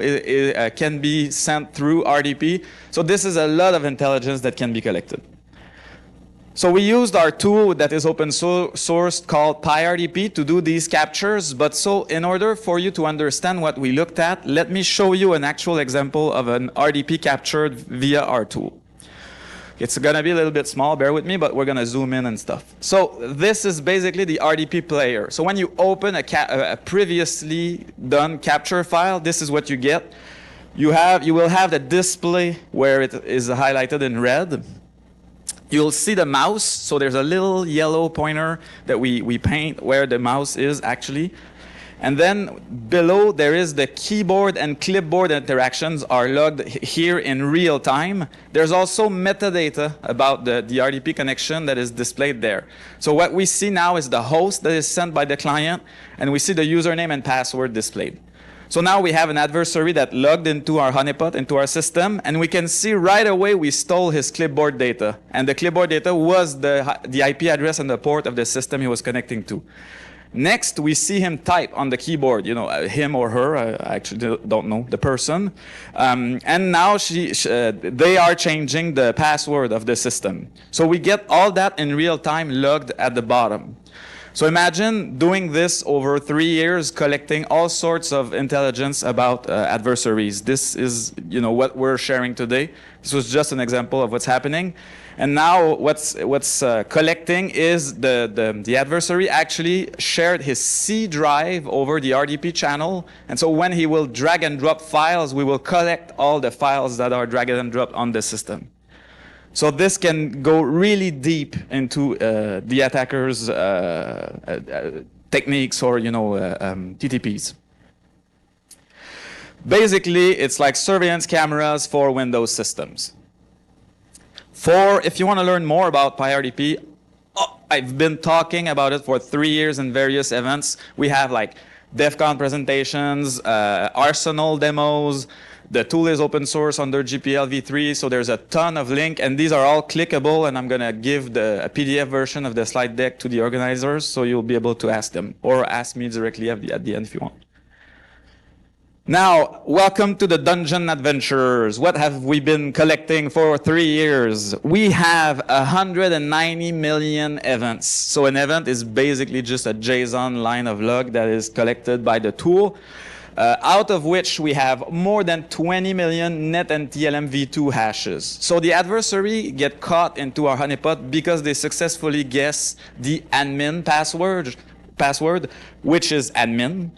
can be sent through RDP. So this is a lot of intelligence that can be collected. So we used our tool that is open source called PyRDP to do these captures. But so in order for you to understand what we looked at, let me show you an actual example of an RDP captured via our tool. It's going to be a little bit small, bear with me, but we're going to zoom in and stuff. So this is basically the RDP player. So when you open a previously done capture file, this is what you get. You will have the display where it is highlighted in red. You'll see the mouse. So there's a little yellow pointer that we paint where the mouse is actually. And then below there is the keyboard and clipboard interactions are logged here in real time. There's also metadata about the RDP connection that is displayed there. So what we see now is the host that is sent by the client, and we see the username and password displayed. So now we have an adversary that logged into our honeypot, into our system, and we can see right away we stole his clipboard data. And the clipboard data was the IP address and the port of the system he was connecting to. Next, we see him type on the keyboard, him or her, I actually don't know, the person. And now they are changing the password of the system. So we get all that in real time logged at the bottom. So imagine doing this over 3 years, collecting all sorts of intelligence about adversaries. This is, what we're sharing today. This was just an example of what's happening. And now what's collecting is the adversary actually shared his C drive over the RDP channel. And so when he will drag and drop files, we will collect all the files that are dragged and dropped on the system. So this can go really deep into the attacker's techniques or TTPs. Basically, it's like surveillance cameras for Windows systems. If you want to learn more about PyRDP, I've been talking about it for 3 years in various events. We have like DEF CON presentations, Arsenal demos. The tool is open source under GPL v3, so there's a ton of links, and these are all clickable, and I'm going to give a PDF version of the slide deck to the organizers, so you'll be able to ask them, or ask me directly at the end if you want. Now, welcome to the Dungeon Adventurers. What have we been collecting for 3 years? We have 190 million events. So an event is basically just a JSON line of log that is collected by the tool, out of which we have more than 20 million net and TLM v2 hashes. So the adversary get caught into our honeypot because they successfully guess the admin password, which is admin.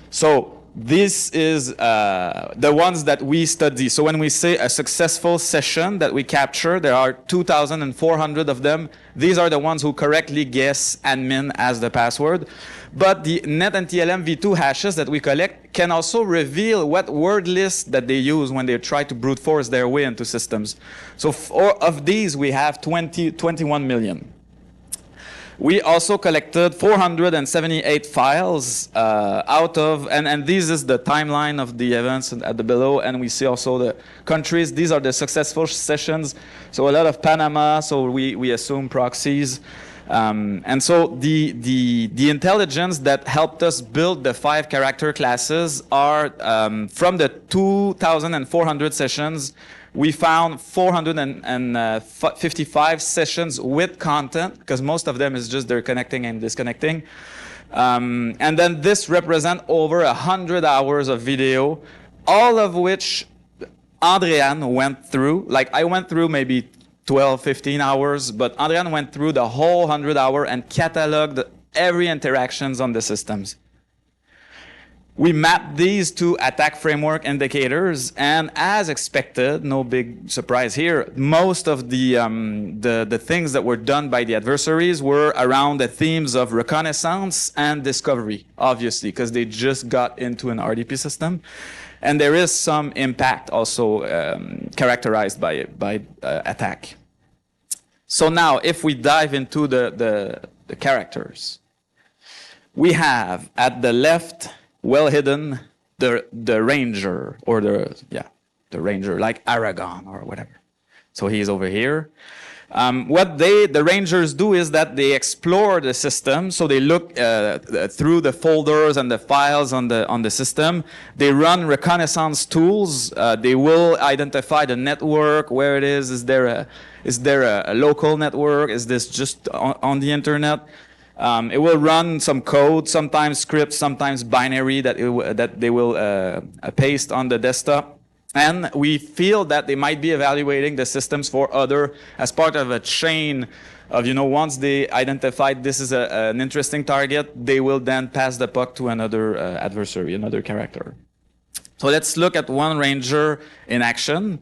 So this is the ones that we study. So when we say a successful session that we capture, there are 2,400 of them. These are the ones who correctly guess admin as the password. But the net and TLM v2 hashes that we collect can also reveal what word list that they use when they try to brute force their way into systems. So of these, we have 21 million. We also collected 478 files out of, and this is the timeline of the events at the below, and we see also the countries. These are the successful sessions. So a lot of Panama, so we assume proxies. And so the intelligence that helped us build the 5 character classes are from the 2,400 sessions. We found 455 sessions with content, because most of them is just they're connecting and disconnecting. And then this represents over 100 hours of video, all of which Andréane went through. Like I went through maybe 12, 15 hours, but Andréane went through the whole 100 hour and cataloged every interactions on the systems. We mapped these to attack framework indicators, and as expected, no big surprise here, most of the things that were done by the adversaries were around the themes of reconnaissance and discovery, obviously, because they just got into an RDP system. And there is some impact also characterized by attack. So now, if we dive into the characters, we have at the left, well hidden, the ranger, or the ranger, like Aragon or whatever. So he's over here. What the rangers do is that they explore the system. So they look through the folders and the files on the system. They run reconnaissance tools. They will identify the network, where it is. Is there a local network? Is this just on the internet? It will run some code, sometimes script, sometimes binary that they will paste on the desktop. And we feel that they might be evaluating the systems for as part of a chain of, once they identified this is an interesting target, they will then pass the puck to another adversary, another character. So let's look at one ranger in action.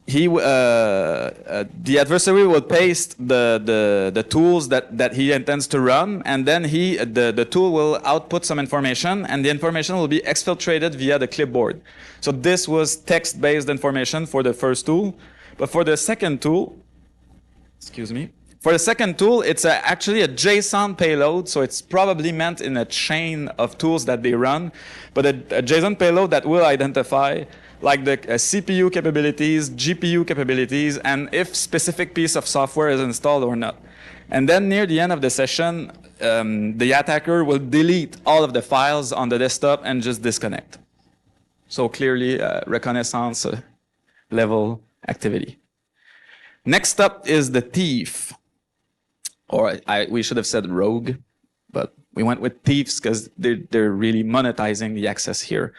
The adversary will paste the tools that he intends to run, and then the tool will output some information, and the information will be exfiltrated via the clipboard. So this was text-based information for the first tool, but for the second tool, it's actually a JSON payload, so it's probably meant in a chain of tools that they run, but a JSON payload that will identify like the CPU capabilities, GPU capabilities, and if specific piece of software is installed or not. And then near the end of the session, the attacker will delete all of the files on the desktop and just disconnect. So clearly reconnaissance level activity. Next up is the thief. Or we should have said rogue, but we went with thieves because they're really monetizing the access here.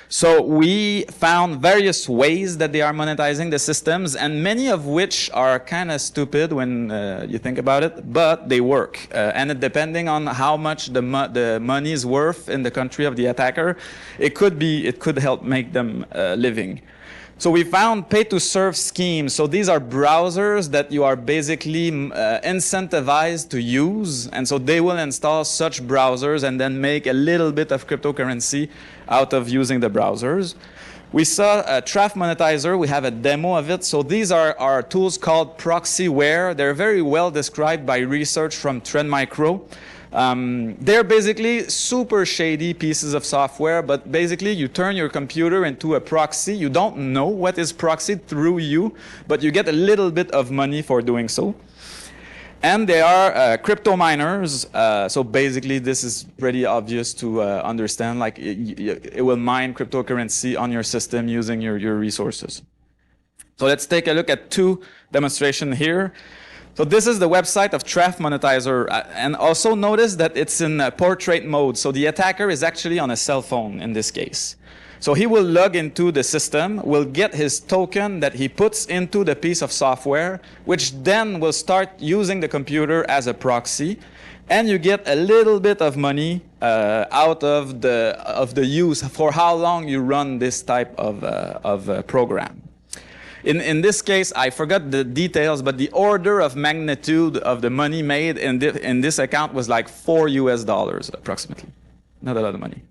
So we found various ways that they are monetizing the systems, and many of which are kind of stupid when you think about it, but they work. And depending on how much the money is worth in the country of the attacker, it could help make them living. So we found pay-to-serve schemes. So these are browsers that you are basically incentivized to use. And so they will install such browsers and then make a little bit of cryptocurrency out of using the browsers. We saw a Traf monetizer. We have a demo of it. So these are tools called proxyware. They're very well described by research from Trend Micro. They're basically super shady pieces of software, but basically you turn your computer into a proxy. You don't know what is proxied through you, but you get a little bit of money for doing so. And they are crypto miners. So basically this is pretty obvious to understand. Like it will mine cryptocurrency on your system using your resources. So let's take a look at two demonstrations here. So this is the website of Traf Monetizer, and also notice that it's in portrait mode. So the attacker is actually on a cell phone in this case. So he will log into the system, will get his token that he puts into the piece of software, which then will start using the computer as a proxy, and you get a little bit of money out of the use for how long you run this type of program. In this case, I forgot the details, but the order of magnitude of the money made in this account was like $4 US approximately. Not a lot of money.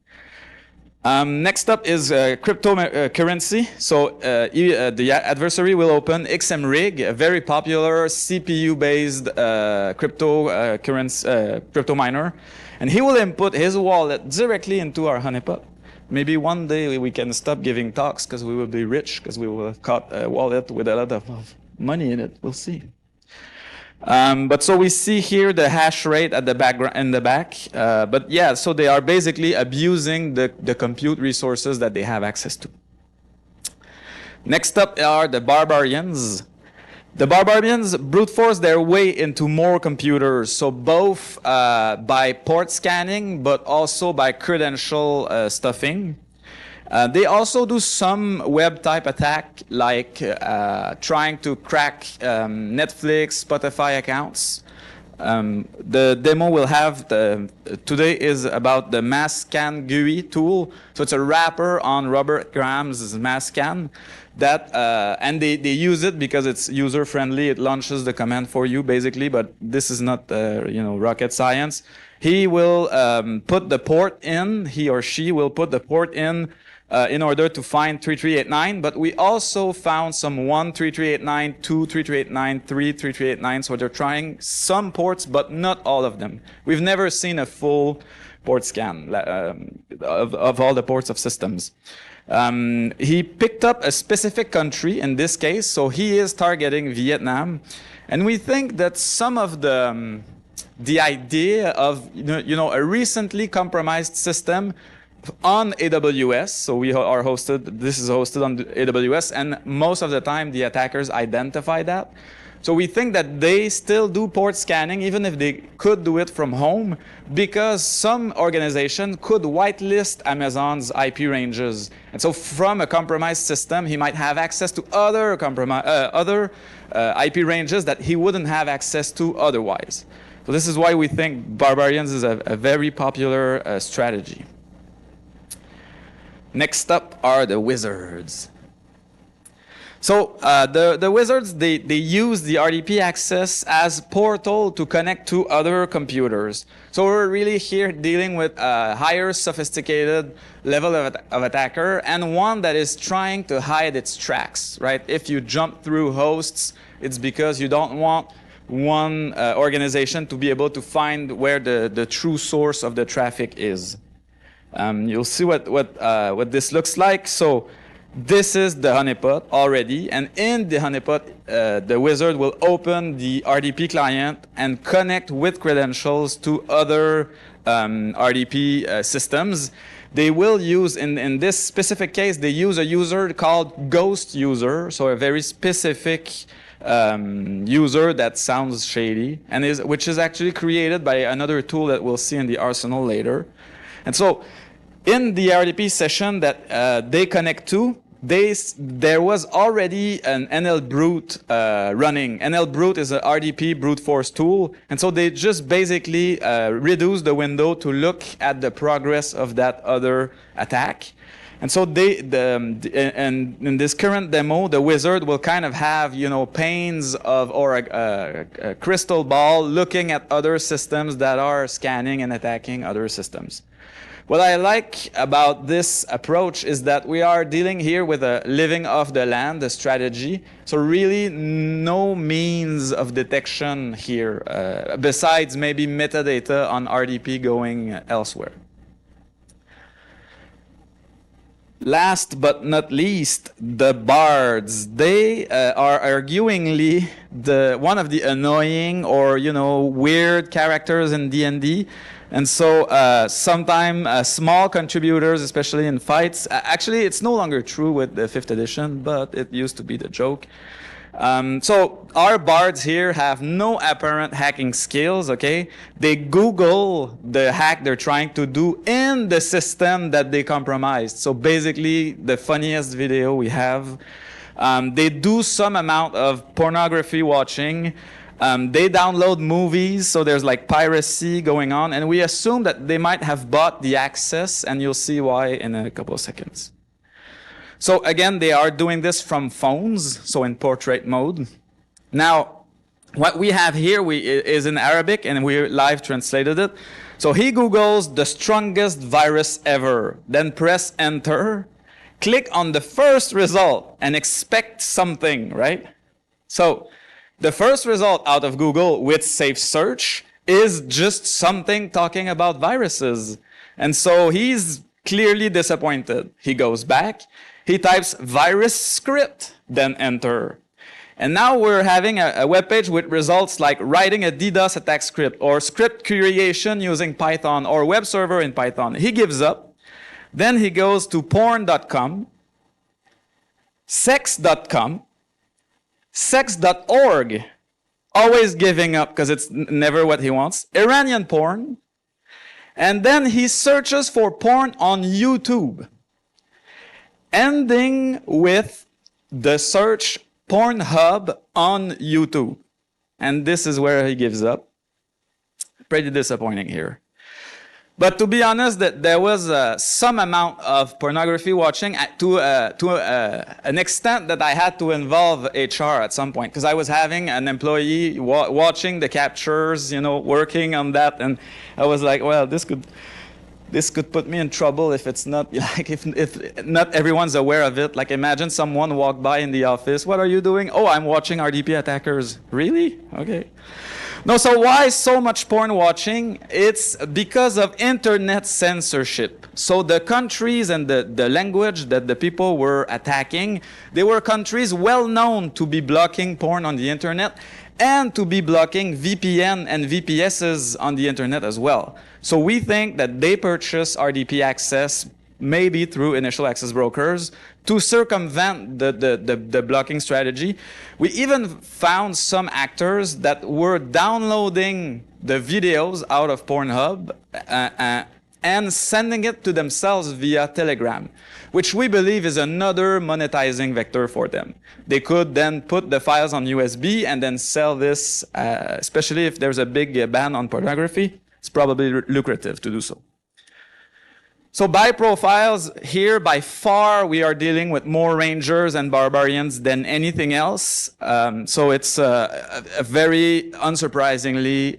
Next up is cryptocurrency. So the adversary will open XMRig, a very popular CPU-based crypto miner, and he will input his wallet directly into our honeypot. Maybe one day we can stop giving talks because we will be rich because we will have caught a wallet with a lot of money in it. We'll see. But so we see here the hash rate at the background in the back. But yeah, so they are basically abusing the compute resources that they have access to. Next up are the barbarians. The barbarians brute force their way into more computers, so both by port scanning, but also by credential stuffing. They also do some web type attack, like trying to crack Netflix, Spotify accounts. The demo we'll have today is about the mass scan GUI tool. So it's a wrapper on Robert Graham's mass scan. And they use it because it's user friendly. It launches the command for you basically, but this is not rocket science. He will put the port in. He or she will put the port in order to find 3389. But we also found some 1 3389, 2 3389, 3 3389. So they're trying some ports, but not all of them. We've never seen a full port scan of all the ports of systems. He picked up a specific country in this case, so he is targeting Vietnam, and we think that some of the idea of a recently compromised system on AWS. So we are hosted. This is hosted on AWS, and most of the time the attackers identify that. So we think that they still do port scanning, even if they could do it from home, because some organization could whitelist Amazon's IP ranges. And so from a compromised system, he might have access to other IP ranges that he wouldn't have access to otherwise. So this is why we think Barbarians is a very popular strategy. Next up are the wizards. So the wizards, they use the RDP access as portal to connect to other computers. So we're really here dealing with a higher sophisticated level of attacker, and one that is trying to hide its tracks, right? If you jump through hosts, it's because you don't want one organization to be able to find where the true source of the traffic is. You'll see what this looks like. So this is the honeypot already, and in the honeypot, the wizard will open the RDP client and connect with credentials to other RDP systems. They will use, in this specific case, they use a user called ghost user, so a very specific user that sounds shady, and which is actually created by another tool that we'll see in the arsenal later. And so in the RDP session that they connect to, there was already an NL Brute running. NL Brute is an RDP brute force tool, and so they just basically reduce the window to look at the progress of that other attack. And so and in this current demo, the wizard will kind of have, panes of, or a crystal ball looking at other systems that are scanning and attacking other systems. What I like about this approach is that we are dealing here with a living off the land, a strategy. So really no means of detection here, besides maybe metadata on RDP going elsewhere. Last but not least, the bards. They are arguingly one of the annoying or, weird characters in D&D. And so sometimes small contributors, especially in fights, actually it's no longer true with the 5th edition, but it used to be the joke. So our bards here have no apparent hacking skills, okay? They Google the hack they're trying to do in the system that they compromised. So basically the funniest video we have. They do some amount of pornography watching. They download movies, so there's like piracy going on, and we assume that they might have bought the access, and you'll see why in a couple of seconds. So again, they are doing this from phones, so in portrait mode. Now, what we have here is in Arabic, and we live translated it. So he Googles the strongest virus ever, then press enter, click on the first result, and expect something, right? So the first result out of Google with safe search is just something talking about viruses. And so he's clearly disappointed. He goes back, he types virus script, then enter. And now we're having a web page with results like writing a DDoS attack script or script creation using Python or web server in Python. He gives up. Then he goes to porn.com, sex.com, sex.org, always giving up because it's never what he wants, Iranian porn, and then he searches for porn on YouTube, ending with the search Pornhub on YouTube. And this is where he gives up. Pretty disappointing here. But to be honest, that there was some amount of pornography watching to an extent that I had to involve HR at some point, because I was having an employee watching the captures, working on that, and I was like, well, this could put me in trouble if it's not like if not everyone's aware of it. Like imagine someone walked by in the office. What are you doing? Oh, I'm watching RDP attackers. Really? Okay. No, so why so much porn watching? It's because of internet censorship. So the countries and the language that the people were attacking, they were countries well known to be blocking porn on the internet and to be blocking VPN and VPSs on the internet as well. So we think that they purchase RDP access maybe through initial access brokers to circumvent the blocking strategy. We even found some actors that were downloading the videos out of Pornhub and sending it to themselves via Telegram, which we believe is another monetizing vector for them. They could then put the files on USB and then sell this, especially if there's a big ban on pornography. It's probably lucrative to do so. So by profiles, here by far we are dealing with more rangers and barbarians than anything else. So it's a very unsurprisingly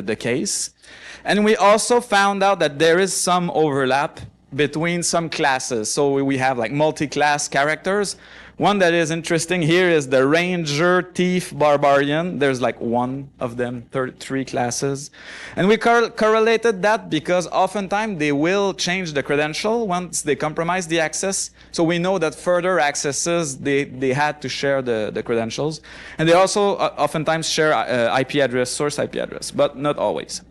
the case. And we also found out that there is some overlap between some classes. So we have like multi-class characters. One that is interesting here is the Ranger, Thief, Barbarian. There's like one of them, 3 classes. And we correlated that because oftentimes they will change the credential once they compromise the access. So we know that further accesses, they had to share the credentials. And they also oftentimes share IP address, source IP address, but not always.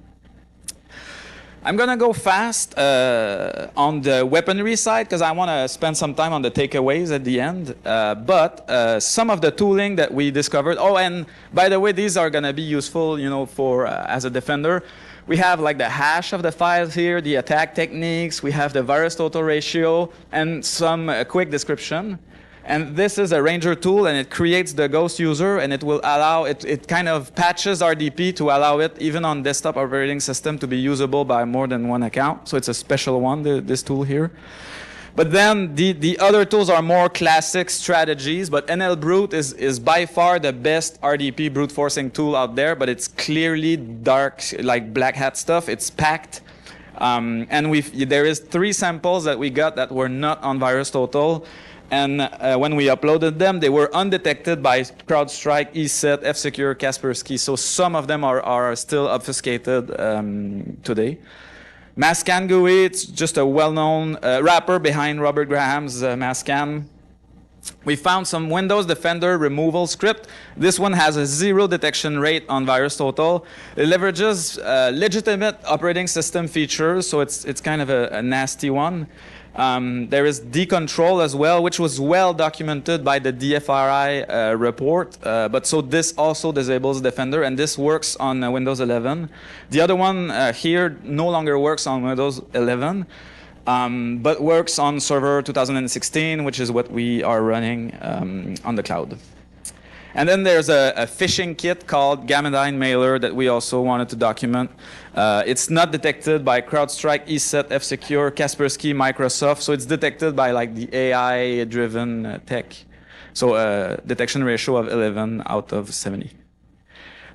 I'm going to go fast on the weaponry side because I want to spend some time on the takeaways at the end. But some of the tooling that we discovered. Oh, and by the way, these are going to be useful, for as a defender. We have like the hash of the files here, the attack techniques. We have the virus total ratio and some quick description. And this is a Ranger tool, and it creates the ghost user, and it will allow, it kind of patches RDP to allow it, even on desktop operating system, to be usable by more than one account. So it's a special one, this tool here. But then the other tools are more classic strategies, but NL Brute is by far the best RDP brute forcing tool out there, but it's clearly dark, like black hat stuff. It's packed. And there is 3 samples that we got that were not on VirusTotal. And when we uploaded them, they were undetected by CrowdStrike, ESET, F-Secure, Kaspersky. So some of them are still obfuscated today. Mascan GUI, it's just a well-known wrapper behind Robert Graham's Mascan. We found some Windows Defender removal script. This one has a 0 detection rate on VirusTotal. It leverages legitimate operating system features, so it's kind of a nasty one. There is decontrol as well, which was well documented by the DFRI report. But so this also disables Defender, and this works on Windows 11. The other one here no longer works on Windows 11, but works on Server 2016, which is what we are running on the cloud. And then there's a phishing kit called Gamadine Mailer that we also wanted to document. It's not detected by CrowdStrike, ESET, F-Secure, Kaspersky, Microsoft. So it's detected by like the AI-driven tech. So a detection ratio of 11 out of 70.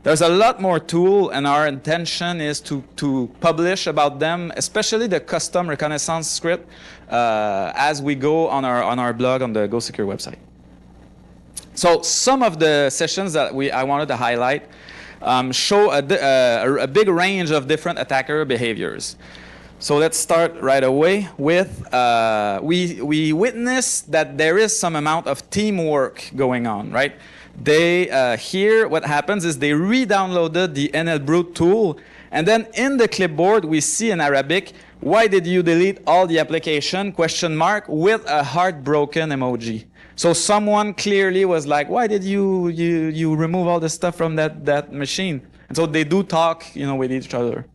There's a lot more tool, and our intention is to publish about them, especially the custom reconnaissance script, as we go on our blog on the Go Secure website. So some of the sessions that I wanted to highlight show a big range of different attacker behaviors. So let's start right away with, we witnessed that there is some amount of teamwork going on, right? Here what happens is they re-downloaded the NL Brute tool, and then in the clipboard we see in Arabic, "Why did you delete all the application?" ? With a heartbroken emoji. So someone clearly was like, "Why did you remove all the stuff from that machine?" And so they do talk, with each other.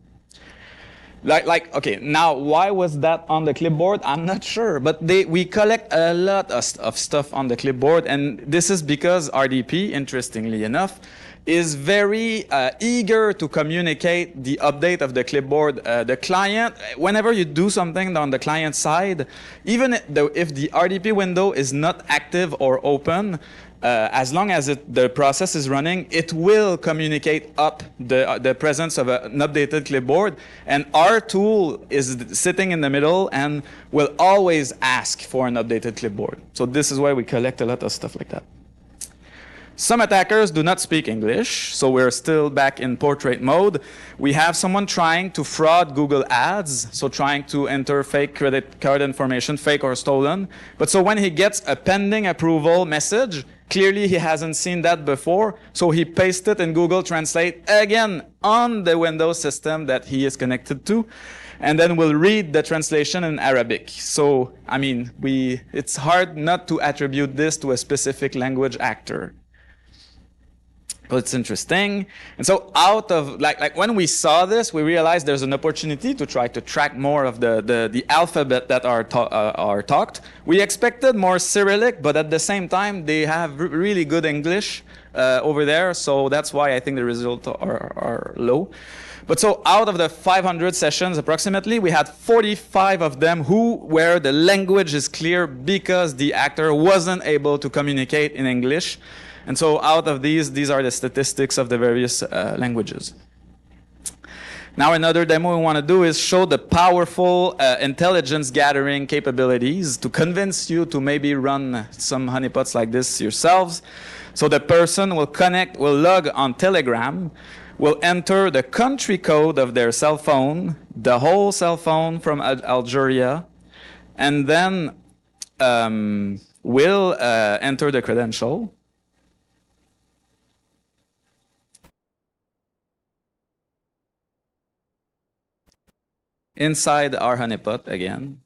Okay, now why was that on the clipboard? I'm not sure, but we collect a lot of stuff on the clipboard, and this is because RDP, interestingly enough, is very eager to communicate the update of the clipboard. The client, whenever you do something on the client side, even if the RDP window is not active or open, as long as the process is running, it will communicate up the presence of an updated clipboard. And our tool is sitting in the middle and will always ask for an updated clipboard. So this is why we collect a lot of stuff like that. Some attackers do not speak English, so we're still back in portrait mode. We have someone trying to fraud Google Ads, so trying to enter fake credit card information, fake or stolen. But so when he gets a pending approval message, clearly he hasn't seen that before, so he pastes it in Google Translate again on the Windows system that he is connected to, and then we'll read the translation in Arabic. So, I mean, it's hard not to attribute this to a specific language actor. But it's interesting. And so out of, like when we saw this, we realized there's an opportunity to try to track more of the alphabet that are talked. We expected more Cyrillic, but at the same time, they have really good English over there. So that's why I think the results are low. But so out of the 500 sessions approximately, we had 45 of them where the language is clear because the actor wasn't able to communicate in English. And so out of these are the statistics of the various languages. Now another demo we want to do is show the powerful intelligence gathering capabilities to convince you to maybe run some honeypots like this yourselves. So the person will log on Telegram, will enter the country code of their cell phone, the whole cell phone from Algeria, and then will enter the credential. Inside our honeypot again.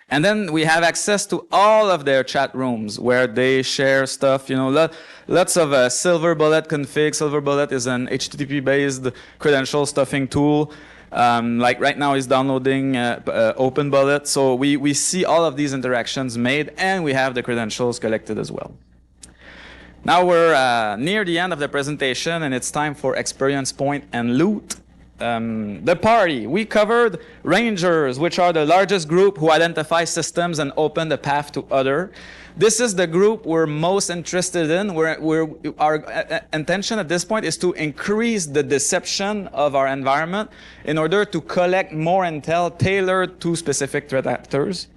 And then we have access to all of their chat rooms where they share stuff, lots of Silverbullet config. Silverbullet is an HTTP-based credential stuffing tool. Like right now he's downloading OpenBullet. So we see all of these interactions made, and we have the credentials collected as well. Now we're near the end of the presentation, and it's time for experience point and loot. The party, we covered rangers, which are the largest group who identify systems and open the path to other. This is the group we're most interested in. Our intention at this point is to increase the deception of our environment in order to collect more intel tailored to specific threat actors.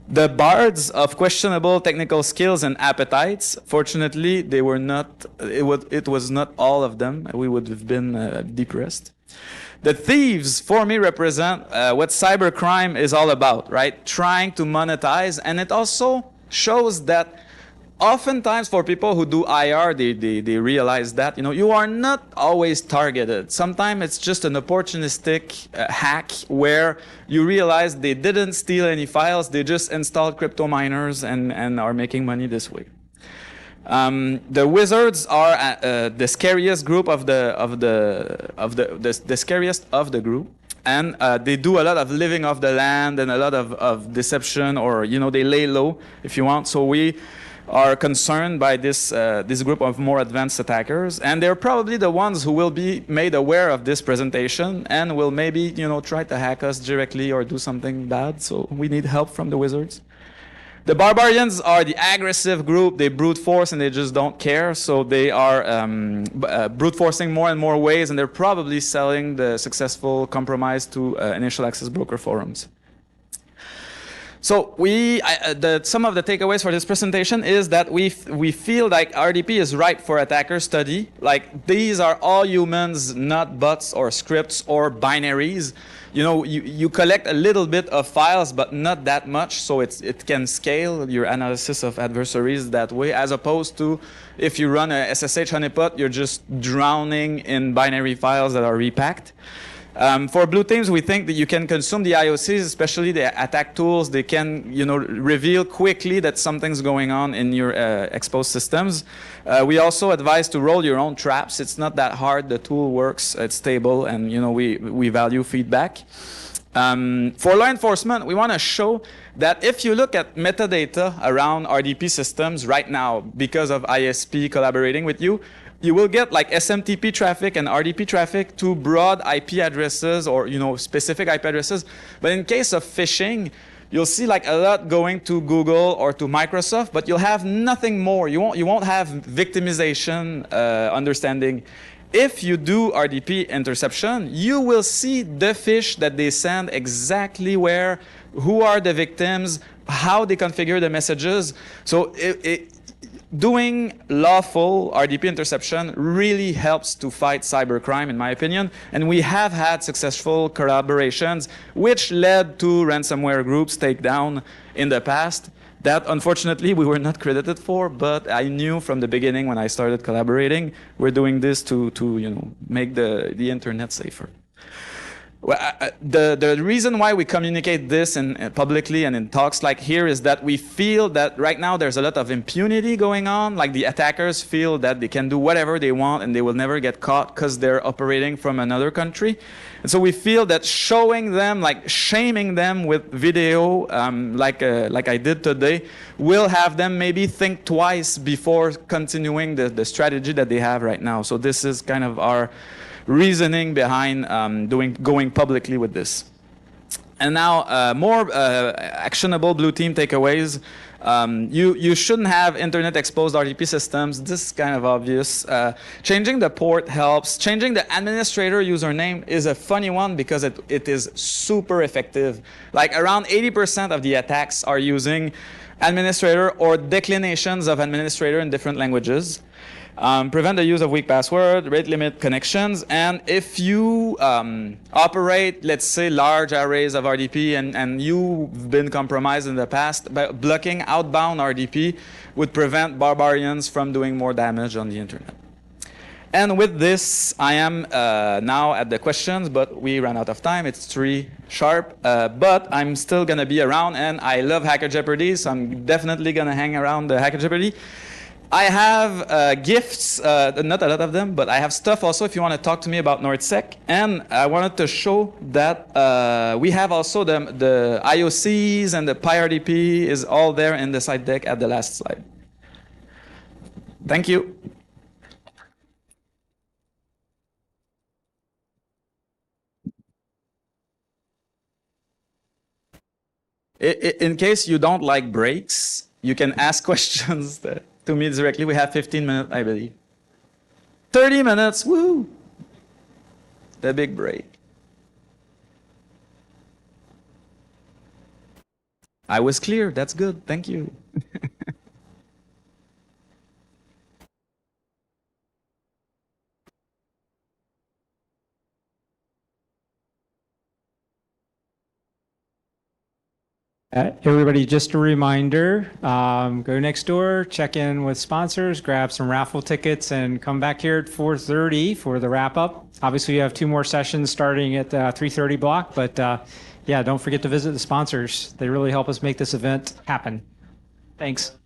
The bards of questionable technical skills and appetites, fortunately, they were not, it was not all of them. We would have been depressed. The thieves, for me, represent what cybercrime is all about, right? Trying to monetize, and it also shows that oftentimes for people who do IR, they realize that, you are not always targeted. Sometimes it's just an opportunistic hack where you realize they didn't steal any files, they just installed crypto miners and are making money this way. The wizards are the scariest group the scariest of the group. And they do a lot of living off the land and a lot of deception, or they lay low, if you want. So we are concerned by this group of more advanced attackers, and they're probably the ones who will be made aware of this presentation and will maybe try to hack us directly or do something bad. So we need help from the wizards. The barbarians are the aggressive group. They brute force and they just don't care. So they are brute forcing more and more ways, and they're probably selling the successful compromise to initial access broker forums. So some of the takeaways for this presentation is that we feel like RDP is ripe for attacker study. Like, these are all humans, not bots or scripts or binaries. You collect a little bit of files, but not that much, so it can scale your analysis of adversaries that way, as opposed to if you run a SSH honeypot, you're just drowning in binary files that are repacked. For blue teams, we think that you can consume the IOCs, especially the attack tools. They can, reveal quickly that something's going on in your exposed systems. We also advise to roll your own traps. It's not that hard. The tool works. It's stable, and we value feedback. For law enforcement, we want to show that if you look at metadata around RDP systems right now, because of ISP collaborating with you, you will get like SMTP traffic and RDP traffic to broad IP addresses or specific IP addresses. But in case of phishing, you'll see like a lot going to Google or to Microsoft, but you'll have nothing more. You won't have victimization understanding. If you do RDP interception, you will see the fish that they send exactly where, who are the victims, how they configure the messages. So doing lawful RDP interception really helps to fight cybercrime, in my opinion. And we have had successful collaborations, which led to ransomware groups takedown in the past that unfortunately we were not credited for, but I knew from the beginning when I started collaborating, we're doing this to make the internet safer. Well, the reason why we communicate this publicly and in talks like here is that we feel that right now there's a lot of impunity going on. Like, the attackers feel that they can do whatever they want and they will never get caught because they're operating from another country. And so we feel that showing them, like shaming them with video, like I did today, will have them maybe think twice before continuing the strategy that they have right now. So this is kind of our reasoning behind going publicly with this. And now more actionable blue team takeaways. You shouldn't have internet exposed RDP systems. This is kind of obvious. Changing the port helps. Changing the administrator username is a funny one because it is super effective. Like, around 80% of the attacks are using administrator or declinations of administrator in different languages. Prevent the use of weak password, rate limit connections, and if you operate, let's say, large arrays of RDP and you've been compromised in the past, by blocking outbound RDP would prevent barbarians from doing more damage on the internet. And with this, I am now at the questions, but we ran out of time. It's 3 sharp, but I'm still going to be around, and I love Hacker Jeopardy, so I'm definitely going to hang around the Hacker Jeopardy. I have gifts, not a lot of them, but I have stuff also if you want to talk to me about NordSec. And I wanted to show that we have also the IOCs and the PyRDP is all there in the slide deck at the last slide. Thank you. In case you don't like breaks, you can ask questions to me directly. We have 15 minutes, I believe. 30 minutes, woo! The big break. I was clear, that's good, thank you. Everybody, just a reminder, go next door, check in with sponsors, grab some raffle tickets, and come back here at 4:30 for the wrap-up. Obviously, you have 2 more sessions starting at 3:30 block, but yeah, don't forget to visit the sponsors. They really help us make this event happen. Thanks.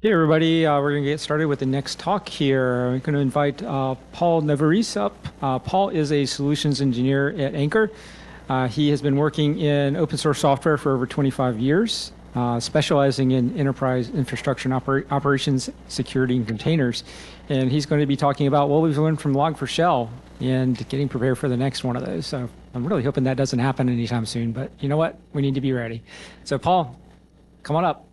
Hey, everybody. We're going to get started with the next talk here. I'm going to invite Paul Neveris up. Paul is a solutions engineer at Anchor. He has been working in open source software for over 25 years, specializing in enterprise infrastructure and operations, security, and containers. And he's going to be talking about what we've learned from Log4Shell and getting prepared for the next one of those. So I'm really hoping that doesn't happen anytime soon, but you know what? We need to be ready. So Paul, come on up.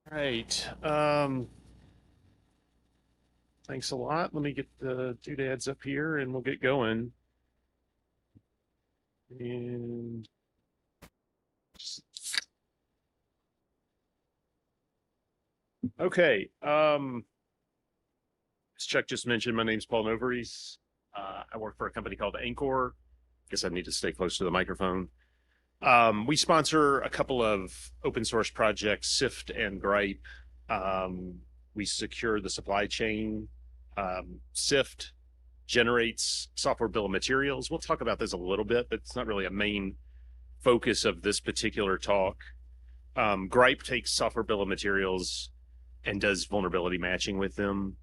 Right. Thanks a lot. Let me get the doodads up here and we'll get going. And okay. As Chuck just mentioned, my name's Paul Novaries. I work for a company called Anchor. Guess I need to stay close to the microphone. We sponsor a couple of open source projects, Sift and Gripe. We secure the supply chain. Sift generates software bill of materials. We'll talk about this a little bit, but it's not really a main focus of this particular talk. Gripe takes software bill of materials and does vulnerability matching with them.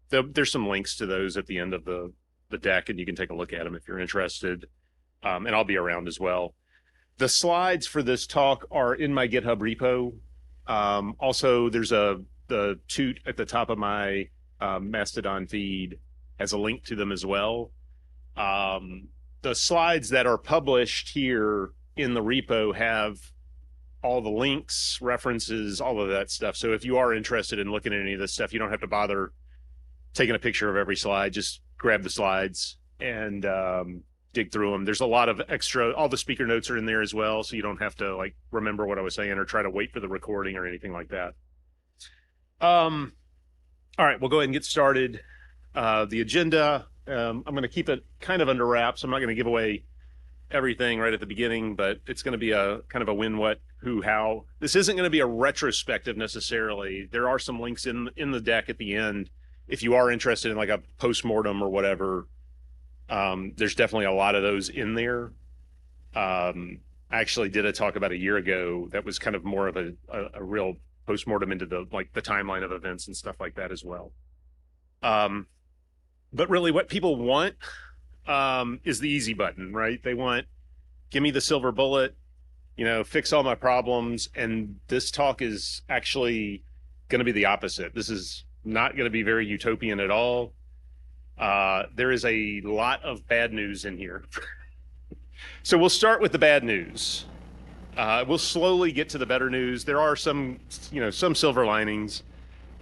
There's some links to those at the end of the deck, and you can take a look at them if you're interested. And I'll be around as well. The slides for this talk are in my GitHub repo. Also, there's the toot at the top of my Mastodon feed has a link to them as well. The slides that are published here in the repo have all the links, references, all of that stuff. So if you are interested in looking at any of this stuff, you don't have to bother taking a picture of every slide. Just grab the slides and dig through them. There's a lot of extra, all the speaker notes are in there as well, so you don't have to like remember what I was saying or try to wait for the recording or anything like that. All right, we'll go ahead and get started. The agenda, I'm going to keep it kind of under wraps. I'm not going to give away everything right at the beginning, but it's going to be a kind of a when, what, who, how. This isn't going to be a retrospective necessarily. There are some links in the deck at the end. If you are interested in like a post-mortem or whatever, there's definitely a lot of those in there. I actually did a talk about a year ago that was kind of more of a real post-mortem into the timeline of events and stuff like that as well. But really what people want is the easy button, right? They want, give me the silver bullet, fix all my problems. And this talk is actually going to be the opposite. This is not going to be very utopian at all. There is a lot of bad news in here. So we'll start with the bad news. We'll slowly get to the better news. There are some silver linings,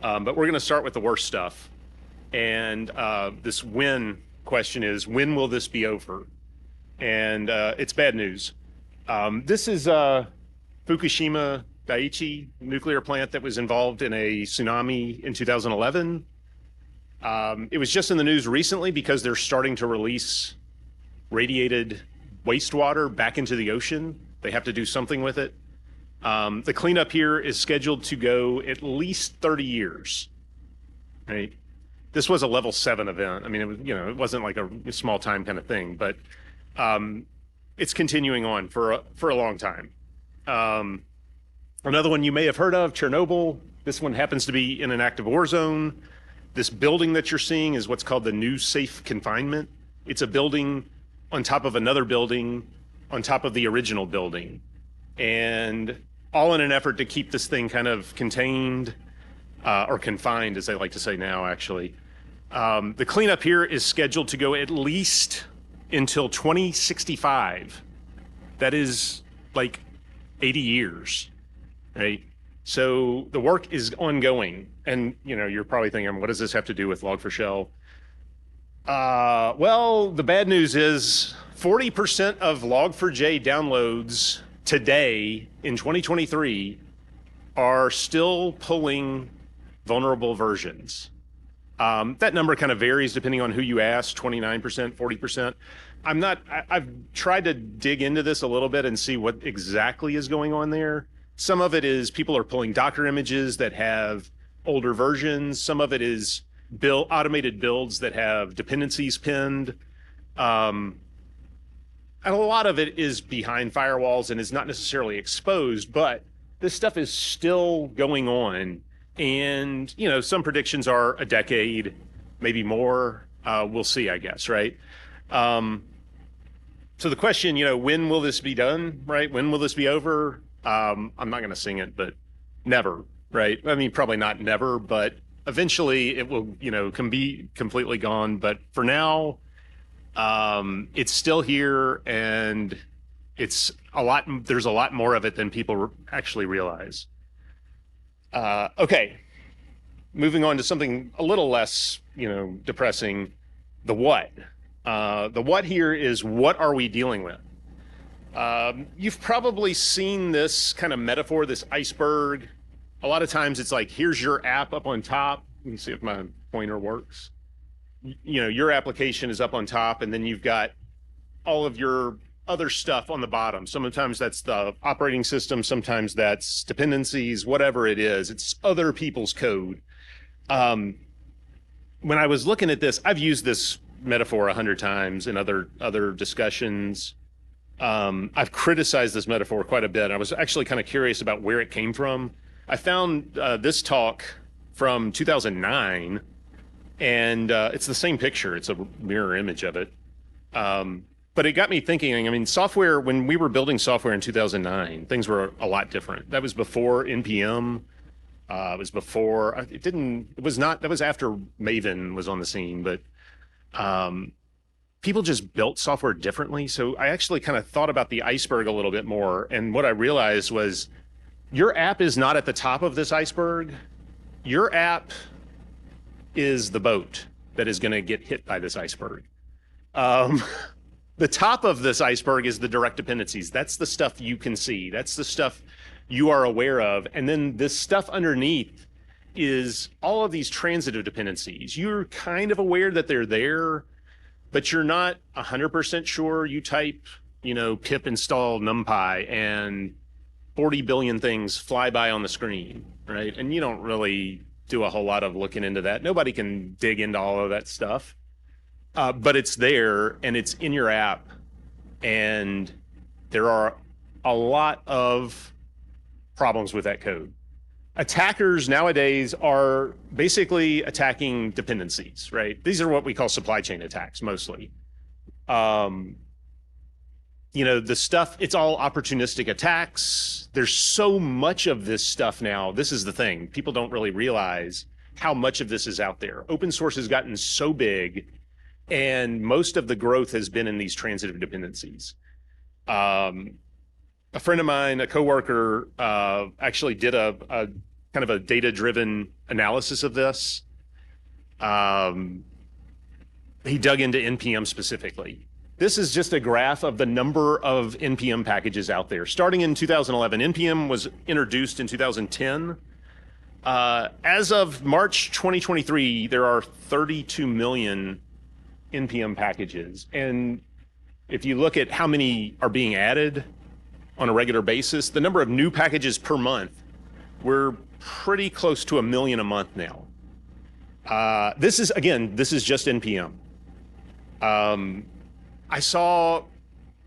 but we're going to start with the worst stuff. And this when question is, when will this be over? And it's bad news. This is Fukushima Daiichi nuclear plant that was involved in a tsunami in 2011. It was just in the news recently because they're starting to release radiated wastewater back into the ocean. They have to do something with it. The cleanup here is scheduled to go at least 30 years, right? This was a level 7 event. I mean, it was, it wasn't like a small time kind of thing, but it's continuing on for a long time. Another one you may have heard of, Chernobyl. This one happens to be in an active war zone. This building that you're seeing is what's called the new safe confinement. It's a building on top of another building on top of the original building. And all in an effort to keep this thing kind of contained or confined, as they like to say now, actually. The cleanup here is scheduled to go at least until 2065. That is like 80 years, right? So the work is ongoing. And, you're probably thinking, what does this have to do with Log4Shell? Well, the bad news is 40% of Log4j downloads today in 2023 are still pulling vulnerable versions. That number kind of varies depending on who you ask, 29%, 40%. I've tried to dig into this a little bit and see what exactly is going on there. Some of it is people are pulling Docker images that have older versions. Some of it is automated builds that have dependencies pinned. a lot of it is behind firewalls and is not necessarily exposed, but this stuff is still going on. And, you know, some predictions are a decade, maybe more. We'll see, I guess, right? So the question, you know, when will this be done, right? When will this be over? I'm not going to sing it, but never, right? I mean, probably not never, but eventually it will, you know, can be completely gone. But for now, it's still here, and it's a lot. There's a lot more of it than people actually realize. Okay, moving on to something a little less, you know, depressing. The what. The what here is, what are we dealing with? You've probably seen this kind of metaphor, this iceberg. A lot of times it's like, here's your app up on top. Let me see if my pointer works. You know, your application is up on top, and then you've got all of your other stuff on the bottom. Sometimes that's the operating system, sometimes that's dependencies, whatever it is. It's other people's code. When I was looking at this, I've used this metaphor 100 times in other discussions. I've criticized this metaphor quite a bit. I was actually kind of curious about where it came from. I found this talk from 2009, and it's the same picture. It's a mirror image of it. But it got me thinking. I mean, software, when we were building software in 2009, things were a lot different. That was before NPM. It was before, that was after Maven was on the scene, but people just built software differently. So I actually kind of thought about the iceberg a little bit more. And what I realized was, your app is not at the top of this iceberg. Your app is the boat that is going to get hit by this iceberg. The top of this iceberg is the direct dependencies. That's the stuff you can see. That's the stuff you are aware of. And then this stuff underneath is all of these transitive dependencies. You're kind of aware that they're there, but you're not 100% sure. You type, you know, pip install numpy, and 40 billion things fly by on the screen, right? And you don't really do a whole lot of looking into that. Nobody can dig into all of that stuff. But it's there, and it's in your app, and there are a lot of problems with that code. Attackers nowadays are basically attacking dependencies, right? These are what we call supply chain attacks mostly. You know, the stuff, it's all opportunistic attacks. There's so much of this stuff now. This is the thing. People don't really realize how much of this is out there. Open source has gotten so big, and most of the growth has been in these transitive dependencies. A friend of mine, a coworker, actually did a kind of a data-driven analysis of this. He dug into NPM specifically. This is just a graph of the number of NPM packages out there. Starting in 2011, NPM was introduced in 2010. As of March 2023, there are 32 million NPM packages. And if you look at how many are being added on a regular basis, the number of new packages per month, we're pretty close to 1 million a month now. This is just NPM. I saw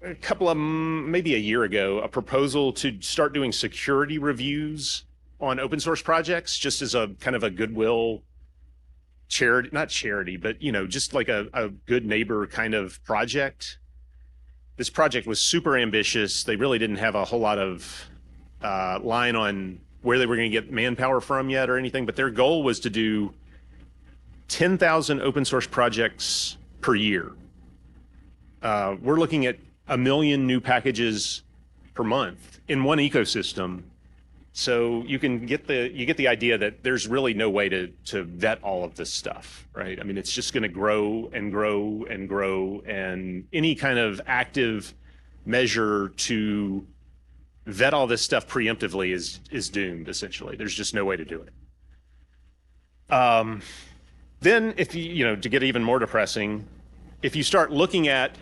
a couple of, maybe a year ago, a proposal to start doing security reviews on open source projects, just as a kind of a goodwill charity, not charity, but, you know, just like a good neighbor kind of project. This project was super ambitious. They really didn't have a whole lot of line on where they were going to get manpower from yet or anything, but their goal was to do 10,000 open source projects per year. We're looking at 1 million new packages per month in one ecosystem. So you get the idea that there's really no way to vet all of this stuff, right? I mean, it's just going to grow and grow and grow, and any kind of active measure to vet all this stuff preemptively is doomed, essentially. There's just no way to do it. Then if you to get even more depressing, if you start looking at,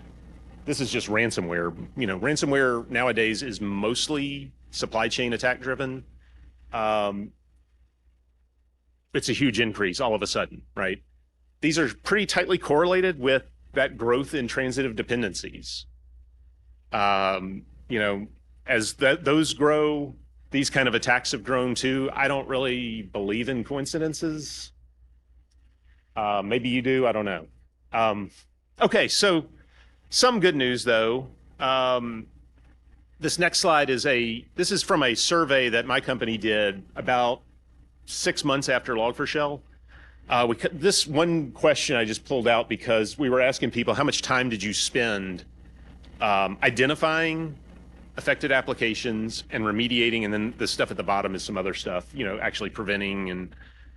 this is just ransomware. You know, ransomware nowadays is mostly supply chain attack driven. It's a huge increase all of a sudden, right? These are pretty tightly correlated with that growth in transitive dependencies. You know, as those grow, these kind of attacks have grown too. I don't really believe in coincidences. Maybe you do. I don't know. Okay, so some good news though. This next slide this is from a survey that my company did about 6 months after Log4Shell. This one question I just pulled out because we were asking people, how much time did you spend identifying affected applications and remediating, and then the stuff at the bottom is some other stuff, you know, actually preventing and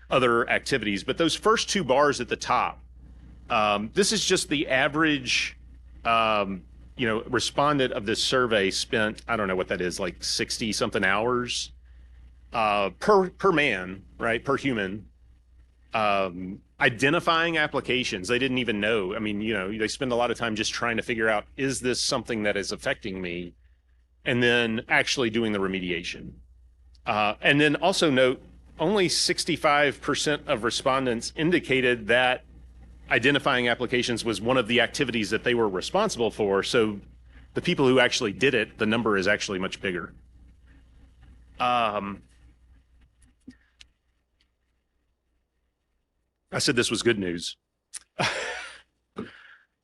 other activities. But those first 2 bars at the top, this is just the average, you know, respondent of this survey spent, I don't know what that is, like 60 something hours per man, right, per human, identifying applications they didn't even know. I mean, you know, they spend a lot of time just trying to figure out, is this something that is affecting me? And then actually doing the remediation. And then also note, only 65% of respondents indicated that identifying applications was one of the activities that they were responsible for. So the people who actually did it, the number is actually much bigger. I said this was good news.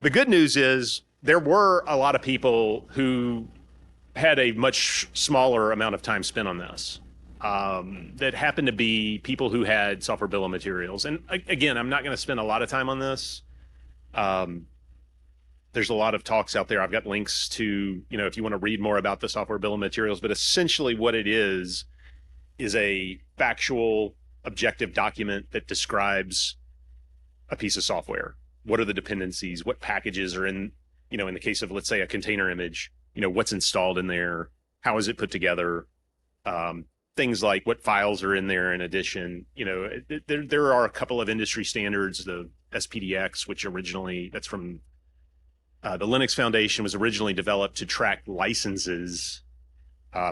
The good news is there were a lot of people who had a much smaller amount of time spent on this. That happened to be people who had software bill of materials. And again, I'm not going to spend a lot of time on this. There's a lot of talks out there. I've got links to, you know, if you want to read more about the software bill of materials, but essentially what it is a factual, objective document that describes a piece of software. What are the dependencies? What packages are in, you know, in the case of, let's say, a container image, you know, what's installed in there? How is it put together? Things like what files are in there in addition. You know, there are a couple of industry standards, the SPDX, which originally, that's from the Linux Foundation, was originally developed to track licenses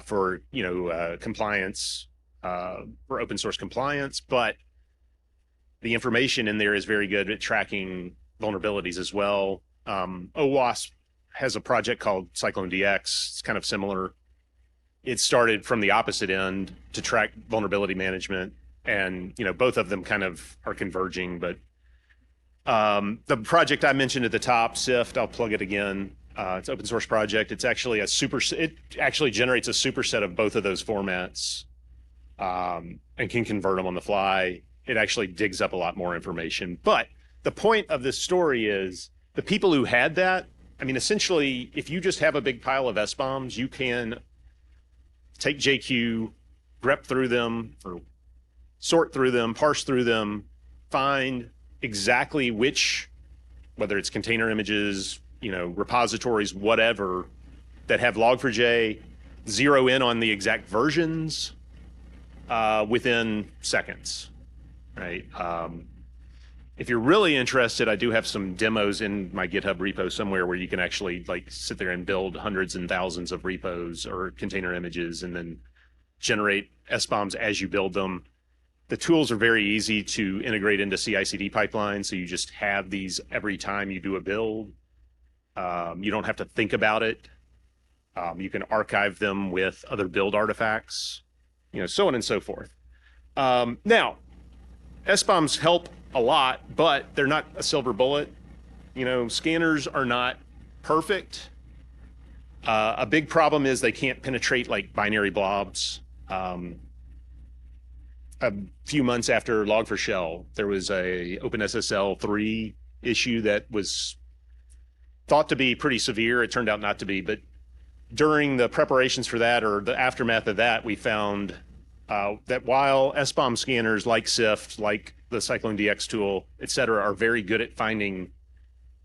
for, you know, compliance, for open source compliance, but the information in there is very good at tracking vulnerabilities as well. OWASP has a project called Cyclone DX. It's kind of similar. It started from the opposite end to track vulnerability management, and you know, both of them kind of are converging. But the project I mentioned at the top, SIFT, I'll plug it again. It's an open source project. It's actually it actually generates a superset of both of those formats, and can convert them on the fly. It actually digs up a lot more information. But the point of this story is the people who had that, I mean, essentially, if you just have a big pile of SBOMs, you can take JQ, grep through them, or sort through them, parse through them, find exactly which, whether it's container images, you know, repositories, whatever, that have Log4j, zero in on the exact versions within seconds, right? If you're really interested, I do have some demos in my GitHub repo somewhere where you can actually like sit there and build hundreds and thousands of repos or container images and then generate SBOMs as you build them. The tools are very easy to integrate into CI/CD pipelines, so you just have these every time you do a build. You don't have to think about it. You can archive them with other build artifacts, you know, so on and so forth. Now, SBOMs help a lot, but they're not a silver bullet. You know, scanners are not perfect. A big problem is they can't penetrate like binary blobs. A few months after Log4Shell, there was a OpenSSL 3 issue that was thought to be pretty severe. It turned out not to be, but during the preparations for that or the aftermath of that, we found that while SBOM scanners like SIFT, like the Cyclone DX tool, et cetera, are very good at finding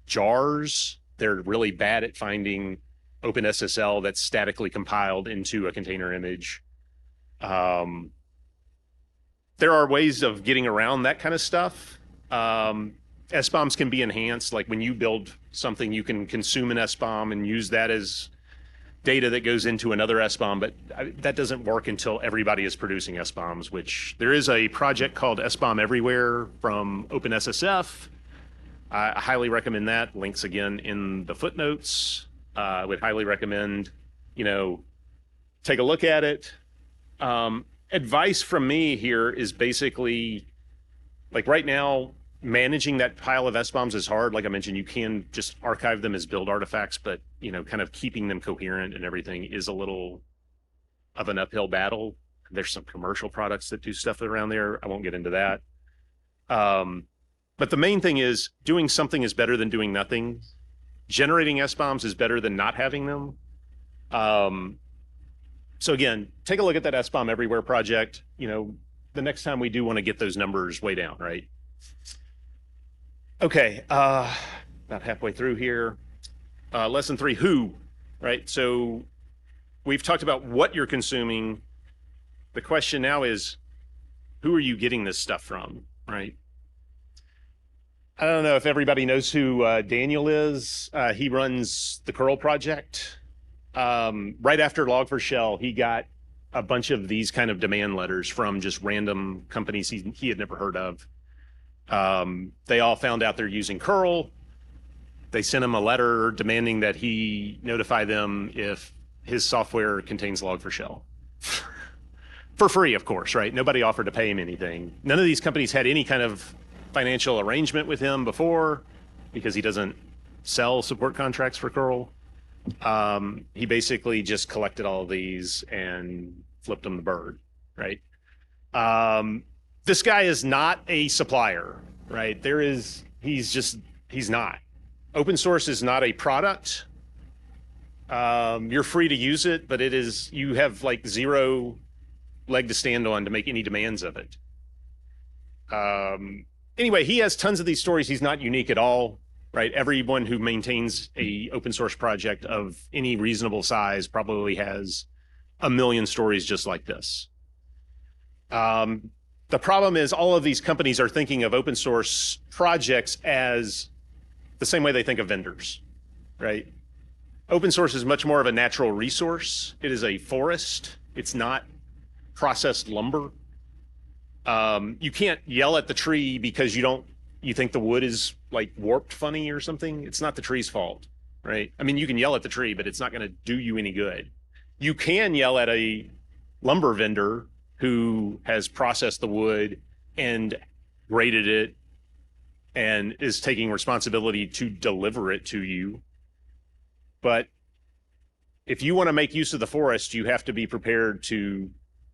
jars, they're really bad at finding OpenSSL that's statically compiled into a container image. There are ways of getting around that kind of stuff. SBOMs can be enhanced. Like when you build something, you can consume an SBOM and use that as data that goes into another SBOM, but that doesn't work until everybody is producing SBOMs, which there is a project called SBOM Everywhere from OpenSSF. I highly recommend that. Links again in the footnotes. I would highly recommend, take a look at it. Advice from me here is basically, like right now, managing that pile of SBOMs is hard. Like I mentioned, you can just archive them as build artifacts, but kind of keeping them coherent and everything is a little of an uphill battle. There's some commercial products that do stuff around there. I won't get into that. But the main thing is doing something is better than doing nothing. Generating SBOMs is better than not having them. So again, take a look at that SBOM Everywhere project. The next time we do want to get those numbers way down, right? Okay, about halfway through here. Lesson 3, who, right? So we've talked about what you're consuming. The question now is, who are you getting this stuff from, right? I don't know if everybody knows who Daniel is. He runs the curl project. Right after Log4Shell, he got a bunch of these kind of demand letters from just random companies he had never heard of. They all found out they're using curl. They sent him a letter demanding that he notify them if his software contains Log4Shell. For free, of course, right? Nobody offered to pay him anything. None of these companies had any kind of financial arrangement with him before because he doesn't sell support contracts for curl. He basically just collected all of these and flipped them the bird, right? This guy is not a supplier, right? He's not. Open source is not a product. You're free to use it, but you have like zero leg to stand on to make any demands of it. Anyway, he has tons of these stories. He's not unique at all, right? Everyone who maintains a open source project of any reasonable size probably has a million stories just like this. The problem is all of these companies are thinking of open source projects as the same way they think of vendors, right? Open source is much more of a natural resource. It is a forest. It's not processed lumber. You can't yell at the tree because you think the wood is like warped funny or something. It's not the tree's fault, right? I mean, you can yell at the tree, but it's not going to do you any good. You can yell at a lumber vendor who has processed the wood and graded it and is taking responsibility to deliver it to you. But if you want to make use of the forest, you have to be prepared to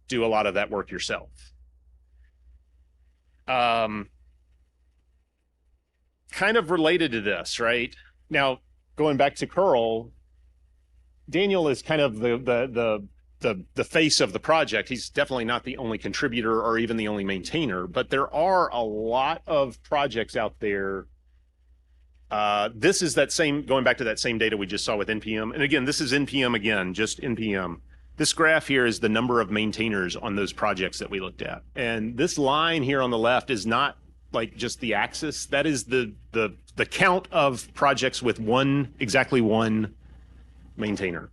do a lot of that work yourself. Kind of related to this, right? Now, going back to curl, Daniel is kind of the face of the project. He's definitely not the only contributor or even the only maintainer, but there are a lot of projects out there. This is going back to that same data we just saw with NPM. And again, this is NPM again, just NPM. This graph here is the number of maintainers on those projects that we looked at. And this line here on the left is not like just the axis. That is the count of projects with exactly one maintainer.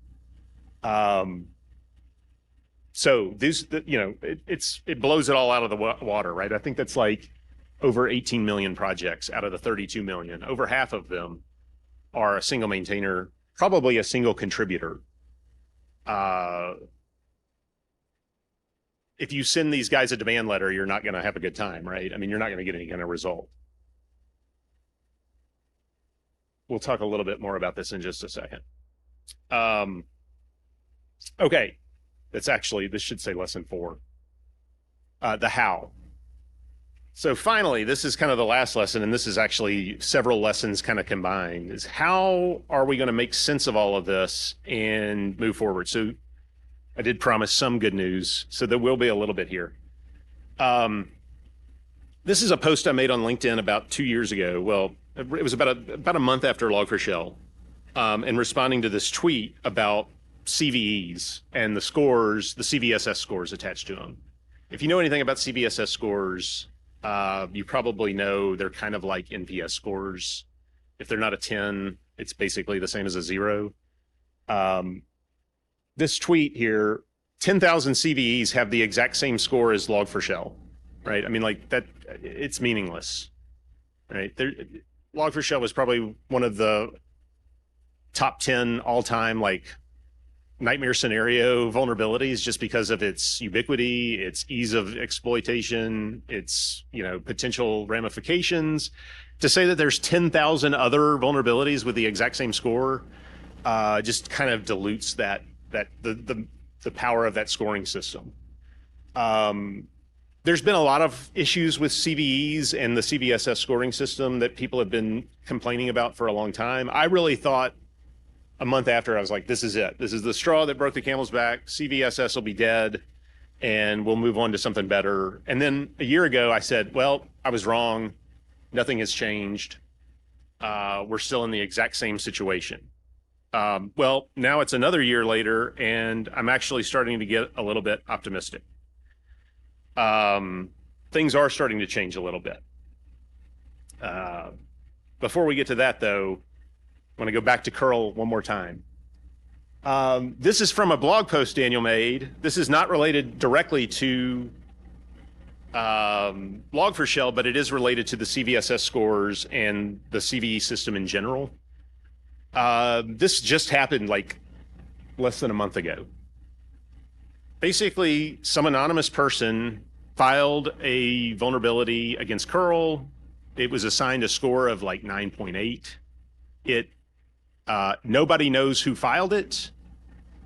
So it blows it all out of the water, right? I think that's like over 18 million projects out of the 32 million. Over half of them are a single maintainer, probably a single contributor. If you send these guys a demand letter, you're not going to have a good time, right? I mean, you're not going to get any kind of result. We'll talk a little bit more about this in just a second. Okay, this should say lesson 4. The how. So finally, this is kind of the last lesson, and this is actually several lessons kind of combined, is how are we going to make sense of all of this and move forward? So I did promise some good news, so there will be a little bit here. This is a post I made on LinkedIn about 2 years ago. Well, it was about a month after Log4Shell, and responding to this tweet about CVEs and the scores, the CVSS scores attached to them. If you know anything about CVSS scores, you probably know they're kind of like NPS scores. If they're not a 10, it's basically the same as a 0. This tweet here, 10,000 CVEs have the exact same score as Log4Shell, right? I mean, like that, it's meaningless, right? Log4Shell was probably one of the top 10 all-time like nightmare scenario vulnerabilities just because of its ubiquity, its ease of exploitation, its, you know, potential ramifications. To say that there's 10,000 other vulnerabilities with the exact same score just kind of dilutes the power of that scoring system. There's been a lot of issues with CVEs and the CVSS scoring system that people have been complaining about for a long time. I really thought a month after, I was like, this is it. This is the straw that broke the camel's back. CVSS will be dead and we'll move on to something better. And then a year ago, I said, well, I was wrong. Nothing has changed. We're still in the exact same situation. Well, now it's another year later, and I'm actually starting to get a little bit optimistic. Things are starting to change a little bit. Before we get to that, though, I want to go back to curl one more time. This is from a blog post Daniel made. This is not related directly to Log4Shell, but it is related to the CVSS scores and the CVE system in general. This just happened like less than a month ago. Basically, some anonymous person filed a vulnerability against curl. It was assigned a score of like 9.8. Nobody knows who filed it.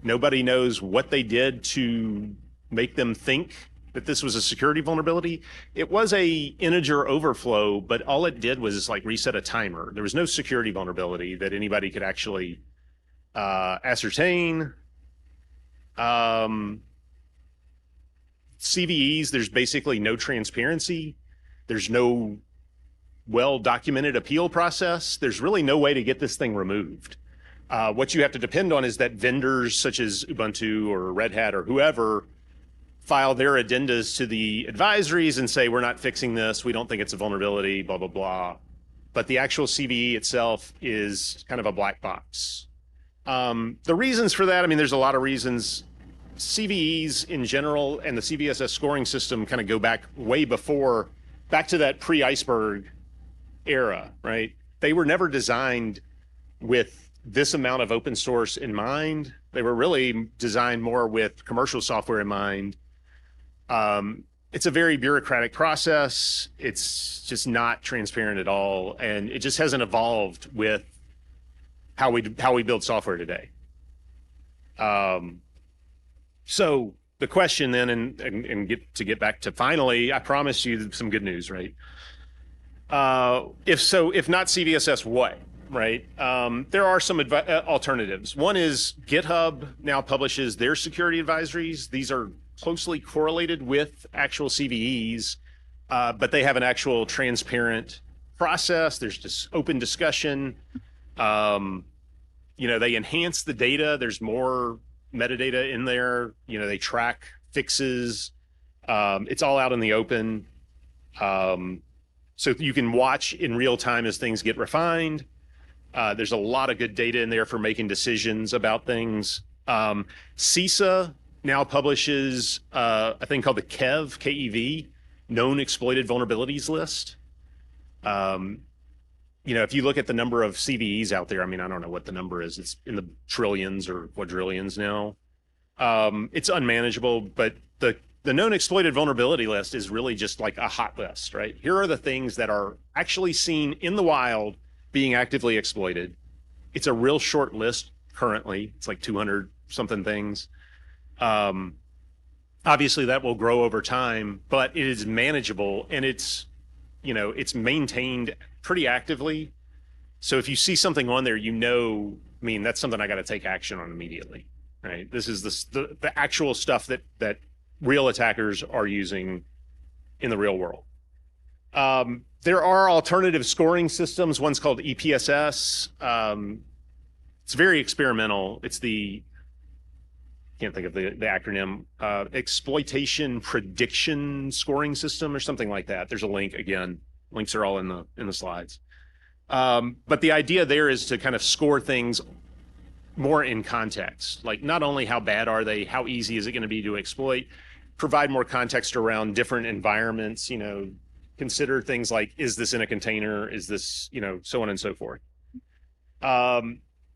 Nobody knows what they did to make them think that this was a security vulnerability. It was a integer overflow, but all it did was like reset a timer. There was no security vulnerability that anybody could actually ascertain. CVEs, there's basically no transparency. There's no well-documented appeal process. There's really no way to get this thing removed. What you have to depend on is that vendors such as Ubuntu or Red Hat or whoever file their addendas to the advisories and say, we're not fixing this, we don't think it's a vulnerability, blah, blah, blah. But the actual CVE itself is kind of a black box. The reasons for that, I mean, there's a lot of reasons. CVEs in general and the CVSS scoring system kind of go back way before, back to that pre-iceberg era, right? They were never designed with this amount of open source in mind. They were really designed more with commercial software in mind. It's a very bureaucratic process. It's just not transparent at all. And it just hasn't evolved with how we build software today. So the question then, and get back to finally, I promised you some good news, right? If not CVSS, what, right? There are some alternatives. One is GitHub now publishes their security advisories. These are closely correlated with actual CVEs, but they have an actual transparent process. There's just open discussion. They enhance the data. There's more metadata in there. They track fixes. It's all out in the open. So you can watch in real time as things get refined. There's a lot of good data in there for making decisions about things. CISA now publishes a thing called the KEV, K-E-V, Known Exploited Vulnerabilities List. If you look at the number of CVEs out there, I mean, I don't know what the number is. It's in the trillions or quadrillions now. It's unmanageable, but the Known Exploited Vulnerability List is really just like a hot list, right? Here are the things that are actually seen in the wild being actively exploited. It's a real short list currently. It's like 200 something things. Obviously that will grow over time, but it is manageable and it's maintained pretty actively. So if you see something on there, that's something I got to take action on immediately, right? This is the actual stuff that real attackers are using in the real world. There are alternative scoring systems. One's called EPSS. It's very experimental. It's can't think of the acronym, Exploitation Prediction Scoring System or something like that. There's a link again. Links are all in the slides. But the idea there is to kind of score things more in context. Like not only how bad are they, how easy is it going to be to exploit, provide more context around different environments, consider things like, is this in a container? Is this, so on and so forth.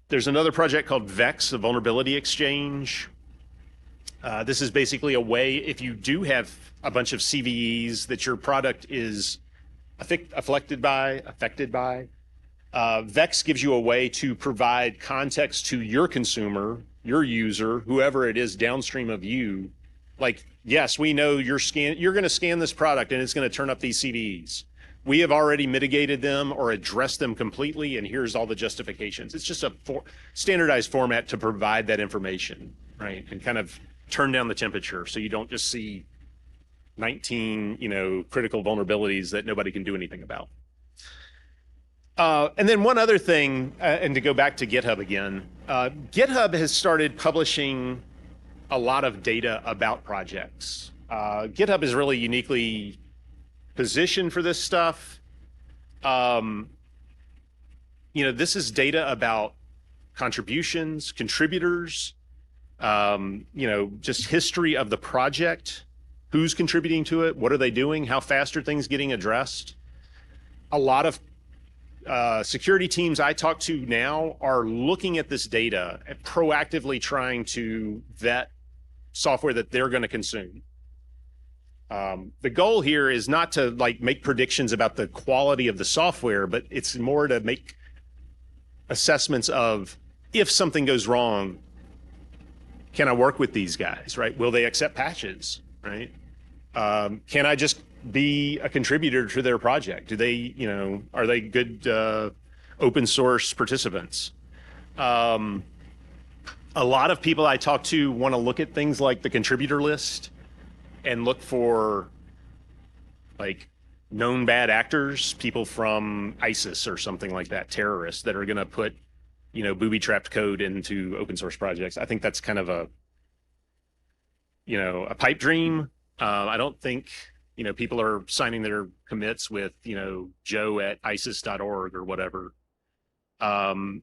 There's another project called VEX, a vulnerability exchange. This is basically a way, if you do have a bunch of CVEs that your product is affected by, VEX gives you a way to provide context to your consumer, your user, whoever it is downstream of you. Like, yes, we know you're going to scan this product and it's going to turn up these CVEs. We have already mitigated them or addressed them completely, and here's all the justifications. It's just a standardized format to provide that information, right? And kind of turn down the temperature so you don't just see 19, critical vulnerabilities that nobody can do anything about. And then one other thing, and to go back to GitHub again, GitHub has started publishing a lot of data about projects. GitHub is really uniquely positioned for this stuff. This is data about contributions, contributors, just history of the project, who's contributing to it, what are they doing, how fast are things getting addressed. A lot of security teams I talk to now are looking at this data and proactively trying to vet software that they're going to consume. The goal here is not to make predictions about the quality of the software, but it's more to make assessments of, if something goes wrong, can I work with these guys, right? Will they accept patches, right? Can I just be a contributor to their project? Do they, are they good open source participants? A lot of people I talk to want to look at things like the contributor list and look for known bad actors, people from ISIS or something like that, terrorists that are going to put, booby-trapped code into open source projects. I think that's kind of a pipe dream. I don't think, people are signing their commits with, Joe at ISIS.org or whatever. But,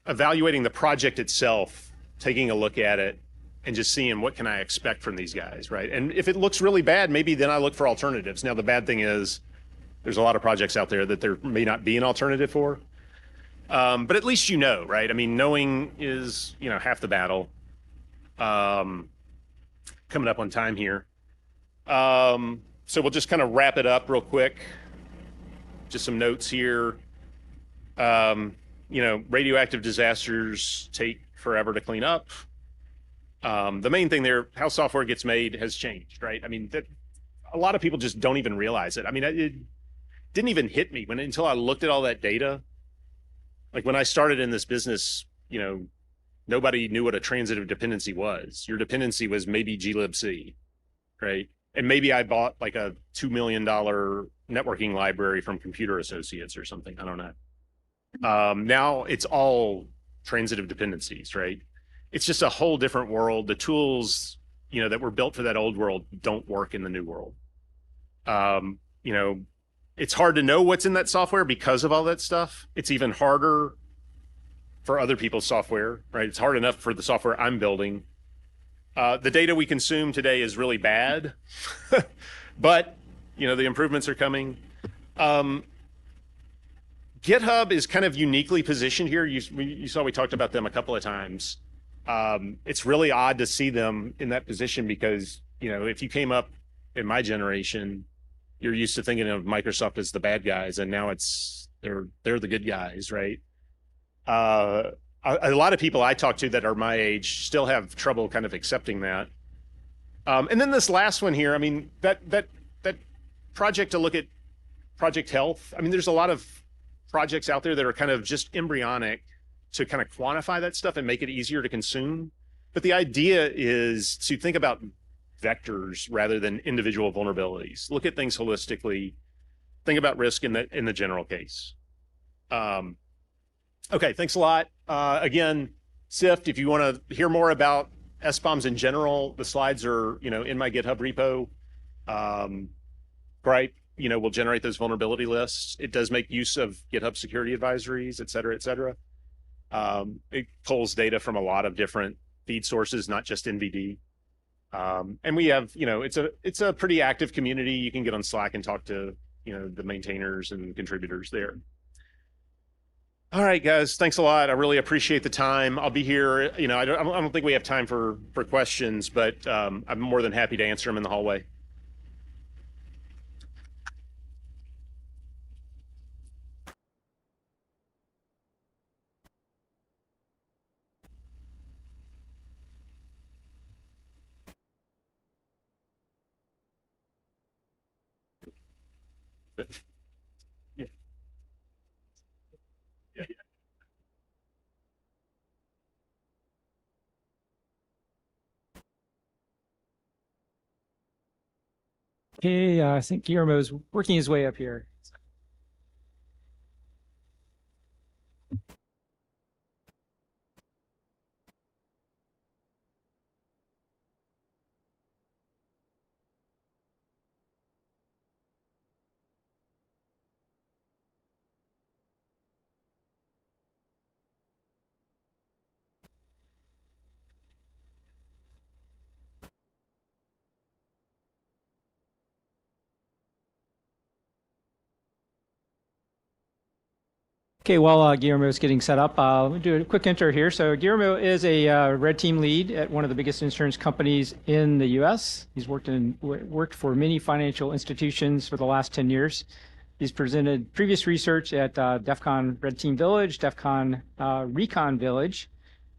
evaluating the project itself, taking a look at it, and just seeing what can I expect from these guys, right? And if it looks really bad, maybe then I look for alternatives. Now, the bad thing is there's a lot of projects out there that there may not be an alternative for. But at least right? I mean, knowing is, half the battle. Coming up on time here. So we'll just kind of wrap it up real quick. Just some notes here. Radioactive disasters take forever to clean up. The main thing there, how software gets made has changed, right? I mean, a lot of people just don't even realize it. I mean, it didn't even hit me until I looked at all that data. Like when I started in this business, nobody knew what a transitive dependency was. Your dependency was maybe glibc, right? And maybe I bought like a $2 million networking library from Computer Associates or something. I don't know. Now it's all transitive dependencies, right? It's just a whole different world. The tools, that were built for that old world don't work in the new world. It's hard to know what's in that software because of all that stuff. It's even harder for other people's software, right? It's hard enough for the software I'm building. The data we consume today is really bad, but the improvements are coming. GitHub is kind of uniquely positioned here. You saw we talked about them a couple of times. It's really odd to see them in that position because, if you came up in my generation, you're used to thinking of Microsoft as the bad guys, and now they're the good guys, right? A lot of people I talk to that are my age still have trouble kind of accepting that. And then this last one here, I mean, that project to look at Project Health, I mean, there's a lot of projects out there that are kind of just embryonic to kind of quantify that stuff and make it easier to consume. But the idea is to think about vectors rather than individual vulnerabilities. Look at things holistically. Think about risk in the general case. Okay, thanks a lot. Again, SIFT, if you want to hear more about SBOMs in general, the slides are in my GitHub repo. Gripe, will generate those vulnerability lists. It does make use of GitHub security advisories, et cetera, et cetera. It pulls data from a lot of different feed sources, not just NVD. And we have, it's a pretty active community. You can get on Slack and talk to, the maintainers and contributors there. All right, guys. Thanks a lot. I really appreciate the time. I'll be here. You know, I don't think we have time for questions, but I'm more than happy to answer them in the hallway. Yeah. Yeah. Okay, I think Guillermo's working his way up here. Okay, while Guillermo is getting set up, let me do a quick intro here. So Guillermo is a red team lead at one of the biggest insurance companies in the U.S. He's worked for many financial institutions for the last 10 years. He's presented previous research at DEF CON Red Team Village, DEF CON Recon Village,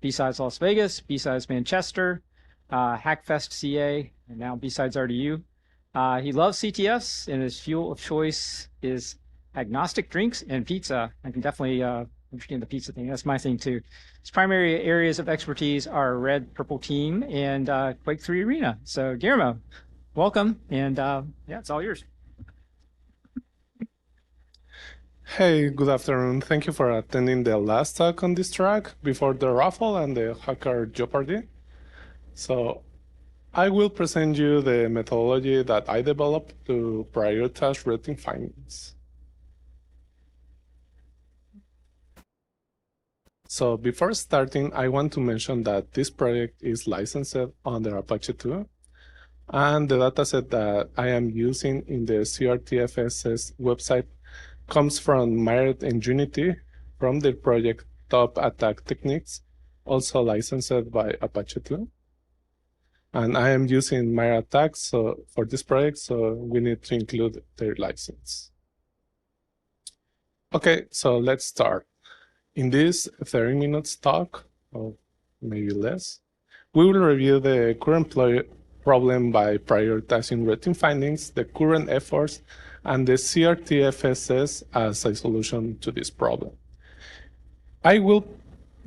BSides Las Vegas, BSides Manchester, Hackfest CA, and now BSides RDU. He loves CTFs, and his fuel of choice is agnostic drinks and pizza. I can definitely understand the pizza thing. That's my thing too. His primary areas of expertise are Red Purple Team and Quake 3 Arena. So Guillermo, welcome, and yeah, it's all yours. Hey, good afternoon. Thank you for attending the last talk on this track before the raffle and the Hacker Jeopardy. So I will present you the methodology that I developed to prioritize rating findings. So before starting, I want to mention that this project is licensed under Apache 2, and the dataset that I am using in the CRTFSS website comes from Myret and Unity from the project Top Attack Techniques, also licensed by Apache 2. And I am using Myret Attacks for this project, so we need to include their license. Okay, so let's start. In this 30 minutes talk, or maybe less, we will review the current problem by prioritizing rating findings, the current efforts, and the CRTFSS as a solution to this problem. I will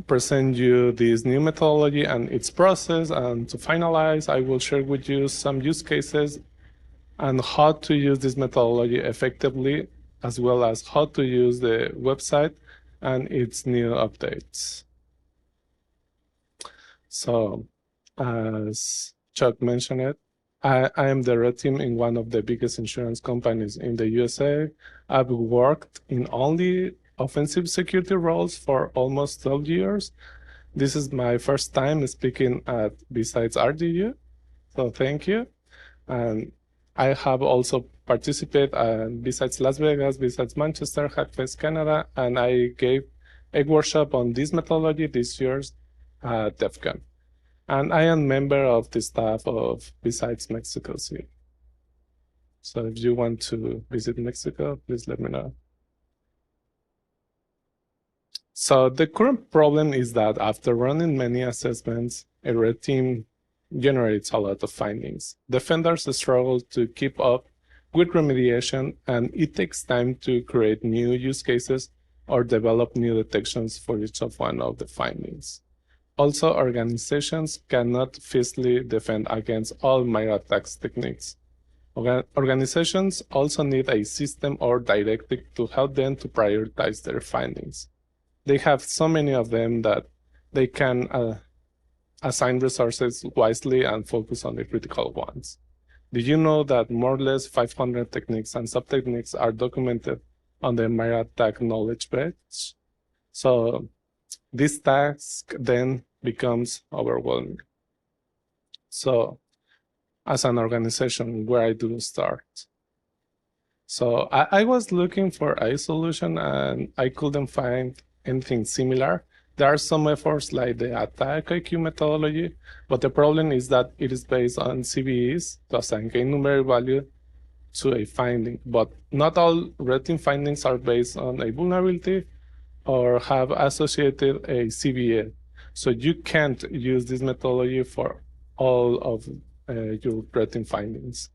present you this new methodology and its process, and to finalize, I will share with you some use cases and how to use this methodology effectively, as well as how to use the website and its new updates. So, as Chuck mentioned it, I am the red team in one of the biggest insurance companies in the USA. I've worked in only offensive security roles for almost 12 years. This is my first time speaking at BSides RDU, so thank you. And I have also participated at BSides Las Vegas, BSides Manchester, Hackfest Canada, and I gave a workshop on this methodology this year at DEF CON. And I am a member of the staff of BSides Mexico City. So if you want to visit Mexico, please let me know. So the current problem is that after running many assessments, a red team generates a lot of findings. Defenders struggle to keep up with remediation, and it takes time to create new use cases or develop new detections for each of one of the findings. Also, organizations cannot feasibly defend against all Myret attacks techniques. Organizations also need a system or directive to help them to prioritize their findings. They have so many of them that they can assign resources wisely and focus on the critical ones. Did you know that more or less 500 techniques and sub-techniques are documented on the Myret attack knowledge base? So this task then becomes overwhelming. So as an organization, where do I start? So I was looking for a solution and I couldn't find anything similar. There are some efforts like the attack IQ methodology, but the problem is that it is based on CVEs to assign k-numeric value to a finding, but not all red team findings are based on a vulnerability or have associated a CVE. So you can't use this methodology for all of your red team findings.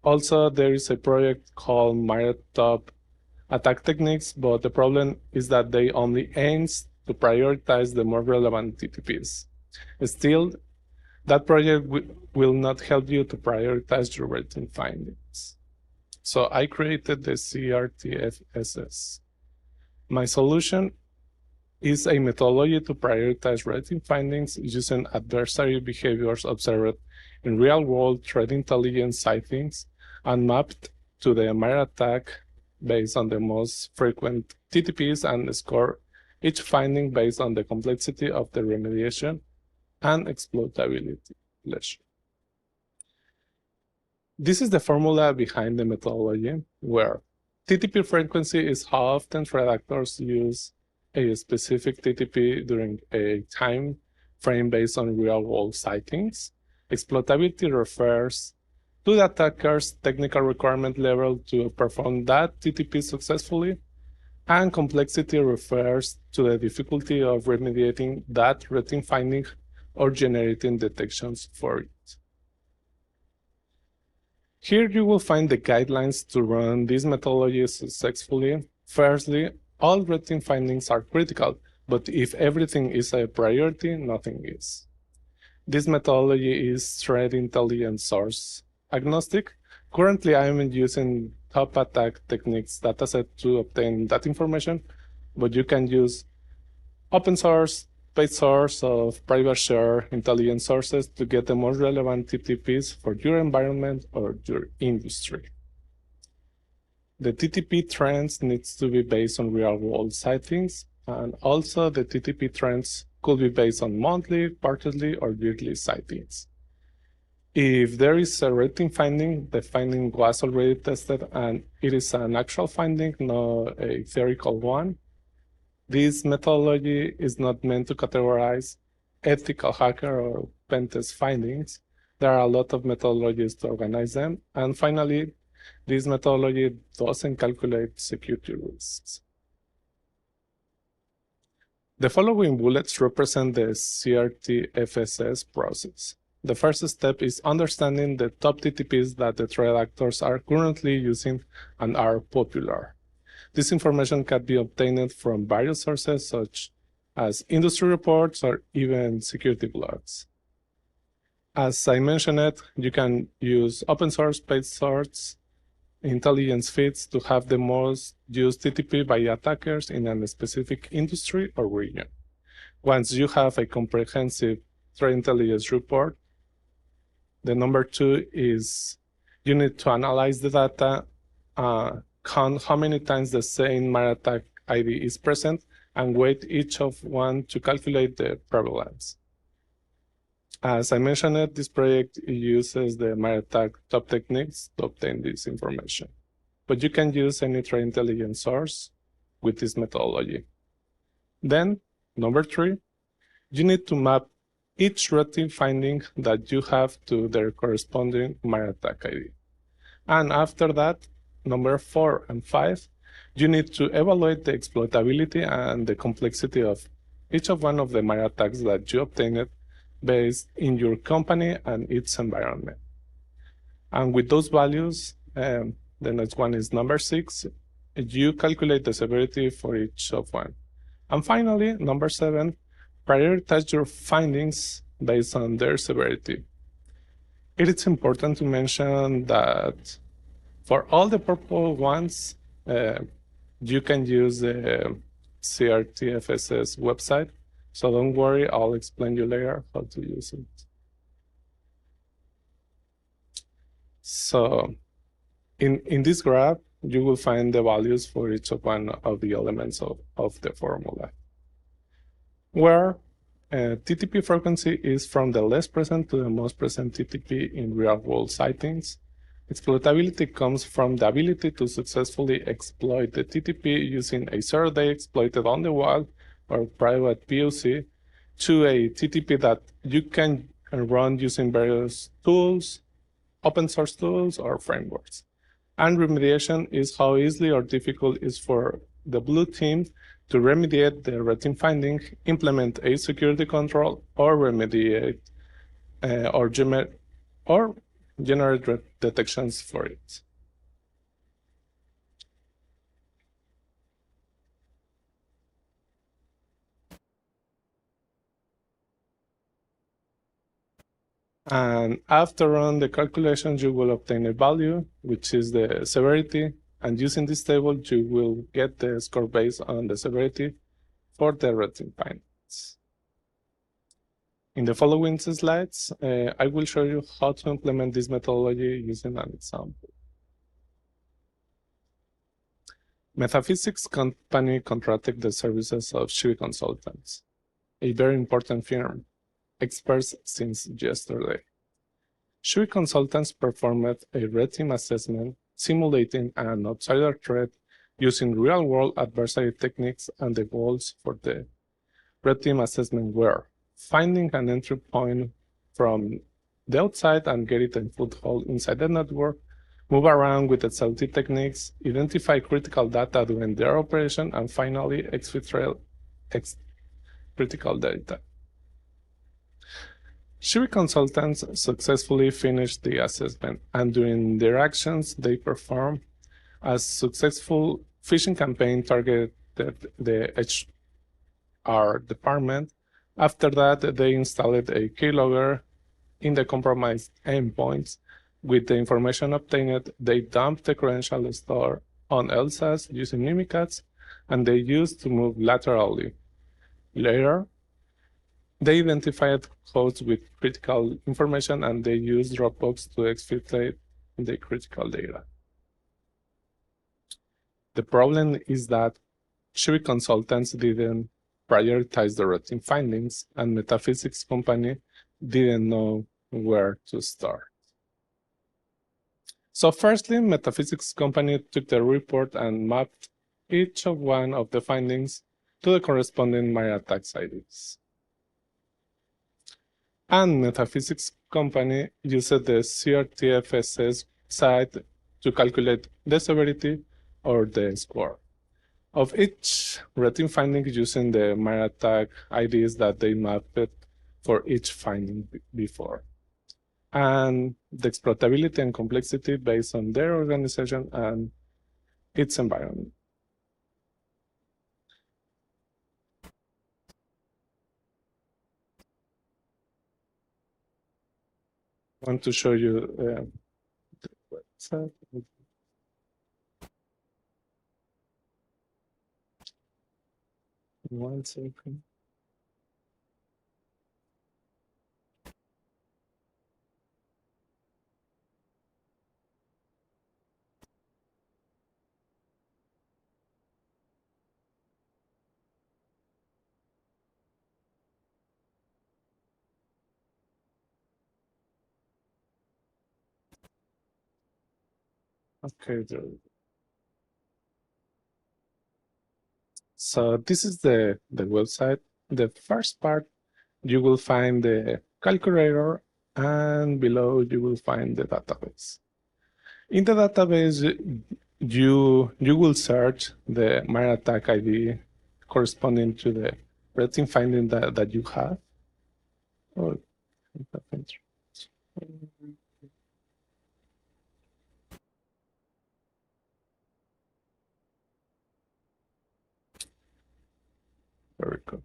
Also, there is a project called Top Attack Techniques, but the problem is that they only aims to prioritize the more relevant TTPs. Still, that project will not help you to prioritize your red team findings. So I created the CRTFSS. My solution is a methodology to prioritize red team findings using adversary behaviors observed in real-world threat intelligence sightings and mapped to the MIRE attack based on the most frequent TTPs and score each finding based on the complexity of the remediation and exploitability leisure. This is the formula behind the methodology, where TTP frequency is how often threat actors use a specific TTP during a time frame based on real-world sightings. Exploitability refers to the attacker's technical requirement level to perform that TTP successfully, and complexity refers to the difficulty of remediating that red team finding or generating detections for it. Here you will find the guidelines to run this methodology successfully. Firstly, all red team findings are critical, but if everything is a priority, nothing is. This methodology is threat intelligence source agnostic. Currently, I am using Top Attack Techniques dataset to obtain that information, but you can use open source, paid source of private share intelligence sources to get the most relevant TTPs for your environment or your industry. The TTP trends needs to be based on real-world sightings, and also the TTP trends could be based on monthly, quarterly, or yearly sightings. If there is a red team finding, the finding was already tested and it is an actual finding, not a theoretical one. This methodology is not meant to categorize ethical hacker or pentest findings. There are a lot of methodologies to organize them. And finally, this methodology doesn't calculate security risks. The following bullets represent the CRTFSS process. The first step is understanding the top TTPs that the threat actors are currently using and are popular. This information can be obtained from various sources such as industry reports or even security blogs. As I mentioned, you can use open source, paid source, intelligence feeds to have the most used TTP by attackers in a specific industry or region. Once you have a comprehensive threat intelligence report, the number 2 is you need to analyze the data, count how many times the same MIRE attack ID is present, and weight each of one to calculate the prevalence. As I mentioned, this project uses the MIRE attack top techniques to obtain this information. But you can use any threat intelligence source with this methodology. Then, number 3, you need to map each red team finding that you have to their corresponding MIRE attack ID. And after that, number 4 and 5, you need to evaluate the exploitability and the complexity of each of one of the MIRE attacks that you obtained based in your company and its environment. And with those values, the next one is number 6, you calculate the severity for each of one. And finally, number 7, prioritize your findings based on their severity. It is important to mention that for all the purple ones, you can use the CRTFSS website. So don't worry, I'll explain you later how to use it. So in this graph, you will find the values for each of one of the elements of the formula, where TTP frequency is from the less present to the most present TTP in real-world sightings. Exploitability comes from the ability to successfully exploit the TTP using a 0-day exploited on the wall or private POC to a TTP that you can run using various tools, open source tools, or frameworks. And remediation is how easily or difficult it is for the blue team to remediate the red team finding, implement a security control, or remediate or generate detections for it. And after run the calculations, you will obtain a value, which is the severity. And using this table, you will get the score based on the severity for the red team findings. In the following slides, I will show you how to implement this methodology using an example. Metaphysics company contracted the services of Shivi Consultants, a very important firm, experts since yesterday. Shivi Consultants performed a red team assessment simulating an outsider threat using real-world adversary techniques, and the goals for the red team assessment were finding an entry point from the outside and get it a foothold inside the network, move around with SLT techniques, identify critical data during their operation, and finally exfiltrate critical data. Shivi Consultants successfully finished the assessment, and during their actions, they performed a successful phishing campaign targeted the HR department. After that, they installed a keylogger in the compromised endpoints. With the information obtained, they dumped the credential store on LSAS using Mimikatz, and they used to move laterally. Later, they identified hosts with critical information, and they used Dropbox to exfiltrate the critical data. The problem is that Shivi Consultants didn't prioritize the red team findings, and Metaphysics company didn't know where to start. So firstly, Metaphysics company took the report and mapped each one of the findings to the corresponding malware attacks IDs. And Metaphysics company used the CRTFSS site to calculate the severity or the score of each red team finding using the malware attack IDs that they mapped for each finding before, and the exploitability and complexity based on their organization and its environment. I want to show you the website. One second. Okay, so this is the website. The first part, you will find the calculator, and below you will find the database. In the database, you will search the malware attack ID corresponding to the red team finding that you have. Oh, very good.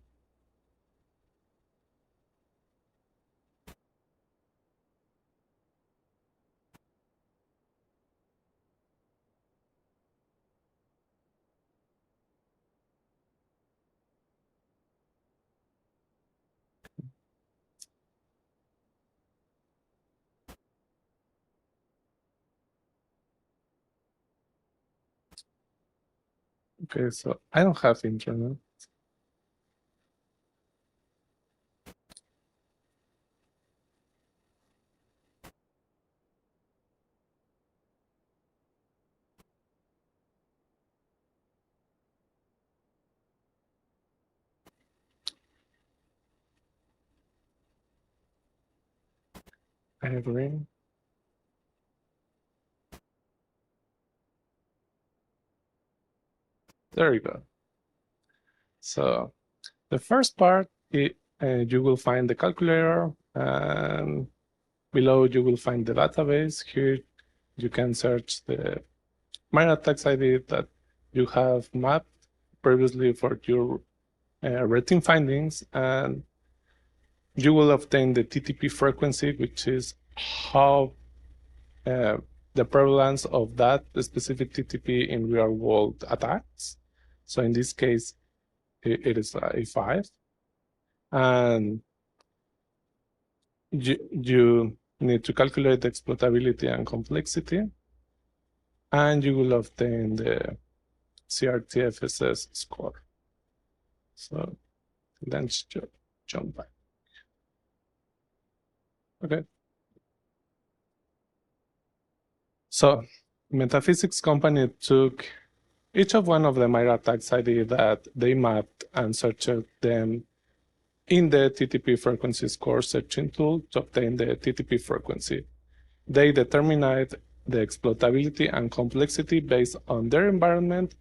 Okay, so I don't have internet. I agree. There you go. So the first part, you will find the calculator, and below you will find the database. Here you can search the MIRA tax ID that you have mapped previously for your red team findings, and you will obtain the TTP frequency, which is how the prevalence of that specific TTP in real world attacks. So in this case, it is a 5. And you need to calculate the exploitability and complexity, and you will obtain the CRTFSS score. So let's jump back. Okay. So Metaphysics company took each of one of the MIRA tax ID that they mapped and searched them in the TTP frequency score searching tool to obtain the TTP frequency. They determined the exploitability and complexity based on their environment,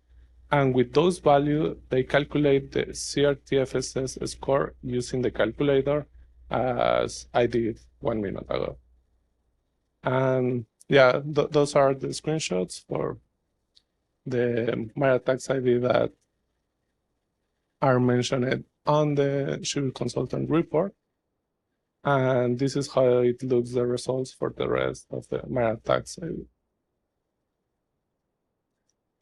and with those values, they calculate the CRTFSS score using the calculator, as I did 1 minute ago. And yeah, those are the screenshots for the MIRA tax ID that are mentioned on the Shibud consultant report. And this is how it looks, the results for the rest of the MIRA tax ID.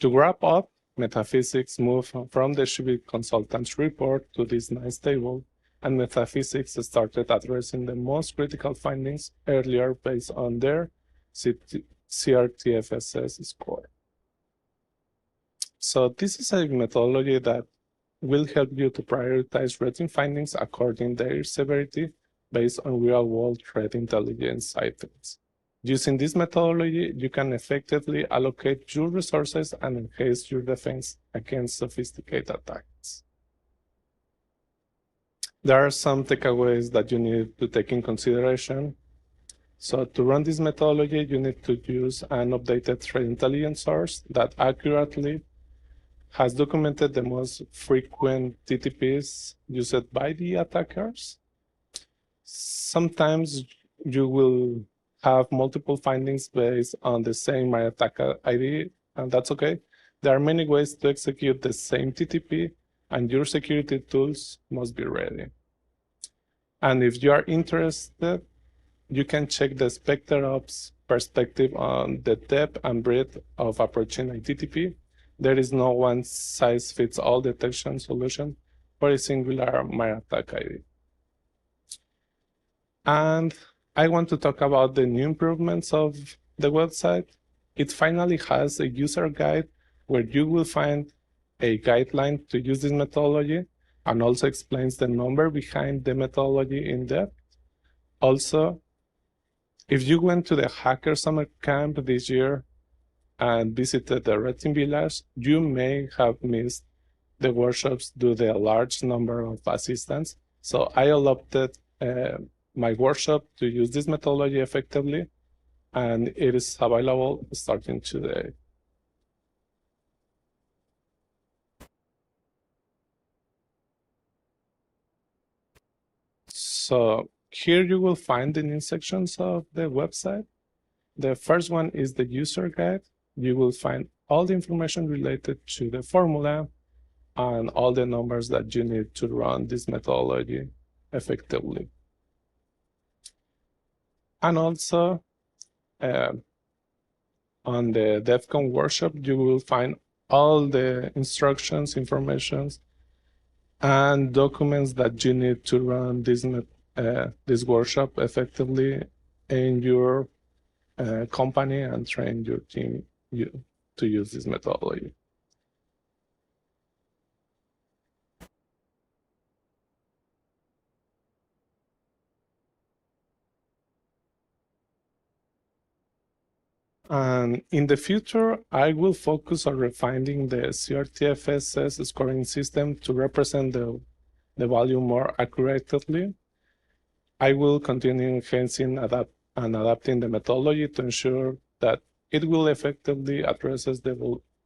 To wrap up, Metaphysics moved from the Shibud consultant's report to this nice table, and Metaphysics started addressing the most critical findings earlier based on their CRTFSS score. So this is a methodology that will help you to prioritize red team findings according to their severity based on real-world threat intelligence sightings. Using this methodology, you can effectively allocate your resources and enhance your defense against sophisticated attacks. There are some takeaways that you need to take in consideration. So to run this methodology, you need to use an updated threat intelligence source that accurately has documented the most frequent TTPs used by the attackers. Sometimes you will have multiple findings based on the same attacker ID, and that's okay. There are many ways to execute the same TTP, and your security tools must be ready. And if you are interested, you can check the SpecterOps perspective on the depth and breadth of approaching a TTP. There is no one-size-fits-all detection solution for a singular MIRA attack ID. And I want to talk about the new improvements of the website. It finally has a user guide where you will find a guideline to use this methodology, and also explains the number behind the methodology in depth. Also, if you went to the Hacker Summer Camp this year and visited the Red Team Village, you may have missed the workshops due to the large number of assistants. So I adopted my workshop to use this methodology effectively, and it is available starting today. So here you will find the new sections of the website. The first one is the user guide. You will find all the information related to the formula and all the numbers that you need to run this methodology effectively. And also on the DEFCON workshop, you will find all the instructions, informations, and documents that you need to run this workshop effectively in your company and train your team to use this methodology. And in the future, I will focus on refining the CRTFSS scoring system to represent the value more accurately. I will continue enhancing and adapting the methodology to ensure that it will effectively addresses the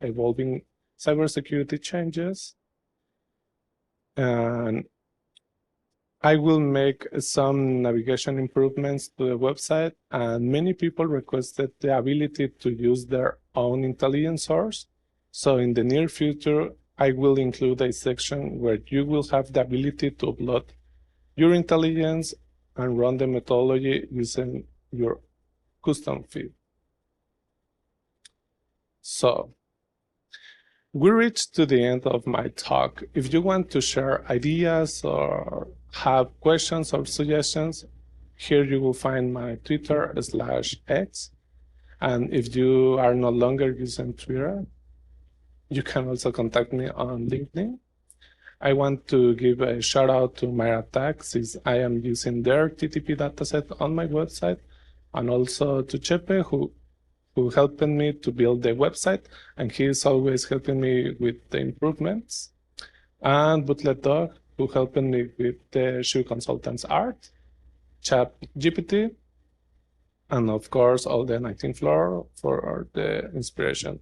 evolving cybersecurity changes. And I will make some navigation improvements to the website, and many people requested the ability to use their own intelligence source. So in the near future, I will include a section where you will have the ability to upload your intelligence and run the methodology using your custom feed. So we reached to the end of my talk. If you want to share ideas or have questions or suggestions, here you will find my Twitter/X. And if you are no longer using Twitter, you can also contact me on LinkedIn. I want to give a shout out to MyAttack, since I am using their TTP dataset on my website, and also to Chepe, who helped me to build the website, and he is always helping me with the improvements. And Bootlet Dog, who helped me with the Shoe Consultants art, Chat GPT, and of course, all the 19th floor for the inspiration.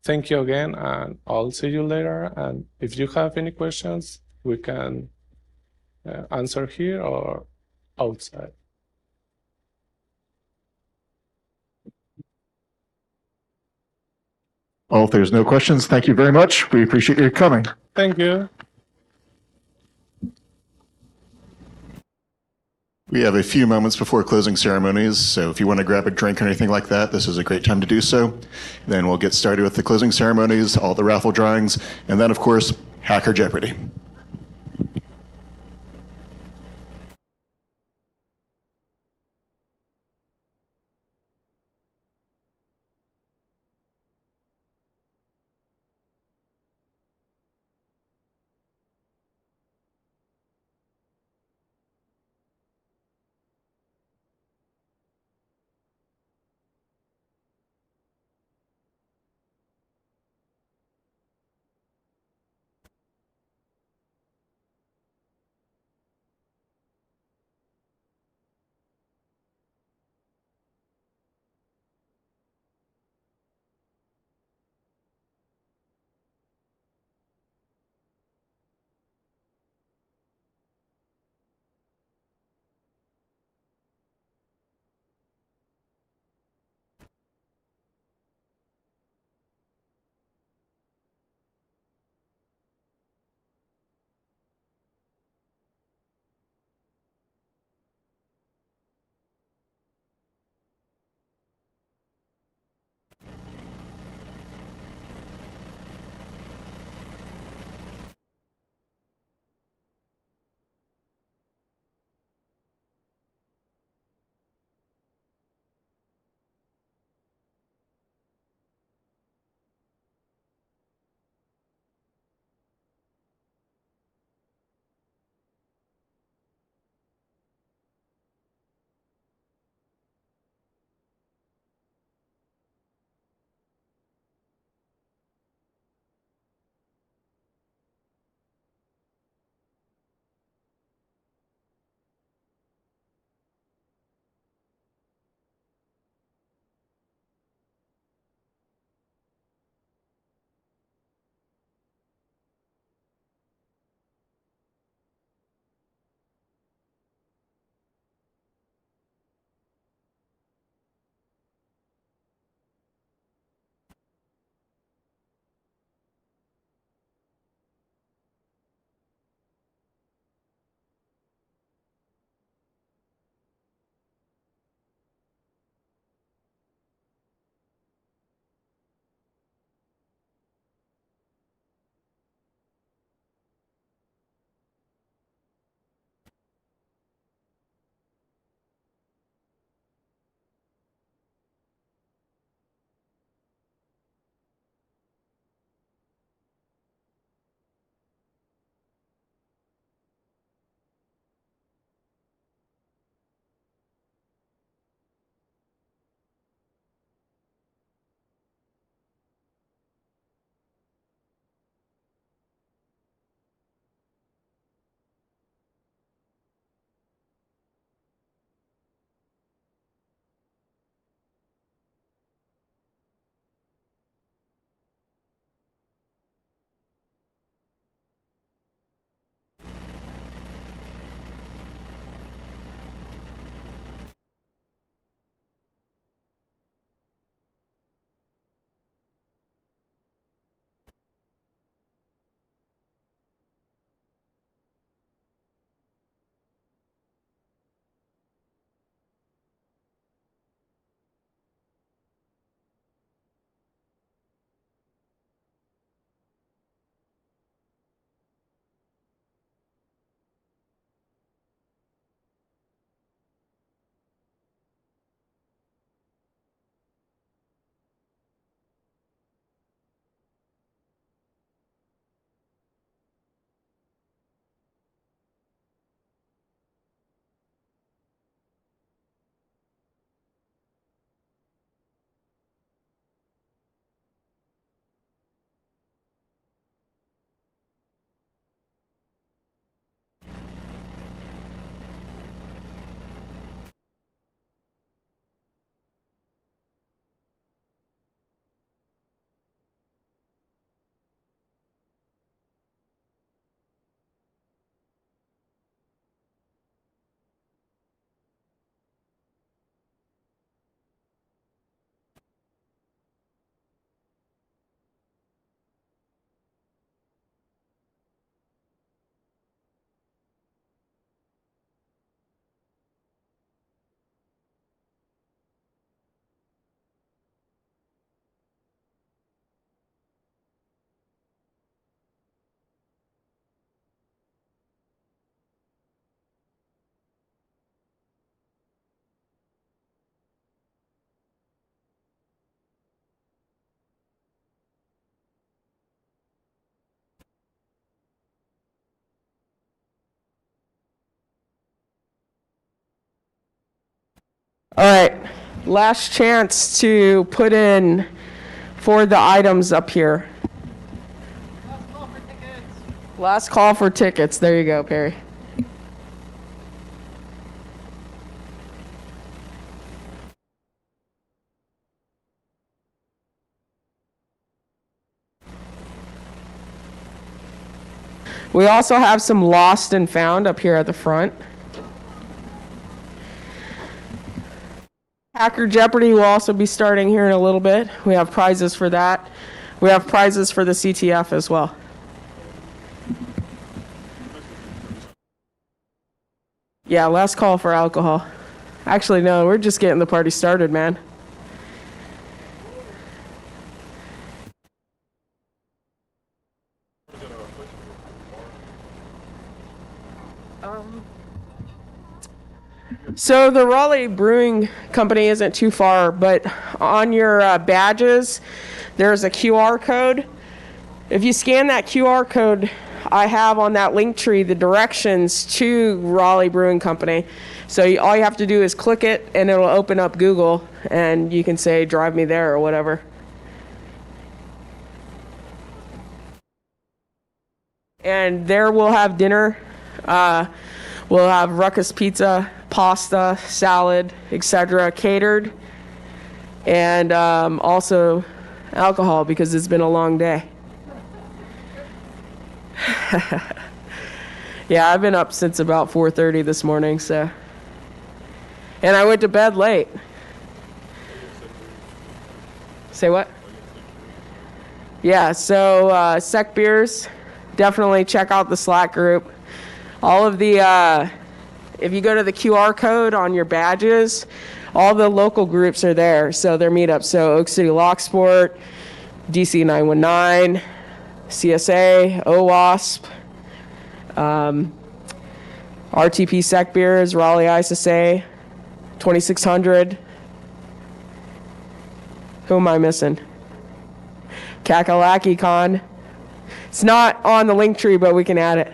Thank you again, and I'll see you later. And if you have any questions, we can answer here or outside. Well, if there's no questions, thank you very much. We appreciate your coming. Thank you. We have a few moments before closing ceremonies, so if you want to grab a drink or anything like that, this is a great time to do so. Then we'll get started with the closing ceremonies, all the raffle drawings, and then, of course, Hacker Jeopardy! All right, last chance to put in for the items up here. Last call for tickets. There you go, Perry. We also have some lost and found up here at the front. Hacker Jeopardy will also be starting here in a little bit. We have prizes for that. We have prizes for the CTF as well. Yeah, last call for alcohol. Actually, no, we're just getting the party started, man. So the Raleigh Brewing Company isn't too far, but on your badges, there's a QR code. If you scan that QR code, I have on that link tree the directions to Raleigh Brewing Company. So all you have to do is click it, and it'll open up Google, and you can say, drive me there or whatever. And there we'll have dinner. We'll have Ruckus Pizza, pasta, salad, etc. catered. And also alcohol because it's been a long day. Yeah, I've been up since about 4:30 this morning, so. And I went to bed late. Say what? Yeah, so Sec Beers, definitely check out the Slack group. All of the, if you go to the QR code on your badges, all the local groups are there, so they're meetups. So Oak City Locksport, DC 919, CSA, OWASP, RTP Sec Beers, Raleigh ISSA, 2600. Who am I missing? Kakalaki Con. It's not on the link tree, but we can add it.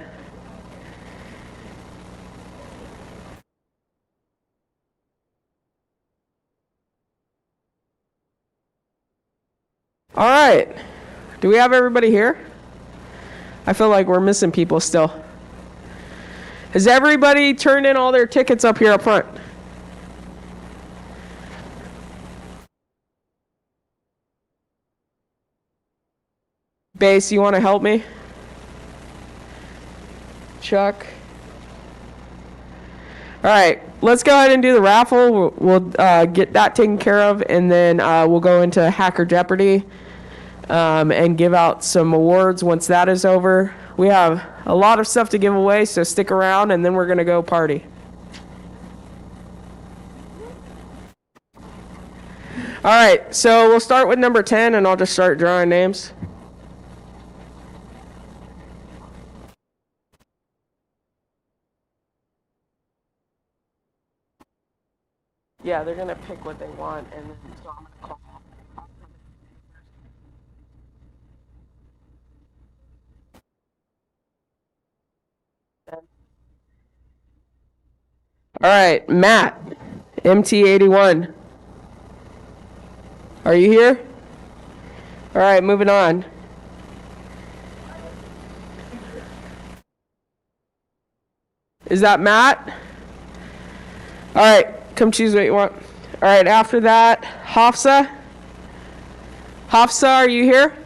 All right. Do we have everybody here? I feel like we're missing people still. Has everybody turned in all their tickets up here up front? Base, you want to help me? Chuck? All right, let's go ahead and do the raffle. We'll get that taken care of, and then we'll go into Hacker Jeopardy and give out some awards once that is over. We have a lot of stuff to give away, so stick around, and then we're going to go party. All right, so we'll start with number 10, and I'll just start drawing names. Yeah, they're going to pick what they want, and then so I'm going to call. All right, Matt, MT81. Are you here? All right, moving on. Is that Matt? All right, come choose what you want. All right, after that, Hafsa. Hafsa, are you here?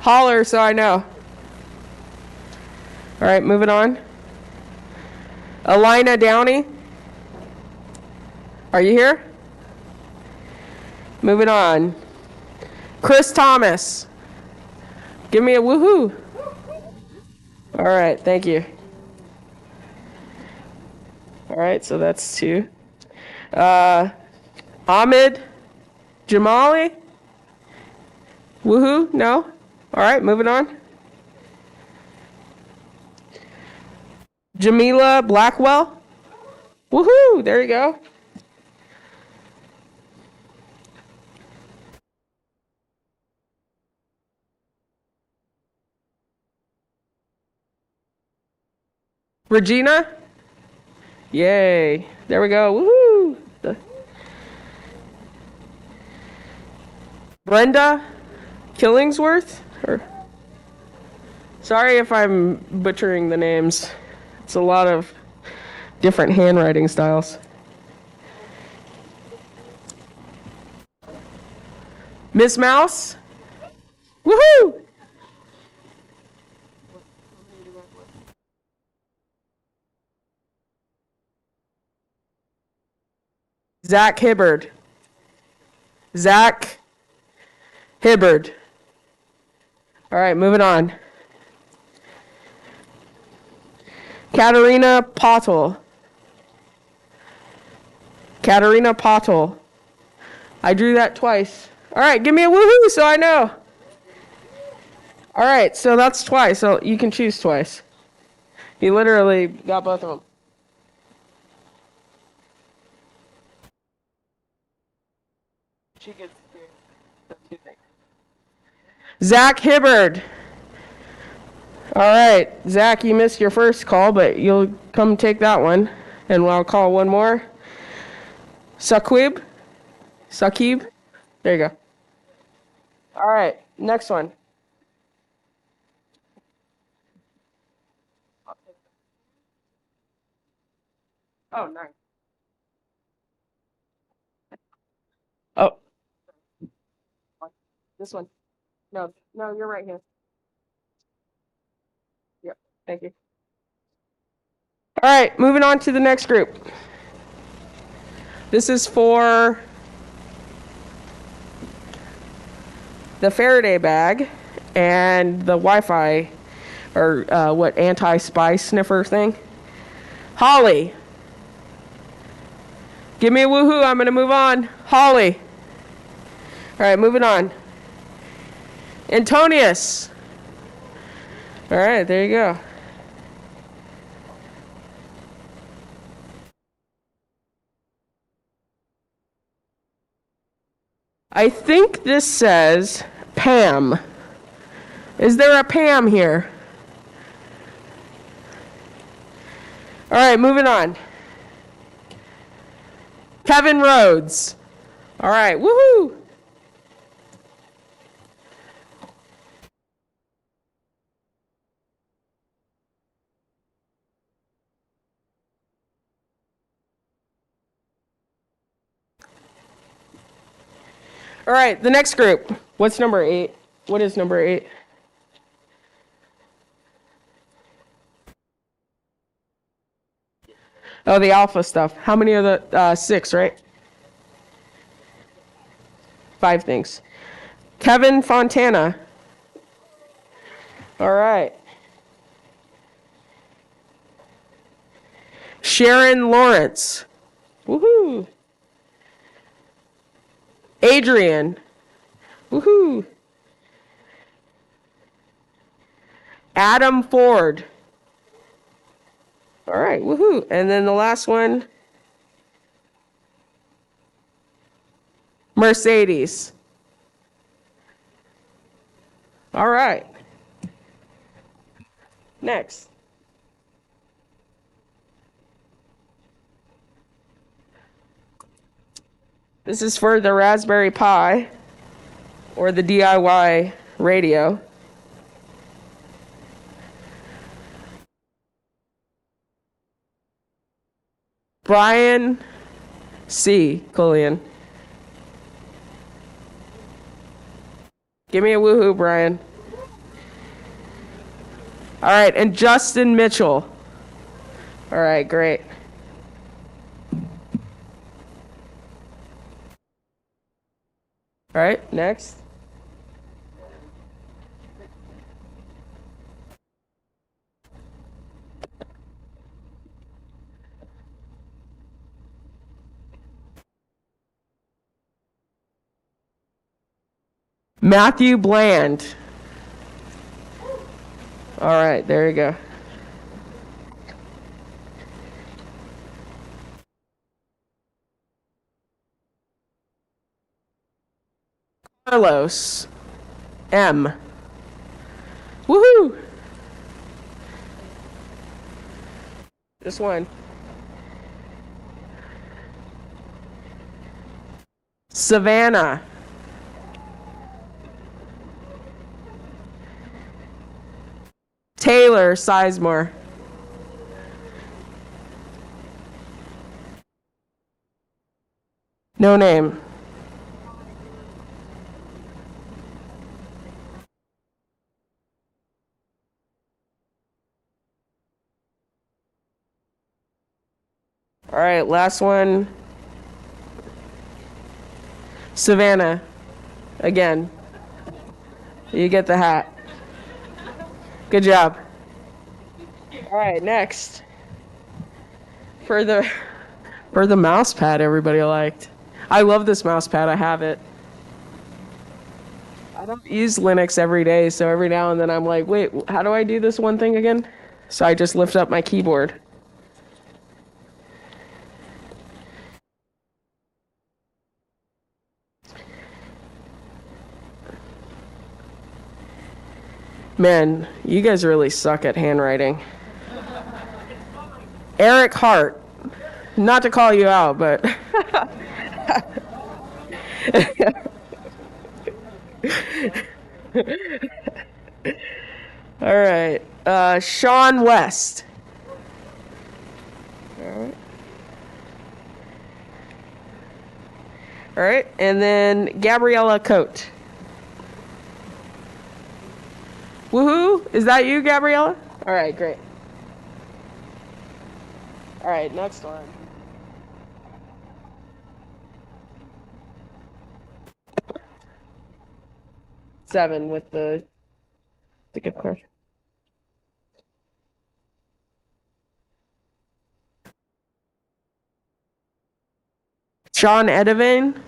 Holler so I know. All right, moving on. Alina Downey. Are you here? Moving on. Chris Thomas. Give me a woohoo. All right, thank you. All right, so that's 2. Ahmed Jamali. Woohoo? No? All right, moving on. Jamila Blackwell. Woohoo! There you go. Regina. Yay. There we go. Woohoo! Brenda Killingsworth? Sorry if I'm butchering the names. It's a lot of different handwriting styles. Miss Mouse? Woohoo! Zach Hibbard. Zach Hibbard. All right, moving on. Katerina Pottle. Katerina Pottle. I drew that twice. All right, give me a woohoo so I know. All right, so that's twice. So you can choose twice. You literally got both of them. She gets the two things. Zach Hibbard. All right, Zach, you missed your first call, but you'll come take that one. And I'll call one more. Saqib. There you go. All right, next one. Oh, nice. Oh. This one. No, you're right here. Yep, thank you. All right, moving on to the next group. This is for the Faraday bag and the Wi-Fi, or anti-spy sniffer thing. Holly. Give me a woohoo, I'm gonna move on. Holly. All right, moving on. Antonius. All right, there you go. I think this says Pam. Is there a Pam here? All right, moving on. Kevin Rhodes. All right, woohoo! All right, the next group. What's number 8? What is number 8? Oh, the alpha stuff. How many are the 6, right? 5 things. Kevin Fontana. All right. Sharon Lawrence. Woohoo. Adrian. Woohoo. Adam Ford. All right, woohoo. And then the last one, Mercedes. All right. Next. This is for the Raspberry Pi or the DIY radio. Brian C. Cullion. Give me a woohoo, Brian. All right, and Justin Mitchell. All right, great. All right, next. Matthew Bland. All right, there you go. Carlos M. Woohoo! This one. Savannah. Taylor Sizemore. No name. All right, last one. Savannah. Again. You get the hat. Good job. All right, next. For the mouse pad everybody liked. I love this mouse pad. I have it. I don't use Linux every day, so every now and then I'm like, wait, how do I do this one thing again? So I just lift up my keyboard. Man, you guys really suck at handwriting. Eric Hart. Not to call you out, but... All right. Sean West. All right. All right. And then Gabriella Coate. Woohoo! Is that you, Gabriella? All right, great. All right, next one. Seven with the gift card. Sean Edivane.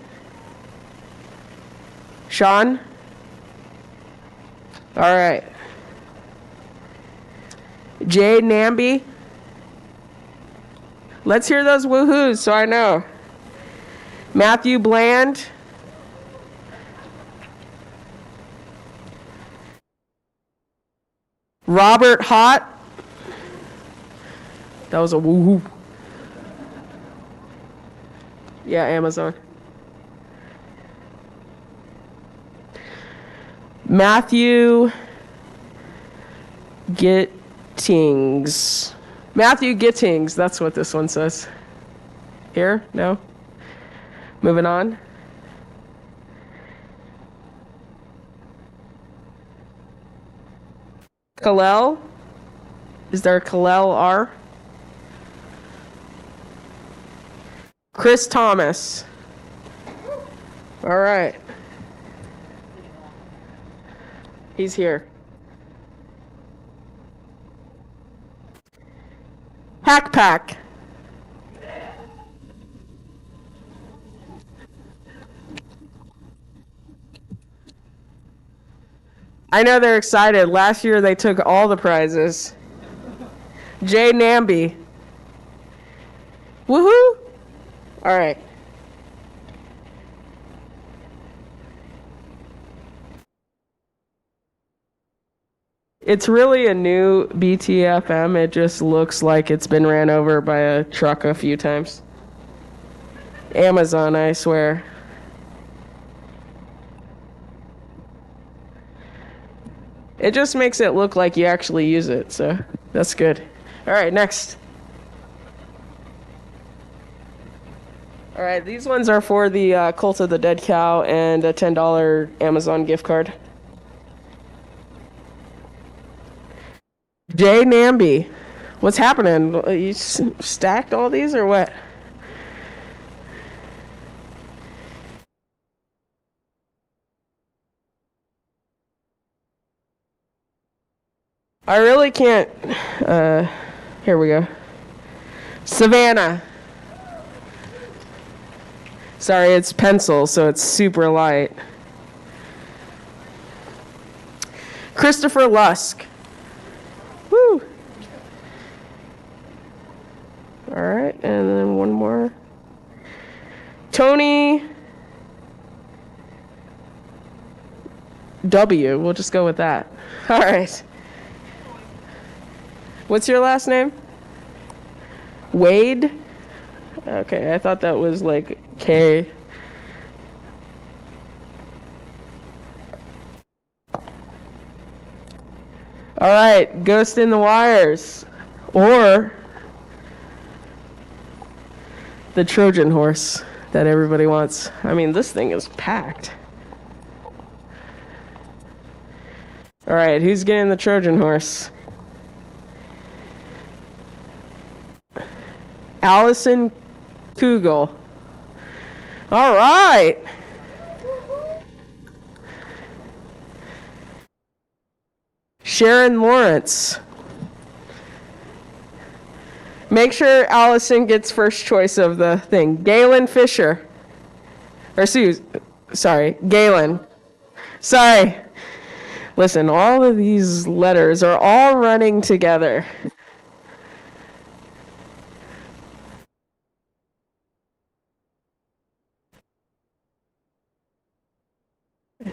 Sean? All right. Jay Namby. Let's hear those woohoos so I know. Matthew Bland. Robert Hott. That was a woohoo. Yeah, Amazon. Matthew Gittings. Matthew Gittings, that's what this one says. Here? No? Moving on. Kalel? Is there a Kalel R? Chris Thomas. All right. He's here. Hackpack. I know they're excited. Last year they took all the prizes. Jay Namby. Woohoo! All right. It's really a new BTFM. It just looks like it's been ran over by a truck a few times. Amazon, I swear. It just makes it look like you actually use it, so that's good. All right, next. All right, these ones are for the Cult of the Dead Cow and a $10 Amazon gift card. Jay Namby. What's happening? You stacked all these or what? I really can't. Here we go. Savannah. Sorry, it's pencil, so it's super light. Christopher Lusk. Woo! All right, and then one more. Tony W. We'll just go with that. All right. What's your last name? Wade? Okay, I thought that was like K. All right, Ghost in the Wires. Or the Trojan horse that everybody wants. I mean, this thing is packed. All right, who's getting the Trojan horse? Allison Kugel. All right. Sharon Lawrence. Make sure Allison gets first choice of the thing. Galen Fisher. Or sorry, Galen. Sorry. Listen, all of these letters are all running together.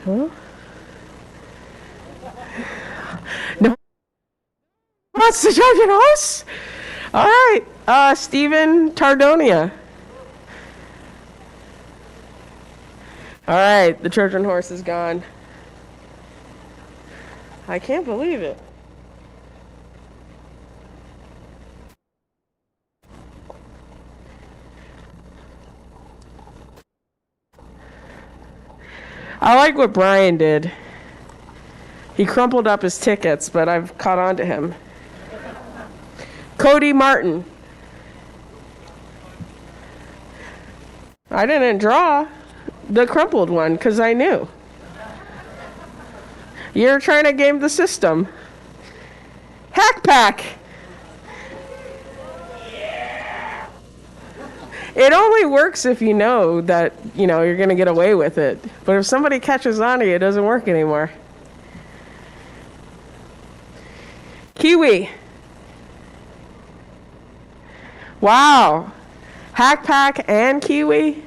Huh? No. What's the Trojan horse? All right, Stephen Tardonia. All right, the Trojan horse is gone. I can't believe it. I like what Brian did. He crumpled up his tickets, but I've caught on to him. Cody Martin. I didn't draw the crumpled one because I knew. You're trying to game the system. Hack Pack. It only works if you know that, you're going to get away with it. But if somebody catches on to you, it doesn't work anymore. Kiwi. Wow. Hack Pack and Kiwi?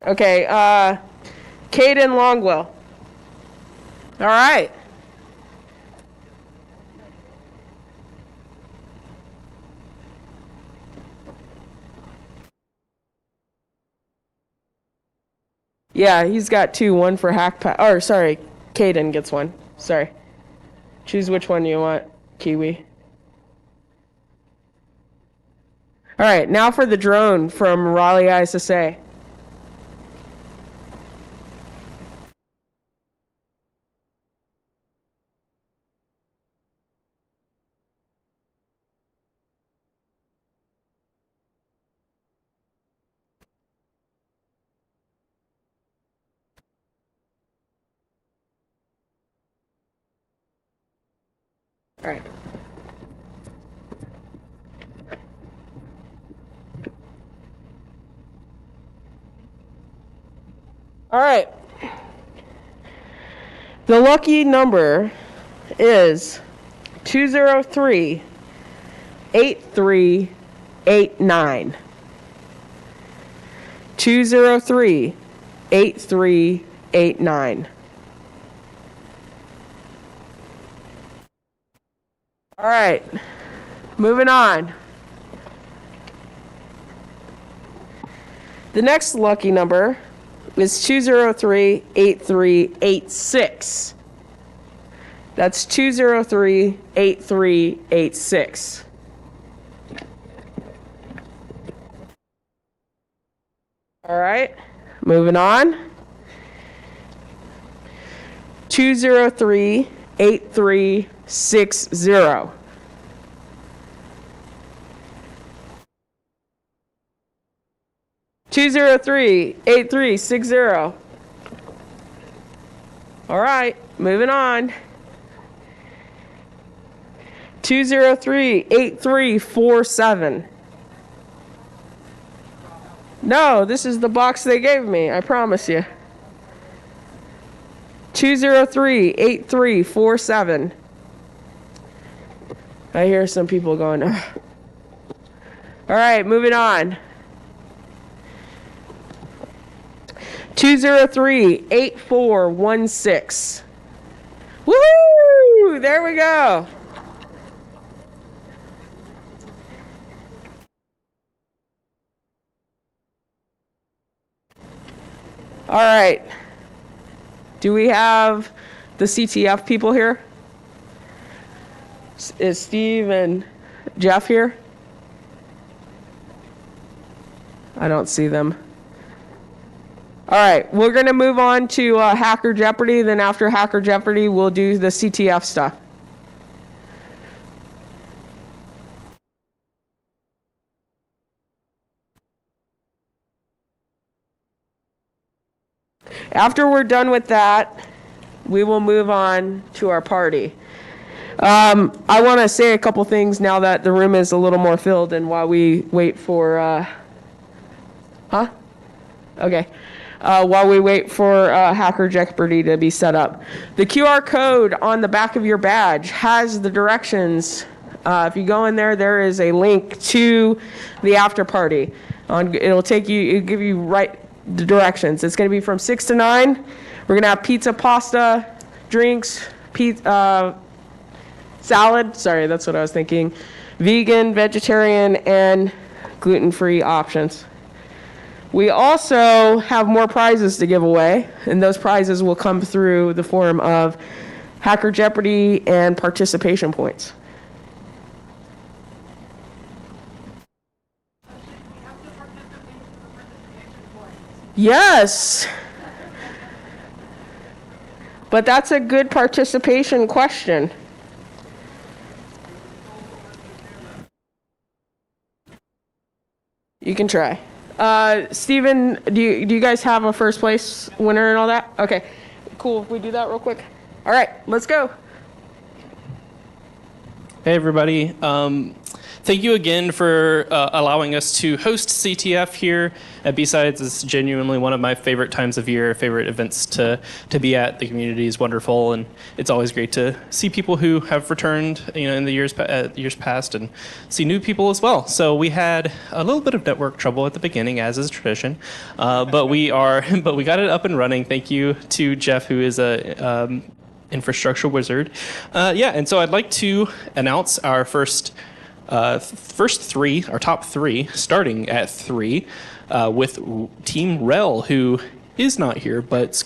Okay, Caden Longwell. All right. Yeah, he's got two, one for Hack Pack. Or, sorry, Caden gets one. Sorry. Choose which one you want, Kiwi. All right, now for the drone from Raleigh ISSA. All right. All right. The lucky number is 203-8389. 203-8389. All right, moving on. The next lucky number is 203-8386. That's 203-8386. All right, moving on. 203-8360. 203-8360. All right, moving on. 203-8347. No, this is the box they gave me, I promise you. 203-8347. I hear some people going, ugh. All right, moving on. 203-8416. Woohoo! There we go. All right. Do we have the CTF people here? Is Steve and Jeff here? I don't see them. All right, we're going to move on to Hacker Jeopardy. Then after Hacker Jeopardy, we'll do the CTF stuff. After we're done with that, we will move on to our party. I want to say a couple things now that the room is a little more filled and while we wait for, Okay. While we wait for Hacker Jeopardy to be set up. The QR code on the back of your badge has the directions. If you go in there, there is a link to the after party. It'll take you, it'll give you right the directions. It's going to be from 6 to 9. We're going to have pizza, pasta, drinks, salad. Sorry, that's what I was thinking. Vegan, vegetarian, and gluten-free options. We also have more prizes to give away, and those prizes will come through the form of Hacker Jeopardy and participation points. Yes. But that's a good participation question. You can try. Steven, do you guys have a first place winner and all that? Okay, cool. If we do that real quick. All right, let's go. Hey, everybody. Thank you again for allowing us to host CTF here at BSides. It's genuinely one of my favorite times of year, favorite events to be at. The community is wonderful, and it's always great to see people who have returned, in the years past, and see new people as well. So we had a little bit of network trouble at the beginning, as is tradition, but we got it up and running. Thank you to Jeff, who is a infrastructure wizard. And so I'd like to announce our first three, our top three, starting at 3, with Team Rel, who is not here, but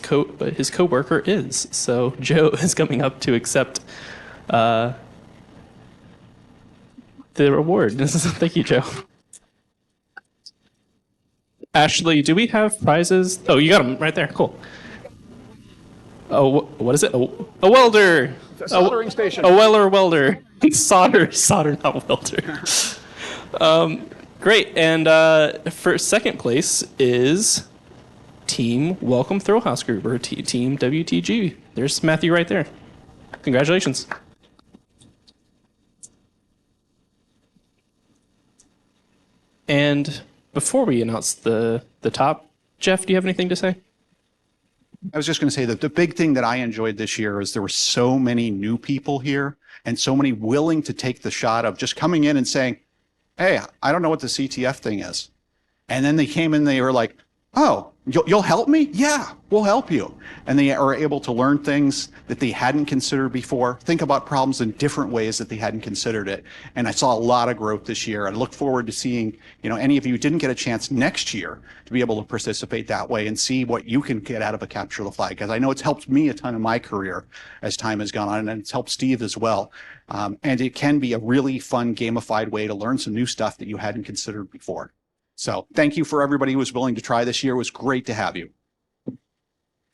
his coworker is. So Joe is coming up to accept the reward. Thank you, Joe. Ashley, do we have prizes? Oh, you got them right there. Cool. Oh, what is it? A welder. A soldering station. A welder. Solder, not welder. Great. And for second place is Team Welcome Throwhouse Group, or Team WTG. There's Matthew right there. Congratulations. And before we announce the top, Jeff, do you have anything to say? I was just going to say that the big thing that I enjoyed this year is there were so many new people here and so many willing to take the shot of just coming in and saying, hey, I don't know what the CTF thing is. And then they came in, they were like, oh, you'll help me? Yeah, we'll help you. And they are able to learn things that they hadn't considered before, think about problems in different ways that they hadn't considered it. And I saw a lot of growth this year. I look forward to seeing, any of you who didn't get a chance next year to be able to participate that way and see what you can get out of a Capture the Flag. Because I know it's helped me a ton in my career as time has gone on, and it's helped Steve as well. And it can be a really fun gamified way to learn some new stuff that you hadn't considered before. So thank you for everybody who was willing to try this year. It was great to have you.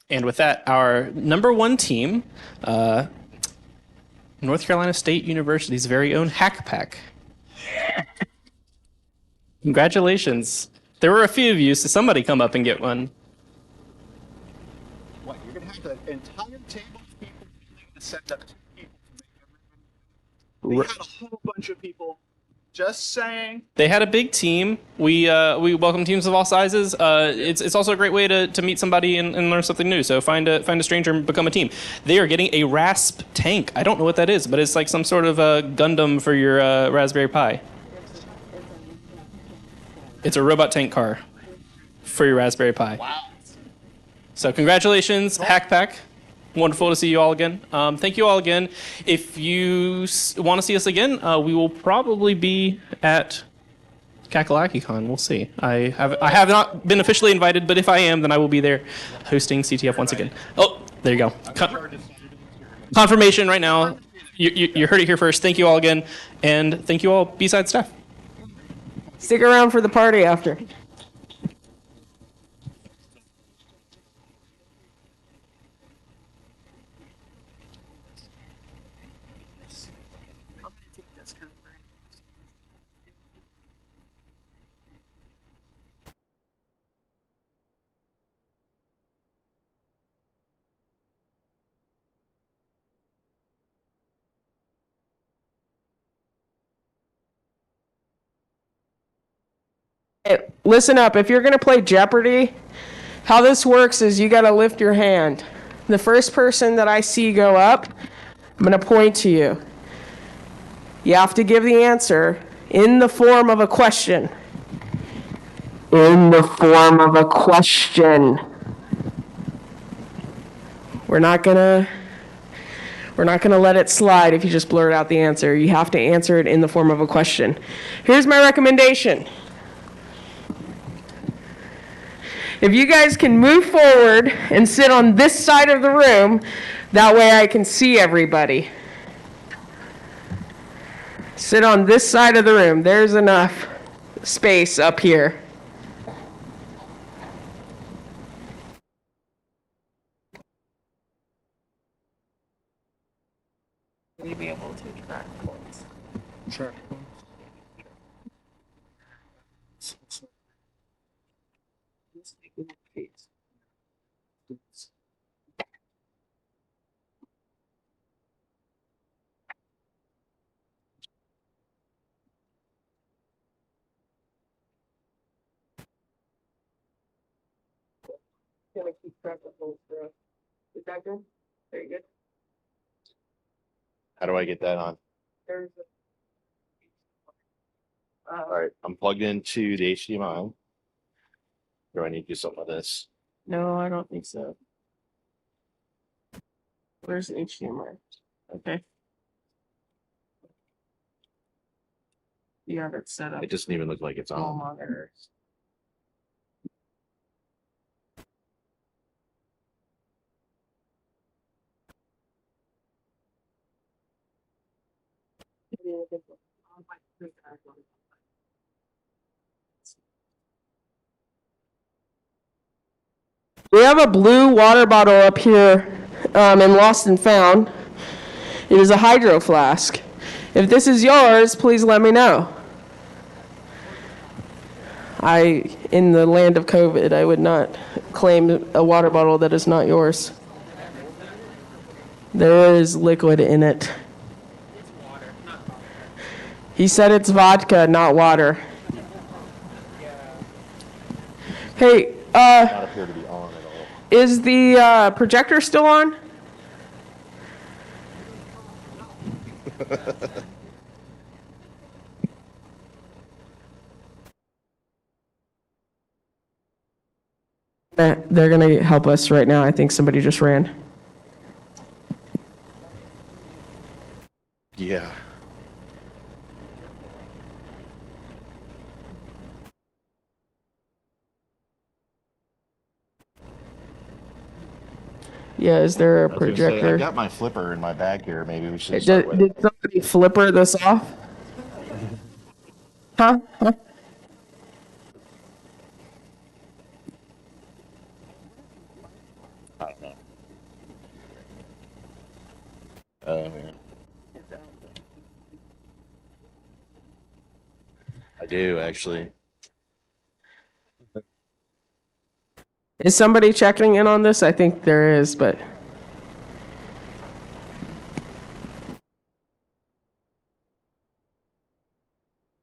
And with that, our number one team, North Carolina State University's very own Hack Pack. Congratulations. There were a few of you, so somebody come up and get one. What, you're going to have the entire table of people to send up to you? They had a whole bunch of people. Just saying. They had a big team. We welcome teams of all sizes. It's also a great way to meet somebody and learn something new. So find a stranger and become a team. They are getting a RASP tank. I don't know what that is, but it's like some sort of a Gundam for your Raspberry Pi. It's a robot tank car for your Raspberry Pi. Wow. So congratulations, Hack Pack. Wonderful to see you all again. Thank you all again. If you want to see us again, we will probably be at KakalakiCon. We'll see. I have not been officially invited, but if I am, then I will be there hosting CTF once again. Oh, there you go. Confirmation right now. You heard it here first. Thank you all again, and thank you all BSides staff. Stick around for the party after. Hey, listen up. If you're going to play Jeopardy, how this works is you got to lift your hand. The first person that I see go up, I'm going to point to you. You have to give the answer in the form of a question. In the form of a question. We're not gonna let it slide if you just blurt out the answer. You have to answer it in the form of a question. Here's my recommendation. If you guys can move forward and sit on this side of the room, that way I can see everybody. Sit on this side of the room. There's enough space up here. Will you be able to track points? Sure. Gonna keep track of those. Is that good? Very good. How do I get that on? There's All right, I'm plugged into the HDMI. Do I need to do something with this? No, I don't think so. Where's the HDMI? Okay. You have it set up. It doesn't even look like it's Small on. monitors. We have a blue water bottle up here in Lost and Found. It is a hydro flask. If this is yours, please let me know. In the land of COVID, I would not claim a water bottle that is not yours. There is liquid in it. He said it's vodka, not water. Hey, Not appear to be on at all. is the projector still on? They're going to help us right now. I think somebody just ran. Yeah. Yeah, is there a I was gonna say, projector? I've got my flipper in my bag here. Maybe we should start with Did somebody flipper this off? Huh? I don't know. Oh man. I do actually. Is somebody checking in on this? I think there is, but.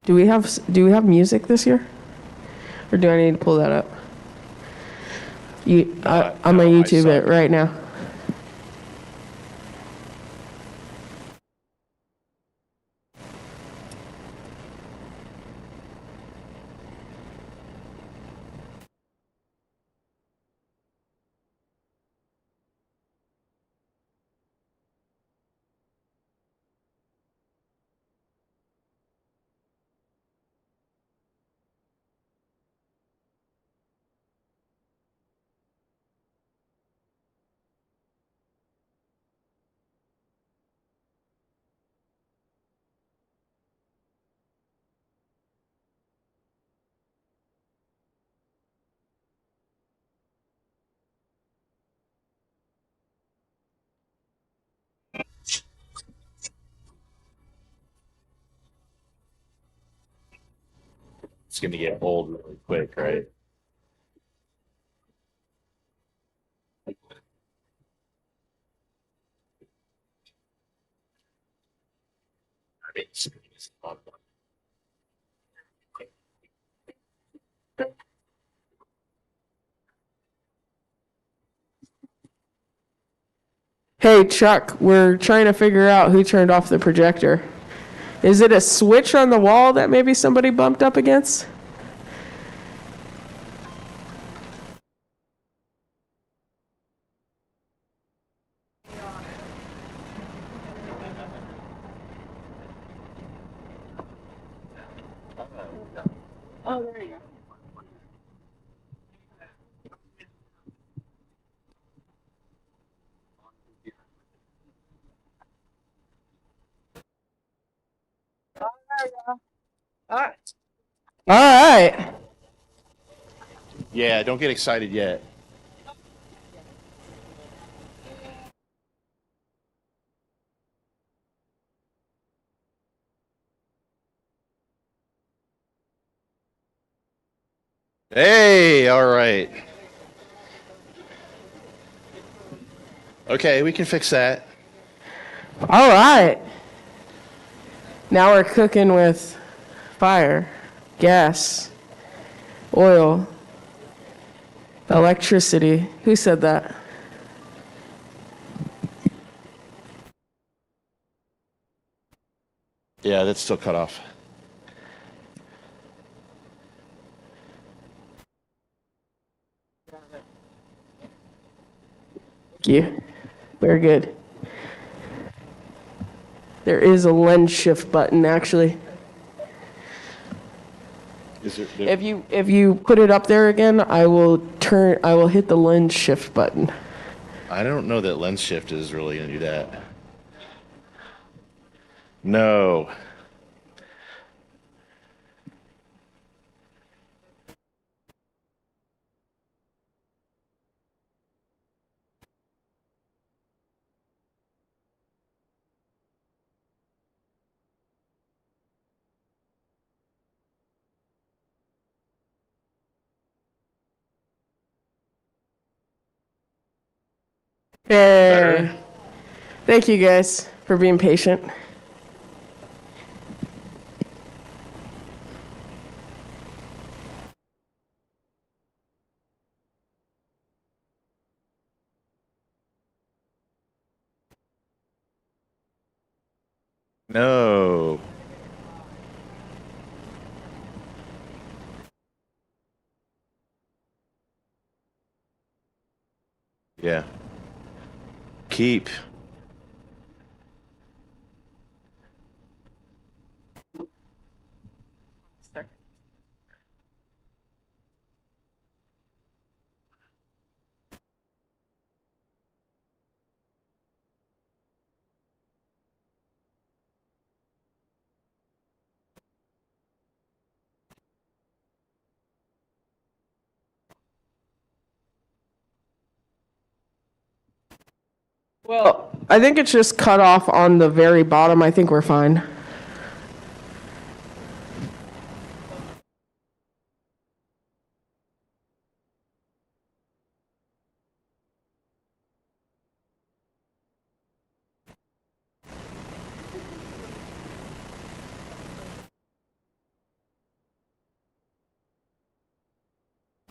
Do we have music this year? Or do I need to pull that up? I'm gonna YouTube it right now. It's going to get old really quick, right? I mean, it's not fun. Hey, Chuck, we're trying to figure out who turned off the projector. Is it a switch on the wall that maybe somebody bumped up against? Oh, there you go. All right. Yeah, don't get excited yet. Hey, all right. Okay, we can fix that. All right. Now we're cooking with fire, gas, oil, electricity. Who said that? Yeah, that's still cut off. Thank you. Very good. There is a lens shift button, actually. Is there, If you put it up there again, I will hit the lens shift button. I don't know that lens shift is really going to do that. No. Hey. Thank you guys for being patient. No. Yeah. Keep. Well, I think it's just cut off on the very bottom. I think we're fine.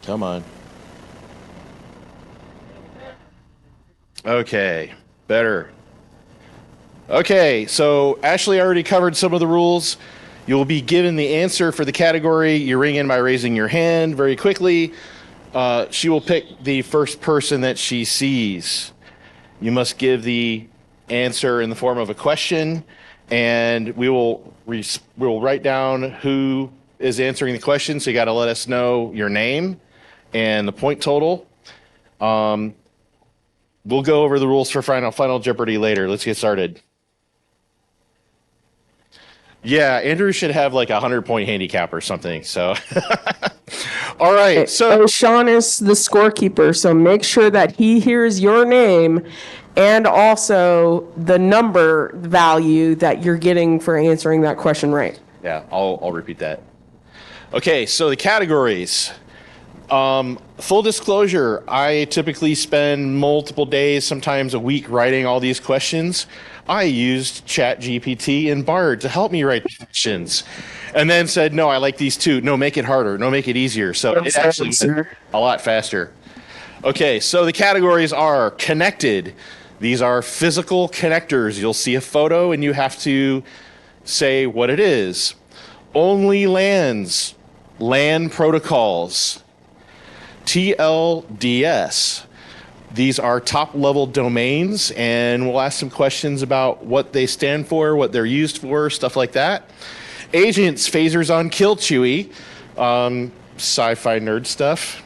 Come on. Okay, better. Okay, so Ashley already covered some of the rules. You'll be given the answer for the category. You ring in by raising your hand very quickly. She will pick the first person that she sees. You must give the answer in the form of a question, and we will write down who is answering the question. So you got to let us know your name and the point total. We'll go over the rules for Final Jeopardy later. Let's get started. Yeah, Andrew should have like a 100-point handicap or something. So, all right. So Sean is the scorekeeper, so make sure that he hears your name and also the number value that you're getting for answering that question right. yeah, I'll repeat that. Okay, so the categories. Full disclosure, I typically spend multiple days, sometimes a week, writing all these questions. I used ChatGPT and Bard to help me write the questions, and then said, no, I like these too. No, make it harder. No, make it easier. So it actually went a lot faster. Okay, so the categories are connected. These are physical connectors. You'll see a photo and you have to say what it is. Only lands, LAN protocols. TLDS. These are top-level domains, and we'll ask some questions about what they stand for, what they're used for, stuff like that. Agents, phasers on kill Chewy, sci-fi nerd stuff.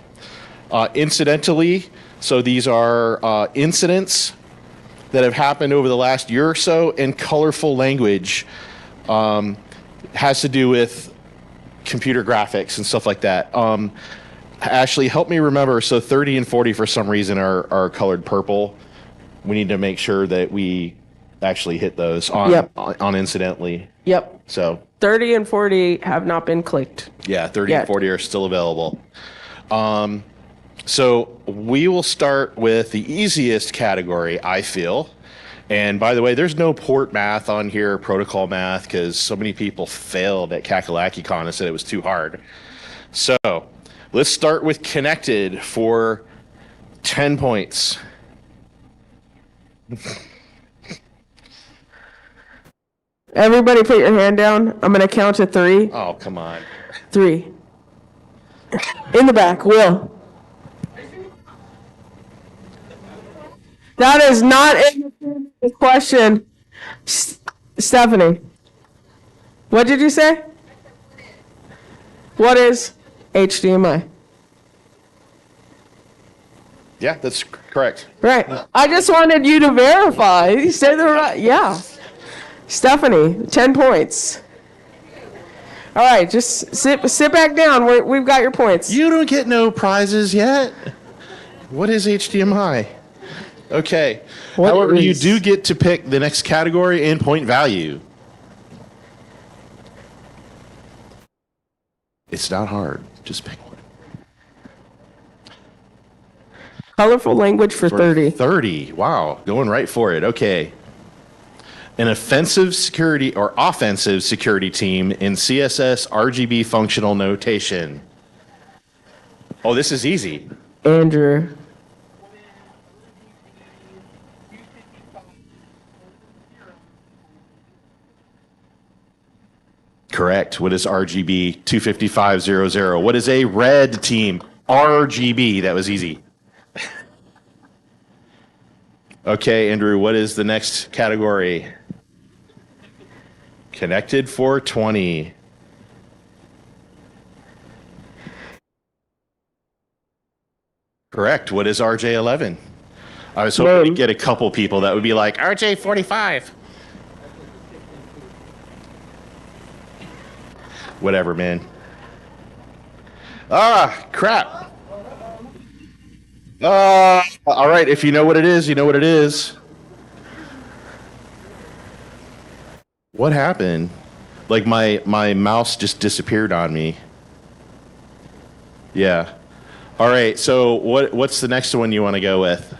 Incidentally, so these are incidents that have happened over the last year or so, and colorful language has to do with computer graphics and stuff like that. Ashley, help me remember. So 30 and 40 for some reason are colored purple. We need to make sure that we actually hit those on incidentally. Yep. So 30 and 40 have not been clicked. yeah, 30 and 40 are still available. So we will start with the easiest category, I feel. And by the way, there's no port math on here, protocol math, because so many people failed at KakalakiCon and said it was too hard. So let's start with connected for 10 points. Everybody put your hand down. I'm going to count to 3. Oh, come on. 3. In the back, Will. That is not a question. Stephanie. What did you say? What is HDMI? Yeah, that's correct. Right. I just wanted you to verify. You said the right. Yeah. Stephanie, 10 points. All right, just sit back down. We've got your points. You don't get no prizes yet. What is HDMI? Okay. However, you do get to pick the next category and point value. It's not hard. Just pick one. Colorful language for 30. 30. Wow. Going right for it. Okay. An offensive security or offensive security team in CSS RGB functional notation. Oh, this is easy. Andrew. Correct. What is RGB 25500? What is a red team? RGB. That was easy. Okay, Andrew, what is the next category? Connected for 20. Correct. What is RJ11? I was hoping to get a couple people that would be like, RJ45. Whatever, man. Ah, crap. All right, if you know what it is, you know what it is. What happened? Like my mouse just disappeared on me. Yeah. All right, so what's the next one you want to go with?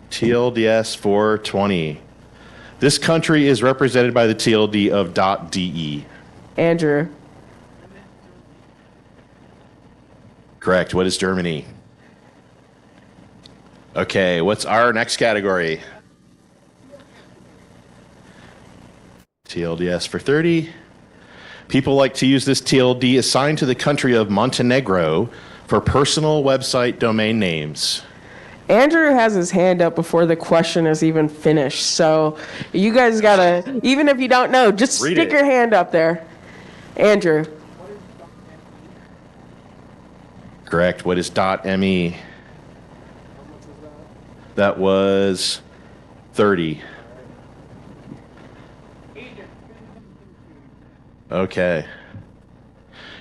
TLDS 420. This country is represented by the TLD of .de. Andrew. Correct. What is Germany? Okay, what's our next category? TLDS for 30. People like to use this TLD assigned to the country of Montenegro for personal website domain names. Andrew has his hand up before the question is even finished. So you guys gotta, even if you don't know, just stick your hand up there. Andrew. Correct. What is .me? That was 30. Okay.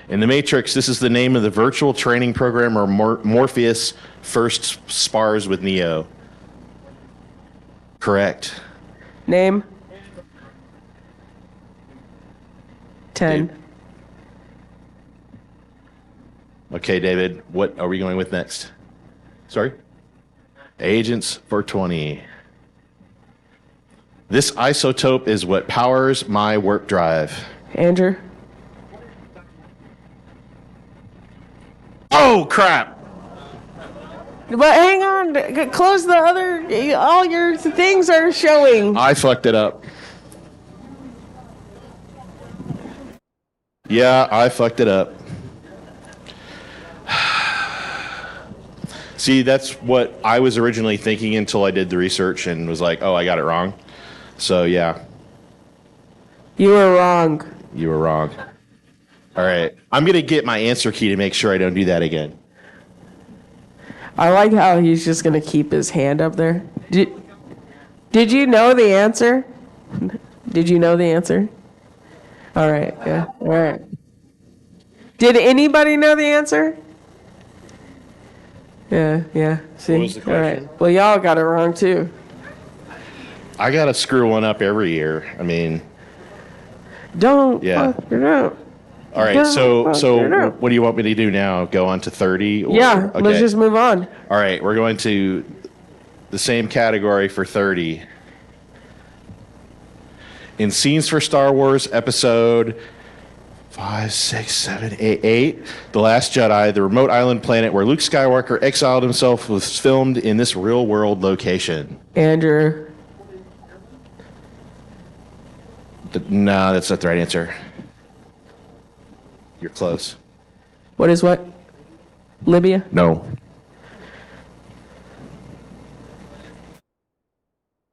In the Matrix, this is the name of the virtual training program where Morpheus first spars with Neo. Correct. Name. 10. Okay, David, what are we going with next? Sorry? Agents for 20. This isotope is what powers my warp drive. Andrew. Oh, crap! But hang on, close the other, all your things are showing. I fucked it up. Yeah, I fucked it up. See, that's what I was originally thinking until I did the research and was like, oh, I got it wrong. So, yeah. You were wrong. You were wrong. All right. I'm going to get my answer key to make sure I don't do that again. I like how he's just going to keep his hand up there. Did you know the answer? Did you know the answer? All right. Yeah. All right. Did anybody know the answer? Yeah. Yeah. See? What was the question? All right. Well, y'all got it wrong too. I got to screw one up every year. I mean, don't yeah. fuck it up. All right. Don't So fuck it up. what do you want me to do now? Go on to 30? Or, Yeah. okay. Let's just move on. All right. We're going to the same category for 30. In scenes for Star Wars episode 5, 6, 7, 8, The Last Jedi, the remote island planet where Luke Skywalker exiled himself was filmed in this real-world location. Andrew. No, that's not the right answer. You're close. What is what? Libya? No.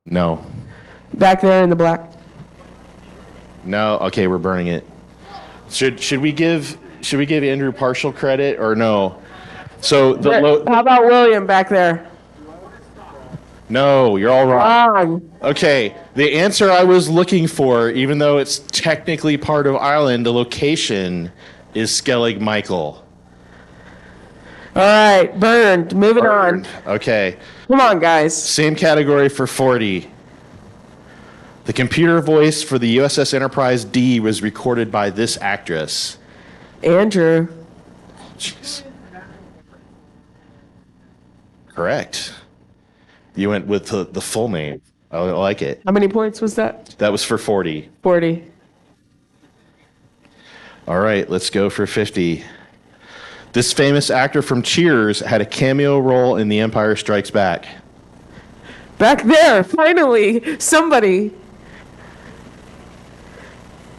No. Back there in the black. No. Okay, we're burning it. Should we give Andrew partial credit or no? So How about William back there? No, you're all wrong. Wrong. Okay, the answer I was looking for, even though it's technically part of Ireland, the location is Skellig Michael. All right, burned. Moving on. Okay. Come on, guys. Same category for 40. The computer voice for the USS Enterprise D was recorded by this actress. Andrew. Jeez. Correct. You went with the full name. I like it. How many points was that? That was for 40. 40. All right, let's go for 50. This famous actor from Cheers had a cameo role in The Empire Strikes Back. Back there, finally, somebody.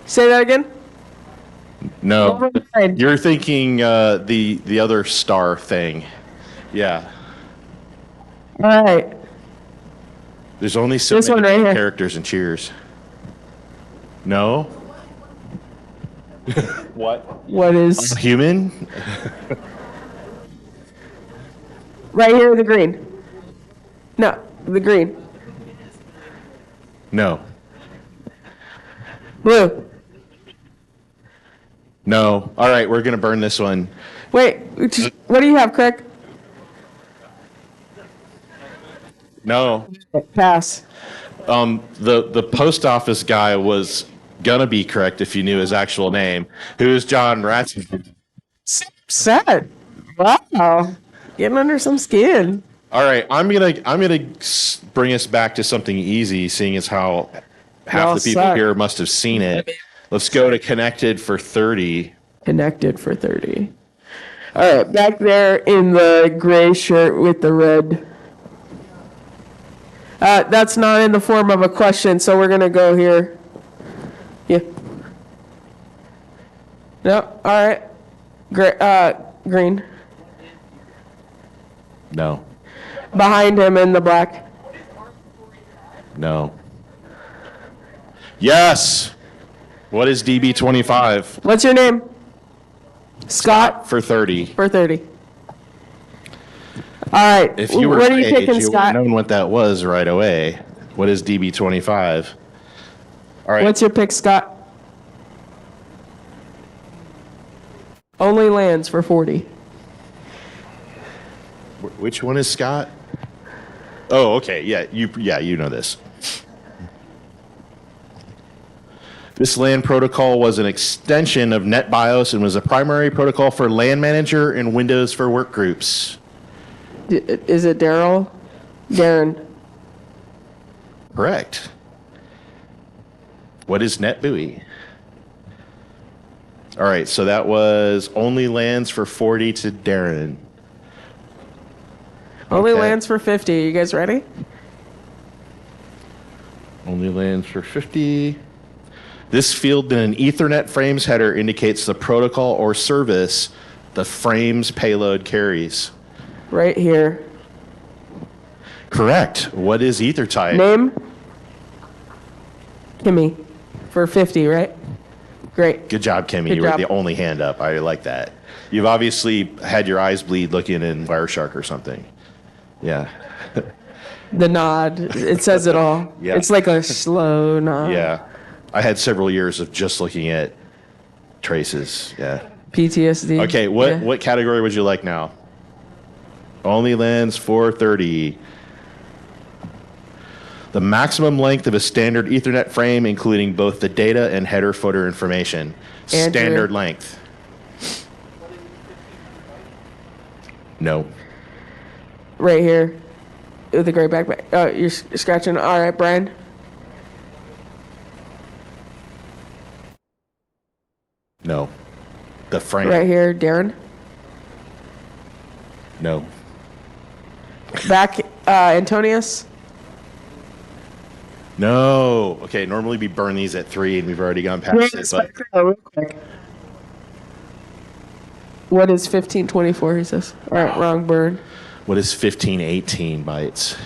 Say that again? No, you're thinking the other star thing. Yeah. All right. There's only so This many one right here. characters in Cheers. No? What? What is? Human? Right here, the green. No, the green. No. Blue. No. All right, we're going to burn this one. Wait, what do you have, Craig? No. Pass. The post office guy was gonna be correct if you knew his actual name. Who is John Ratzenberger? Set. Wow. Getting under some skin. All right, I'm gonna bring us back to something easy, seeing as how half Y'all the people suck. here must have seen it. Let's go to Connected for 30. Connected for 30. All right, back there in the gray shirt with the red. That's not in the form of a question, so we're gonna go here. Yeah. No. All right. Green. No. Behind him in the black. No. Yes. What is DB25? What's your name? Scott. For 30. For 30. All right. If you were what are you age, picking, you would have Scott? known what that was right away. What is DB25? All right. What's your pick, Scott? Only lands for 40. Which one is Scott? Oh, okay. Yeah, you know this. This LAN protocol was an extension of NetBIOS and was a primary protocol for LAN Manager and Windows for Workgroups. Is it Daryl? Darren. Correct. What is NetBUI? All right, so that was only lands for 40 to Darren. Only Okay. lands for 50. You guys ready? Only lands for 50. This field in an Ethernet frames header indicates the protocol or service the frames payload carries. Right here. Correct. What is ether type? Name? Kimmy. For 50, right? Great. Good job, Kimmy. Good You were job. the only hand up. I like that. You've obviously had your eyes bleed looking in Wireshark or something. Yeah. The nod. It says it all. Yeah. It's like a slow nod. Yeah. I had several years of just looking at traces. Yeah. PTSD. Okay, what category would you like now? Only lands 430. The maximum length of a standard Ethernet frame, including both the data and header footer information. Andrew. Standard length. No. Right here. With the gray backpack. Oh, you're scratching. All right, Brian. No. The frame. Right here, Darren. No. Back, Antonius. No. Okay, normally we burn these at 3 and we've already gone past it, but Real quick. What is 1524, he says. All right, wrong burn. what is 1518 bytes?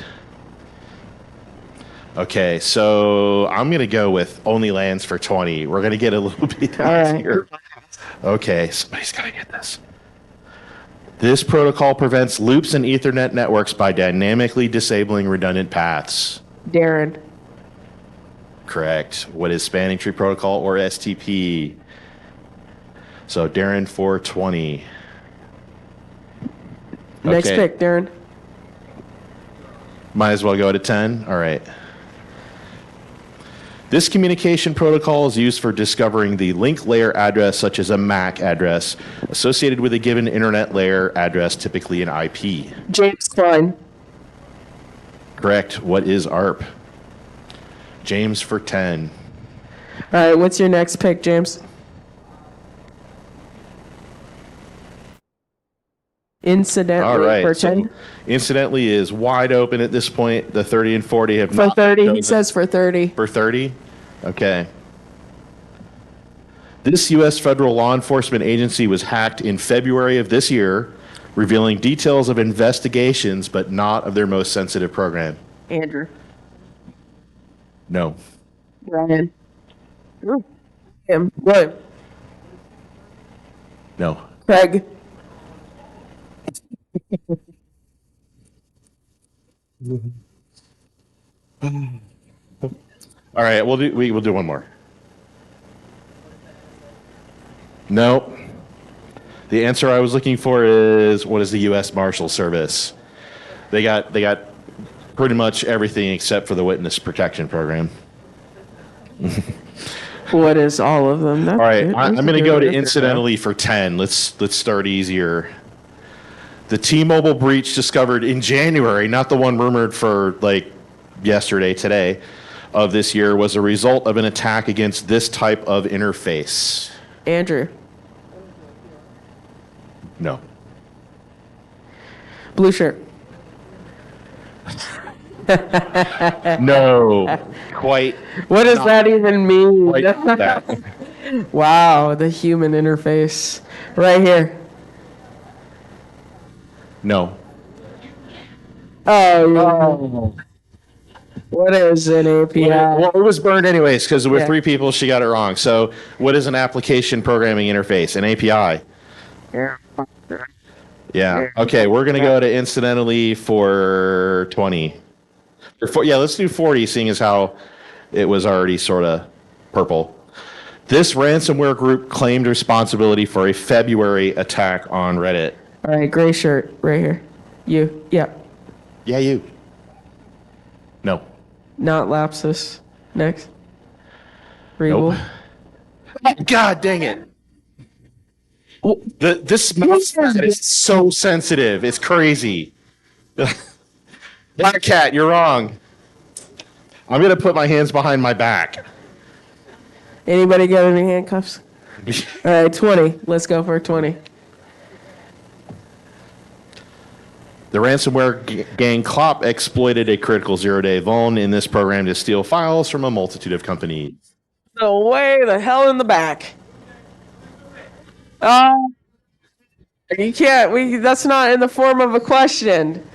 Okay, so I'm going to go with only lands for 20. We're going to get a little bit easier. Okay, somebody's got to get this. This protocol prevents loops in Ethernet networks by dynamically disabling redundant paths. Darren. Correct. What is spanning tree protocol or STP? So Darren 420. Next Okay. pick, Darren. Might as well go to 10. All right. This communication protocol is used for discovering the link layer address, such as a MAC address, associated with a given internet layer address, typically an IP. James Klein. Correct. What is ARP? James for 10. All right, what's your next pick, James? Incidentally All right. for so 10? incidentally is wide open at this point. The 30 and 40 have For not 30, he chosen. says for 30. For 30? Okay. This U.S. federal law enforcement agency was hacked in February of this year, revealing details of investigations, but not of their most sensitive program. Andrew. No. Brian. Ooh. Him. William. No. Craig. All right, we'll do one more. No. The answer I was looking for is what is the U.S. Marshal Service? They got pretty much everything except for the Witness Protection Program. What is all of them? All right, I'm going to go to That's incidentally for 10. Let's start easier. The T-Mobile breach discovered in January, not the one rumored for like yesterday, today, of this year, was a result of an attack against this type of interface. Andrew. No. Blue shirt. No. Quite. What does not that even mean? quite that. Wow, the human interface. Right here. No. Oh, no. What is an API? Well, it was burned anyways because there were Yeah. 3 people. She got it wrong. So, what is an application programming interface? An API. Yeah. Okay, we're gonna go to incidentally for 20. Yeah, let's do 40, seeing as how it was already sort of purple. This ransomware group claimed responsibility for a February attack on Reddit. All right, gray shirt right here. You. Yeah. Yeah, you. No. Not Lapsus. Next. Regal. Nope. God dang it. This mouse pad is so sensitive. It's crazy. Black cat, you're wrong. I'm going to put my hands behind my back. Anybody got any handcuffs? All right, 20. Let's go for 20. The ransomware gang Clop exploited a critical zero-day vuln in this program to steal files from a multitude of companies. So way the hell in the back. You can't. That's not in the form of a question.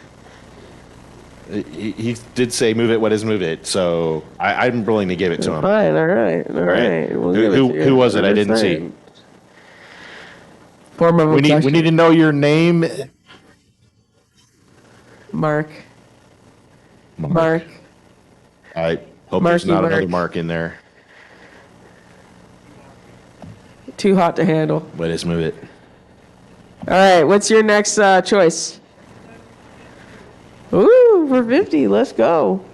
He did say move it. What is move it? So I'm willing to give it to him. Fine. All right. We'll give it to you. Who was it? I didn't see. Form of a question. We need to know your name. Mark. I hope there's not another Mark in there. Too hot to handle. But let's move it. All right. What's your next choice? Ooh, for 50. Let's go.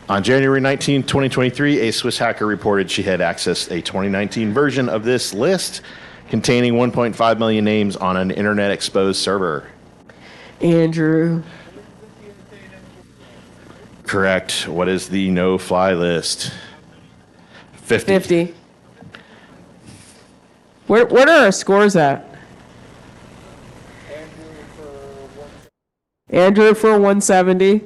On January 19, 2023, a Swiss hacker reported she had accessed a 2019 version of this list containing 1.5 million names on an internet exposed server. Andrew. Correct. What is the no-fly list? 50. What are our scores at? Andrew for 170.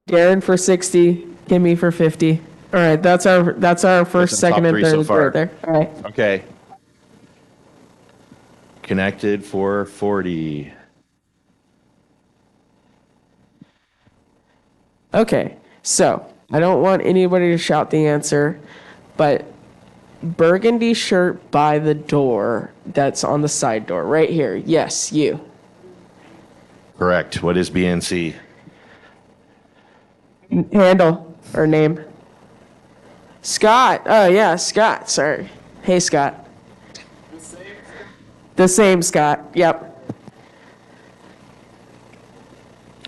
Darren for 60. Kimmy for 50. All right, that's our first, second, and third right there. All right. Okay. Connected for 40. Okay, so I don't want anybody to shout the answer, but burgundy shirt by the door that's on the side door right here. Yes, you. Correct. What is BNC? Handle or name. Scott. Oh, yeah, Scott. Sorry. Hey, Scott. The same Scott. Yep.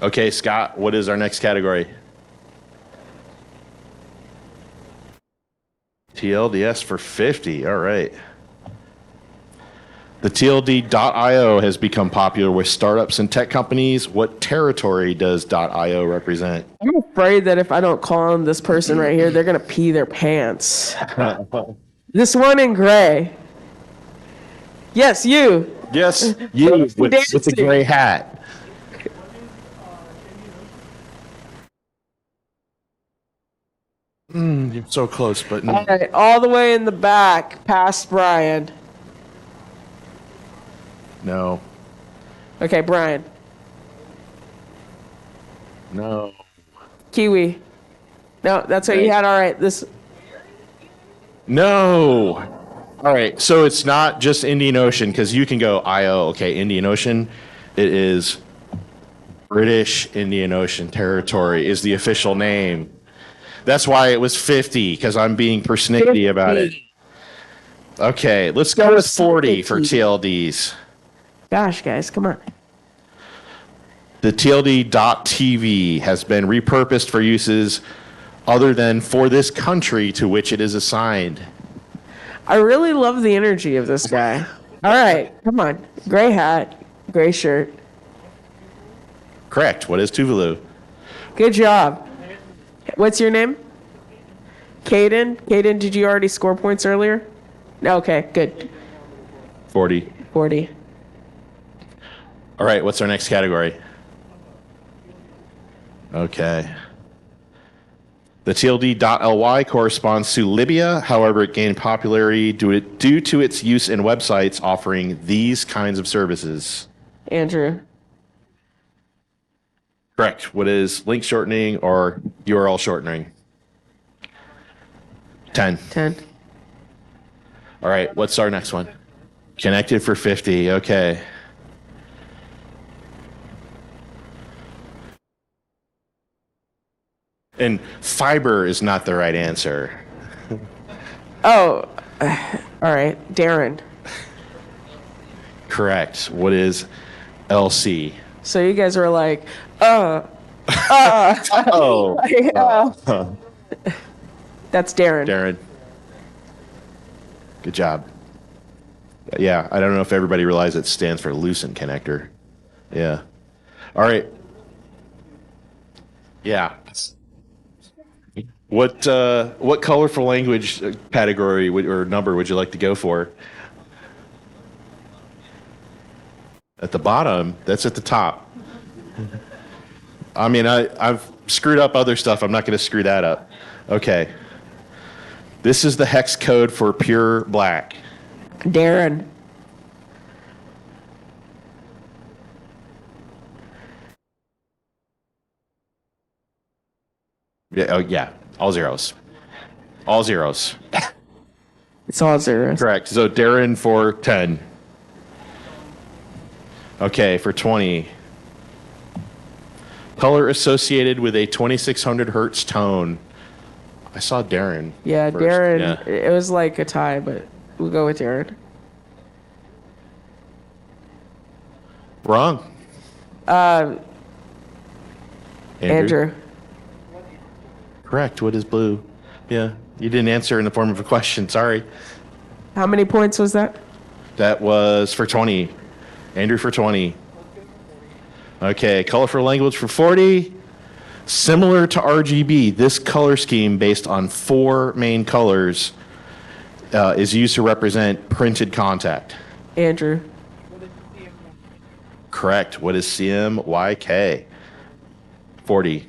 Okay, Scott, what is our next category? TLDS for 50. All right. The TLD.io has become popular with startups and tech companies. What territory does .io represent? I'm afraid that if I don't call him this person right here, they're going to pee their pants. This one in gray. Yes, you. Yes, you with the gray hat. You're so close, but no. All right, all the way in the back, past Brian. No. Okay, Brian. No. Kiwi. No, that's what you had. All right, this. No. All right, so it's not just Indian Ocean, because you can go IO, okay, Indian Ocean. It is British Indian Ocean Territory is the official name. That's why it was 50, because I'm being persnickety about it. Okay, let's go with 40 for TLDs. Gosh, guys, come on. The TLD.TV has been repurposed for uses other than for this country to which it is assigned. I really love the energy of this guy. All right, come on. Gray hat, gray shirt. Correct. What is Tuvalu? Good job. What's your name? Caden? Caden, did you already score points earlier? Okay, good. 40. 40. All right, what's our next category? Okay. The TLD.ly corresponds to Libya. However, it gained popularity due to its use in websites offering these kinds of services. Andrew. Correct. What is link shortening or URL shortening? 10. 10. All right, what's our next one? Connected for 50. Okay. And fiber is not the right answer. Oh, all right. Darren. Correct. What is LC? So you guys were like, Oh. That's Darren. Darren. Good job. Yeah, I don't know if everybody realized it stands for Lucent Connector. Yeah. All right. Yeah. What colorful language category or number would you like to go for? At the bottom, that's at the top. I mean, I've screwed up other stuff. I'm not going to screw that up. Okay. This is the hex code for pure black. Darren. Yeah, oh, yeah. All zeros. All zeros. It's all zeros. Correct. So Darren for 10. Okay, for 20. Color associated with a 2600 hertz tone. I saw Darren. Yeah, first. Darren. Yeah. It was like a tie, but we'll go with Darren. Wrong. Andrew. Correct. What is blue? Yeah. You didn't answer in the form of a question. Sorry. How many points was that? That was for 20. Andrew for 20. Okay. Colorful language for 40. Similar to RGB, this color scheme based on 4 main colors is used to represent printed contact. Andrew. Correct. What is CMYK? 40.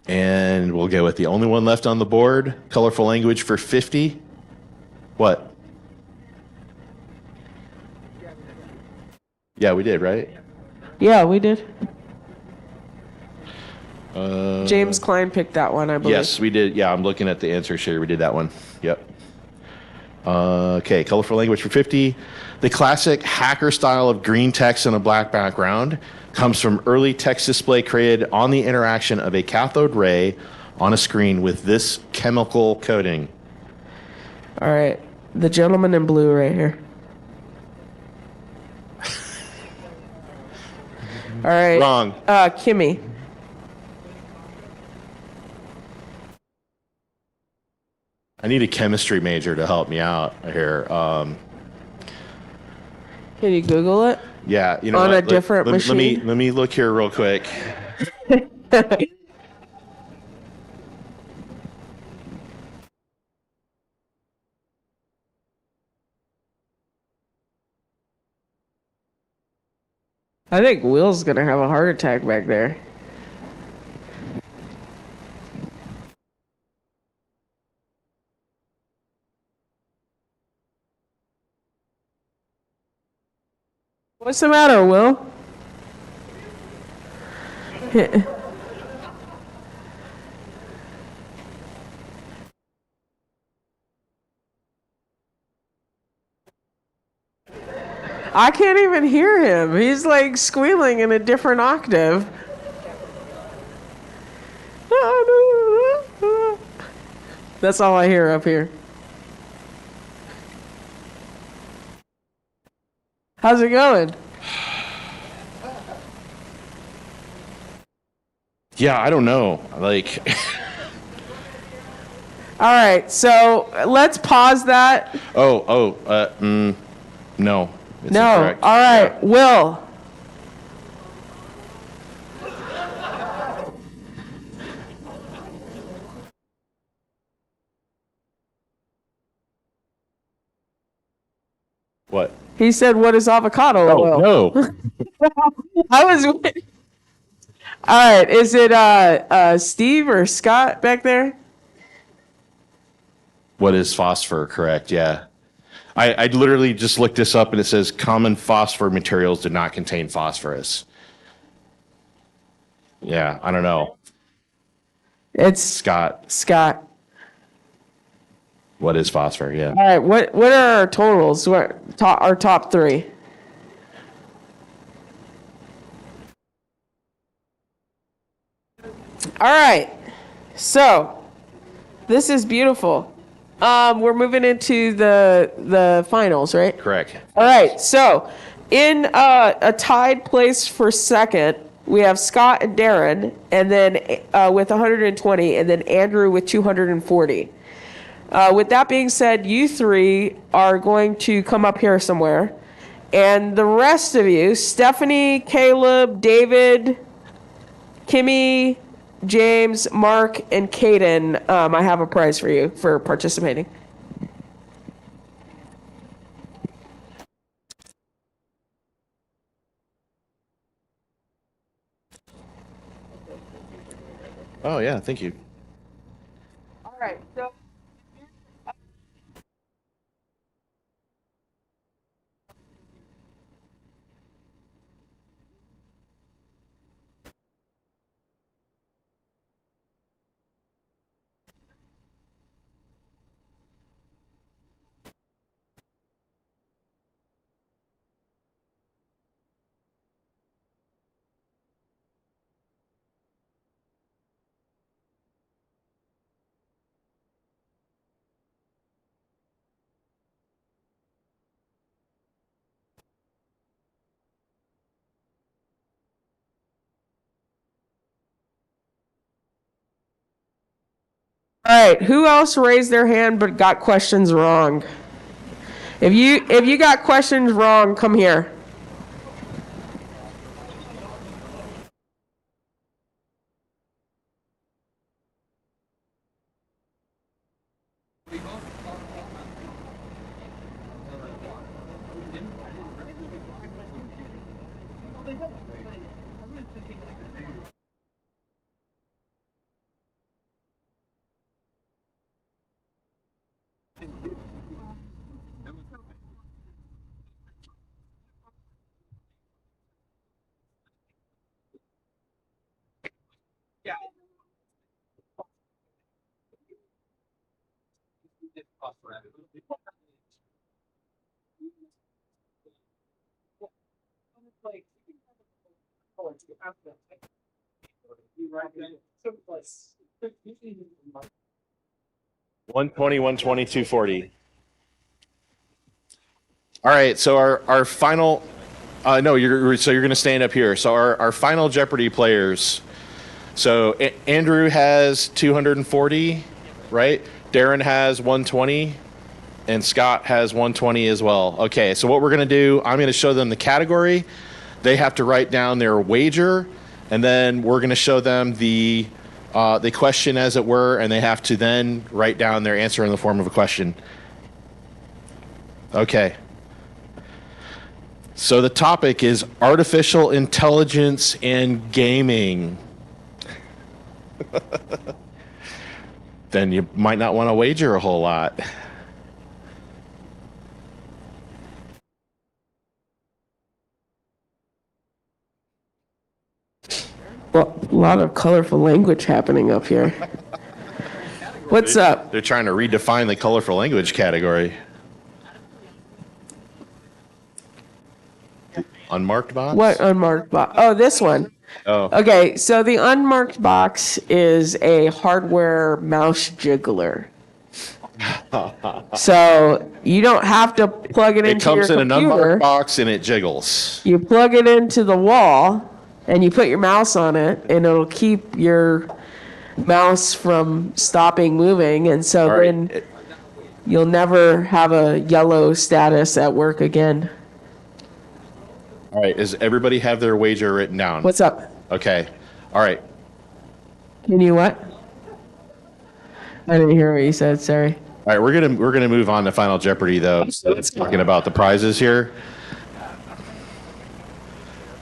And we'll go with the only one left on the board. Colorful language for 50. What? Yeah, we did, right? Yeah, we did. Uh, James Klein picked that one, I believe. Yes, we did. Yeah, I'm looking at the answer here. We did that one. Yep. Okay, colorful language for 50. The classic hacker style of green text on a black background comes from early text display created on the interaction of a cathode ray on a screen with this chemical coating. All right. The gentleman in blue right here. All right. Wrong. Kimmy. I need a chemistry major to help me out here. Can you Google it? Yeah, you know, On what? a different machine? Let me look here real quick. I think Will's gonna have a heart attack back there. What's the matter, Will? I can't even hear him. He's like squealing in a different octave. That's all I hear up here. How's it going? Yeah, I don't know. Like, all right, so let's pause that. no. It's No. incorrect. All right, Will. What? He said, "What is avocado?" Oh, Will? no. I was. All right, is it Steve or Scott back there? What is phosphor? Correct. Yeah. I literally just looked this up and it says common phosphor materials do not contain phosphorus. Yeah, I don't know. It's Scott. Scott. What is phosphor? Yeah. All right, what are our totals? What our top 3? All right, so this is beautiful. We're moving into the finals, right? Correct. All right, so in a tied place for second, we have Scott and Darren, and then with 120, and then Andrew with 240. With that being said, you three are going to come up here somewhere. And the rest of you, Stephanie, Caleb, David, Kimmy, James, Mark, and Caden, I have a prize for you for participating. Oh, yeah, thank you. All right. So all right, who else raised their hand but got questions wrong? If you got questions wrong, come here. One twenty, 120, 240. All right, so our final, no, you're going to stand up here. So our final Jeopardy players. So Andrew has 240, right? Darren has 120, and Scott has 120 as well. Okay, so what we're going to do, I'm going to show them the category. They have to write down their wager, and then we're going to show them the question, as it were, and they have to then write down their answer in the form of a question. Okay. So the topic is artificial intelligence and gaming. Then you might not want to wager a whole lot. Well, a lot of colorful language happening up here. What's up? They're trying to redefine the colorful language category. Unmarked box? What unmarked box? Oh, this one. Oh. Okay, so the unmarked box is a hardware mouse jiggler. So you don't have to plug it into your computer. It comes in an unmarked box and it jiggles. You plug it into the wall and you put your mouse on it, and it'll keep your mouse from stopping moving. And so then you'll never have a yellow status at work again. All right, does everybody have their wager written down? What's up? Okay. All right. Can you what? I didn't hear what you said, sorry. All right, we're gonna move on to Final Jeopardy though. So let's talking about the prizes here.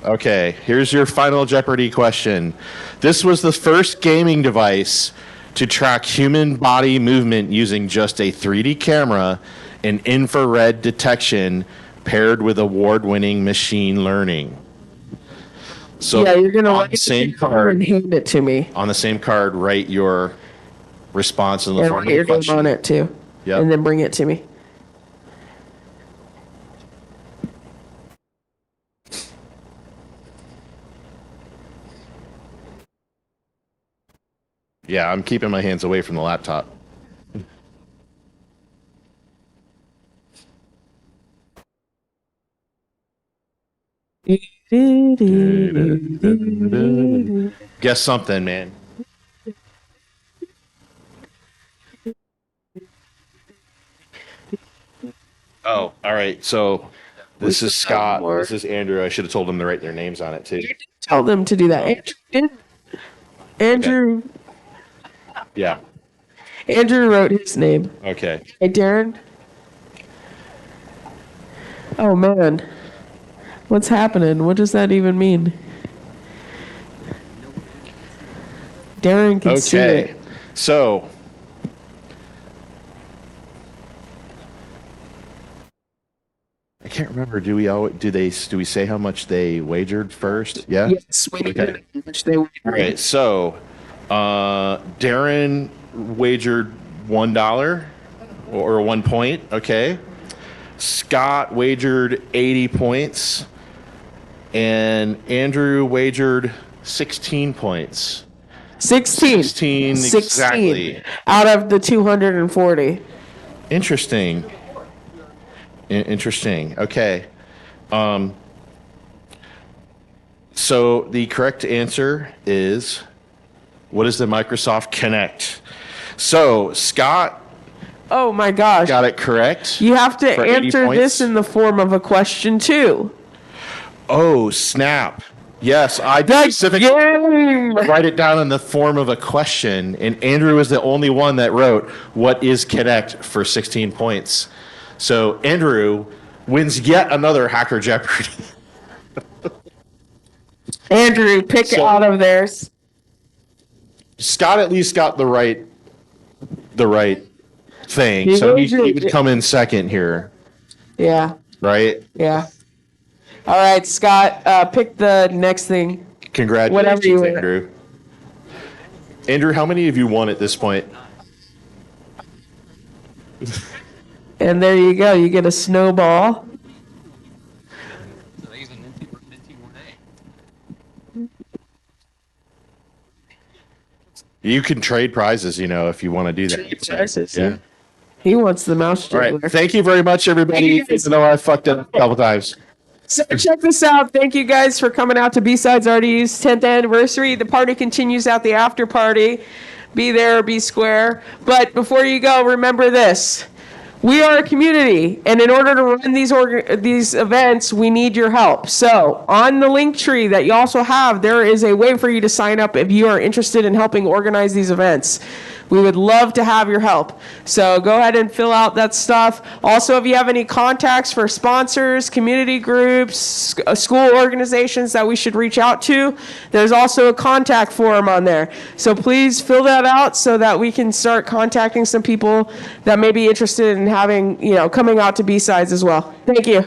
Okay, here's your Final Jeopardy question. This was the first gaming device to track human body movement using just a 3D camera and infrared detection paired with award-winning machine learning. So yeah, you're gonna on the same card and hand it to me. On the same card, write your response in the And form write of your a question. name on it too. Yep. And then bring it to me. Yeah, I'm keeping my hands away from the laptop. Guess something, man. Oh, all right. So this is Scott. This is Andrew. I should have told them to write their names on it too. Tell them to do that. Andrew. Yeah. Andrew wrote his name. Okay. Hey, Darren. Oh man, what's happening? What does that even mean? Darren can see it. So I can't remember. Do we say how much they wagered first? Yeah. Yes, we need to know how much they wagered. All right. So Darren wagered $1 or 1 point. Okay. Scott wagered 80 points, and Andrew wagered 16 points. 16. 16 exactly. Out of the 240. Interesting. Interesting. Okay. So the correct answer is, what is the Microsoft Kinect? So Scott Oh my gosh. got it correct. You have to for 80 answer points. this in the form of a question too. Oh, snap. Yes, I specifically write it down in the form of a question, and Andrew is the only one that wrote, what is Kinect for 16 points? So Andrew wins yet another Hacker Jeopardy. Andrew, pick out of theirs. Scott at least got the right thing, He so he wagered- would come in second here, Yeah, right? yeah. All right, Scott, pick the next thing. Congratulations, Whatever you want. Andrew. Andrew, how many have you won at this point? And there you go. You get a snowball. You can trade prizes, if you want to do that. Trade prizes, Yeah. He wants the mouse All right. juggler. Thank you very much, everybody. Even though I fucked up a couple times. So check this out. Thank you guys for coming out to BSides RDU's 10th anniversary. The party continues at the after party. Be there or be square. But before you go, remember this. We are a community, and in order to run these events, we need your help. So on the link tree that you also have, there is a way for you to sign up if you are interested in helping organize these events. We would love to have your help. So go ahead and fill out that stuff. Also, if you have any contacts for sponsors, community groups, school organizations that we should reach out to, there's also a contact form on there. So please fill that out so that we can start contacting some people that may be interested in having, coming out to BSides as well. Thank you.